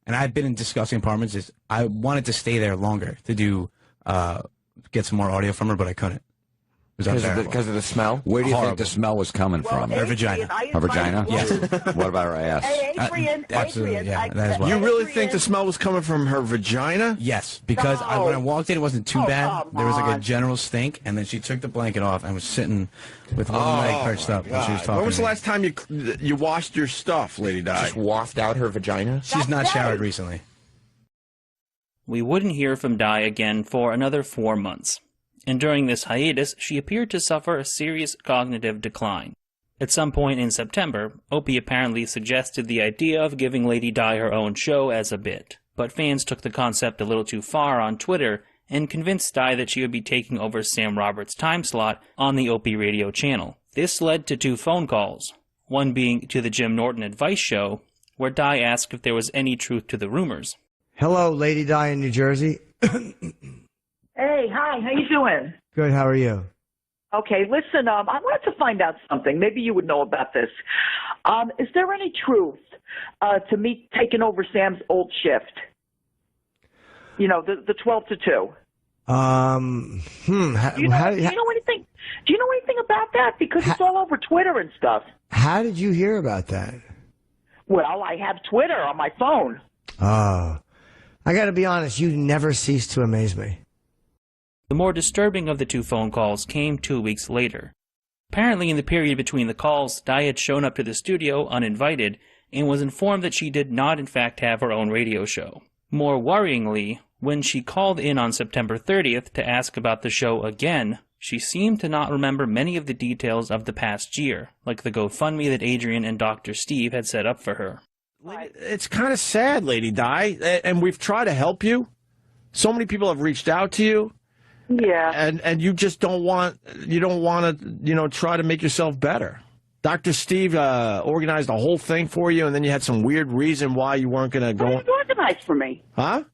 Speaker 21: And I've been in disgusting apartments. I wanted to stay there longer to do
Speaker 15: get some more audio from her, but I couldn't. It was
Speaker 17: Because of the smell? Where do you think the smell was coming from?
Speaker 15: Her vagina.
Speaker 17: Her vagina?
Speaker 15: Yes.
Speaker 17: What about her ass?
Speaker 15: Absolutely, yeah. That as well.
Speaker 7: You really think the smell was coming from her vagina?
Speaker 15: Yes, because when I walked in, it wasn't too bad. There was like a general stink, and then she took the blanket off and was sitting with one leg perched up while she was talking.
Speaker 7: When was
Speaker 15: to
Speaker 7: the
Speaker 15: me.
Speaker 7: last time you washed your stuff, Lady Di?
Speaker 14: Just waft out her vagina?
Speaker 15: She's not showered recently.
Speaker 1: We wouldn't hear from Di again for another 4 months. And during this hiatus, she appeared to suffer a serious cognitive decline. At some point in September, Opie apparently suggested the idea of giving Lady Di her own show as a bit, but fans took the concept a little too far on Twitter and convinced Di that she would be taking over Sam Roberts' time slot on the Opie radio channel. This led to 2 phone calls, one being to the Jim Norton Advice Show, where Di asked if there was any truth to the rumors.
Speaker 8: Hello, Lady Di in New Jersey.
Speaker 3: Hey, hi, how you doing?
Speaker 8: Good, how are you?
Speaker 3: Okay, listen, I wanted to find out something. Maybe you would know about this. Is there any truth to me taking over Sam's old shift? You know, the 12 to 2.
Speaker 8: Do
Speaker 3: you know anything? Do you know anything about that? Because it's all over Twitter and stuff.
Speaker 8: How did you hear about that?
Speaker 3: Well, I have Twitter on my phone.
Speaker 8: Oh. I got to be honest, you never cease to amaze me.
Speaker 1: The more disturbing of the 2 phone calls came 2 weeks later. Apparently in the period between the calls, Di had shown up to the studio uninvited and was informed that she did not in fact have her own radio show. More worryingly, when she called in on September 30th to ask about the show again, she seemed to not remember many of the details of the past year, like the GoFundMe that Adrian and Dr. Steve had set up for her.
Speaker 7: It's kind of sad, Lady Di, and we've tried to help you. So many people have reached out to you.
Speaker 3: Yeah.
Speaker 7: And you just don't want to, try to make yourself better. Dr. Steve organized the whole thing for you, and then you had some weird reason why you weren't going to go.
Speaker 3: What did he organize for me?
Speaker 7: Huh?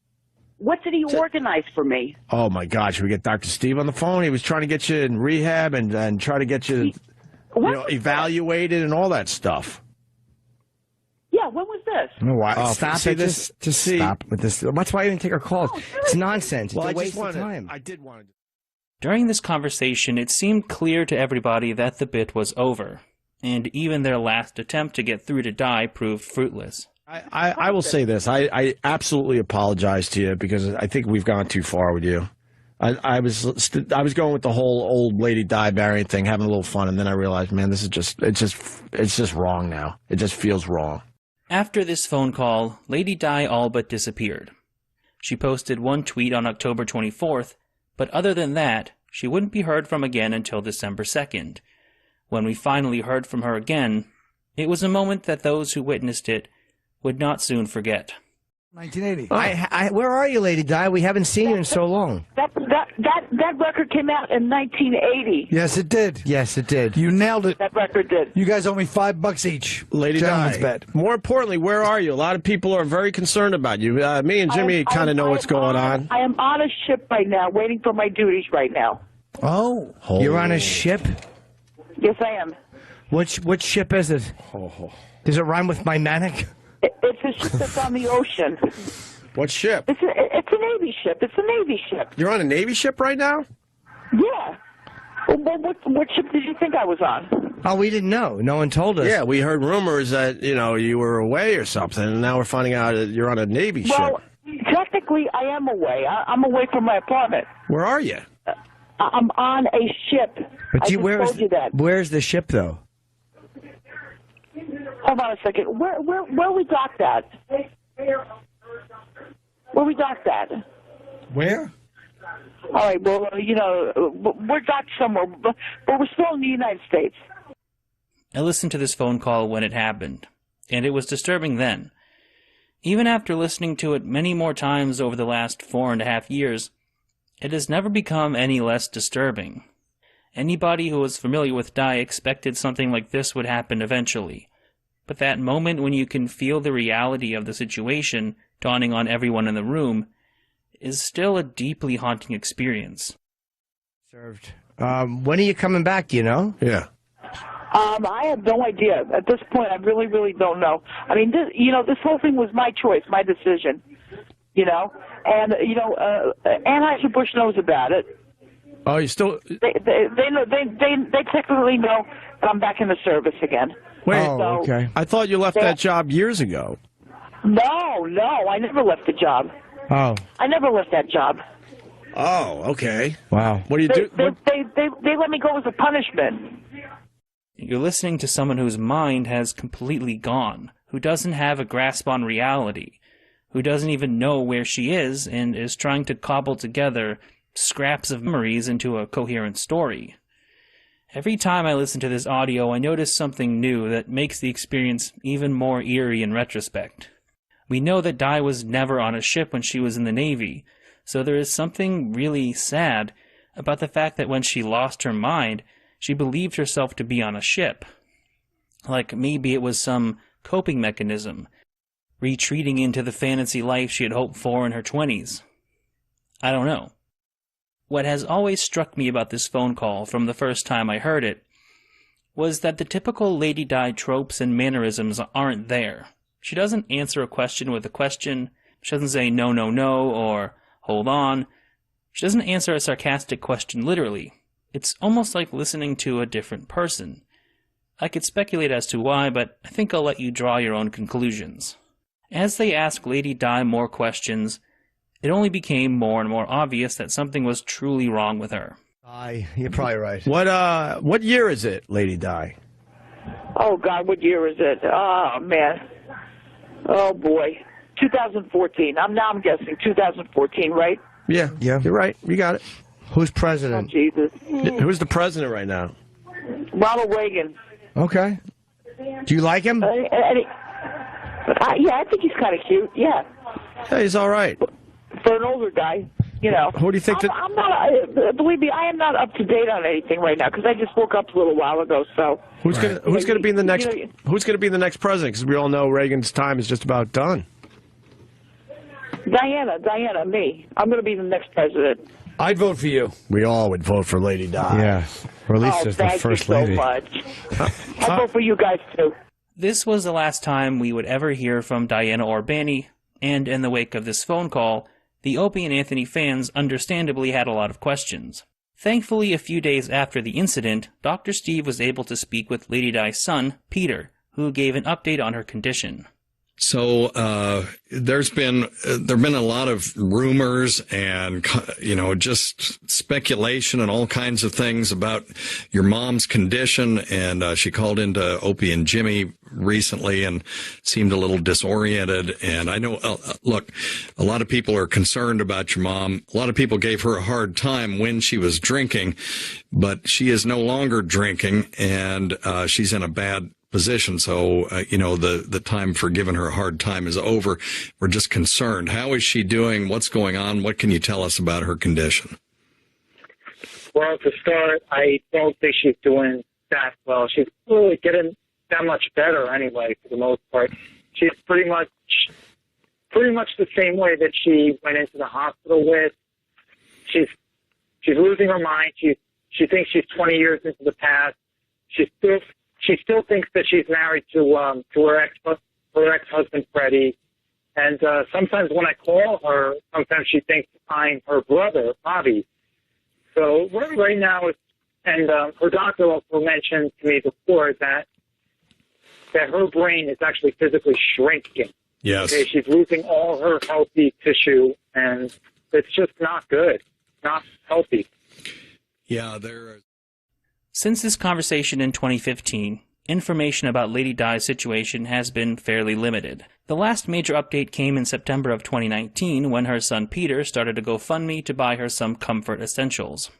Speaker 3: What did he organize for me?
Speaker 7: Oh, my God. Should we get Dr. Steve on the phone? He was trying to get you in rehab and try to get you, evaluated and all that stuff.
Speaker 3: Yeah, when was this?
Speaker 8: Stop it. Just stop with this. That's why I didn't take our calls. It's nonsense. It's a waste of time.
Speaker 7: I did want to.
Speaker 1: During this conversation, it seemed clear to everybody that the bit was over, and even their last attempt to get through to Di proved fruitless.
Speaker 7: I will say this. I absolutely apologize to you because I think we've gone too far with you. I was going with the whole old Lady Di variant thing, having a little fun, and then I realized, man, this is it's just wrong now. It just feels wrong.
Speaker 1: After this phone call, Lady Di all but disappeared. She posted one tweet on October 24th, but other than that, she wouldn't be heard from again until December 2nd. When we finally heard from her again, it was a moment that those who witnessed it would not soon forget.
Speaker 8: 1980. Where are you, Lady Di? We haven't seen you in so long.
Speaker 3: That record came out in 1980.
Speaker 4: Yes, it did.
Speaker 8: Yes, it did.
Speaker 4: You nailed it.
Speaker 3: That record did.
Speaker 4: You guys owe me $5 each.
Speaker 7: Lady
Speaker 4: Gentleman's
Speaker 7: Di.
Speaker 4: bet.
Speaker 7: More importantly, where are you? A lot of people are very concerned about you. Me and Jimmy kind of know what's going on.
Speaker 3: I am on a ship right now, waiting for my duties right now.
Speaker 8: Oh. You're on a ship?
Speaker 3: Yes, I am.
Speaker 8: Which ship is it? Does it rhyme with my manic?
Speaker 3: It's a ship that's on the ocean.
Speaker 7: What ship?
Speaker 3: It's a Navy ship. It's a Navy ship.
Speaker 7: You're on a Navy ship right now?
Speaker 3: Yeah. Well, what ship did you think I was on?
Speaker 8: Oh, we didn't know. No one told us.
Speaker 7: Yeah, we heard rumors that, you were away or something, and now we're finding out that you're on a Navy ship.
Speaker 3: Well, technically, I am away. I'm away from my apartment.
Speaker 7: Where are you?
Speaker 3: I'm on a ship.
Speaker 8: But
Speaker 3: I just told you that.
Speaker 8: Where's the ship, though?
Speaker 3: Hold on a second. Where we docked at? Where we docked at?
Speaker 4: Where?
Speaker 3: All right. Well, we're docked somewhere, but we're still in the United States.
Speaker 1: I listened to this phone call when it happened, and it was disturbing then. Even after listening to it many more times over the last 4.5 years, it has never become any less disturbing. Anybody who was familiar with Di expected something like this would happen eventually. But that moment when you can feel the reality of the situation dawning on everyone in the room is still a deeply haunting experience.
Speaker 8: Served. When are you coming back, do you know?
Speaker 7: Yeah.
Speaker 3: I have no idea. At this point, I really, really don't know. I mean, this whole thing was my choice, my decision. And Anheuser-Busch knows about it.
Speaker 7: Oh, you still?
Speaker 3: They know they technically know that I'm back in the service again.
Speaker 7: Wait,
Speaker 3: So-
Speaker 7: I thought you left that job years ago.
Speaker 3: No, I never left the job.
Speaker 7: Oh.
Speaker 3: I never left that job.
Speaker 7: Oh, okay. Wow. What do you do?
Speaker 3: They let me go as a punishment.
Speaker 1: You're listening to someone whose mind has completely gone, who doesn't have a grasp on reality, who doesn't even know where she is and is trying to cobble together scraps of memories into a coherent story. Every time I listen to this audio, I notice something new that makes the experience even more eerie in retrospect. We know that Di was never on a ship when she was in the Navy, so there is something really sad about the fact that when she lost her mind, she believed herself to be on a ship. Like maybe it was some coping mechanism, retreating into the fantasy life she had hoped for in her 20s. I don't know. What has always struck me about this phone call from the first time I heard it was that the typical Lady Di tropes and mannerisms aren't there. She doesn't answer a question with a question. She doesn't say no, no, no, or hold on. She doesn't answer a sarcastic question literally. It's almost like listening to a different person. I could speculate as to why, but I think I'll let you draw your own conclusions. As they asked Lady Di more questions, it only became more and more obvious that something was truly wrong with her.
Speaker 8: You're probably right.
Speaker 7: What year is it, Lady Di?
Speaker 3: Oh, God, what year is it? Oh, man. Oh, boy. 2014. I'm guessing 2014, right?
Speaker 7: Yeah, you're right. You got it.
Speaker 8: Who's president?
Speaker 3: Oh, Jesus.
Speaker 7: Who's the president right now?
Speaker 3: Ronald Reagan.
Speaker 8: Okay. Do you like him?
Speaker 3: Yeah, I think he's kind of cute, yeah.
Speaker 7: Yeah, he's all right.
Speaker 3: For an older guy, you know.
Speaker 7: Who do you think
Speaker 3: I'm not, believe me, I am not up to date on anything right now because I just woke up a little while ago, so.
Speaker 7: Who's gonna be the next Who's gonna be the next president? Because we all know Reagan's time is just about done.
Speaker 3: Diana, me. I'm going to be the next president.
Speaker 7: I'd vote for you. We all would vote for Lady Di.
Speaker 15: Yeah, or at least as the
Speaker 3: thank
Speaker 15: first
Speaker 3: you so
Speaker 15: lady.
Speaker 3: much. I vote for you guys, too.
Speaker 1: This was the last time we would ever hear from Diana or Banny, and in the wake of this phone call, the Opie and Anthony fans understandably had a lot of questions. Thankfully, a few days after the incident, Dr. Steve was able to speak with Lady Di's son, Peter, who gave an update on her condition.
Speaker 12: So there've been a lot of rumors and just speculation and all kinds of things about your mom's condition, and she called into Opie and Jimmy recently and seemed a little disoriented. And I know, look, a lot of people are concerned about your mom. A lot of people gave her a hard time when she was drinking, but she is no longer drinking, and she's in a bad position. So, the time for giving her a hard time is over. We're just concerned. How is she doing? What's going on? What can you tell us about her condition?
Speaker 21: Well, to start, I don't think she's doing that well. She's really getting that much better anyway, for the most part. She's pretty much the same way that she went into the hospital with. She's losing her mind. She thinks she's 20 years into the past. She still thinks that she's married to her ex-husband Freddie, and sometimes when I call her, sometimes she thinks I'm her brother, Bobby. So right now, and her doctor also mentioned to me before that her brain is actually physically shrinking.
Speaker 12: Yes.
Speaker 21: Okay, she's losing all her healthy tissue, and it's just not good, not healthy.
Speaker 12: Yeah, there.
Speaker 1: Since this conversation in 2015, information about Lady Di's situation has been fairly limited. The last major update came in September of 2019 when her son Peter started a GoFundMe to buy her some comfort essentials.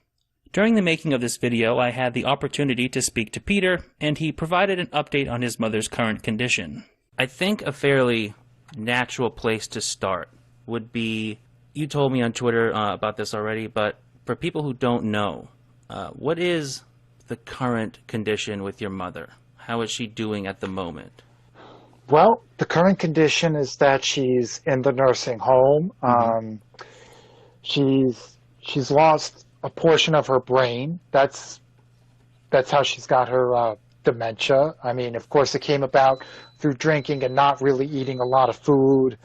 Speaker 1: During the making of this video, I had the opportunity to speak to Peter, and he provided an update on his mother's current condition. I think a fairly natural place to start would be, you told me on Twitter about this already, but for people who don't know, what is the current condition with your mother? How is she doing at the moment?
Speaker 23: Well, the current condition is that she's in the nursing home. She's lost a portion of her brain. That's how she's got her dementia. I mean, of course, it came about through drinking and not really eating a lot of food.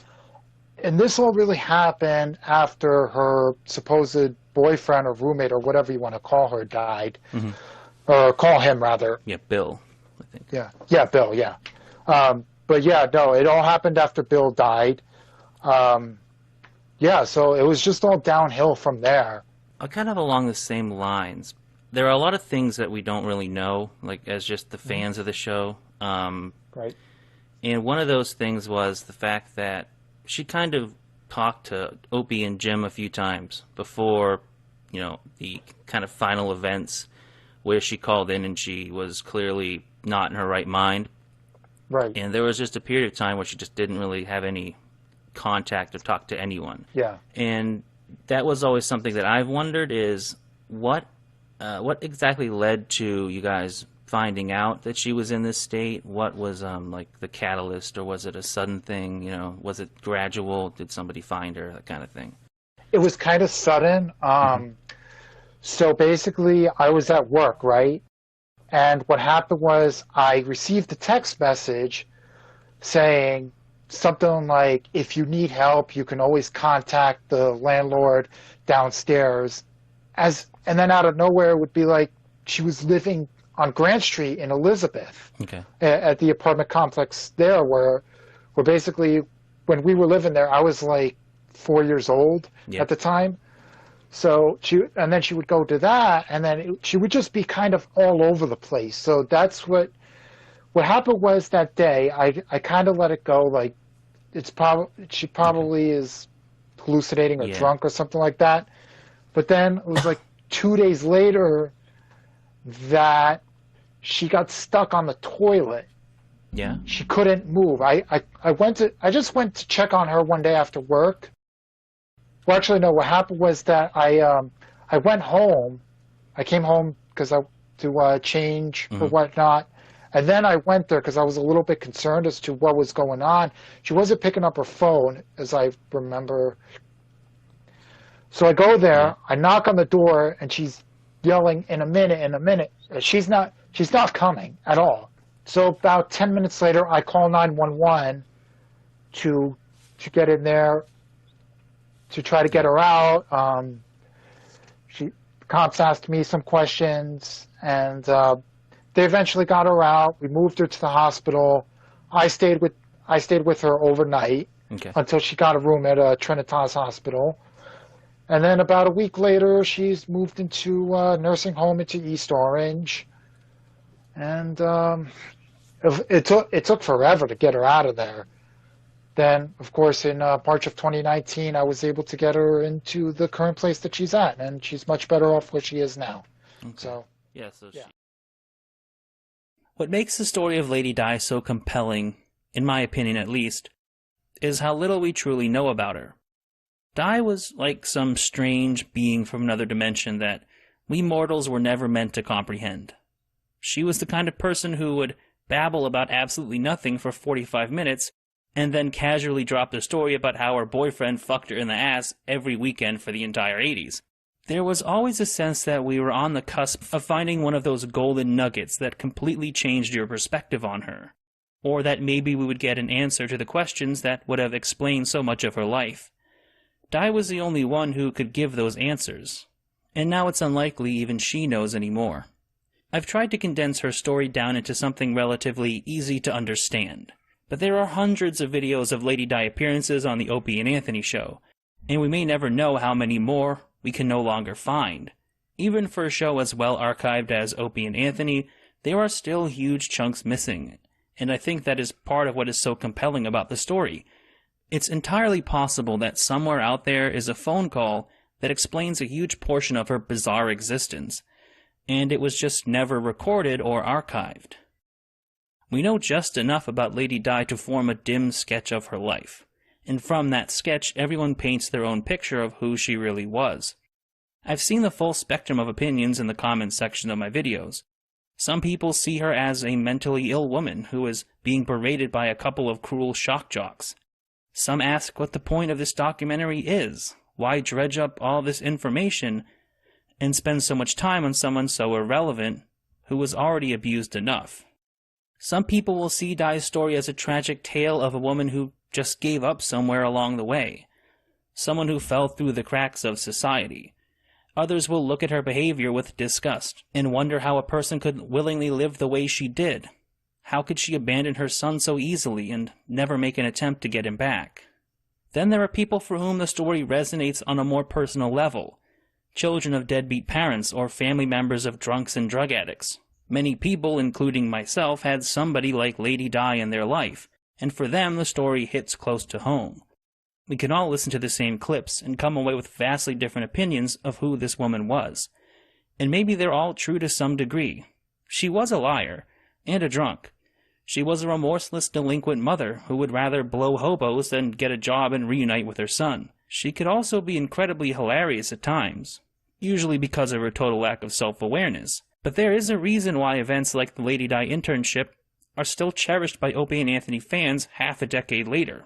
Speaker 23: and this all really happened after her supposed boyfriend or roommate or whatever you want to call her died, or call him rather.
Speaker 1: Yeah, Bill, I think.
Speaker 23: Yeah, Bill. Yeah, but yeah, no, it all happened after Bill died. Yeah, so it was just all downhill from there.
Speaker 1: Kind of along the same lines. There are a lot of things that we don't really know, like as just the fans of the show.
Speaker 23: Right.
Speaker 1: And one of those things was the fact that she kind of talked to Opie and Jim a few times before, you know, the kind of final events where she called in and she was clearly not in her right mind.
Speaker 23: Right.
Speaker 1: And there was just a period of time where she just didn't really have any contact or talk to anyone.
Speaker 23: Yeah.
Speaker 1: And that was always something that I've wondered is what exactly led to you guys finding out that she was in this state? What was like the catalyst, or was it a sudden thing? You know, was it gradual? Did somebody find her? That kind of thing.
Speaker 23: It was kind of sudden. So basically, I was at work, right? And what happened was I received a text message saying something like, if you need help, you can always contact the landlord downstairs. And then out of nowhere, it would be like she was living on Grant Street in Elizabeth, at the apartment complex there, where basically when we were living there, I was like 4 years old at the time. So then she would go to that, and then she would just be kind of all over the place. So that's what happened was that day, I kind of let it go. Like she probably is hallucinating or drunk or something like that. But then it was like 2 days later that she got stuck on the toilet.
Speaker 1: Yeah.
Speaker 23: She couldn't move. I just went to check on her one day after work. Well, actually, no. What happened was that I went home. I came home because to change or whatnot, and then I went there because I was a little bit concerned as to what was going on. She wasn't picking up her phone, as I remember. So I go there. I knock on the door, and she's yelling, "In a minute, in a minute." She's not coming at all. So about 10 minutes later, I call 911 to get in there to try to get her out. Cops asked me some questions, and they eventually got her out. We moved her to the hospital. I stayed with her overnight until she got a room at Trinitas Hospital. And then about a week later, she's moved into a nursing home into East Orange. And it took forever to get her out of there. Then, of course, in March of 2019, I was able to get her into the current place that she's at, and she's much better off where she is now. So,
Speaker 1: yeah. What makes the story of Lady Di so compelling, in my opinion at least, is how little we truly know about her. Di was like some strange being from another dimension that we mortals were never meant to comprehend. She was the kind of person who would babble about absolutely nothing for 45 minutes and then casually drop the story about how her boyfriend fucked her in the ass every weekend for the entire 80s. There was always a sense that we were on the cusp of finding one of those golden nuggets that completely changed your perspective on her, or that maybe we would get an answer to the questions that would have explained so much of her life. Di was the only one who could give those answers, and now it's unlikely even she knows anymore. I've tried to condense her story down into something relatively easy to understand, but there are hundreds of videos of Lady Di appearances on the Opie and Anthony show, and we may never know how many more we can no longer find. Even for a show as well archived as Opie and Anthony, there are still huge chunks missing, and I think that is part of what is so compelling about the story. It's entirely possible that somewhere out there is a phone call that explains a huge portion of her bizarre existence, and it was just never recorded or archived. We know just enough about Lady Di to form a dim sketch of her life, and from that sketch everyone paints their own picture of who she really was. I've seen the full spectrum of opinions in the comments section of my videos. Some people see her as a mentally ill woman who is being berated by a couple of cruel shock jocks. Some ask what the point of this documentary is. Why dredge up all this information and spend so much time on someone so irrelevant who was already abused enough? Some people will see Di's story as a tragic tale of a woman who just gave up somewhere along the way. Someone who fell through the cracks of society. Others will look at her behavior with disgust and wonder how a person could willingly live the way she did. How could she abandon her son so easily and never make an attempt to get him back? Then there are people for whom the story resonates on a more personal level. Children of deadbeat parents or family members of drunks and drug addicts. Many people, including myself, had somebody like Lady Di in their life, and for them the story hits close to home. We can all listen to the same clips and come away with vastly different opinions of who this woman was. And maybe they're all true to some degree. She was a liar, and a drunk. She was a remorseless delinquent mother who would rather blow hobos than get a job and reunite with her son. She could also be incredibly hilarious at times, usually because of her total lack of self-awareness. But there is a reason why events like the Lady Di internship are still cherished by Opie and Anthony fans half a decade later.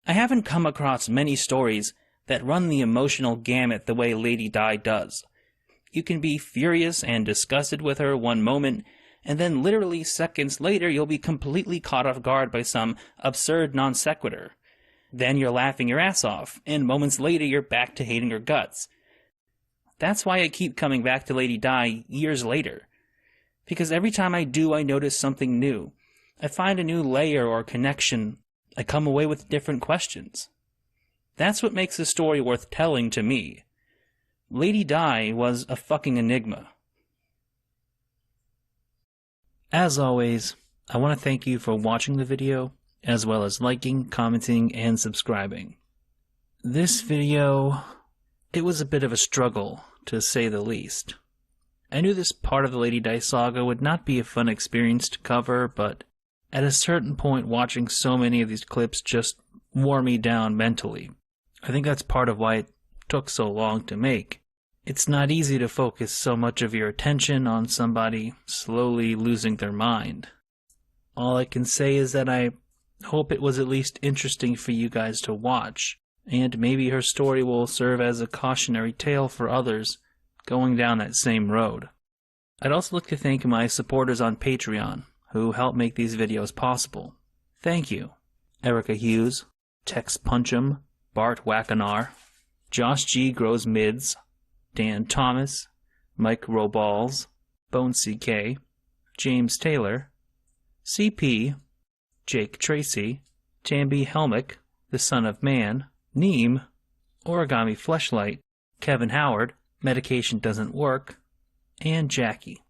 Speaker 1: I haven't come across many stories that run the emotional gamut the way Lady Di does. You can be furious and disgusted with her one moment, and then literally seconds later you'll be completely caught off guard by some absurd non sequitur. Then you're laughing your ass off, and moments later you're back to hating her guts. That's why I keep coming back to Lady Di years later. Because every time I do, I notice something new. I find a new layer or connection. I come away with different questions. That's what makes the story worth telling to me. Lady Di was a fucking enigma. As always, I want to thank you for watching the video, as well as liking, commenting, and subscribing. This video, it was a bit of a struggle, to say the least. I knew this part of the Lady Di saga would not be a fun experience to cover, but at a certain point watching so many of these clips just wore me down mentally. I think that's part of why it took so long to make. It's not easy to focus so much of your attention on somebody slowly losing their mind. All I can say is that I hope it was at least interesting for you guys to watch, and maybe her story will serve as a cautionary tale for others going down that same road. I'd also like to thank my supporters on Patreon, who help make these videos possible. Thank you. Erica Hughes, Tex Punchum, Bart Wackanar, Josh G. Grows Mids, Dan Thomas, Mike Roballs, Bone CK, James Taylor, CP, Jake Tracy, Tamby Helmick, The Son of Man, Neem, Origami Fleshlight, Kevin Howard, Medication Doesn't Work, and Jackie.